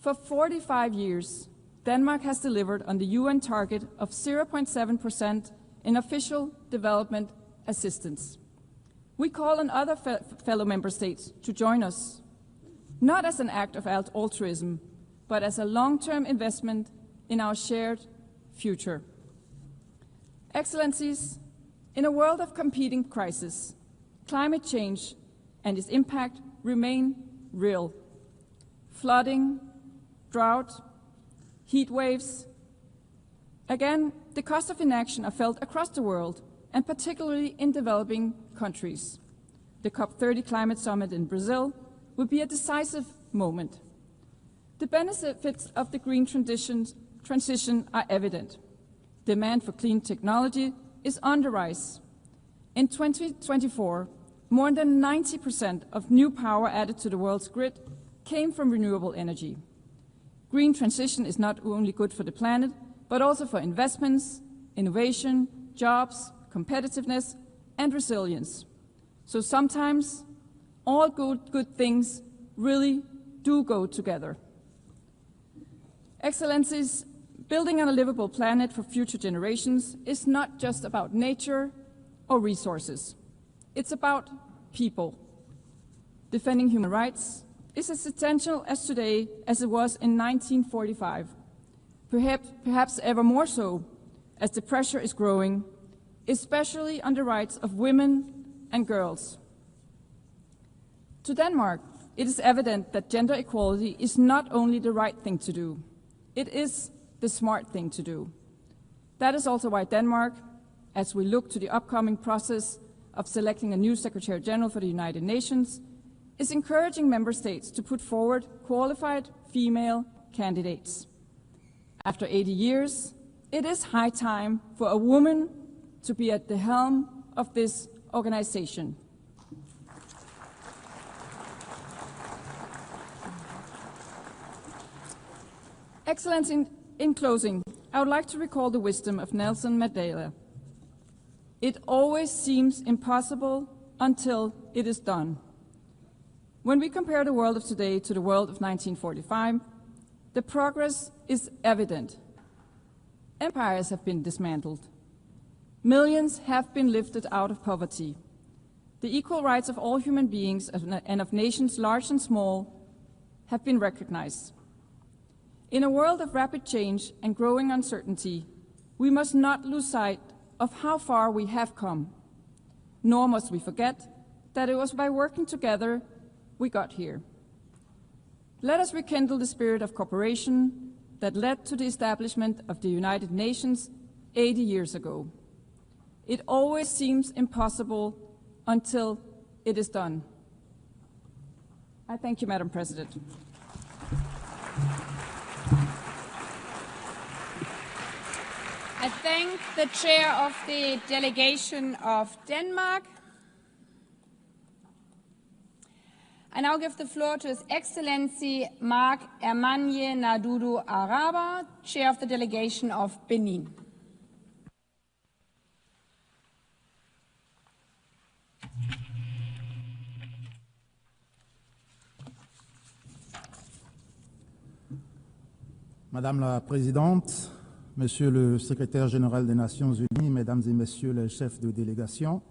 For 45 years, Denmark has delivered on the UN target of 0.7% in official development assistance. We call on other fellow member states to join us, not as an act of altruism, but as a long-term investment in our shared future. Excellencies, in a world of competing crises, climate change and its impact remain real. Flooding, drought, heat waves. Again, the cost of inaction are felt across the world, and particularly in developing countries. The COP30 climate summit in Brazil will be a decisive moment. The benefits of the green transition are evident. Demand for clean technology is on the rise. In 2024, more than 90% of new power added to the world's grid came from renewable energy. Green transition is not only good for the planet, but also for investments, innovation, jobs, competitiveness, and resilience. So sometimes all good things really do go together. Excellencies, building on a livable planet for future generations is not just about nature or resources. It's about people. Defending human rights is as essential as today as it was in 1945. Perhaps ever more so, as the pressure is growing, especially on the rights of women and girls. To Denmark, it is evident that gender equality is not only the right thing to do, it is the smart thing to do. That is also why Denmark, as we look to the upcoming process of selecting a new Secretary General for the United Nations, is encouraging member states to put forward qualified female candidates. After 80 years, it is high time for a woman to be at the helm of this organization. Excellency, in closing, I would like to recall the wisdom of Nelson Mandela. It always seems impossible until it is done. When we compare the world of today to the world of 1945, the progress is evident. Empires have been dismantled. Millions have been lifted out of poverty. The equal rights of all human beings and of nations large and small have been recognized. In a world of rapid change and growing uncertainty, we must not lose sight of how far we have come, nor must we forget that it was by working together we got here. Let us rekindle the spirit of cooperation that led to the establishment of the United Nations 80 years ago. It always seems impossible until it is done. I thank you, Madam President. I thank the chair of the delegation of Denmark. I now give the floor to His Excellency Marc Hermanie Nadudu Araba, chair of the delegation of Benin. Madame la Présidente, Monsieur le Secrétaire général des Nations Unies, Mesdames et Messieurs les chefs de délégation,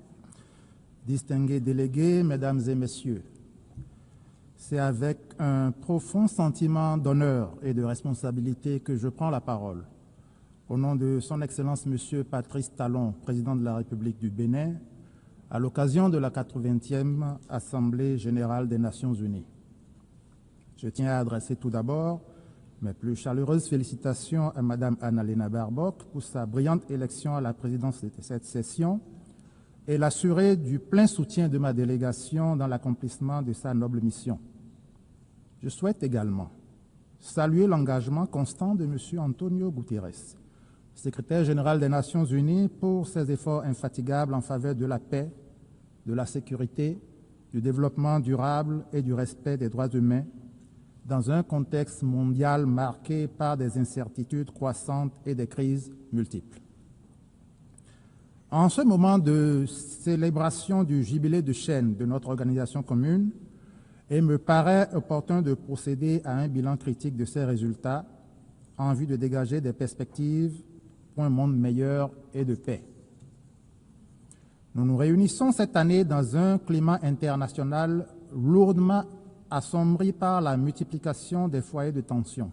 distingués délégués, Mesdames et Messieurs, c'est avec un profond sentiment d'honneur et de responsabilité que je prends la parole. Au nom de Son Excellence Monsieur Patrice Talon, Président de la République du Bénin, à l'occasion de la 80e Assemblée générale des Nations Unies. Je tiens à adresser tout d'abord mes plus chaleureuses félicitations à Madame Annalena Baerbock pour sa brillante élection à la présidence de cette session et l'assurer du plein soutien de ma délégation dans l'accomplissement de sa noble mission. Je souhaite également saluer l'engagement constant de M. Antonio Guterres, secrétaire général des Nations Unies, pour ses efforts infatigables en faveur de la paix, de la sécurité, du développement durable et du respect des droits humains dans un contexte mondial marqué par des incertitudes croissantes et des crises multiples. En ce moment de célébration du jubilé de chêne de notre organisation commune, il me paraît opportun de procéder à un bilan critique de ces résultats en vue de dégager des perspectives pour un monde meilleur et de paix. Nous nous réunissons cette année dans un climat international lourdement assombri par la multiplication des foyers de tension,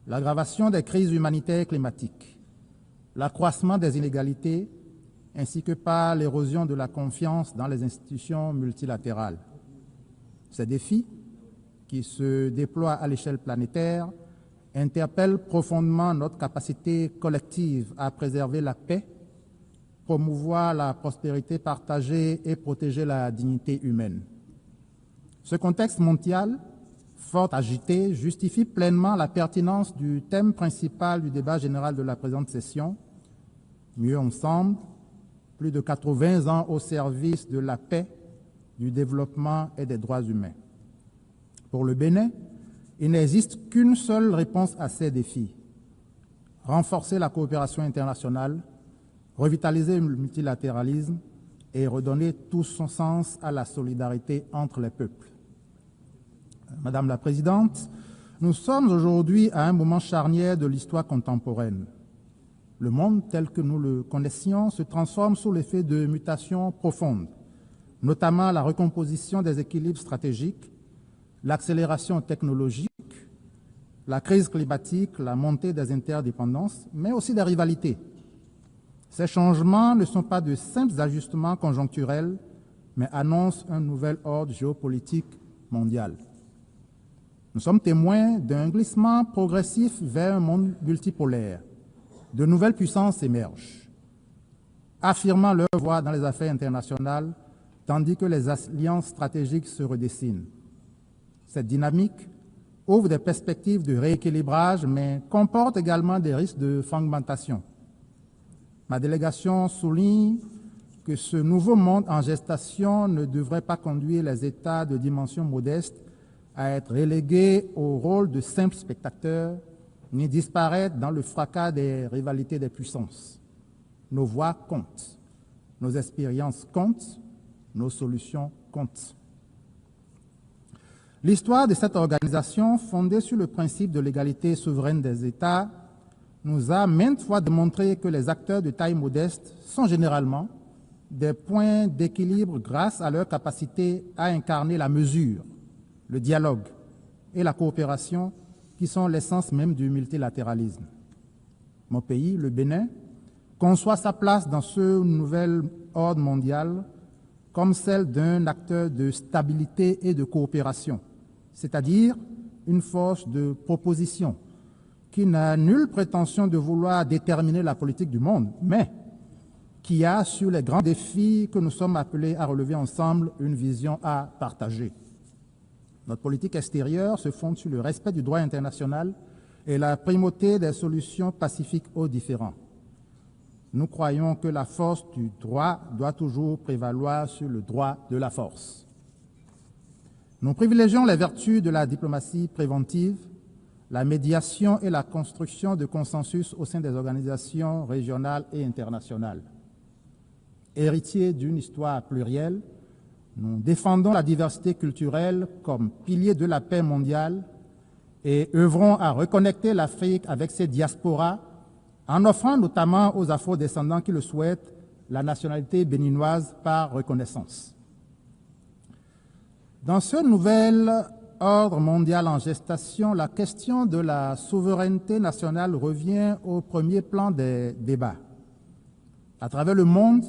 l'aggravation des crises humanitaires et climatiques, l'accroissement des inégalités, ainsi que par l'érosion de la confiance dans les institutions multilatérales. Ces défis, qui se déploient à l'échelle planétaire, interpellent profondément notre capacité collective à préserver la paix, promouvoir la prospérité partagée et protéger la dignité humaine. Ce contexte mondial, fort agité, justifie pleinement la pertinence du thème principal du débat général de la présente session, « Mieux ensemble, plus de 80 ans au service de la paix, du développement et des droits humains. Pour le Bénin, il n'existe qu'une seule réponse à ces défis: renforcer la coopération internationale, revitaliser le multilatéralisme et redonner tout son sens à la solidarité entre les peuples. Madame la Présidente, nous sommes aujourd'hui à un moment charnière de l'histoire contemporaine. Le monde tel que nous le connaissions se transforme sous l'effet de mutations profondes, notamment la recomposition des équilibres stratégiques, l'accélération technologique, la crise climatique, la montée des interdépendances, mais aussi des rivalités. Ces changements ne sont pas de simples ajustements conjoncturels, mais annoncent un nouvel ordre géopolitique mondial. Nous sommes témoins d'un glissement progressif vers un monde multipolaire. De nouvelles puissances émergent, affirmant leur voix dans les affaires internationales, tandis que les alliances stratégiques se redessinent. Cette dynamique ouvre des perspectives de rééquilibrage, mais comporte également des risques de fragmentation. Ma délégation souligne que ce nouveau monde en gestation ne devrait pas conduire les États de dimension modeste à être relégués au rôle de simples spectateurs, ni disparaître dans le fracas des rivalités des puissances. Nos voix comptent, nos expériences comptent, nos solutions comptent. L'histoire de cette organisation, fondée sur le principe de l'égalité souveraine des États, nous a maintes fois démontré que les acteurs de taille modeste sont généralement des points d'équilibre grâce à leur capacité à incarner la mesure, le dialogue et la coopération qui sont l'essence même du multilatéralisme. Mon pays, le Bénin, conçoit sa place dans ce nouvel ordre mondial comme celle d'un acteur de stabilité et de coopération, c'est-à-dire une force de proposition qui n'a nulle prétention de vouloir déterminer la politique du monde, mais qui a, sur les grands défis que nous sommes appelés à relever ensemble, une vision à partager. Notre politique extérieure se fonde sur le respect du droit international et la primauté des solutions pacifiques aux différends. Nous croyons que la force du droit doit toujours prévaloir sur le droit de la force. Nous privilégions les vertus de la diplomatie préventive, la médiation et la construction de consensus au sein des organisations régionales et internationales. Héritiers d'une histoire plurielle, nous défendons la diversité culturelle comme pilier de la paix mondiale et œuvrons à reconnecter l'Afrique avec ses diasporas en offrant notamment aux afro-descendants qui le souhaitent la nationalité béninoise par reconnaissance. Dans ce nouvel ordre mondial en gestation, la question de la souveraineté nationale revient au premier plan des débats. À travers le monde,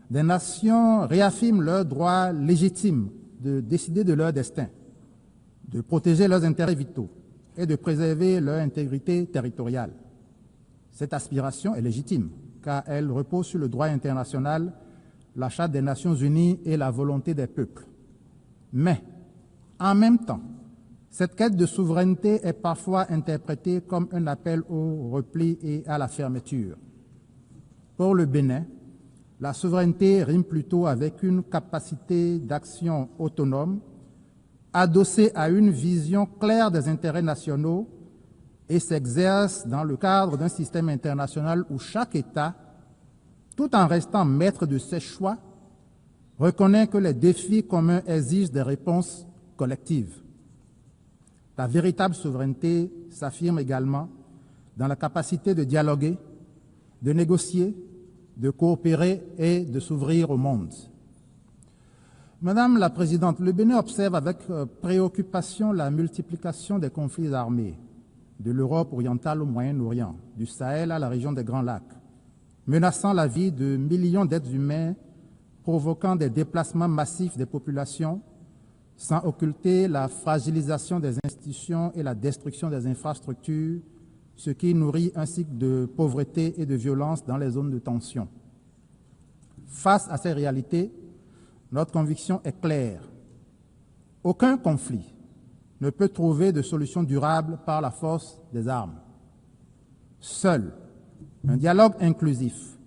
des nations réaffirment leur droit légitime de décider de leur destin, de protéger leurs intérêts vitaux et de préserver leur intégrité territoriale. Cette aspiration est légitime, car elle repose sur le droit international, la Charte des Nations Unies et la volonté des peuples. Mais, en même temps, cette quête de souveraineté est parfois interprétée comme un appel au repli et à la fermeture. Pour le Bénin, la souveraineté rime plutôt avec une capacité d'action autonome, adossée à une vision claire des intérêts nationaux et s'exerce dans le cadre d'un système international où chaque État, tout en restant maître de ses choix, reconnaît que les défis communs exigent des réponses collectives. La véritable souveraineté s'affirme également dans la capacité de dialoguer, de négocier, de coopérer et de s'ouvrir au monde. Madame la Présidente, le Bénin observe avec préoccupation la multiplication des conflits armés, de l'Europe orientale au Moyen-Orient, du Sahel à la région des Grands Lacs, menaçant la vie de millions d'êtres humains, provoquant des déplacements massifs des populations, sans occulter la fragilisation des institutions et la destruction des infrastructures, ce qui nourrit un cycle de pauvreté et de violence dans les zones de tension. Face à ces réalités, notre conviction est claire. Aucun conflit ne peut trouver de solution durable par la force des armes. Seul un dialogue inclusif,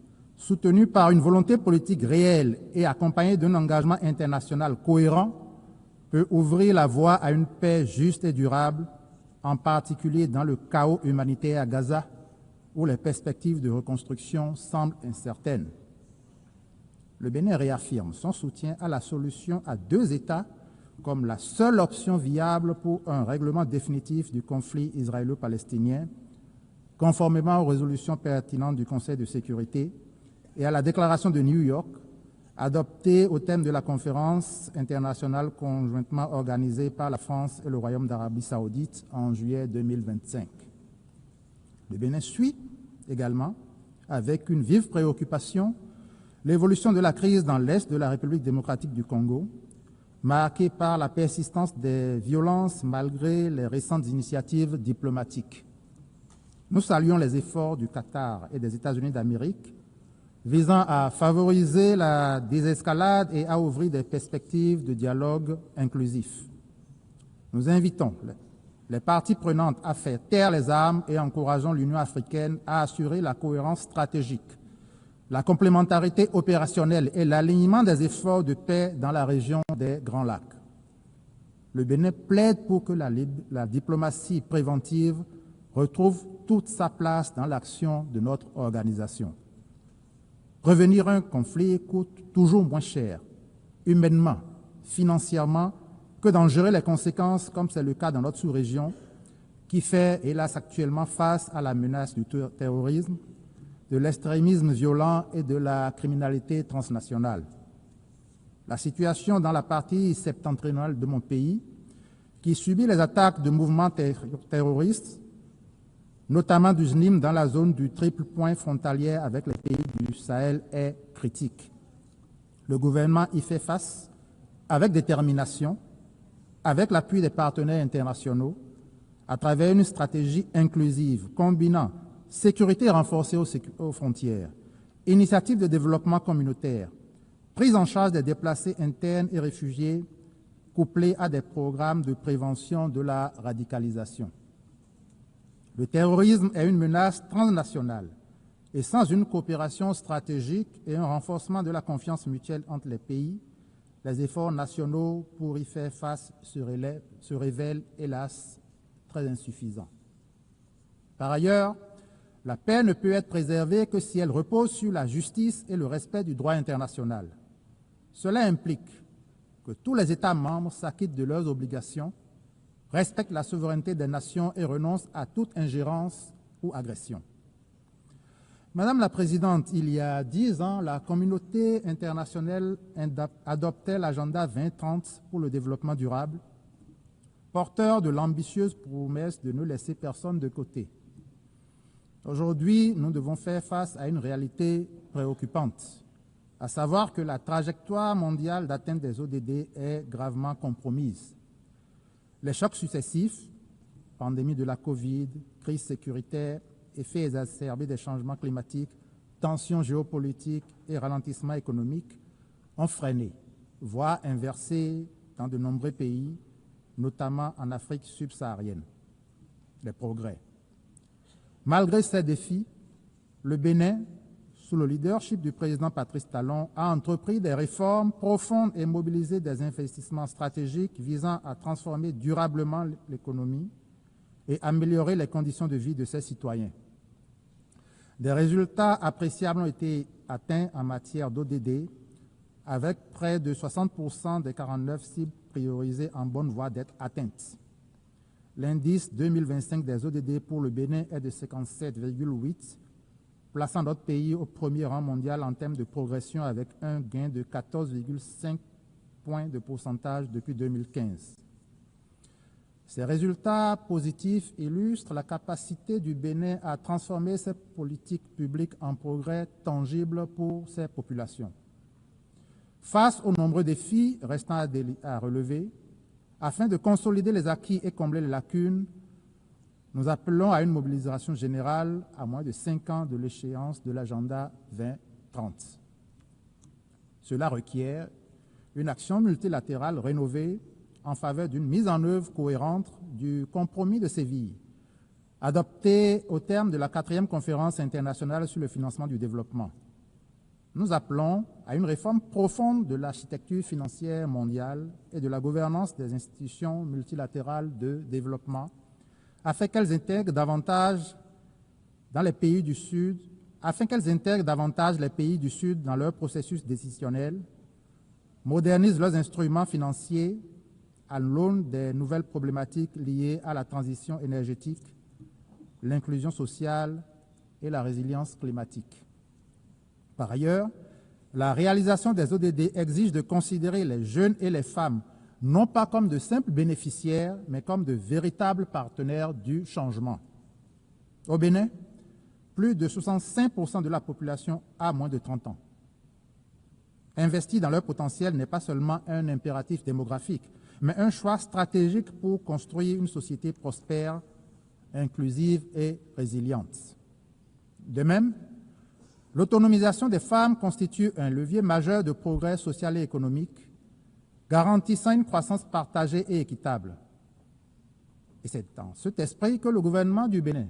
soutenu par une volonté politique réelle et accompagné d'un engagement international cohérent, peut ouvrir la voie à une paix juste et durable, en particulier dans le chaos humanitaire à Gaza, où les perspectives de reconstruction semblent incertaines. Le Bénin réaffirme son soutien à la solution à deux États comme la seule option viable pour un règlement définitif du conflit israélo-palestinien, conformément aux résolutions pertinentes du Conseil de sécurité et à la déclaration de New York, adoptée au thème de la conférence internationale conjointement organisée par la France et le Royaume d'Arabie saoudite en juillet 2025. Le Bénin suit également, avec une vive préoccupation, l'évolution de la crise dans l'est de la République démocratique du Congo, marquée par la persistance des violences malgré les récentes initiatives diplomatiques. Nous saluons les efforts du Qatar et des États-Unis d'Amérique visant à favoriser la désescalade et à ouvrir des perspectives de dialogue inclusif. Nous invitons les parties prenantes à faire taire les armes et encourageons l'Union africaine à assurer la cohérence stratégique, la complémentarité opérationnelle et l'alignement des efforts de paix dans la région des Grands Lacs. Le Bénin plaide pour que la diplomatie préventive retrouve toute sa place dans l'action de notre organisation. Prévenir un conflit coûte toujours moins cher, humainement, financièrement, que d'en gérer les conséquences, comme c'est le cas dans notre sous-région, qui fait, hélas, actuellement face à la menace du terrorisme, de l'extrémisme violent et de la criminalité transnationale. La situation dans la partie septentrionale de mon pays, qui subit les attaques de mouvements terroristes, notamment du JNIM dans la zone du triple point frontalier avec les pays du Sahel, est critique. Le gouvernement y fait face avec détermination, avec l'appui des partenaires internationaux, à travers une stratégie inclusive combinant sécurité renforcée aux frontières, initiatives de développement communautaire, prise en charge des déplacés internes et réfugiés, couplés à des programmes de prévention de la radicalisation. Le terrorisme est une menace transnationale et sans une coopération stratégique et un renforcement de la confiance mutuelle entre les pays, les efforts nationaux pour y faire face se révèlent, hélas, très insuffisants. Par ailleurs, la paix ne peut être préservée que si elle repose sur la justice et le respect du droit international. Cela implique que tous les États membres s'acquittent de leurs obligations, respectent la souveraineté des nations et renoncent à toute ingérence ou agression. Madame la Présidente, il y a 10 ans, la communauté internationale adoptait l'agenda 2030 pour le développement durable, porteur de l'ambitieuse promesse de ne laisser personne de côté. Aujourd'hui, nous devons faire face à une réalité préoccupante, à savoir que la trajectoire mondiale d'atteinte des ODD est gravement compromise. Les chocs successifs, pandémie de la Covid, crise sécuritaire, effets exacerbés des changements climatiques, tensions géopolitiques et ralentissement économique ont freiné, voire inversé dans de nombreux pays, notamment en Afrique subsaharienne, les progrès. Malgré ces défis, le Bénin, sous le leadership du président Patrice Talon, a entrepris des réformes profondes et mobilisé des investissements stratégiques visant à transformer durablement l'économie et améliorer les conditions de vie de ses citoyens. Des résultats appréciables ont été atteints en matière d'ODD, avec près de 60% des 49 cibles priorisées en bonne voie d'être atteintes. L'indice 2025 des ODD pour le Bénin est de 57,8, plaçant notre pays au premier rang mondial en termes de progression avec un gain de 14,5 points de pourcentage depuis 2015. Ces résultats positifs illustrent la capacité du Bénin à transformer ses politiques publiques en progrès tangibles pour ses populations. Face aux nombreux défis restant à relever, afin de consolider les acquis et combler les lacunes, nous appelons à une mobilisation générale à moins de 5 ans de l'échéance de l'agenda 2030. Cela requiert une action multilatérale rénovée en faveur d'une mise en œuvre cohérente du compromis de Séville, adopté au terme de la 4e conférence internationale sur le financement du développement. nous appelons à une réforme profonde de l'architecture financière mondiale et de la gouvernance des institutions multilatérales de développement afin qu'elles intègrent davantage les pays du Sud dans leur processus décisionnel, modernisent leurs instruments financiers à l'aune des nouvelles problématiques liées à la transition énergétique, l'inclusion sociale et la résilience climatique. Par ailleurs, la réalisation des ODD exige de considérer les jeunes et les femmes non pas comme de simples bénéficiaires, mais comme de véritables partenaires du changement. Au Bénin, plus de 65% de la population a moins de 30 ans. Investir dans leur potentiel n'est pas seulement un impératif démographique, mais un choix stratégique pour construire une société prospère, inclusive et résiliente. De même, l'autonomisation des femmes constitue un levier majeur de progrès social et économique, garantissant une croissance partagée et équitable. Et c'est dans cet esprit que le gouvernement du Bénin,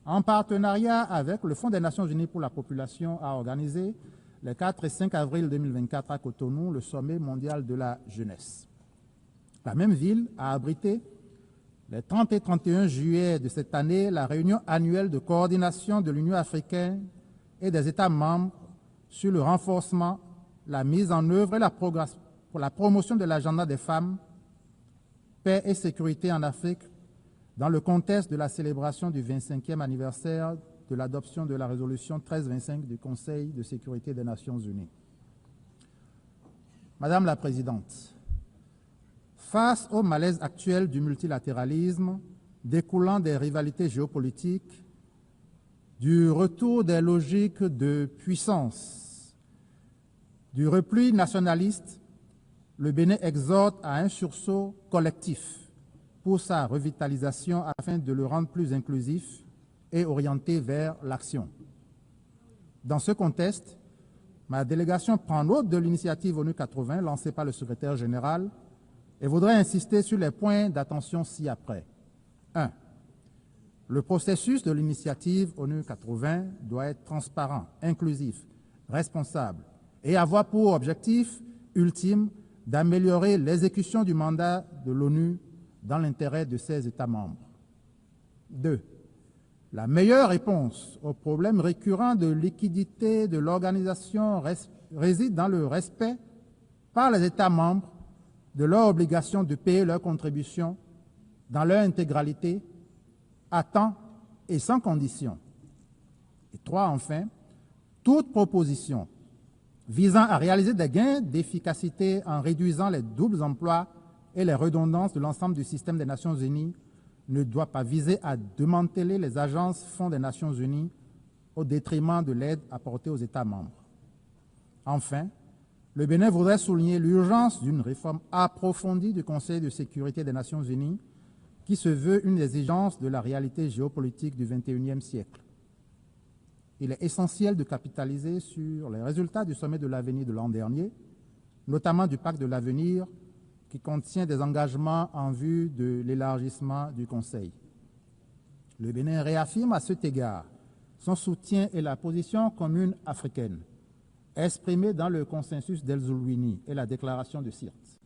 en partenariat avec le Fonds des Nations Unies pour la population, a organisé les 4 et 5 avril 2024 à Cotonou le sommet mondial de la jeunesse. La même ville a abrité les 30 et 31 juillet de cette année la réunion annuelle de coordination de l'Union africaine et des États membres sur le renforcement, la mise en œuvre et pour la promotion de l'agenda des femmes, paix et sécurité en Afrique, dans le contexte de la célébration du 25e anniversaire de l'adoption de la résolution 1325 du Conseil de sécurité des Nations Unies. Madame la Présidente, face au malaise actuel du multilatéralisme découlant des rivalités géopolitiques, du retour des logiques de puissance, du repli nationaliste, le Bénin exhorte à un sursaut collectif pour sa revitalisation afin de le rendre plus inclusif et orienté vers l'action. Dans ce contexte, ma délégation prend note de l'initiative ONU 80 lancée par le secrétaire général et voudrait insister sur les points d'attention ci-après. 1. Le processus de l'initiative ONU 80 doit être transparent, inclusif, responsable et avoir pour objectif ultime d'améliorer l'exécution du mandat de l'ONU dans l'intérêt de ses États membres. 2. La meilleure réponse aux problèmes récurrents de liquidité de l'organisation réside dans le respect par les États membres de leur obligation de payer leurs contributions dans leur intégralité, à temps et sans condition. Et 3. Enfin, toute proposition visant à réaliser des gains d'efficacité en réduisant les doubles emplois et les redondances de l'ensemble du système des Nations Unies ne doit pas viser à démanteler les agences Fonds des Nations Unies au détriment de l'aide apportée aux États membres. Enfin, le Bénin voudrait souligner l'urgence d'une réforme approfondie du Conseil de sécurité des Nations Unies qui se veut une exigence de la réalité géopolitique du XXIe siècle. Il est essentiel de capitaliser sur les résultats du sommet de l'avenir de l'an dernier, notamment du pacte de l'avenir qui contient des engagements en vue de l'élargissement du Conseil. Le Bénin réaffirme à cet égard son soutien et la position commune africaine, exprimée dans le consensus d'El Zoulouini et la déclaration de Sirte.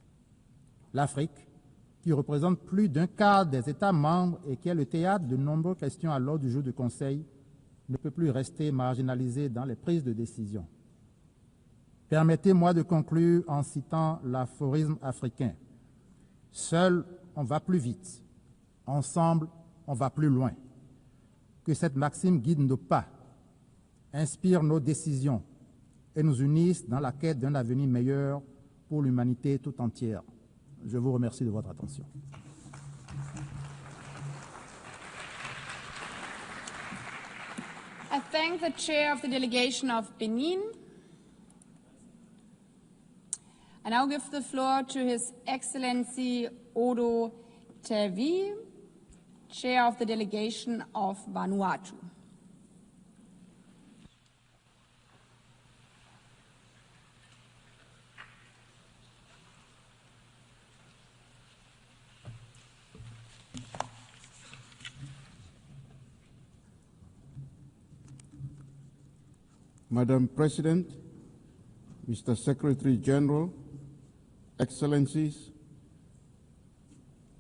L'Afrique, qui représente plus d'un quart des États membres et qui est le théâtre de nombreuses questions à l'ordre du jour du Conseil, ne peut plus rester marginalisée dans les prises de décision. Permettez-moi de conclure en citant l'aphorisme africain. Seul, on va plus vite. Ensemble, on va plus loin. Que cette maxime guide nos pas, inspire nos décisions et nous unisse dans la quête d'un avenir meilleur pour l'humanité tout entière. Je vous remercie de votre attention. I thank the chair of the delegation of Benin. I now give the floor to His Excellency Odo Tevi, chair of the delegation of Vanuatu. Madam President, Mr. Secretary General, Excellencies,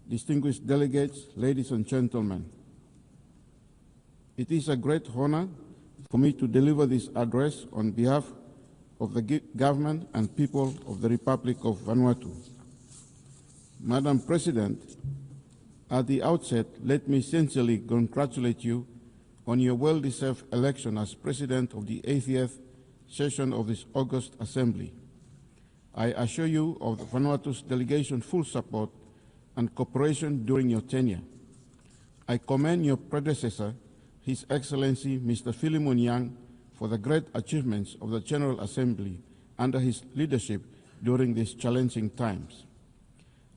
distinguished delegates, ladies and gentlemen. It is a great honor for me to deliver this address on behalf of the government and people of the Republic of Vanuatu. Madam President, at the outset, let me sincerely congratulate you on your well-deserved election as President of the 80th session of this August Assembly. I assure you of Vanuatu's delegation full support and cooperation during your tenure. I commend your predecessor, His Excellency Mr. Philemon Yang, for the great achievements of the General Assembly under his leadership during these challenging times.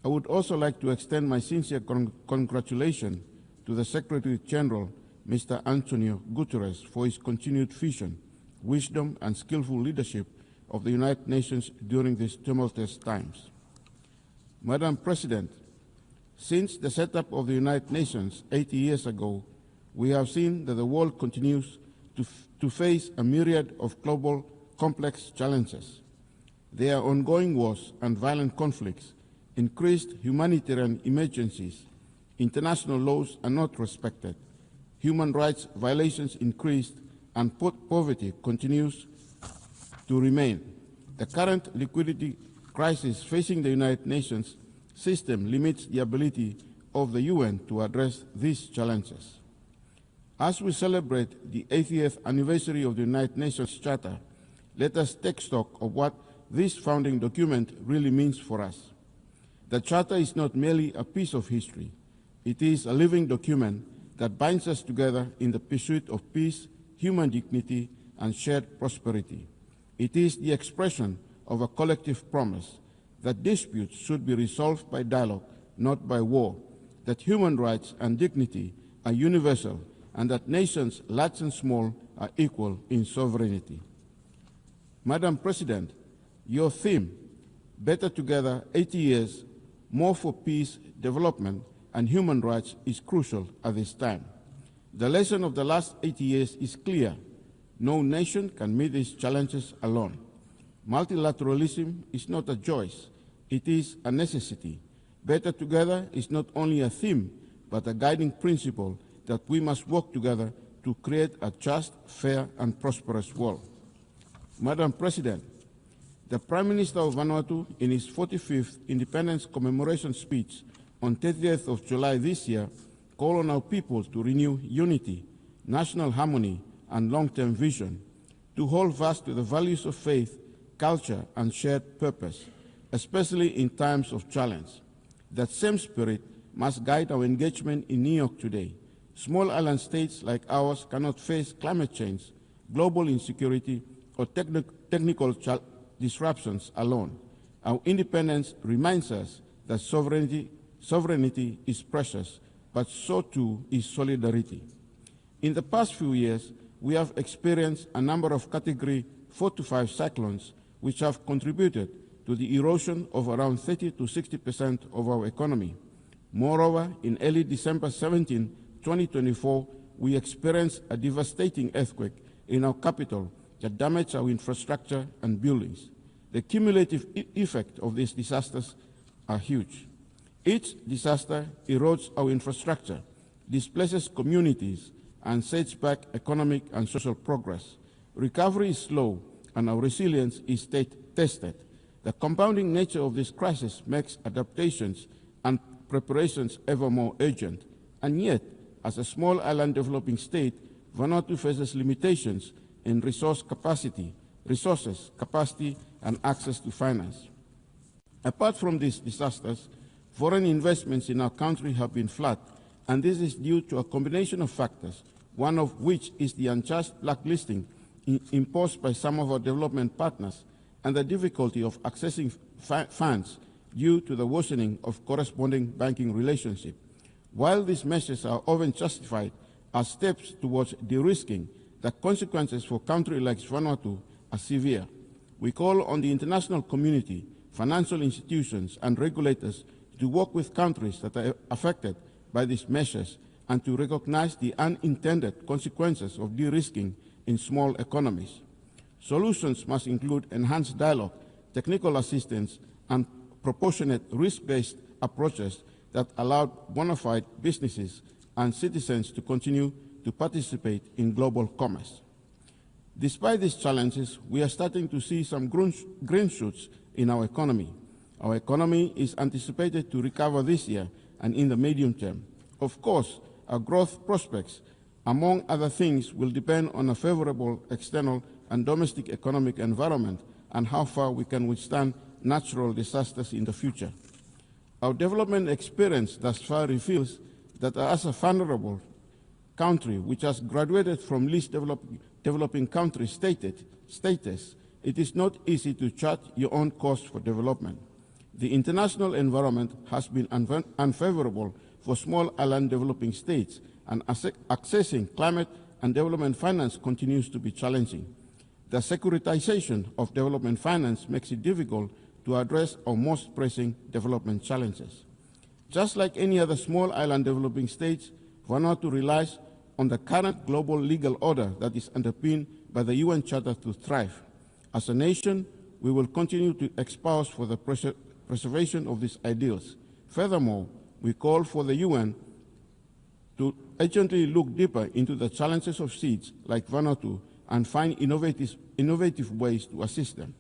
I would also like to extend my sincere congratulations to the Secretary General, Mr. Antonio Guterres, for his continued vision, wisdom, and skillful leadership of the United Nations during these tumultuous times. Madam President, since the setup of the United Nations 80 years ago, we have seen that the world continues to face a myriad of global complex challenges. There are ongoing wars and violent conflicts, increased humanitarian emergencies, international laws are not respected, human rights violations increased, and poverty continues to remain. The current liquidity crisis facing the United Nations system limits the ability of the UN to address these challenges. As we celebrate the 80th anniversary of the United Nations Charter, let us take stock of what this founding document really means for us. The Charter is not merely a piece of history. It is a living document that binds us together in the pursuit of peace, human dignity, and shared prosperity. It is the expression of a collective promise that disputes should be resolved by dialogue, not by war, that human rights and dignity are universal, and that nations, large and small, are equal in sovereignty. Madam President, your theme, Better Together, 80 Years, More for Peace, Development, and Human Rights, is crucial at this time. The lesson of the last 80 years is clear. No nation can meet these challenges alone. Multilateralism is not a choice, it is a necessity. Better Together is not only a theme, but a guiding principle that we must work together to create a just, fair, and prosperous world. Madam President, the Prime Minister of Vanuatu, in his 45th Independence Commemoration speech on 30th of July this year, called on our people to renew unity, national harmony, and long-term vision, to hold fast to the values of faith, culture, and shared purpose, especially in times of challenge. That same spirit must guide our engagement in New York today. Small island states like ours cannot face climate change, global insecurity, or technical disruptions alone. Our independence reminds us that sovereignty is precious, but so too is solidarity. In the past few years, we have experienced a number of Category 4 to 5 cyclones, which have contributed to the erosion of around 30 to 60% of our economy. Moreover, in early December 17, 2024, we experienced a devastating earthquake in our capital that damaged our infrastructure and buildings. The cumulative effect of these disasters are huge. Each disaster erodes our infrastructure, displaces communities, and sets back economic and social progress. Recovery is slow, and our resilience is tested. The compounding nature of this crisis makes adaptations and preparations ever more urgent. And yet, as a small island developing state, Vanuatu faces limitations in resources, capacity, and access to finance. Apart from these disasters, foreign investments in our country have been flat, and this is due to a combination of factors, one of which is the unjust blacklisting imposed by some of our development partners and the difficulty of accessing funds due to the worsening of corresponding banking relationship. While these measures are often justified as steps towards de-risking, the consequences for a country like Vanuatu are severe. We call on the international community, financial institutions, and regulators to work with countries that are affected by these measures and to recognize the unintended consequences of de-risking in small economies. Solutions must include enhanced dialogue, technical assistance, and proportionate risk-based approaches that allow bona fide businesses and citizens to continue to participate in global commerce. Despite these challenges, we are starting to see some green shoots in our economy. Our economy is anticipated to recover this year and in the medium term. Of course, our growth prospects, among other things, will depend on a favorable external and domestic economic environment and how far we can withstand natural disasters in the future. Our development experience thus far reveals that as a vulnerable country which has graduated from least developing country status, it is not easy to chart your own course for development. The international environment has been unfavorable for small island developing states, and accessing climate and development finance continues to be challenging. The securitization of development finance makes it difficult to address our most pressing development challenges. Just like any other small island developing states, Vanuatu relies on the current global legal order that is underpinned by the UN Charter to thrive. As a nation, we will continue to espouse for the preservation of these ideals. Furthermore, we call for the UN to urgently look deeper into the challenges of states like Vanuatu and find innovative ways to assist them.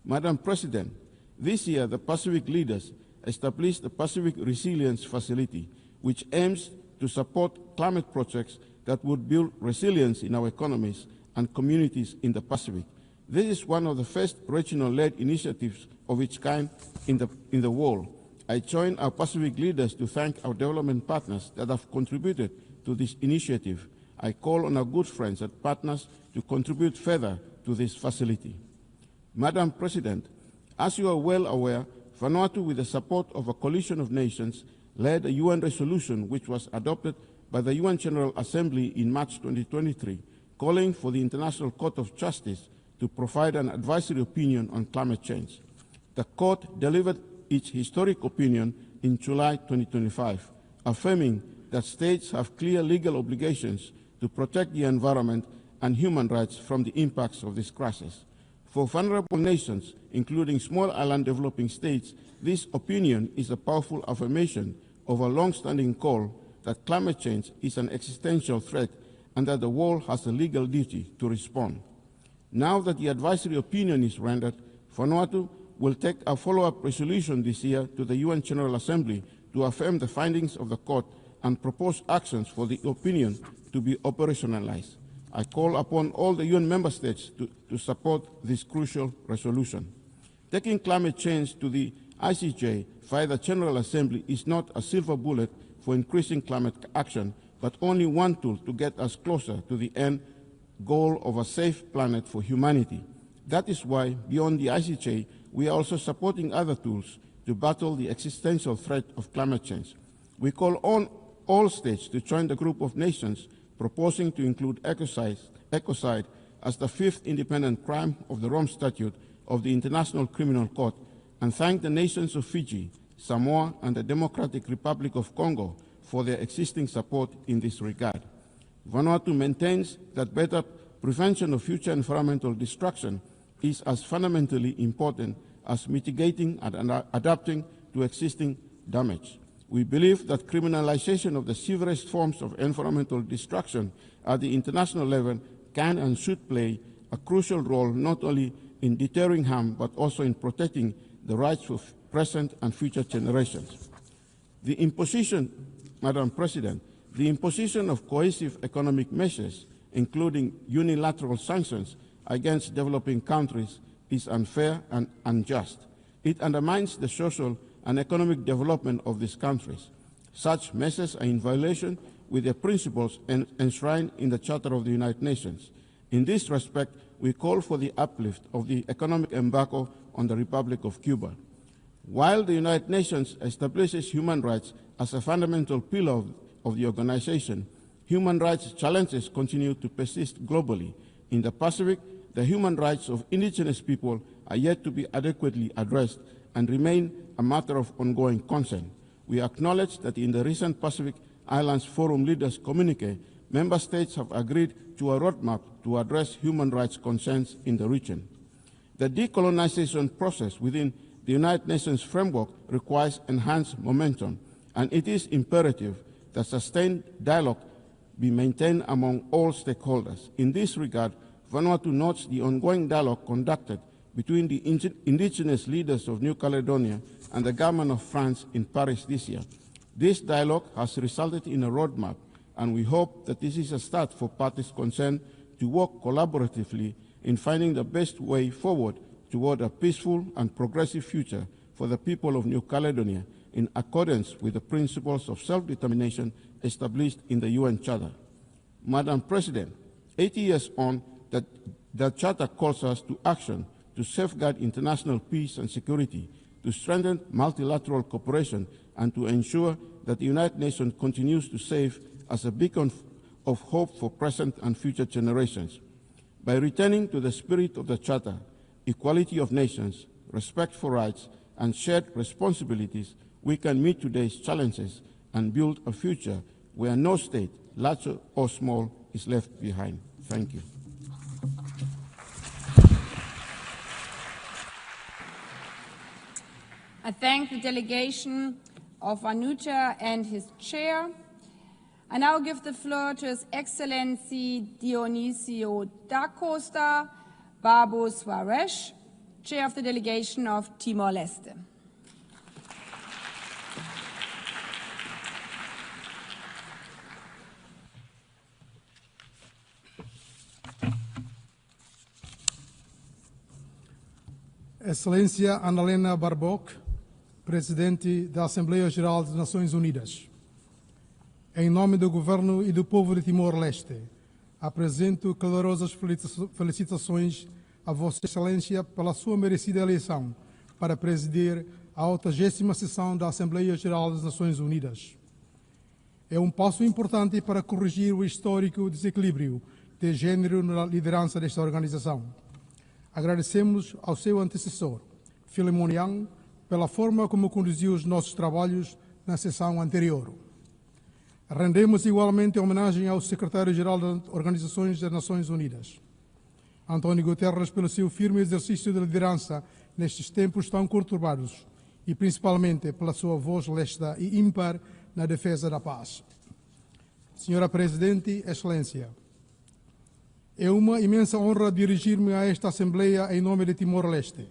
Madam President, this year the Pacific leaders established the Pacific Resilience Facility, which aims to support climate projects that would build resilience in our economies and communities in the Pacific. This is one of the first regional-led initiatives of its kind in the world. I join our Pacific leaders to thank our development partners that have contributed to this initiative. I call on our good friends and partners to contribute further to this facility. Madam President, as you are well aware, Vanuatu, with the support of a coalition of nations, led a UN resolution which was adopted by the UN General Assembly in March 2023, calling for the International Court of Justice to provide an advisory opinion on climate change. The court delivered its historic opinion in July 2025, affirming that states have clear legal obligations to protect the environment and human rights from the impacts of this crisis. For vulnerable nations, including small island developing states, this opinion is a powerful affirmation of a long-standing call that climate change is an existential threat and that the world has a legal duty to respond. Now that the advisory opinion is rendered, Vanuatu will take a follow-up resolution this year to the UN General Assembly to affirm the findings of the court and propose actions for the opinion to be operationalized. I call upon all the UN member states to support this crucial resolution. Taking climate change to the ICJ via the General Assembly is not a silver bullet for increasing climate action, but only one tool to get us closer to the end goal of a safe planet for humanity. That is why, beyond the ICJ, we are also supporting other tools to battle the existential threat of climate change. We call on all states to join the group of nations proposing to include ecocide as the fifth independent crime of the Rome Statute of the International Criminal Court, and thank the nations of Fiji, Samoa, and the Democratic Republic of Congo for their existing support in this regard. Vanuatu maintains that better prevention of future environmental destruction is as fundamentally important as mitigating and adapting to existing damage. We believe that criminalization of the severest forms of environmental destruction at the international level can and should play a crucial role not only in deterring harm but also in protecting the rights of present and future generations. The imposition, Madam President, the imposition of coercive economic measures, including unilateral sanctions against developing countries, is unfair and unjust. It undermines the social and economic development of these countries. Such measures are in violation with the principles enshrined in the Charter of the United Nations. In this respect, we call for the uplift of the economic embargo on the Republic of Cuba. While the United Nations establishes human rights as a fundamental pillar of the organization, human rights challenges continue to persist globally. In the Pacific, the human rights of indigenous people are yet to be adequately addressed and remain a matter of ongoing concern. We acknowledge that in the recent Pacific Islands Forum Leaders Communique, member states have agreed to a roadmap to address human rights concerns in the region. The decolonization process within the United Nations framework requires enhanced momentum, and it is imperative that sustained dialogue be maintained among all stakeholders. In this regard, Vanuatu notes the ongoing dialogue conducted between the indigenous leaders of New Caledonia and the government of France in Paris this year. This dialogue has resulted in a roadmap, and we hope that this is a start for parties concerned to work collaboratively in finding the best way forward toward a peaceful and progressive future for the people of New Caledonia in accordance with the principles of self-determination established in the UN Charter. Madam President, 80 years on, the Charter calls us to action to safeguard international peace and security, to strengthen multilateral cooperation, and to ensure that the United Nations continues to serve as a beacon of hope for present and future generations. By returning to the spirit of the Charter, equality of nations, respect for rights, and shared responsibilities, we can meet today's challenges and build a future where no state, large or small, is left behind. Thank you. I thank the delegation of Vanuatu and his chair. I now give the floor to His Excellency Dionisio da Costa Babo Suarez, chair of the delegation of Timor-Leste. Excelência Ana Helena Barboc, Presidente da Assembleia Geral das Nações Unidas. Em nome do Governo e do povo de Timor-Leste, apresento calorosas felicitações a Vossa Excelência pela sua merecida eleição para presidir a 80ª sessão da Assembleia Geral das Nações Unidas. É um passo importante para corrigir o histórico desequilíbrio de gênero na liderança desta organização. Agradecemos ao seu antecessor, Philemon Yang, pela forma como conduziu os nossos trabalhos na sessão anterior. Rendemos igualmente homenagem ao secretário-geral das Organizações das Nações Unidas, António Guterres, pelo seu firme exercício de liderança nestes tempos tão conturbados e principalmente pela sua voz lesta e ímpar na defesa da paz. Senhora Presidente, Excelência, é uma imensa honra dirigir-me a esta Assembleia em nome de Timor-Leste.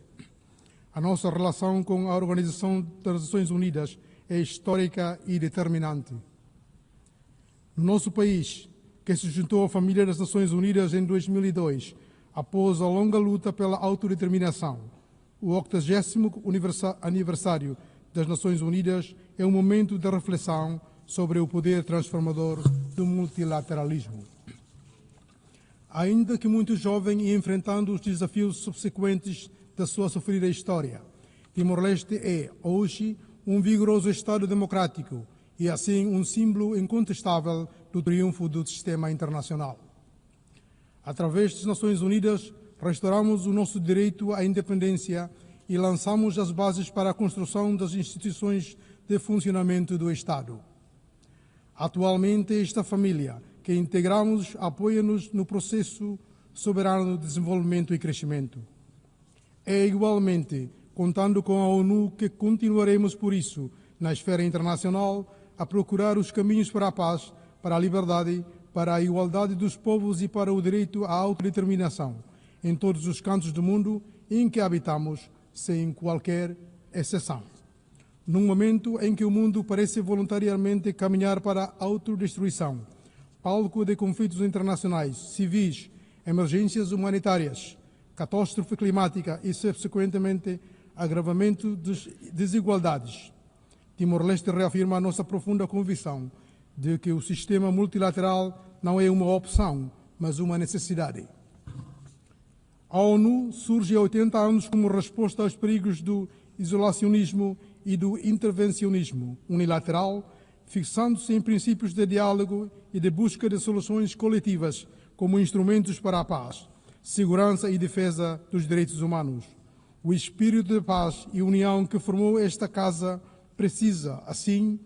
A nossa relação com a Organização das Nações Unidas é histórica e determinante. No nosso país, que se juntou à família das Nações Unidas em 2002, após a longa luta pela autodeterminação, o 80º aniversário das Nações Unidas é um momento de reflexão sobre o poder transformador do multilateralismo. Ainda que muito jovem e enfrentando os desafios subsequentes da sua sofrida história, Timor-Leste é, hoje, um vigoroso Estado democrático e, assim, um símbolo incontestável do triunfo do sistema internacional. Através das Nações Unidas, restauramos o nosso direito à independência e lançamos as bases para a construção das instituições de funcionamento do Estado. Atualmente, esta família que integramos apoia-nos no processo soberano de desenvolvimento e crescimento. É igualmente contando com a ONU que continuaremos, por isso, na esfera internacional, a procurar os caminhos para a paz, para a liberdade, para a igualdade dos povos e para o direito à autodeterminação, em todos os cantos do mundo em que habitamos, sem qualquer exceção. Num momento em que o mundo parece voluntariamente caminhar para a autodestruição, palco de conflitos internacionais, civis, emergências humanitárias, catástrofe climática e, subsequentemente, agravamento das desigualdades, Timor-Leste reafirma a nossa profunda convicção de que o sistema multilateral não é uma opção, mas uma necessidade. A ONU surge há 80 anos como resposta aos perigos do isolacionismo e do intervencionismo unilateral, fixando-se em princípios de diálogo e de busca de soluções coletivas como instrumentos para a paz, segurança e defesa dos direitos humanos. O espírito de paz e união que formou esta casa precisa, assim,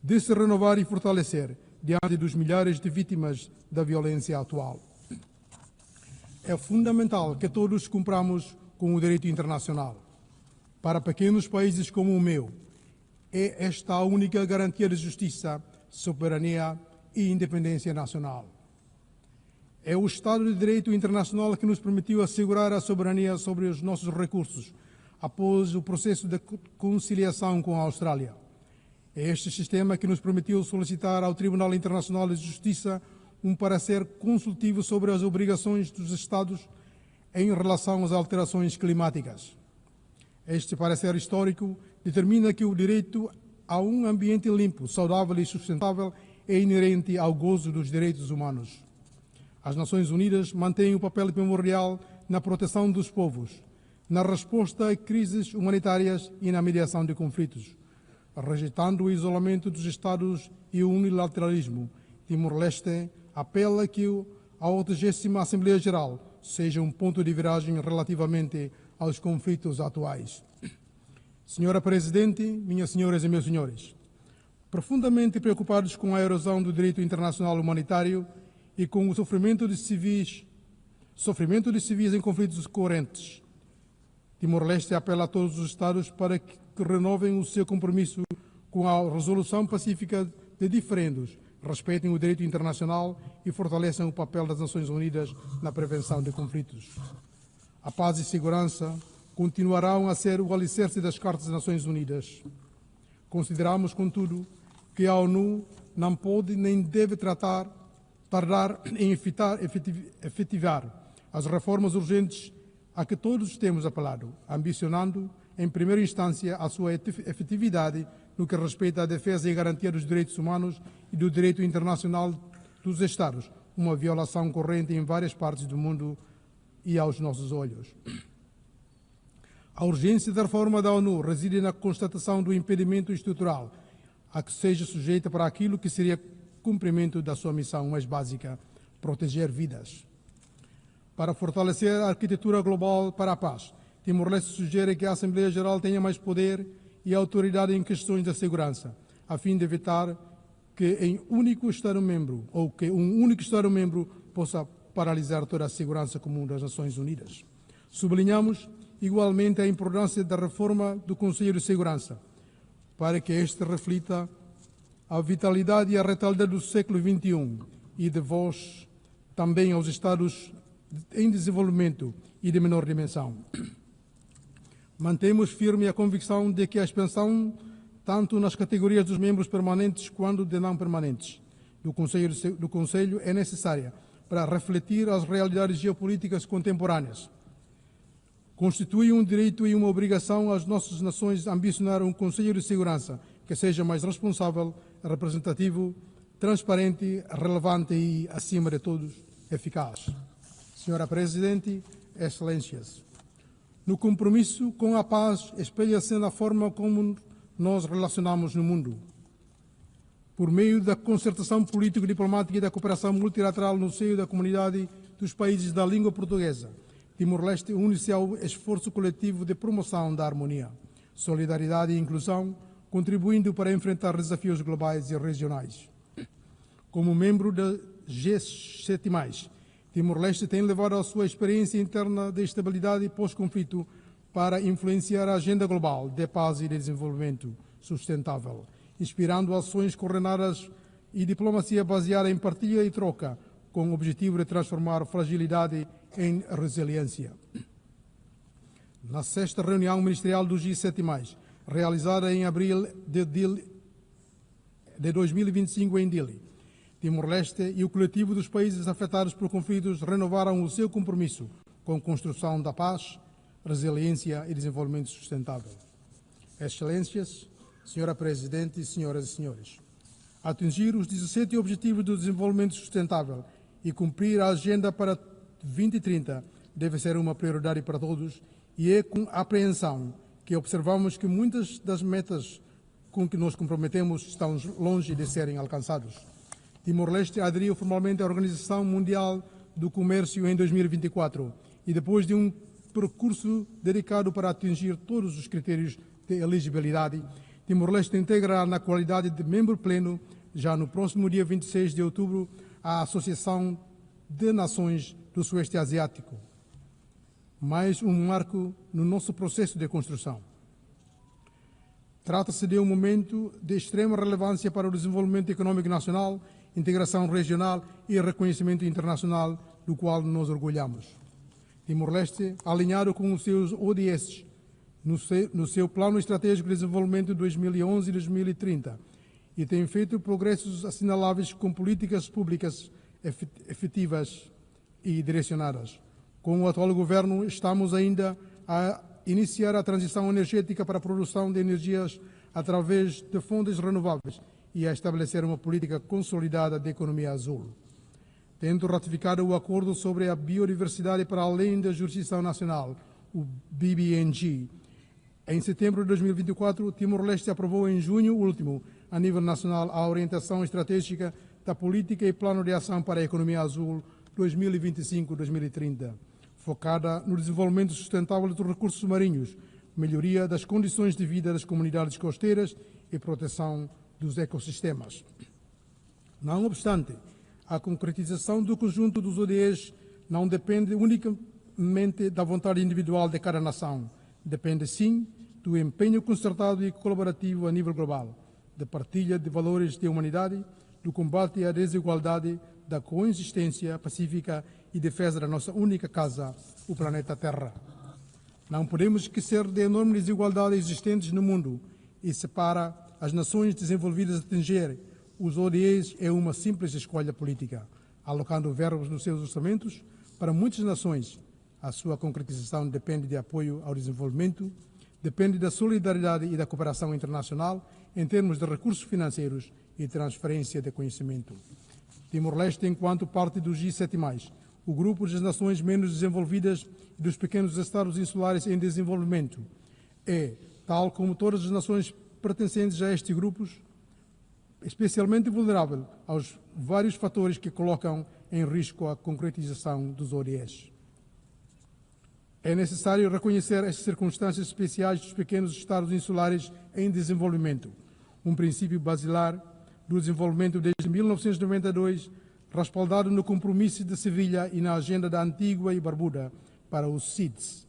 de se renovar e fortalecer diante dos milhares de vítimas da violência atual. é fundamental que todos cumpramos com o direito internacional. Para pequenos países como o meu, é esta a única garantia de justiça, soberania e independência nacional. É o Estado de Direito internacional que nos permitiu assegurar a soberania sobre os nossos recursos após o processo de conciliação com a Austrália. É este sistema que nos permitiu solicitar ao Tribunal Internacional de Justiça um parecer consultivo sobre as obrigações dos Estados em relação às alterações climáticas. Este parecer histórico determina que o direito a um ambiente limpo, saudável e sustentável é inerente ao gozo dos direitos humanos. As Nações Unidas mantêm o papel primordial na proteção dos povos, na resposta a crises humanitárias e na mediação de conflitos. Rejeitando o isolamento dos Estados e o unilateralismo, Timor-Leste apela que a 80ª Assembleia Geral seja um ponto de viragem relativamente aos conflitos atuais. Senhora Presidente, minhas senhoras e meus senhores, profundamente preocupados com a erosão do direito internacional humanitário e com o sofrimento de civis em conflitos correntes, Timor-Leste apela a todos os Estados para que renovem o seu compromisso com a resolução pacífica de diferendos, respeitem o direito internacional e fortaleçam o papel das Nações Unidas na prevenção de conflitos. A paz e segurança continuarão a ser o alicerce das Cartas das Nações Unidas. Consideramos, contudo, que a ONU não pode nem deve tardar em efetivar as reformas urgentes a que todos temos apelado, ambicionando, em primeira instância, a sua efetividade no que respeita à defesa e garantia dos direitos humanos e do direito internacional dos Estados, uma violação corrente em várias partes do mundo e aos nossos olhos. A urgência da reforma da ONU reside na constatação do impedimento estrutural a que seja sujeita para aquilo que seria cumprimento da sua missão mais básica, proteger vidas. Para fortalecer a arquitetura global para a paz, Timor-Leste sugere que a Assembleia Geral tenha mais poder e autoridade em questões da segurança, a fim de evitar que um único Estado-membro possa paralisar toda a segurança comum das Nações Unidas. Sublinhamos igualmente a importância da reforma do Conselho de Segurança, para que este reflita a vitalidade e a retaguarda do século XXI e de voz também aos Estados em desenvolvimento e de menor dimensão. Mantemos firme a convicção de que a expansão, tanto nas categorias dos membros permanentes quanto de não permanentes, do Conselho é necessária para refletir as realidades geopolíticas contemporâneas. Constitui um direito e uma obrigação às nossas nações ambicionar um Conselho de Segurança que seja mais responsável, representativo, transparente, relevante e, acima de todos, eficaz. Senhora Presidente, Excelências, no compromisso com a paz espelha-se na forma como nos relacionamos no mundo. Por meio da concertação político-diplomática e da cooperação multilateral no seio da comunidade dos países da língua portuguesa, Timor-Leste une-se ao esforço coletivo de promoção da harmonia, solidariedade e inclusão, contribuindo para enfrentar desafios globais e regionais. Como membro da G7+, Timor-Leste tem levado a sua experiência interna de estabilidade e pós-conflito para influenciar a agenda global de paz e de desenvolvimento sustentável, inspirando ações coordenadas e diplomacia baseada em partilha e troca, com o objetivo de transformar fragilidade em resiliência. Na 6ª reunião ministerial do G7+, realizada em abril de 2025 em Dili, Timor-Leste e o coletivo dos países afetados por conflitos renovaram o seu compromisso com a construção da paz, resiliência e desenvolvimento sustentável. Excelências, Senhora Presidente, Senhoras e Senhores, atingir os 17 Objetivos do Desenvolvimento Sustentável e cumprir a Agenda para 2030 deve ser uma prioridade para todos e é com apreensão que observamos que muitas das metas com que nos comprometemos estão longe de serem alcançados. Timor-Leste aderiu formalmente à Organização Mundial do Comércio em 2024 e depois de um percurso dedicado para atingir todos os critérios de elegibilidade, Timor-Leste integrará na qualidade de membro pleno, já no próximo dia 26 de outubro, a Associação de nações do Sudeste Asiático, mais um marco no nosso processo de construção. Trata-se de um momento de extrema relevância para o desenvolvimento econômico nacional, integração regional e reconhecimento internacional, do qual nos orgulhamos. Timor-Leste, alinhado com os seus ODS no seu Plano Estratégico de Desenvolvimento 2011-2030, e tem feito progressos assinaláveis com políticas públicas efetivas e direcionadas. Com o atual governo, estamos ainda a iniciar a transição energética para a produção de energias através de fontes renováveis e a estabelecer uma política consolidada de economia azul. Tendo ratificado o Acordo sobre a Biodiversidade para além da Jurisdição Nacional, o BBNG, em setembro de 2024, Timor-Leste aprovou em junho último, a nível nacional, a orientação estratégica da Política e Plano de Ação para a Economia Azul 2025-2030, focada no desenvolvimento sustentável dos recursos marinhos, melhoria das condições de vida das comunidades costeiras e proteção dos ecossistemas. Não obstante, a concretização do conjunto dos ODS não depende unicamente da vontade individual de cada nação. Depende, sim, do empenho concertado e colaborativo a nível global, da partilha de valores de humanidade, do combate à desigualdade, da coexistência pacífica e defesa da nossa única casa, o planeta Terra. Não podemos esquecer de enormes desigualdades existentes no mundo e se para as nações desenvolvidas atingir os ODS é uma simples escolha política, alocando verbos nos seus orçamentos. Para muitas nações, a sua concretização depende de apoio ao desenvolvimento, depende da solidariedade e da cooperação internacional em termos de recursos financeiros e transferência de conhecimento. Timor-Leste, enquanto parte do G7+, o grupo das nações menos desenvolvidas e dos pequenos estados insulares em desenvolvimento, é, tal como todas as nações pertencentes a estes grupos, especialmente vulnerável aos vários fatores que colocam em risco a concretização dos ODS. É necessário reconhecer as circunstâncias especiais dos pequenos estados insulares em desenvolvimento, um princípio basilar do desenvolvimento desde 1992, respaldado no Compromisso de Sevilha e na Agenda da Antigua e Barbuda para os CIDs.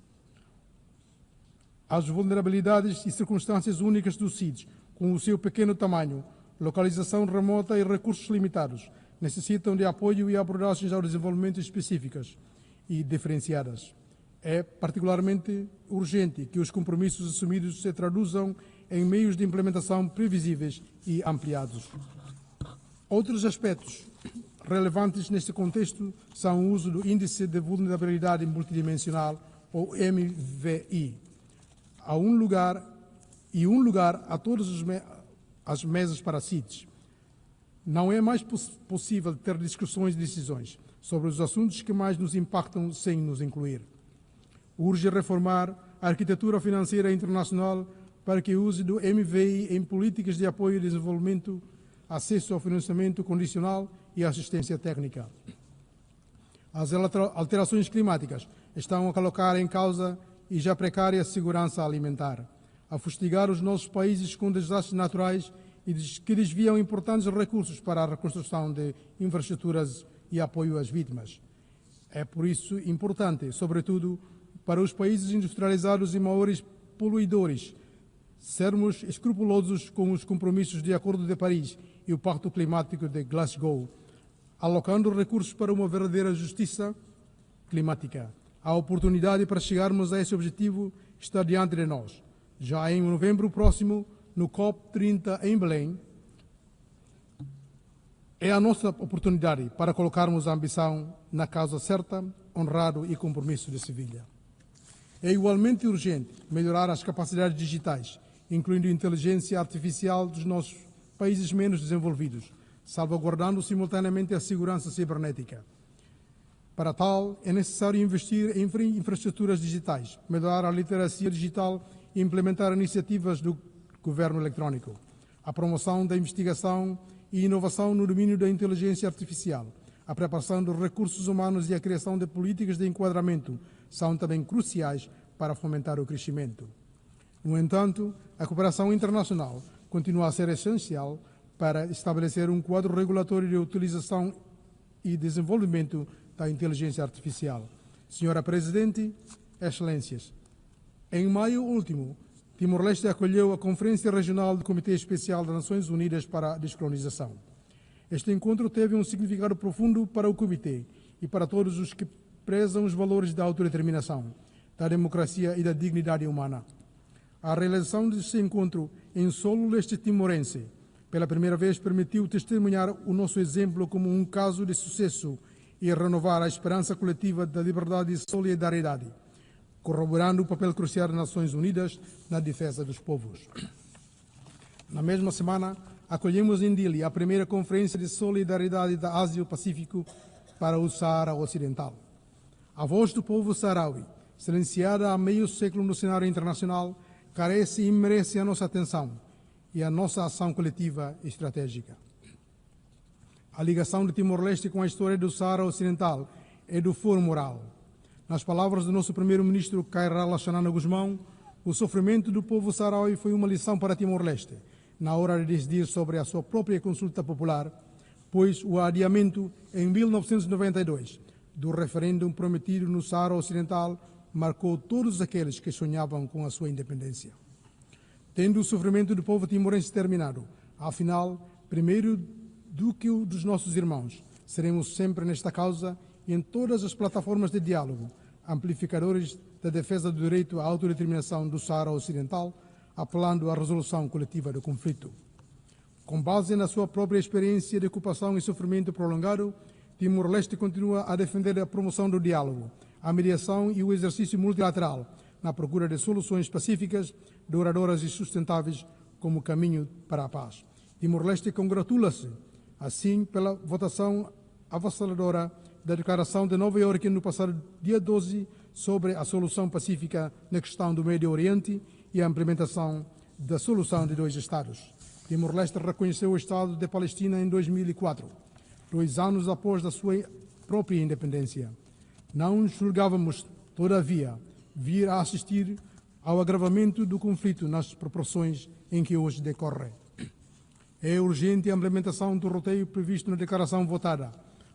As vulnerabilidades e circunstâncias únicas dos CIDs, com o seu pequeno tamanho, localização remota e recursos limitados, necessitam de apoio e abordagens ao desenvolvimento específicas e diferenciadas. É particularmente urgente que os compromissos assumidos se traduzam em meios de implementação previsíveis e ampliados. Outros aspectos relevantes neste contexto são o uso do Índice de Vulnerabilidade Multidimensional, ou MVI, um lugar a todas as mesas para CIDs. Não é mais possível ter discussões e decisões sobre os assuntos que mais nos impactam sem nos incluir. Urge reformar a arquitetura financeira internacional para que use do MVI em políticas de apoio e desenvolvimento, acesso ao financiamento condicional e assistência técnica. As alterações climáticas estão a colocar em causa e já precária segurança alimentar, a fustigar os nossos países com desastres naturais e que desviam importantes recursos para a reconstrução de infraestruturas e apoio às vítimas. É por isso importante, sobretudo, para os países industrializados e maiores poluidores, sermos escrupulosos com os compromissos de Acordo de Paris e o Pacto Climático de Glasgow, alocando recursos para uma verdadeira justiça climática. A oportunidade para chegarmos a esse objetivo está diante de nós. Já em novembro próximo, no COP30 em Belém, é a nossa oportunidade para colocarmos a ambição na causa certa, honrado e compromisso de Sevilha. É igualmente urgente melhorar as capacidades digitais, incluindo a inteligência artificial dos nossos países menos desenvolvidos, salvaguardando simultaneamente a segurança cibernética. Para tal, é necessário investir em infraestruturas digitais, melhorar a literacia digital e implementar iniciativas do governo eletrônico, a promoção da investigação e inovação no domínio da inteligência artificial, a preparação dos recursos humanos e a criação de políticas de enquadramento são também cruciais para fomentar o crescimento. No entanto, a cooperação internacional continua a ser essencial para estabelecer um quadro regulatório de utilização e desenvolvimento da inteligência artificial. Senhora Presidente, Excelências, em maio último, Timor-Leste acolheu a Conferência Regional do Comitê Especial das Nações Unidas para a Descolonização. Este encontro teve um significado profundo para o Comitê e para todos os que prezam os valores da autodeterminação, da democracia e da dignidade humana. A realização deste encontro em solo leste timorense, pela primeira vez, permitiu testemunhar o nosso exemplo como um caso de sucesso e renovar a esperança coletiva da liberdade e solidariedade, corroborando o papel crucial das Nações Unidas na defesa dos povos. Na mesma semana, acolhemos em Dili a primeira Conferência de Solidariedade da Ásia-Pacífico para o Saara Ocidental. A voz do povo saharaui, silenciada há meio século no cenário internacional, carece e merece a nossa atenção e a nossa ação coletiva e estratégica. A ligação de Timor-Leste com a história do Saara Ocidental é do foro moral. Nas palavras do nosso primeiro-ministro Khairala Xanana Guzmão, o sofrimento do povo saharaui foi uma lição para Timor-Leste, na hora de decidir sobre a sua própria consulta popular, pois o adiamento, em 1992, do referêndum prometido no Saara Ocidental marcou todos aqueles que sonhavam com a sua independência. Tendo o sofrimento do povo timorense terminado, afinal, primeiro do que o dos nossos irmãos, seremos sempre nesta causa e em todas as plataformas de diálogo, amplificadores da defesa do direito à autodeterminação do Saara Ocidental, apelando à resolução coletiva do conflito. Com base na sua própria experiência de ocupação e sofrimento prolongado, Timor-Leste continua a defender a promoção do diálogo, a mediação e o exercício multilateral na procura de soluções pacíficas, duradouras e sustentáveis como caminho para a paz. Timor-Leste congratula-se, assim, pela votação avassaladora da Declaração de Nova Iorque no passado dia 12 sobre a solução pacífica na questão do Médio Oriente e a implementação da solução de dois Estados. Timor-Leste reconheceu o Estado de Palestina em 2004, 2 anos após a sua própria independência. Não julgávamos, todavia, vir a assistir ao agravamento do conflito nas proporções em que hoje decorre. É urgente a implementação do roteiro previsto na declaração votada,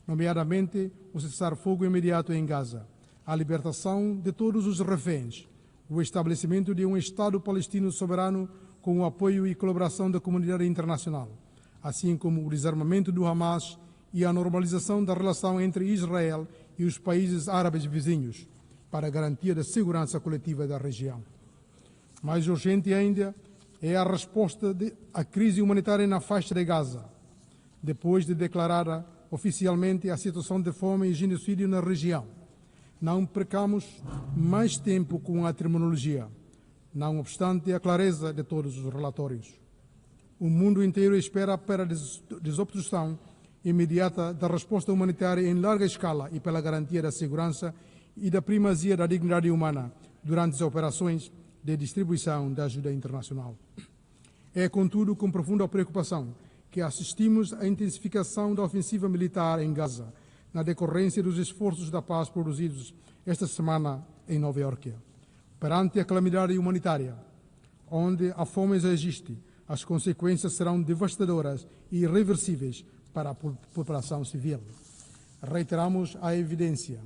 nomeadamente o cessar-fogo imediato em Gaza, a libertação de todos os reféns, o estabelecimento de um Estado palestino soberano com o apoio e colaboração da comunidade internacional, assim como o desarmamento do Hamas e a normalização da relação entre Israel e os países árabes vizinhos, para a garantia da segurança coletiva da região. Mais urgente ainda é a resposta à crise humanitária na faixa de Gaza, depois de declarada oficialmente a situação de fome e genocídio na região. Não percamos mais tempo com a terminologia, não obstante a clareza de todos os relatórios. O mundo inteiro espera para a desobstrução imediata da resposta humanitária em larga escala e pela garantia da segurança e da primazia da dignidade humana durante as operações de distribuição da ajuda internacional. É, contudo, com profunda preocupação que assistimos à intensificação da ofensiva militar em Gaza, na decorrência dos esforços da paz produzidos esta semana em Nova Iorque. Perante a calamidade humanitária, onde a fome já existe, as consequências serão devastadoras e irreversíveis para a população civil. Reiteramos a evidência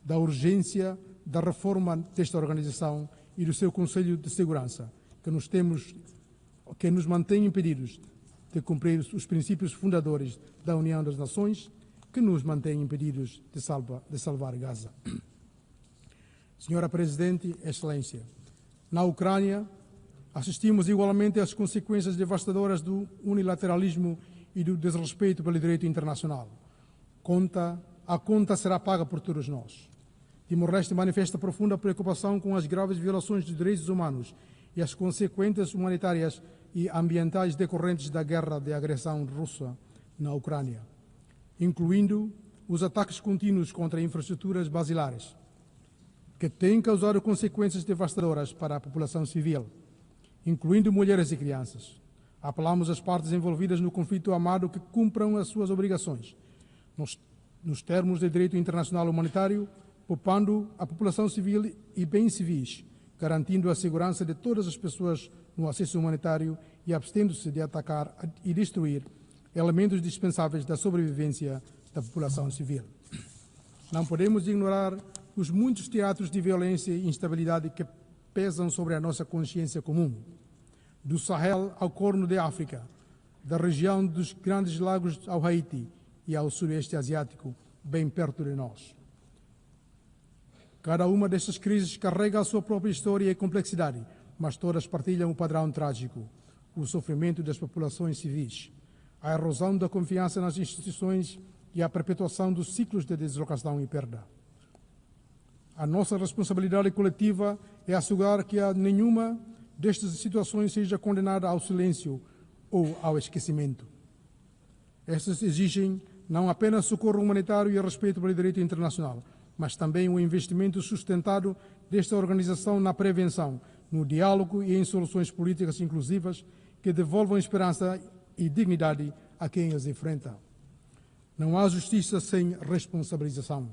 da urgência da reforma desta organização e do seu Conselho de Segurança, que nos mantém impedidos de cumprir os princípios fundadores da União das Nações, que nos mantém impedidos de salvar Gaza. Senhora Presidente, Excelência, na Ucrânia assistimos igualmente às consequências devastadoras do unilateralismo e do desrespeito pelo direito internacional. A conta será paga por todos nós. Timor-Leste manifesta profunda preocupação com as graves violações dos direitos humanos e as consequências humanitárias e ambientais decorrentes da guerra de agressão russa na Ucrânia, incluindo os ataques contínuos contra infraestruturas basilares, que têm causado consequências devastadoras para a população civil, incluindo mulheres e crianças. Apelamos às partes envolvidas no conflito armado que cumpram as suas obrigações, nos termos de direito internacional humanitário, poupando a população civil e bens civis, garantindo a segurança de todas as pessoas no acesso humanitário e abstendo-se de atacar e destruir elementos dispensáveis da sobrevivência da população civil. Não podemos ignorar os muitos teatros de violência e instabilidade que pesam sobre a nossa consciência comum. Do Sahel ao Corno de África, da região dos Grandes Lagos ao Haiti e ao Sudeste Asiático, bem perto de nós. Cada uma destas crises carrega a sua própria história e complexidade, mas todas partilham o padrão trágico: o sofrimento das populações civis, a erosão da confiança nas instituições e a perpetuação dos ciclos de deslocação e perda. A nossa responsabilidade coletiva é assegurar que nenhuma destas situações seja condenada ao silêncio ou ao esquecimento. Estas exigem não apenas socorro humanitário e respeito pelo direito internacional, mas também o investimento sustentado desta organização na prevenção, no diálogo e em soluções políticas inclusivas que devolvam esperança e dignidade a quem as enfrenta. Não há justiça sem responsabilização.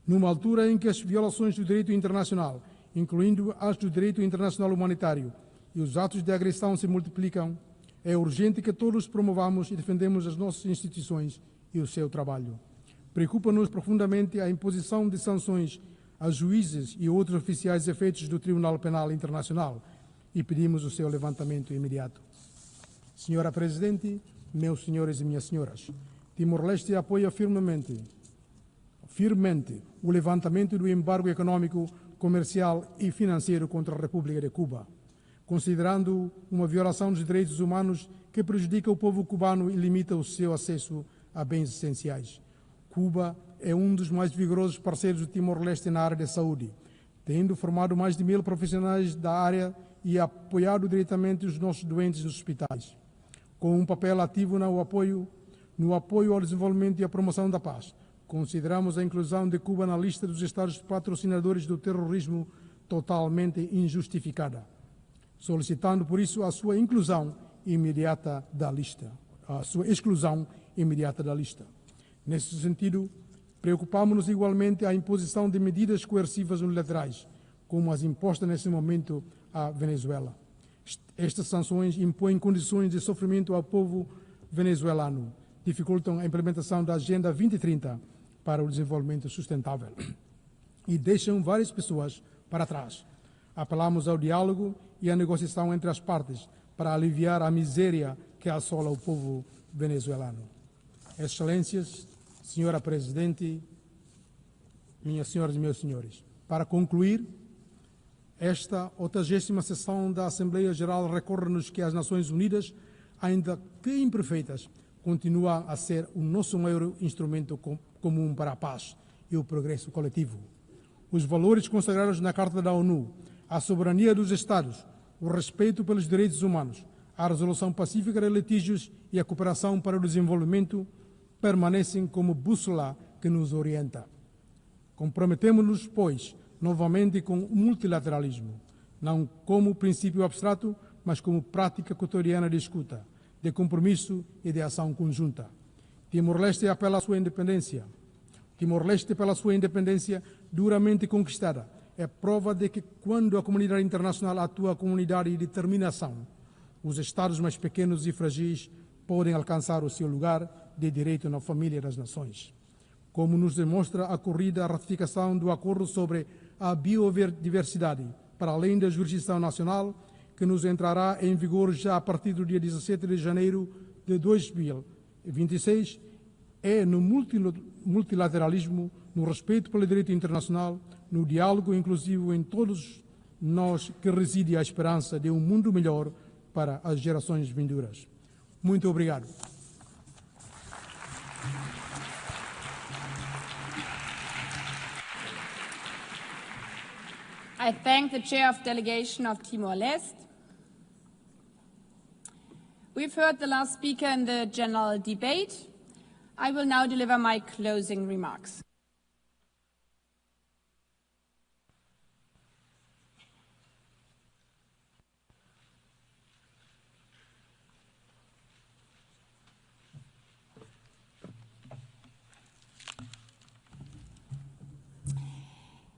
Numa altura em que as violações do direito internacional, incluindo as do direito internacional humanitário, e os atos de agressão se multiplicam, é urgente que todos promovamos e defendamos as nossas instituições e o seu trabalho. Preocupa-nos profundamente a imposição de sanções a juízes e outros oficiais efeitos do Tribunal Penal Internacional e pedimos o seu levantamento imediato. Senhora Presidente, meus senhores e minhas senhoras, Timor-Leste apoia firmemente o levantamento do embargo econômico, comercial e financeiro contra a República de Cuba, considerando uma violação dos direitos humanos que prejudica o povo cubano e limita o seu acesso a bens essenciais. Cuba é um dos mais vigorosos parceiros do Timor-Leste na área da saúde, tendo formado mais de 1000 profissionais da área e apoiado diretamente os nossos doentes nos hospitais, com um papel ativo no apoio ao desenvolvimento e à promoção da paz. Consideramos a inclusão de Cuba na lista dos estados patrocinadores do terrorismo totalmente injustificada, solicitando por isso a sua exclusão imediata da lista. Nesse sentido, preocupamos-nos igualmente a imposição de medidas coercivas unilaterais, como as impostas nesse momento à Venezuela. Estas sanções impõem condições de sofrimento ao povo venezuelano, dificultam a implementação da Agenda 2030 para o desenvolvimento sustentável e deixam várias pessoas para trás. Apelamos ao diálogo e à negociação entre as partes para aliviar a miséria que assola o povo venezuelano. Excelências, Senhora Presidente, minhas senhoras e meus senhores, para concluir, esta 80ª sessão da Assembleia Geral recorre-nos que as Nações Unidas, ainda que imperfeitas, continuam a ser o nosso maior instrumento comum para a paz e o progresso coletivo. Os valores consagrados na Carta da ONU, a soberania dos Estados, o respeito pelos direitos humanos, a resolução pacífica de litígios e a cooperação para o desenvolvimento permanecem como bússola que nos orienta. Comprometemos-nos, pois, novamente com o multilateralismo, não como princípio abstrato, mas como prática cotidiana de escuta, de compromisso e de ação conjunta. Timor-Leste pela sua independência, duramente conquistada, é prova de que quando a comunidade internacional atua com unidade e determinação, os Estados mais pequenos e frágeis podem alcançar o seu lugar de direito na família das nações. Como nos demonstra a corrida à ratificação do Acordo sobre a Biodiversidade, para além da jurisdição nacional, que nos entrará em vigor já a partir do dia 17 de janeiro de 2026, é no multilateralismo, no respeito pelo direito internacional, no diálogo inclusivo em todos nós que reside a esperança de um mundo melhor para as gerações vindouras. Muito obrigado. I thank the Chair of Delegation of Timor-Leste. We've heard the last speaker in the general debate. I will now deliver my closing remarks.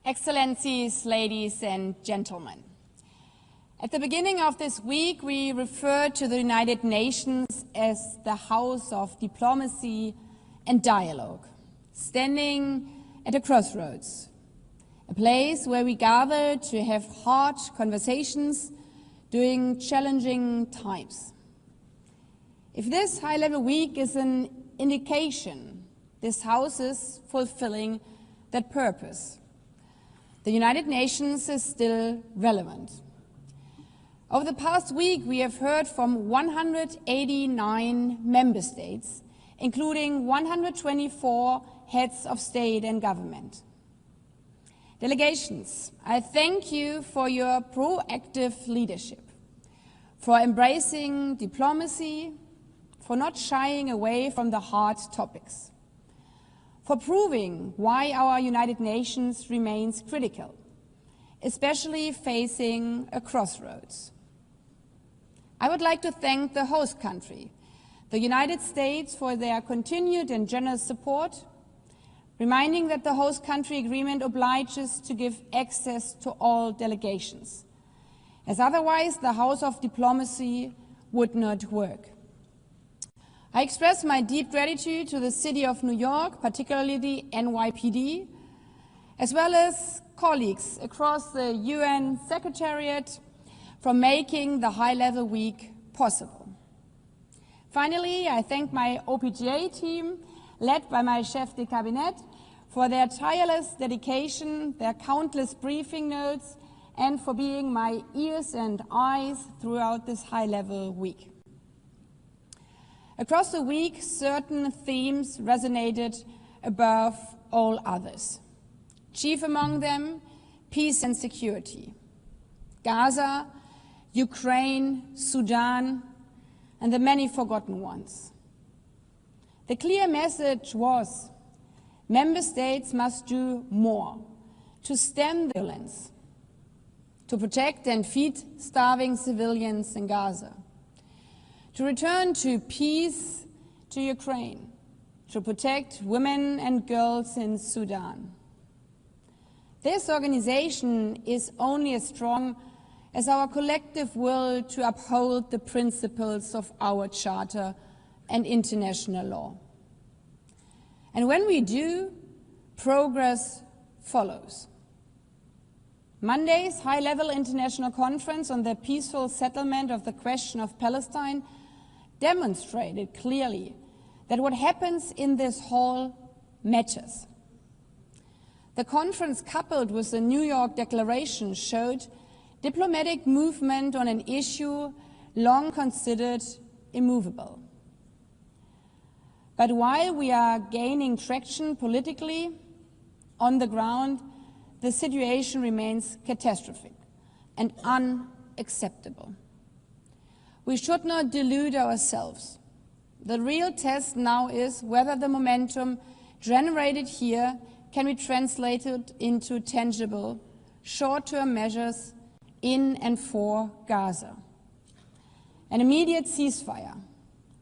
Excellencies, ladies and gentlemen, at the beginning of this week, we referred to the United Nations as the house of diplomacy and dialogue, standing at a crossroads, a place where we gather to have hard conversations during challenging times. If this high-level week is an indication, this House is fulfilling that purpose. The United Nations is still relevant. Over the past week, we have heard from 189 member states, including 124 heads of state and government. Delegations, I thank you for your proactive leadership, for embracing diplomacy, for not shying away from the hard topics, for proving why our United Nations remains critical, especially facing a crossroads. I would like to thank the host country, the United States, for their continued and generous support, reminding that the host country agreement obliges to give access to all delegations, as otherwise the House of Diplomacy would not work. I express my deep gratitude to the City of New York, particularly the NYPD, as well as colleagues across the UN Secretariat for making the high-level week possible. Finally, I thank my OPGA team, led by my chef de cabinet, for their tireless dedication, their countless briefing notes, and for being my ears and eyes throughout this high-level week. Across the week, certain themes resonated above all others. Chief among them, peace and security. Gaza, Ukraine, Sudan, and the many forgotten ones. The clear message was, member states must do more to stem the violence, to protect and feed starving civilians in Gaza, to return to peace to Ukraine, to protect women and girls in Sudan. This organization is only as strong as our collective will to uphold the principles of our Charter and international law. And when we do, progress follows. Monday's high-level international conference on the peaceful settlement of the question of Palestine demonstrated clearly that what happens in this hall matters. The conference, coupled with the New York Declaration, showed diplomatic movement on an issue long considered immovable. But while we are gaining traction politically, on the ground, the situation remains catastrophic and unacceptable. We should not delude ourselves. The real test now is whether the momentum generated here can be translated into tangible, short-term measures in and for Gaza. An immediate ceasefire,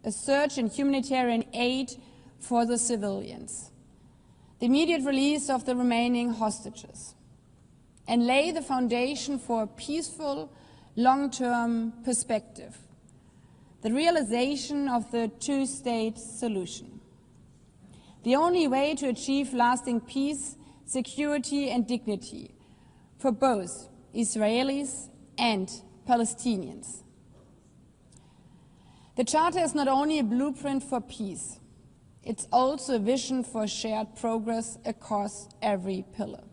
a surge in humanitarian aid for the civilians, the immediate release of the remaining hostages, and lay the foundation for a peaceful, long-term perspective, the realization of the two-state solution. The only way to achieve lasting peace, security, and dignity for both Israelis and Palestinians. The Charter is not only a blueprint for peace, it's also a vision for shared progress across every pillar.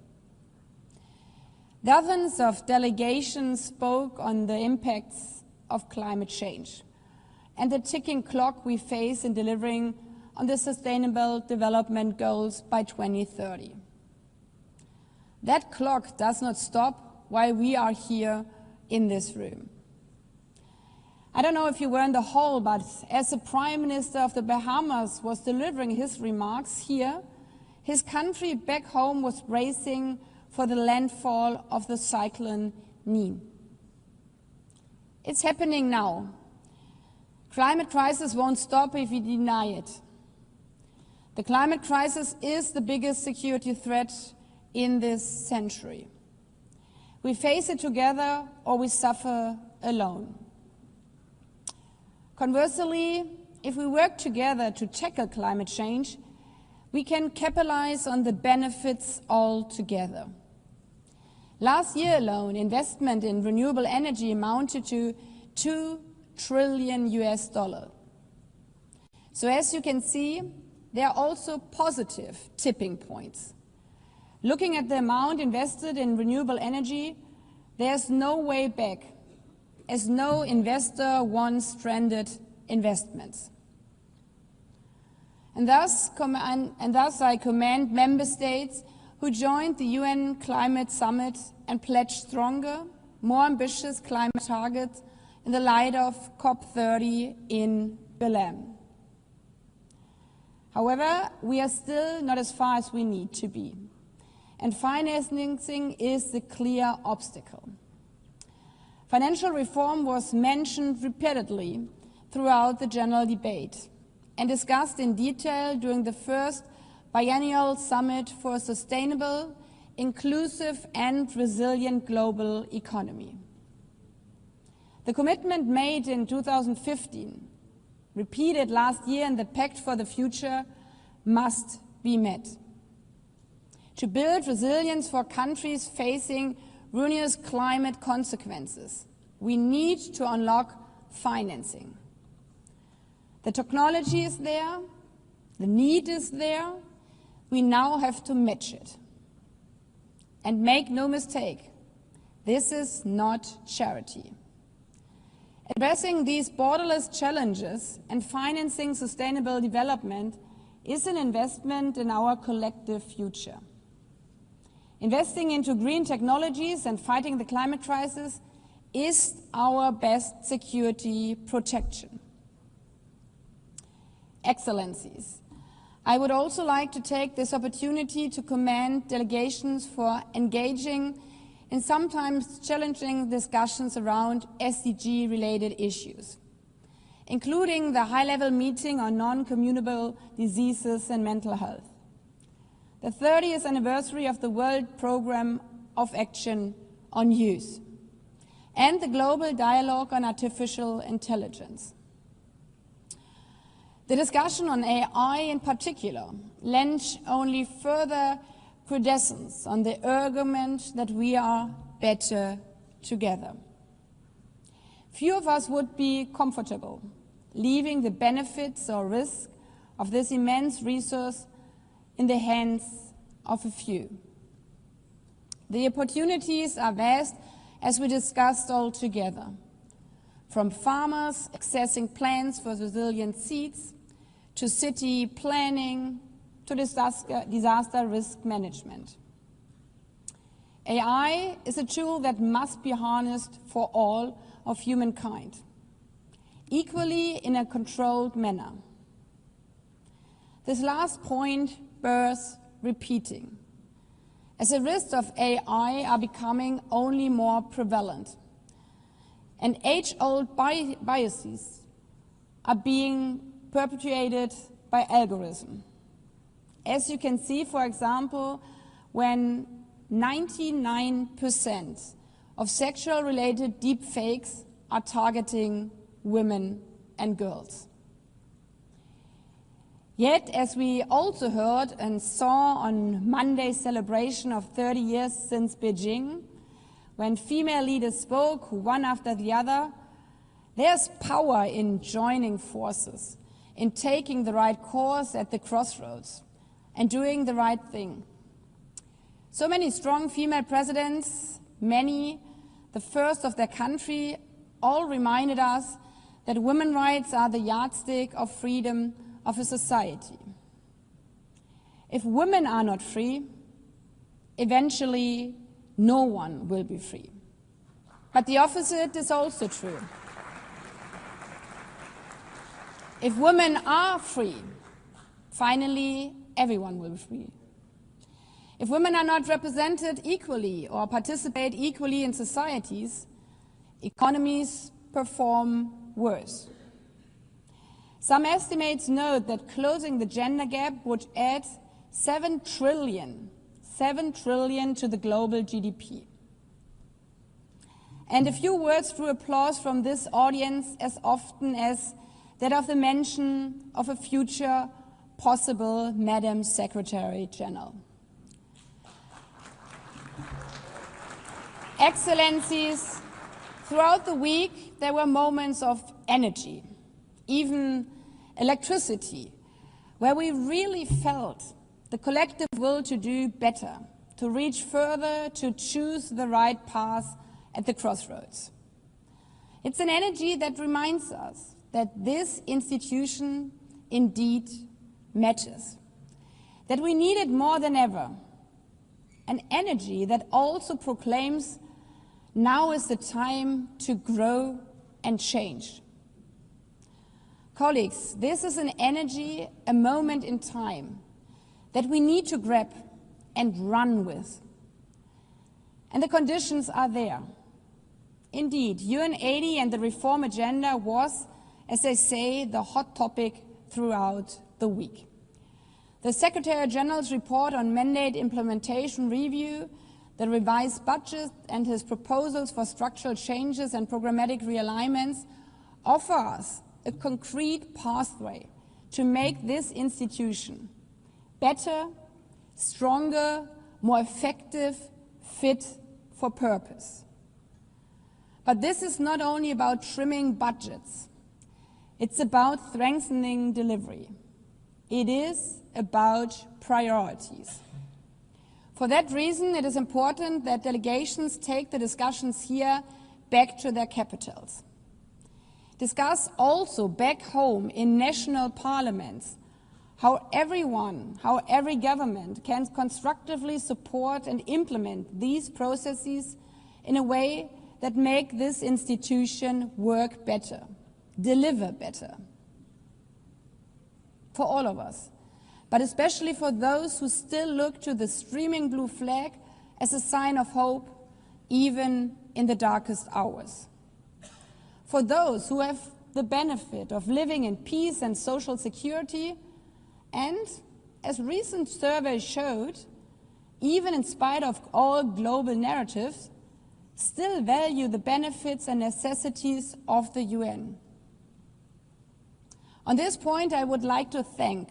Dozens of delegations spoke on the impacts of climate change and the ticking clock we face in delivering on the Sustainable Development Goals by 2030. That clock does not stop while we are here in this room. I don't know if you were in the hall, but as the Prime Minister of the Bahamas was delivering his remarks here, his country back home was bracing for the landfall of the cyclone Nene. It's happening now. Climate crisis won't stop if we deny it. The climate crisis is the biggest security threat in this century. We face it together or we suffer alone. Conversely, if we work together to tackle climate change, we can capitalize on the benefits altogether. Last year alone, investment in renewable energy amounted to $2 trillion. So as you can see, there are also positive tipping points. Looking at the amount invested in renewable energy, there's no way back, as no investor wants stranded investments. And thus I commend member states who joined the UN Climate Summit and pledged stronger, more ambitious climate targets in the light of COP30 in Berlin. However, we are still not as far as we need to be, and financing is the clear obstacle. Financial reform was mentioned repeatedly throughout the general debate and discussed in detail during the first biennial summit for a sustainable, inclusive and resilient global economy. The commitment made in 2015, repeated last year in the Pact for the Future, must be met. To build resilience for countries facing ruinous climate consequences, we need to unlock financing. The technology is there, the need is there, we now have to match it. And make no mistake, this is not charity. Addressing these borderless challenges and financing sustainable development is an investment in our collective future. Investing into green technologies and fighting the climate crisis is our best security protection. Excellencies, I would also like to take this opportunity to commend delegations for engaging in sometimes challenging discussions around SDG-related issues, including the high-level meeting on non-communicable diseases and mental health, the 30th anniversary of the World Programme of Action on Youth, and the Global Dialogue on Artificial Intelligence. The discussion on AI in particular lends only further credence on the argument that we are better together. Few of us would be comfortable leaving the benefits or risk of this immense resource in the hands of a few. The opportunities are vast, as we discussed all together, from farmers accessing plans for resilient seeds, to city planning, to disaster risk management. AI is a tool that must be harnessed for all of humankind, equally in a controlled manner. This last point bears repeating, as the risks of AI are becoming only more prevalent, and age-old biases are being perpetuated by algorithm. As you can see, for example, when 99% of sexual-related deepfakes are targeting women and girls. Yet, as we also heard and saw on Monday's celebration of 30 years since Beijing, when female leaders spoke one after the other, there's power in joining forces, in taking the right course at the crossroads, and doing the right thing. So many strong female presidents, many the first of their country, all reminded us that women's rights are the yardstick of freedom of a society. If women are not free, eventually no one will be free. But the opposite is also true. If women are free, finally everyone will be free. If women are not represented equally or participate equally in societies, economies perform worse. Some estimates note that closing the gender gap would add 7 trillion to the global GDP. And a few words drew applause from this audience as often as that of the mention of a future possible, Madam Secretary General. Excellencies, throughout the week there were moments of energy, even electricity, where we really felt the collective will to do better, to reach further, to choose the right path at the crossroads. It's an energy that reminds us that this institution indeed matters, that we need it more than ever, an energy that also proclaims now is the time to grow and change. Colleagues, this is an energy, a moment in time that we need to grab and run with. And the conditions are there. Indeed, UNGA and the reform agenda was, as they say, the hot topic throughout the week. The Secretary General's report on mandate implementation review, the revised budget and his proposals for structural changes and programmatic realignments offer us a concrete pathway to make this institution better, stronger, more effective, fit for purpose. But this is not only about trimming budgets. It's about strengthening delivery. It is about priorities. For that reason, it is important that delegations take the discussions here back to their capitals. Discuss also back home in national parliaments how every government can constructively support and implement these processes in a way that make this institution work better, deliver better. For all of us, but especially for those who still look to the streaming blue flag as a sign of hope, even in the darkest hours. For those who have the benefit of living in peace and social security, and, as recent surveys showed, even in spite of all global narratives, still value the benefits and necessities of the UN. On this point, I would like to thank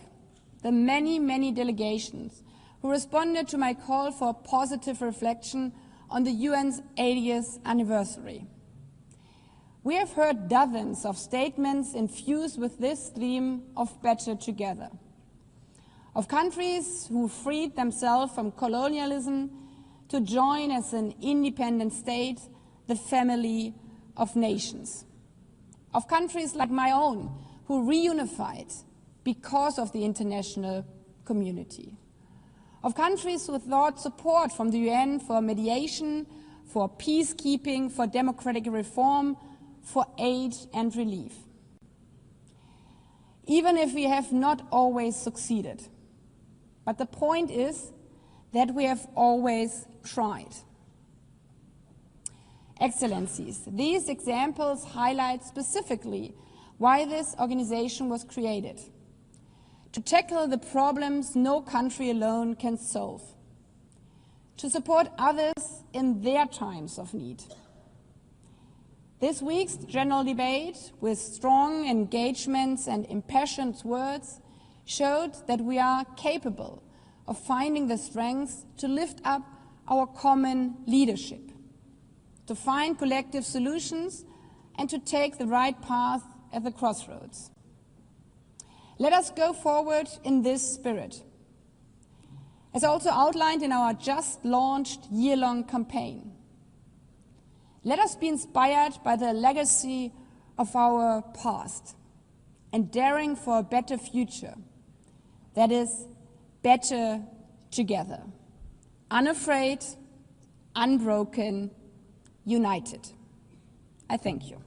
the many delegations who responded to my call for positive reflection on the UN's 80th anniversary. We have heard dozens of statements infused with this theme of better together, of countries who freed themselves from colonialism to join as an independent state the family of nations, of countries like my own who reunified because of the international community, of countries who sought support from the UN for mediation, for peacekeeping, for democratic reform, for aid and relief. Even if we have not always succeeded, but the point is that we have always tried. Excellencies, these examples highlight specifically why this organization was created: to tackle the problems no country alone can solve, to support others in their times of need. This week's general debate, with strong engagements and impassioned words, showed that we are capable of finding the strength to lift up our common leadership, to find collective solutions, and to take the right path at the crossroads. Let us go forward in this spirit. As also outlined in our just launched year-long campaign, let us be inspired by the legacy of our past and daring for a better future that is better together, unafraid, unbroken, united. I thank you.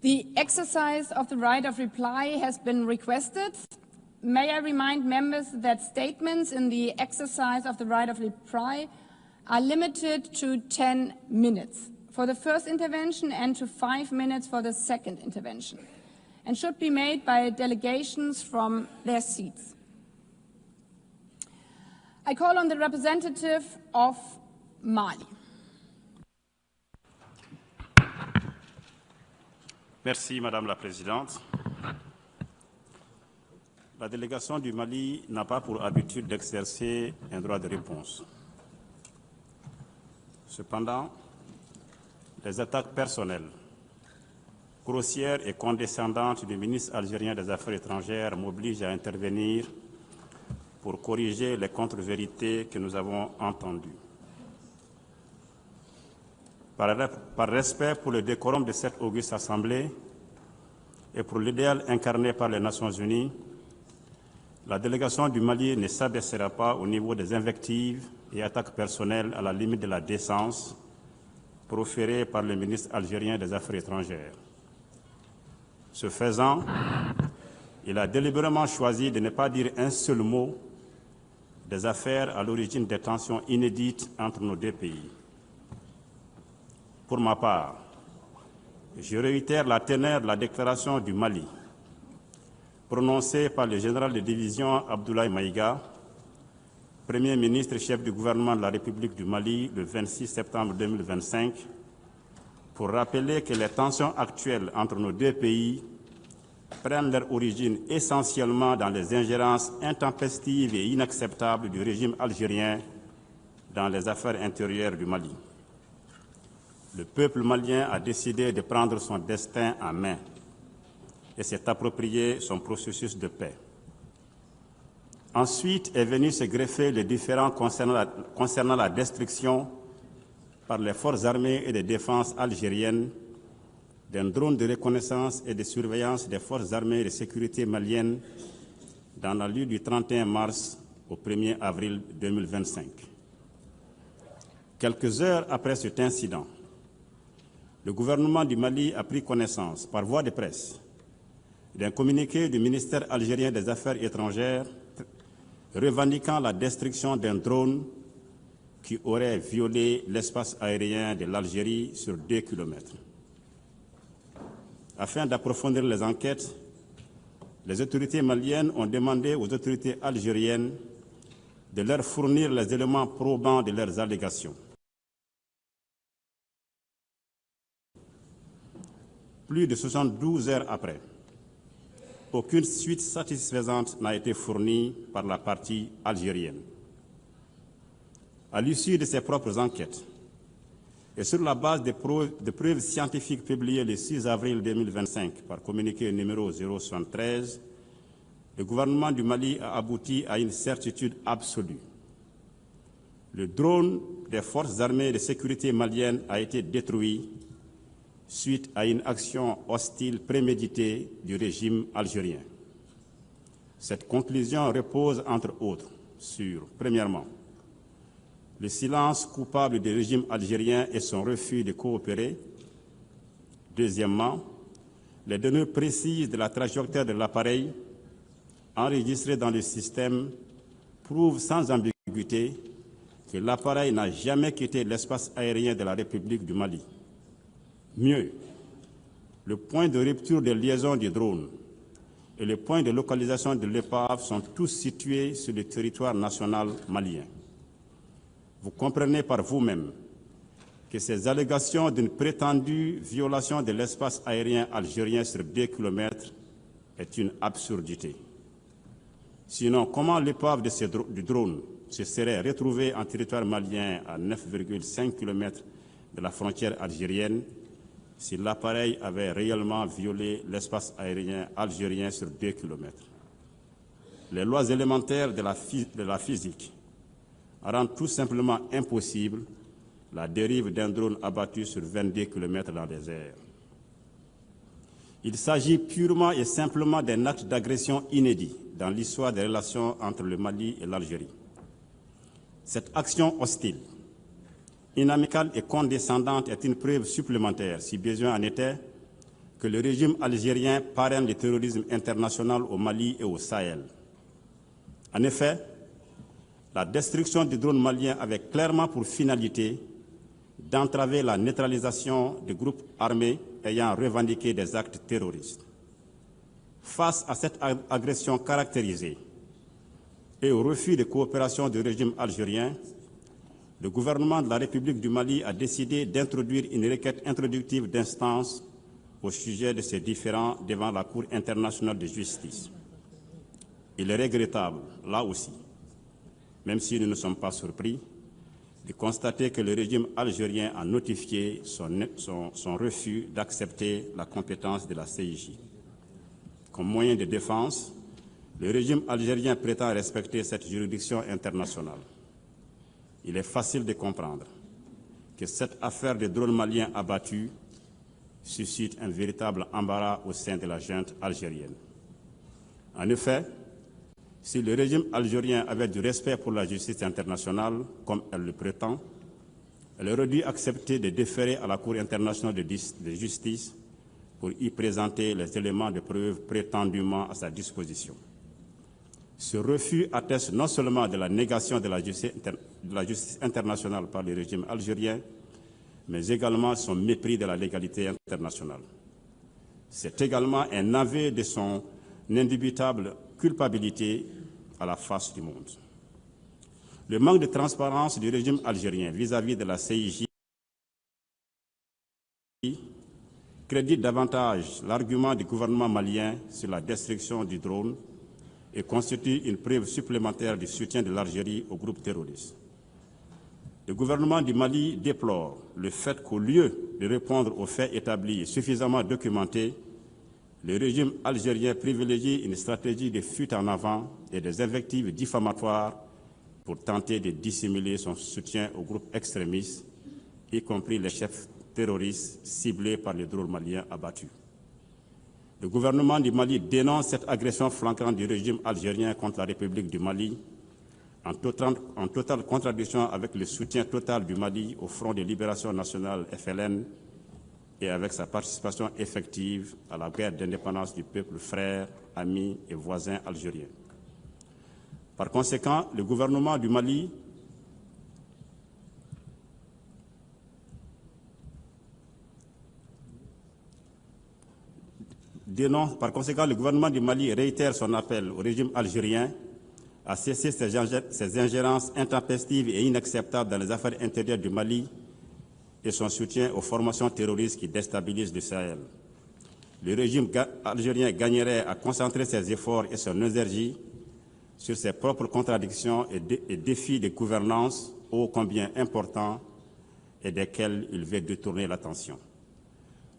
The exercise of the right of reply has been requested. May I remind members that statements in the exercise of the right of reply are limited to 10 minutes. for the first intervention and to 5 minutes for the second intervention, and should be made by delegations from their seats. I call on the representative of Mali. Merci, Madame la Présidente. La délégation du Mali n'a pas pour habitude d'exercer un droit de réponse. Cependant, les attaques personnelles, grossières et condescendantes du ministre algérien des Affaires étrangères m'obligent à intervenir pour corriger les contre-vérités que nous avons entendues. Par respect pour le décorum de cette auguste Assemblée et pour l'idéal incarné par les Nations Unies, la délégation du Mali ne s'abaissera pas au niveau des invectives et attaques personnelles à la limite de la décence proférées par le ministre algérien des Affaires étrangères. Ce faisant, il a délibérément choisi de ne pas dire un seul mot des affaires à l'origine des tensions inédites entre nos deux pays. Pour ma part, je réitère la teneur de la déclaration du Mali, prononcée par le général de division Abdoulaye Maïga, Premier ministre et chef du gouvernement de la République du Mali le 26 septembre 2025, pour rappeler que les tensions actuelles entre nos deux pays prennent leur origine essentiellement dans les ingérences intempestives et inacceptables du régime algérien dans les affaires intérieures du Mali. Le peuple malien a décidé de prendre son destin en main et s'est approprié son processus de paix. Ensuite est venu se greffer les différends concernant la destruction par les forces armées et de défense algériennes d'un drone de reconnaissance et de surveillance des forces armées et de sécurité maliennes dans la nuit du 31 mars au 1er avril 2025. Quelques heures après cet incident, le gouvernement du Mali a pris connaissance, par voie de presse, d'un communiqué du ministère algérien des Affaires étrangères revendiquant la destruction d'un drone qui aurait violé l'espace aérien de l'Algérie sur 2 kilomètres. Afin d'approfondir les enquêtes, les autorités maliennes ont demandé aux autorités algériennes de leur fournir les éléments probants de leurs allégations. Plus de 72 heures après, aucune suite satisfaisante n'a été fournie par la partie algérienne. À l'issue de ses propres enquêtes, et sur la base de preuves scientifiques publiées le 6 avril 2025 par communiqué numéro 073, le gouvernement du Mali a abouti à une certitude absolue. Le drone des forces armées de sécurité maliennes a été détruit suite à une action hostile préméditée du régime algérien. Cette conclusion repose, entre autres, sur, premièrement, le silence coupable du régime algérien et son refus de coopérer. Deuxièmement, les données précises de la trajectoire de l'appareil enregistrées dans le système prouvent sans ambiguïté que l'appareil n'a jamais quitté l'espace aérien de la République du Mali. Mieux, le point de rupture de liaison du drone et le point de localisation de l'épave sont tous situés sur le territoire national malien. Vous comprenez par vous-même que ces allégations d'une prétendue violation de l'espace aérien algérien sur 2 kilomètres est une absurdité. Sinon, comment l'épave du drone se serait retrouvée en territoire malien à 9,5 km de la frontière algérienne si l'appareil avait réellement violé l'espace aérien algérien sur 2 km. Les lois élémentaires de la physique rendent tout simplement impossible la dérive d'un drone abattu sur 22 km dans les airs. Il s'agit purement et simplement d'un acte d'agression inédit dans l'histoire des relations entre le Mali et l'Algérie. Cette action hostile, inamicale et condescendante est une preuve supplémentaire, si besoin en était, que le régime algérien parraine le terrorisme international au Mali et au Sahel. En effet, la destruction du drone malien avait clairement pour finalité d'entraver la neutralisation des groupes armés ayant revendiqué des actes terroristes. Face à cette agression caractérisée et au refus de coopération du régime algérien, le gouvernement de la République du Mali a décidé d'introduire une requête introductive d'instance au sujet de ces différends devant la Cour internationale de justice. Il est regrettable, là aussi, même si nous ne sommes pas surpris, de constater que le régime algérien a notifié son refus d'accepter la compétence de la CIJ. Comme moyen de défense, le régime algérien prétend respecter cette juridiction internationale. Il est facile de comprendre que cette affaire des drones maliens abattus suscite un véritable embarras au sein de la junte algérienne. En effet, si le régime algérien avait du respect pour la justice internationale, comme elle le prétend, elle aurait dû accepter de déférer à la Cour internationale de justice pour y présenter les éléments de preuve prétendument à sa disposition. Ce refus atteste non seulement de la négation de la justice internationale par le régime algérien, mais également son mépris de la légalité internationale. C'est également un aveu de son indubitable culpabilité à la face du monde. Le manque de transparence du régime algérien vis-à-vis de la CIJ crédite davantage l'argument du gouvernement malien sur la destruction du drone et constitue une preuve supplémentaire du soutien de l'Algérie au groupe terroriste. Le gouvernement du Mali déplore le fait qu'au lieu de répondre aux faits établis et suffisamment documentés, le régime algérien privilégie une stratégie de fuite en avant et des invectives diffamatoires pour tenter de dissimuler son soutien aux groupes extrémistes, y compris les chefs terroristes ciblés par les drones maliens abattus. Le gouvernement du Mali dénonce cette agression flagrante du régime algérien contre la République du Mali, en totale contradiction avec le soutien total du Mali au Front de libération nationale FLN et avec sa participation effective à la guerre d'indépendance du peuple frère, ami et voisin algérien. Par conséquent, le gouvernement du Mali réitère son appel au régime algérien à cesser ses ingérences intempestives et inacceptables dans les affaires intérieures du Mali et son soutien aux formations terroristes qui déstabilisent le Sahel. Le régime algérien gagnerait à concentrer ses efforts et son énergie sur ses propres contradictions et défis de gouvernance ô combien importants et desquels il veut détourner l'attention.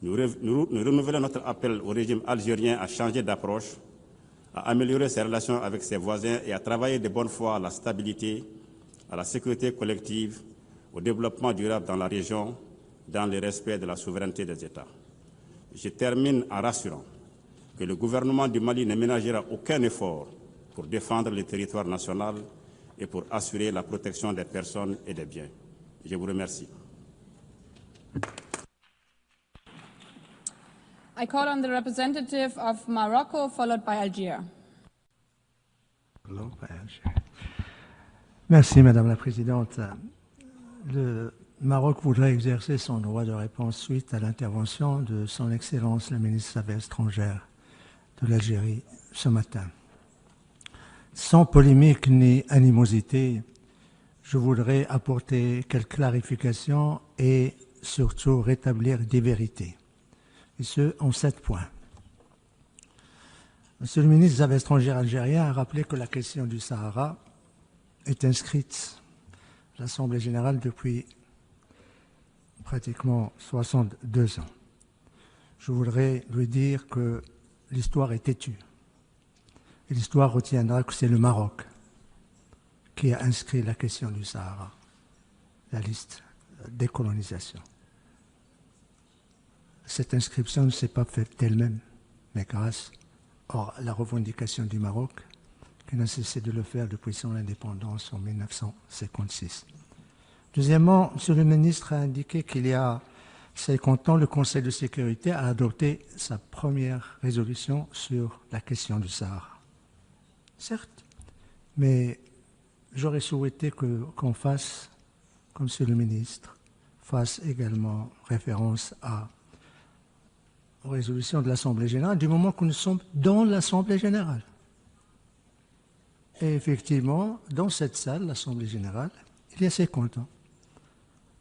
Nous renouvelons notre appel au régime algérien à changer d'approche, à améliorer ses relations avec ses voisins et à travailler de bonne foi à la stabilité, à la sécurité collective, au développement durable dans la région, dans le respect de la souveraineté des États. Je termine en rassurant que le gouvernement du Mali ne ménagera aucun effort pour défendre le territoire national et pour assurer la protection des personnes et des biens. Je vous remercie. I call on the representative of Morocco, followed by Algeria. Merci, Madame la Présidente. Le Maroc voudrait exercer son droit de réponse suite à l'intervention de Son Excellence le ministre des Affaires étrangères de l'Algérie ce matin. Sans polémique ni animosité, je voudrais apporter quelques clarifications et surtout rétablir des vérités. Et ce, en 7 points. Monsieur le ministre des Affaires étrangères algérien a rappelé que la question du Sahara est inscrite à l'Assemblée générale depuis pratiquement 62 ans. Je voudrais lui dire que l'histoire est têtue. Et l'histoire retiendra que c'est le Maroc qui a inscrit la question du Sahara, la liste décolonisation. Cette inscription ne s'est pas faite d'elle-même, mais grâce à la revendication du Maroc, qui n'a cessé de le faire depuis son indépendance en 1956. Deuxièmement, M. le ministre a indiqué qu'il y a 50 ans, le Conseil de sécurité a adopté sa première résolution sur la question du Sahara. Certes, mais j'aurais souhaité qu'on fasse, comme M. le ministre, fasse également référence aux résolutions de l'Assemblée générale, du moment que nous sommes dans l'Assemblée générale. Et effectivement, dans cette salle, l'Assemblée générale, il y a 50 ans,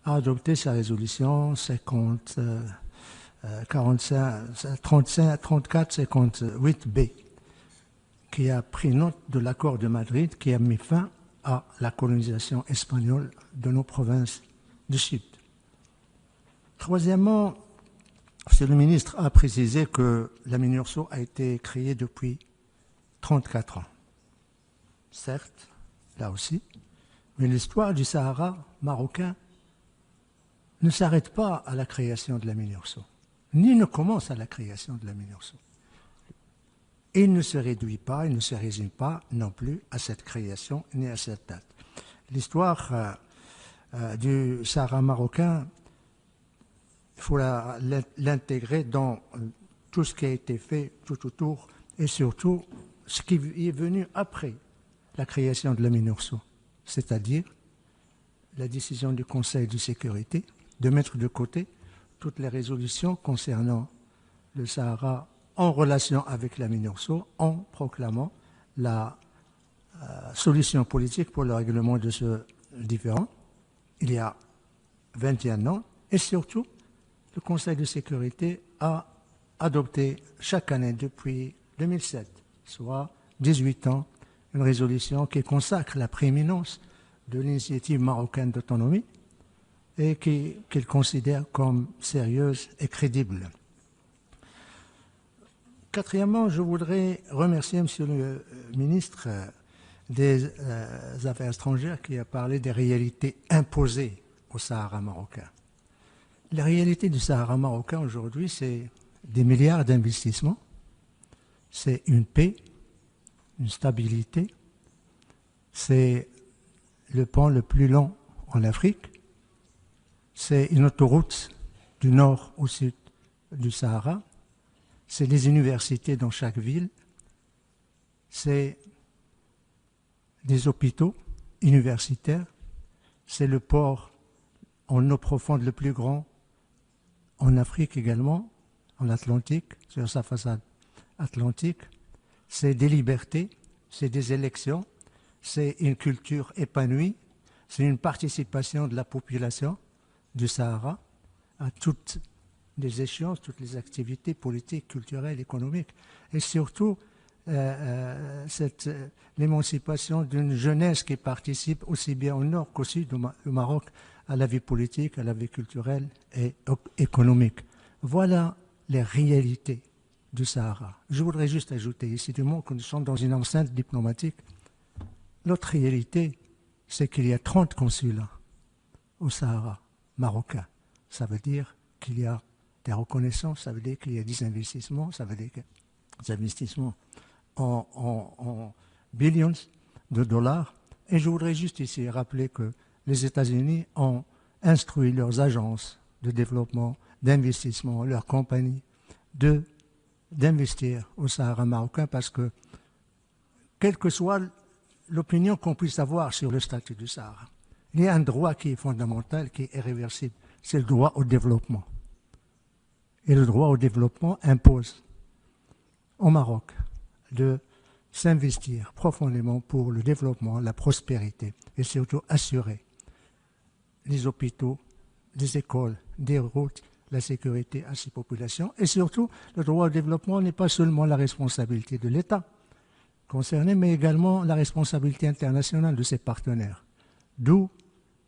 a adopté sa résolution 34-58B, qui a pris note de l'accord de Madrid qui a mis fin à la colonisation espagnole de nos provinces du Sud. Troisièmement, M. le ministre a précisé que la MINURSO a été créée depuis 34 ans. Certes, là aussi, mais l'histoire du Sahara marocain ne s'arrête pas à la création de la MINURSO, ni ne commence à la création de la MINURSO. Il ne se réduit pas, il ne se résume pas non plus à cette création ni à cette date. L'histoire du Sahara marocain, il faut l'intégrer dans tout ce qui a été fait tout autour et surtout ce qui est venu après la création de la MINURSO, c'est-à-dire la décision du Conseil de sécurité de mettre de côté toutes les résolutions concernant le Sahara en relation avec la MINURSO en proclamant la solution politique pour le règlement de ce différend il y a 21 ans. Et surtout, le Conseil de sécurité a adopté chaque année depuis 2007, soit 18 ans, une résolution qui consacre la prééminence de l'initiative marocaine d'autonomie et qu'il considère comme sérieuse et crédible. Quatrièmement, je voudrais remercier M. le ministre des Affaires étrangères qui a parlé des réalités imposées au Sahara marocain. La réalité du Sahara marocain aujourd'hui, c'est des milliards d'investissements, c'est une paix, une stabilité, c'est le pont le plus long en Afrique, c'est une autoroute du nord au sud du Sahara, c'est les universités dans chaque ville, c'est des hôpitaux universitaires, c'est le port en eau profonde le plus grand en Afrique également, en Atlantique, sur sa façade atlantique, c'est des libertés, c'est des élections, c'est une culture épanouie, c'est une participation de la population du Sahara à toutes les échéances, toutes les activités politiques, culturelles, économiques, et surtout l'émancipation d'une jeunesse qui participe aussi bien au nord qu'au sud du Maroc à la vie politique, à la vie culturelle et économique. Voilà les réalités du Sahara. Je voudrais juste ajouter ici du moment que nous sommes dans une enceinte diplomatique. L'autre réalité, c'est qu'il y a 30 consulats au Sahara marocain. Ça veut dire qu'il y a des reconnaissances, ça veut dire qu'il y a des investissements, ça veut dire que des investissements en billions de dollars. Et je voudrais juste ici rappeler que les États-Unis ont instruit leurs agences de développement, d'investissement, leurs compagnies, d'investir au Sahara marocain parce que, quelle que soit l'opinion qu'on puisse avoir sur le statut du Sahara, il y a un droit qui est fondamental, qui est irréversible, c'est le droit au développement. Et le droit au développement impose au Maroc de s'investir profondément pour le développement, la prospérité et surtout assurer les hôpitaux, les écoles, des routes, la sécurité à ces populations. Et surtout, le droit au développement n'est pas seulement la responsabilité de l'État concerné, mais également la responsabilité internationale de ses partenaires. D'où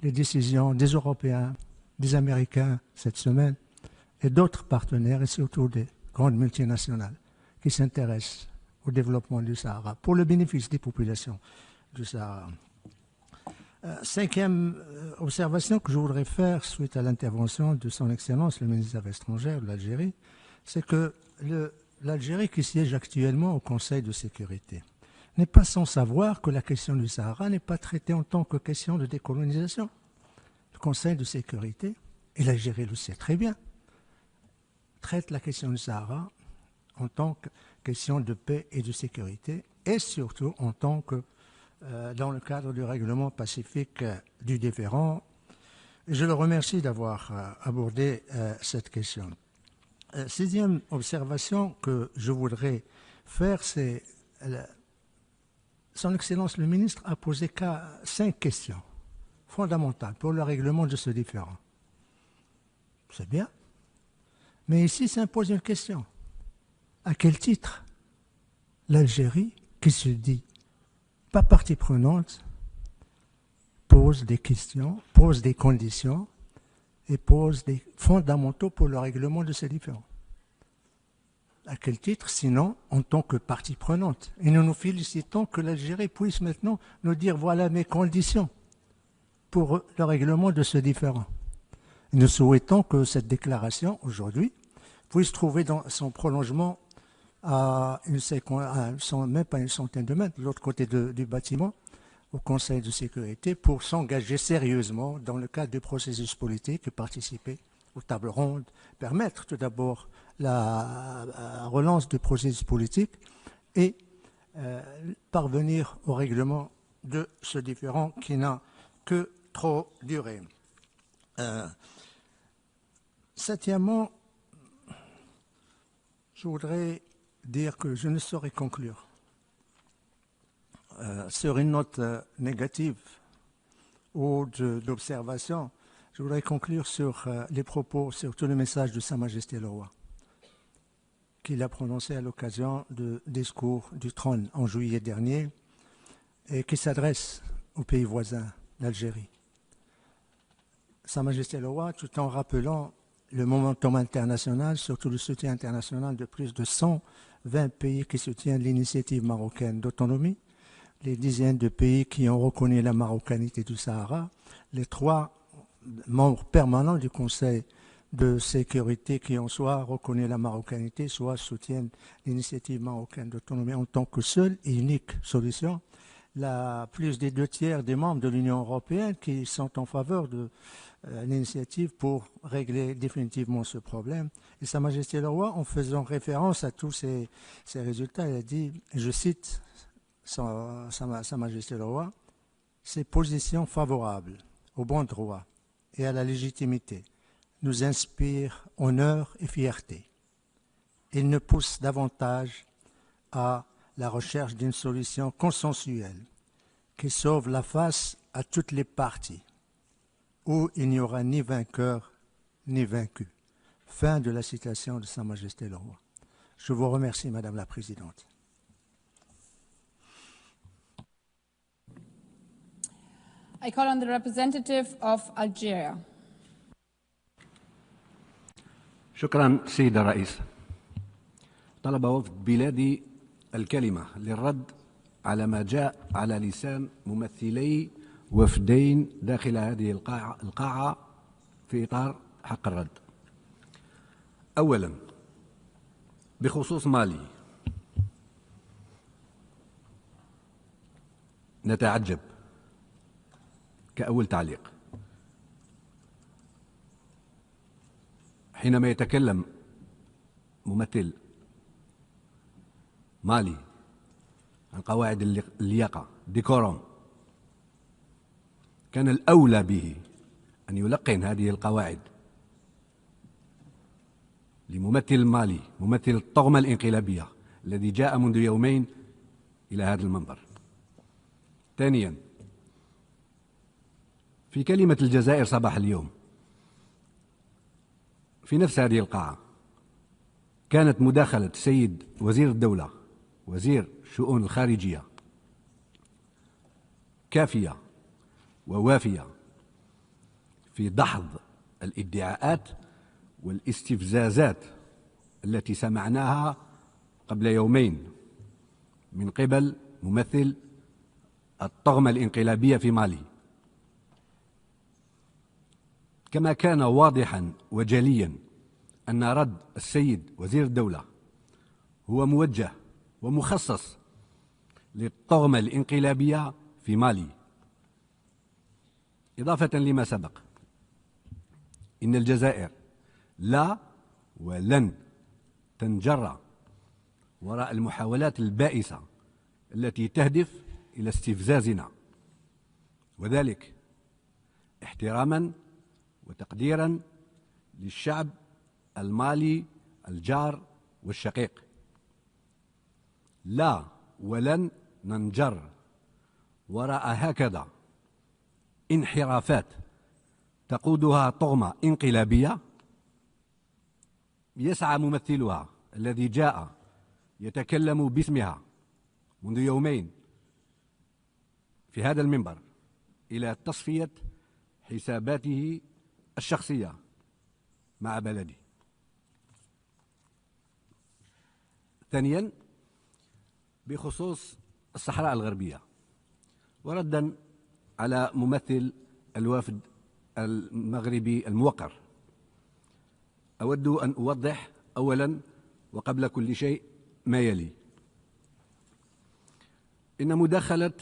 les décisions des Européens, des Américains cette semaine, et d'autres partenaires, et surtout des grandes multinationales, qui s'intéressent au développement du Sahara, pour le bénéfice des populations du Sahara. Cinquième observation que je voudrais faire suite à l'intervention de son Excellence, le ministre des Affaires étrangères de l'Algérie, c'est que l'Algérie, qui siège actuellement au Conseil de sécurité, n'est pas sans savoir que la question du Sahara n'est pas traitée en tant que question de décolonisation. Le Conseil de sécurité, et l'Algérie le sait très bien, traite la question du Sahara en tant que question de paix et de sécurité, et surtout en tant que, dans le cadre du règlement pacifique du différend, Et je le remercie d'avoir abordé cette question. Sixième observation que je voudrais faire, c'est Son Excellence le ministre a posé 5 questions fondamentales pour le règlement de ce différend. C'est bien. Mais ici s'impose une question. À quel titre l'Algérie, qui se dit pas partie prenante, pose des questions, pose des conditions et pose des fondamentaux pour le règlement de ces différends? À quel titre, sinon, en tant que partie prenante? Et nous nous félicitons que l'Algérie puisse maintenant nous dire voilà mes conditions pour le règlement de ce différend. Nous souhaitons que cette déclaration, aujourd'hui, puisse trouver dans son prolongement à même pas une centaine de mètres, de l'autre côté du bâtiment, au Conseil de sécurité, pour s'engager sérieusement dans le cadre du processus politique et participer aux tables rondes, permettre tout d'abord la relance du processus politique et parvenir au règlement de ce différend qui n'a que trop duré. Septièmement, je voudrais dire que je ne saurais conclure sur une note négative ou d'observation. Je voudrais conclure sur les propos, surtout le message de Sa Majesté le Roi, qu'il a prononcé à l'occasion du discours du trône en juillet dernier et qui s'adresse aux pays voisins d'Algérie. Sa Majesté le Roi, tout en rappelant le momentum international, surtout le soutien international de plus de 120 pays qui soutiennent l'initiative marocaine d'autonomie, les dizaines de pays qui ont reconnu la marocanité du Sahara, les 3 membres permanents du Conseil de sécurité qui ont soit reconnu la marocanité, soit soutiennent l'initiative marocaine d'autonomie en tant que seule et unique solution. Plus des 2/3 des membres de l'Union européenne qui sont en faveur de l'initiative pour régler définitivement ce problème. Et Sa Majesté le Roi, en faisant référence à tous ces résultats, il a dit, je cite Sa Majesté le Roi, « Ces positions favorables au bon droit et à la légitimité nous inspirent honneur et fierté. Ils nous poussent davantage à la recherche d'une solution consensuelle qui sauve la face à toutes les parties, où il n'y aura ni vainqueur ni vaincu. » Fin de la citation de Sa Majesté le Roi. Je vous remercie, Madame la Présidente. I call on the representative of Algeria. شكرا سيد الرئيس. طلب وفد بلادي الكلمة للرد على ما جاء على لسان ممثلي وفدين داخل هذه القاعة في إطار حق الرد. أولا بخصوص مالي، نتعجب كأول تعليق حينما يتكلم ممثل مالي عن قواعد اللياقة ديكوروم، كان الأولى به أن يلقن هذه القواعد لممثل مالي، ممثل الطغمة الانقلابية الذي جاء منذ يومين إلى هذا المنبر. ثانيا، في كلمة الجزائر صباح اليوم في نفس هذه القاعة كانت مداخلة السيد وزير الدولة وزير الشؤون الخارجية كافية ووافية في دحض الادعاءات والاستفزازات التي سمعناها قبل يومين من قبل ممثل الطغمة الانقلابية في مالي. كما كان واضحا وجليا أن رد السيد وزير الدولة هو موجه ومخصص للطغمة الانقلابية في مالي. إضافة لما سبق، إن الجزائر لا ولن تنجر وراء المحاولات البائسة التي تهدف إلى استفزازنا، وذلك احتراما وتقديرا للشعب المالي الجار والشقيق. لا ولن ننجر وراء هكذا انحرافات تقودها طغمة انقلابية يسعى ممثلها الذي جاء يتكلم باسمها منذ يومين في هذا المنبر إلى تصفية حساباته الشخصية مع بلدي. ثانيا، بخصوص الصحراء الغربية، وردا على ممثل الوفد المغربي الموقر، أود أن أوضح أولا وقبل كل شيء ما يلي. إن مداخلة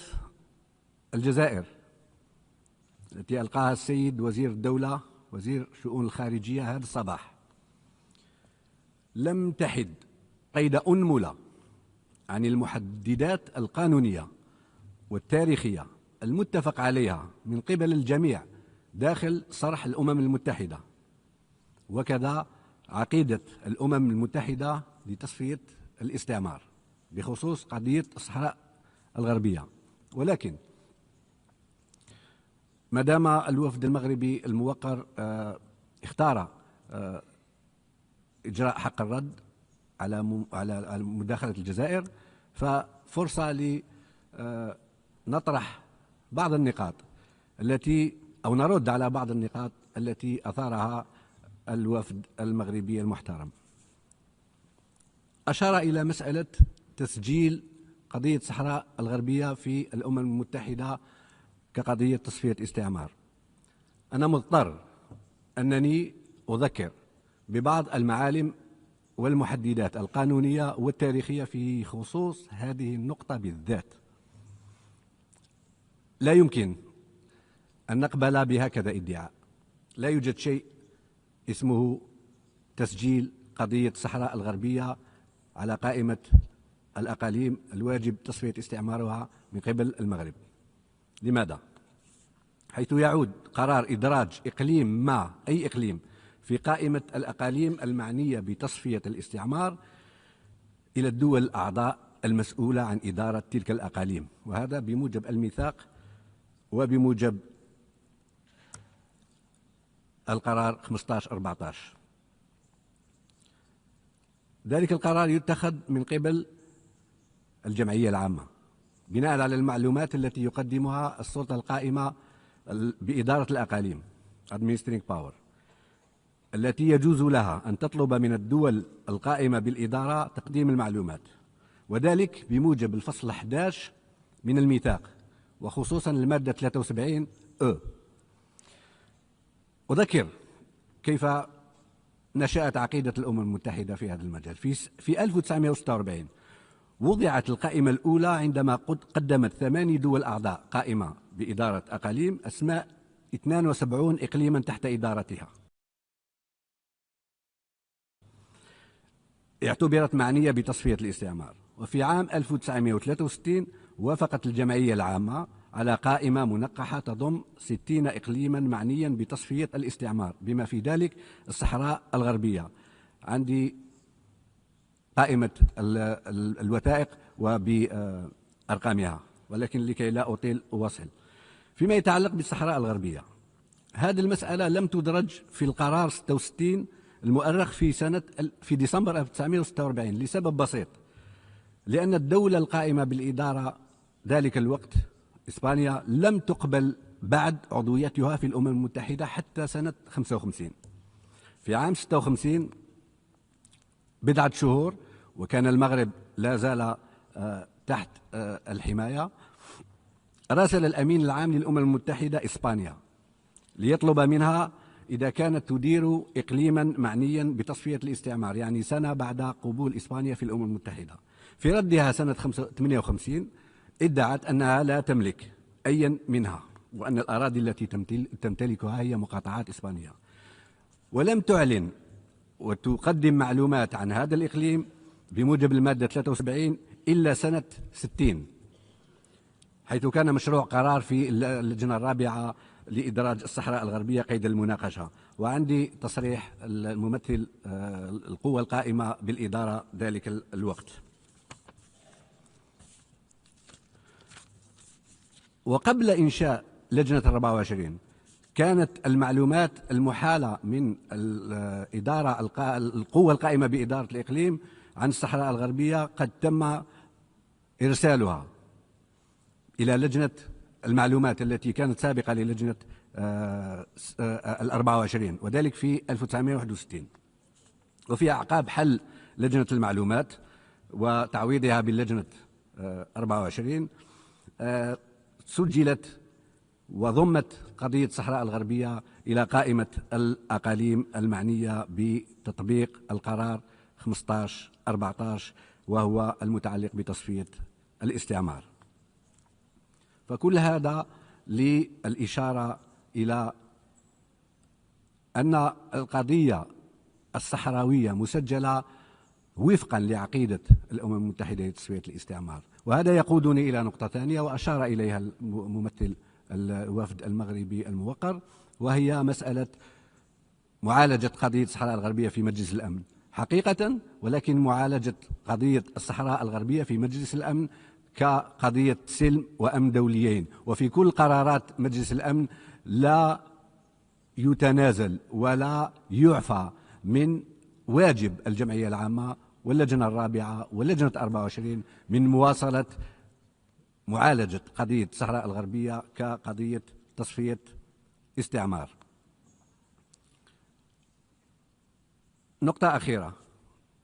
الجزائر التي ألقاها السيد وزير الدولة وزير شؤون الخارجية هذا الصباح لم تحد قيد أنملة عن المحددات القانونية والتاريخية المتفق عليها من قبل الجميع داخل صرح الأمم المتحدة، وكذا عقيدة الأمم المتحدة لتصفية الاستعمار بخصوص قضية الصحراء الغربية. ولكن ما دام الوفد المغربي الموقر اختار إجراء حق الرد على مداخلة الجزائر، ففرصة لنطرح بعض النقاط أو نرد على بعض النقاط التي أثارها الوفد المغربي المحترم. أشار إلى مسألة تسجيل قضية الصحراء الغربية في الأمم المتحدة كقضية تصفية استعمار. أنا مضطر أنني أذكر ببعض المعالم والمحددات القانونية والتاريخية في خصوص هذه النقطة بالذات. لا يمكن أن نقبل بهكذا ادعاء. لا يوجد شيء اسمه تسجيل قضية الصحراء الغربية على قائمة الأقاليم الواجب تصفية استعمارها من قبل المغرب. لماذا؟ حيث يعود قرار إدراج إقليم ما، أي إقليم، في قائمة الأقاليم المعنية بتصفية الاستعمار إلى الدول الأعضاء المسؤولة عن إدارة تلك الأقاليم، وهذا بموجب الميثاق وبموجب القرار 1514. ذلك القرار يتخذ من قبل الجمعية العامة بناء على المعلومات التي يقدمها السلطة القائمة بإدارة الأقاليم Administrating Power، التي يجوز لها أن تطلب من الدول القائمة بالإدارة تقديم المعلومات، وذلك بموجب الفصل 11 من الميثاق، وخصوصا المادة 73 أذكر كيف نشأت عقيدة الأمم المتحدة في هذا المجال. في 1946 وضعت القائمة الأولى عندما قدمت 8 دول أعضاء قائمة بإدارة أقاليم أسماء 72 إقليما تحت إدارتها، اعتبرت معنية بتصفية الاستعمار. وفي عام 1963 وافقت الجمعية العامة على قائمة منقحة تضم 60 إقليما معنيا بتصفية الاستعمار، بما في ذلك الصحراء الغربية. عندي قائمة الوثائق وبأرقامها، ولكن لكي لا أطيل أواصل. فيما يتعلق بالصحراء الغربية، هذه المسألة لم تدرج في القرار 66 المؤرخ في ديسمبر 1946 لسبب بسيط، لأن الدولة القائمة بالإدارة ذلك الوقت إسبانيا لم تقبل بعد عضويتها في الأمم المتحدة حتى سنة 55. في عام 56 بضعة شهور وكان المغرب لا زال تحت الحماية، راسل الأمين العام للأمم المتحدة إسبانيا ليطلب منها إذا كانت تدير إقليما معنيا بتصفية الاستعمار، يعني سنة بعد قبول إسبانيا في الأمم المتحدة. في ردها سنة 58 ادعت أنها لا تملك أيا منها، وأن الأراضي التي تمتلكها هي مقاطعات إسبانية، ولم تعلن وتقدم معلومات عن هذا الإقليم بموجب المادة 73 إلا سنة 60، حيث كان مشروع قرار في اللجنة الرابعة لإدراج الصحراء الغربية قيد المناقشة. وعندي تصريح الممثل القوة القائمة بالإدارة ذلك الوقت. وقبل إنشاء لجنة 24 كانت المعلومات المحالة من الإدارة القوة القائمة بإدارة الإقليم عن الصحراء الغربية قد تم إرسالها إلى لجنة المعلومات التي كانت سابقة للجنة 24 وذلك في 1961. وفي أعقاب حل لجنة المعلومات وتعويضها باللجنة 24 سجلت وضمت قضية الصحراء الغربية إلى قائمة الأقاليم المعنية بتطبيق القرار 15/14 وهو المتعلق بتصفية الاستعمار. فكل هذا للإشارة إلى أن القضية الصحراوية مسجلة وفقا لعقيدة الأمم المتحدة لتصفية الاستعمار. وهذا يقودني إلى نقطة ثانية وأشار إليها الممثل الوفد المغربي الموقر، وهي مسألة معالجة قضية الصحراء الغربية في مجلس الأمن حقيقة، ولكن معالجة قضية الصحراء الغربية في مجلس الأمن كقضية سلم وأمن دوليين. وفي كل قرارات مجلس الأمن لا يتنازل ولا يعفى من واجب الجمعية العامة واللجنة الرابعة واللجنة 24 من مواصلة معالجة قضية الصحراء الغربية كقضية تصفية استعمار. نقطة أخيرة،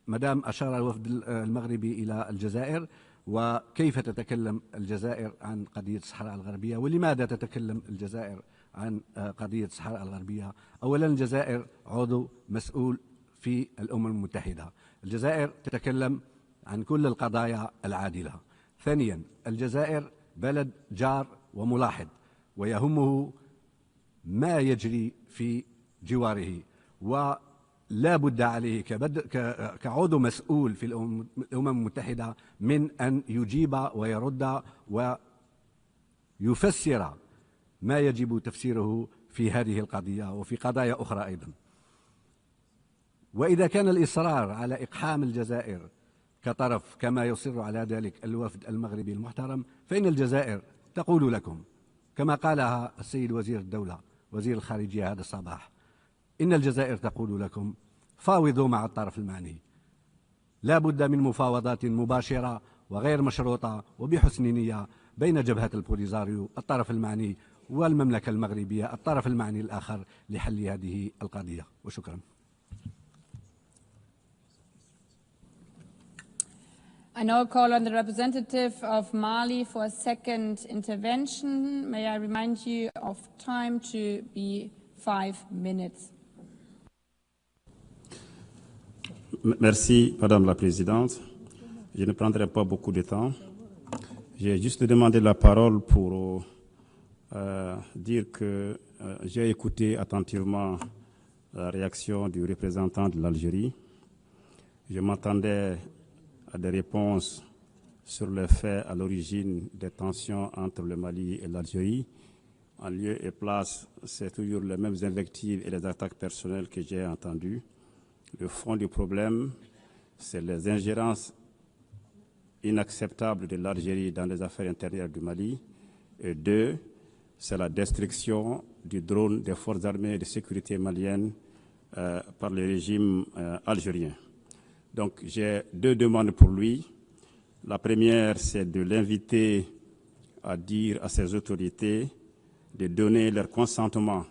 مدام أشار الوفد المغربي إلى الجزائر وكيف تتكلم الجزائر عن قضية الصحراء الغربية ولماذا تتكلم الجزائر عن قضية الصحراء الغربية. أولا، الجزائر عضو مسؤول في الأمم المتحدة، الجزائر تتكلم عن كل القضايا العادلة. ثانيا، الجزائر بلد جار وملاحظ ويهمه ما يجري في جواره، ولا بد عليه كعضو مسؤول في الأمم المتحدة من أن يجيب ويرد ويفسر ما يجب تفسيره في هذه القضية وفي قضايا أخرى أيضا. وإذا كان الإصرار على إقحام الجزائر كطرف كما يصر على ذلك الوفد المغربي المحترم، فإن الجزائر تقول لكم كما قالها السيد وزير الدولة وزير الخارجية هذا الصباح، إن الجزائر تقول لكم فاوضوا مع الطرف المعني. لا بد من مفاوضات مباشرة وغير مشروطة وبحسن نية بين جبهة البوليزاريو الطرف المعني والمملكة المغربية الطرف المعني الآخر لحل هذه القضية. وشكرا. I now call on the representative of Mali for a second intervention. May I remind you of time to be 5 minutes. Merci, Madame la Présidente. Je ne prendrai pas beaucoup de temps. J'ai juste demandé la parole pour dire que j'ai écouté attentivement la réaction du représentant de l'Algérie. Je m'attendais à des réponses sur les faits à l'origine des tensions entre le Mali et l'Algérie. En lieu et place, c'est toujours les mêmes invectives et les attaques personnelles que j'ai entendues. Le fond du problème, c'est les ingérences inacceptables de l'Algérie dans les affaires intérieures du Mali. Et deux, c'est la destruction du drone des forces armées et de sécurité maliennes par le régime algérien. Donc j'ai deux demandes pour lui. La première, c'est de l'inviter à dire à ses autorités de donner leur consentement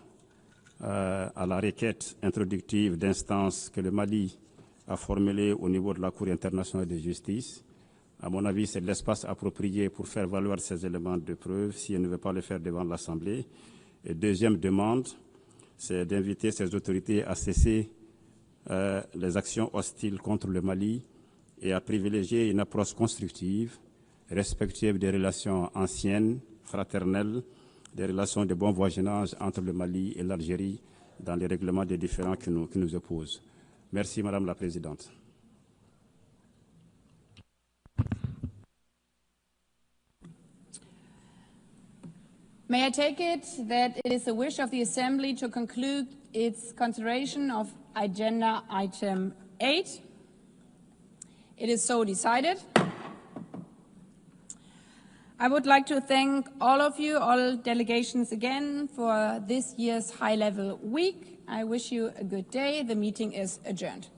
à la requête introductive d'instance que le Mali a formulée au niveau de la Cour internationale de justice. À mon avis, c'est l'espace approprié pour faire valoir ces éléments de preuve si elle ne veut pas le faire devant l'Assemblée. Et deuxième demande, c'est d'inviter ces autorités à cesser les actions hostiles contre le Mali et à privilégier une approche constructive, respectueuse des relations anciennes, fraternelles, des relations de bon voisinage entre le Mali et l'Algérie dans les règlements des différends qui nous opposent. Merci, Madame la Présidente. May I take it that it is the wish of the Assembly to conclude its consideration of agenda item 8? It is so decided. I would like to thank all of you, all delegations again, for this year's high-level week. I wish you a good day. The meeting is adjourned.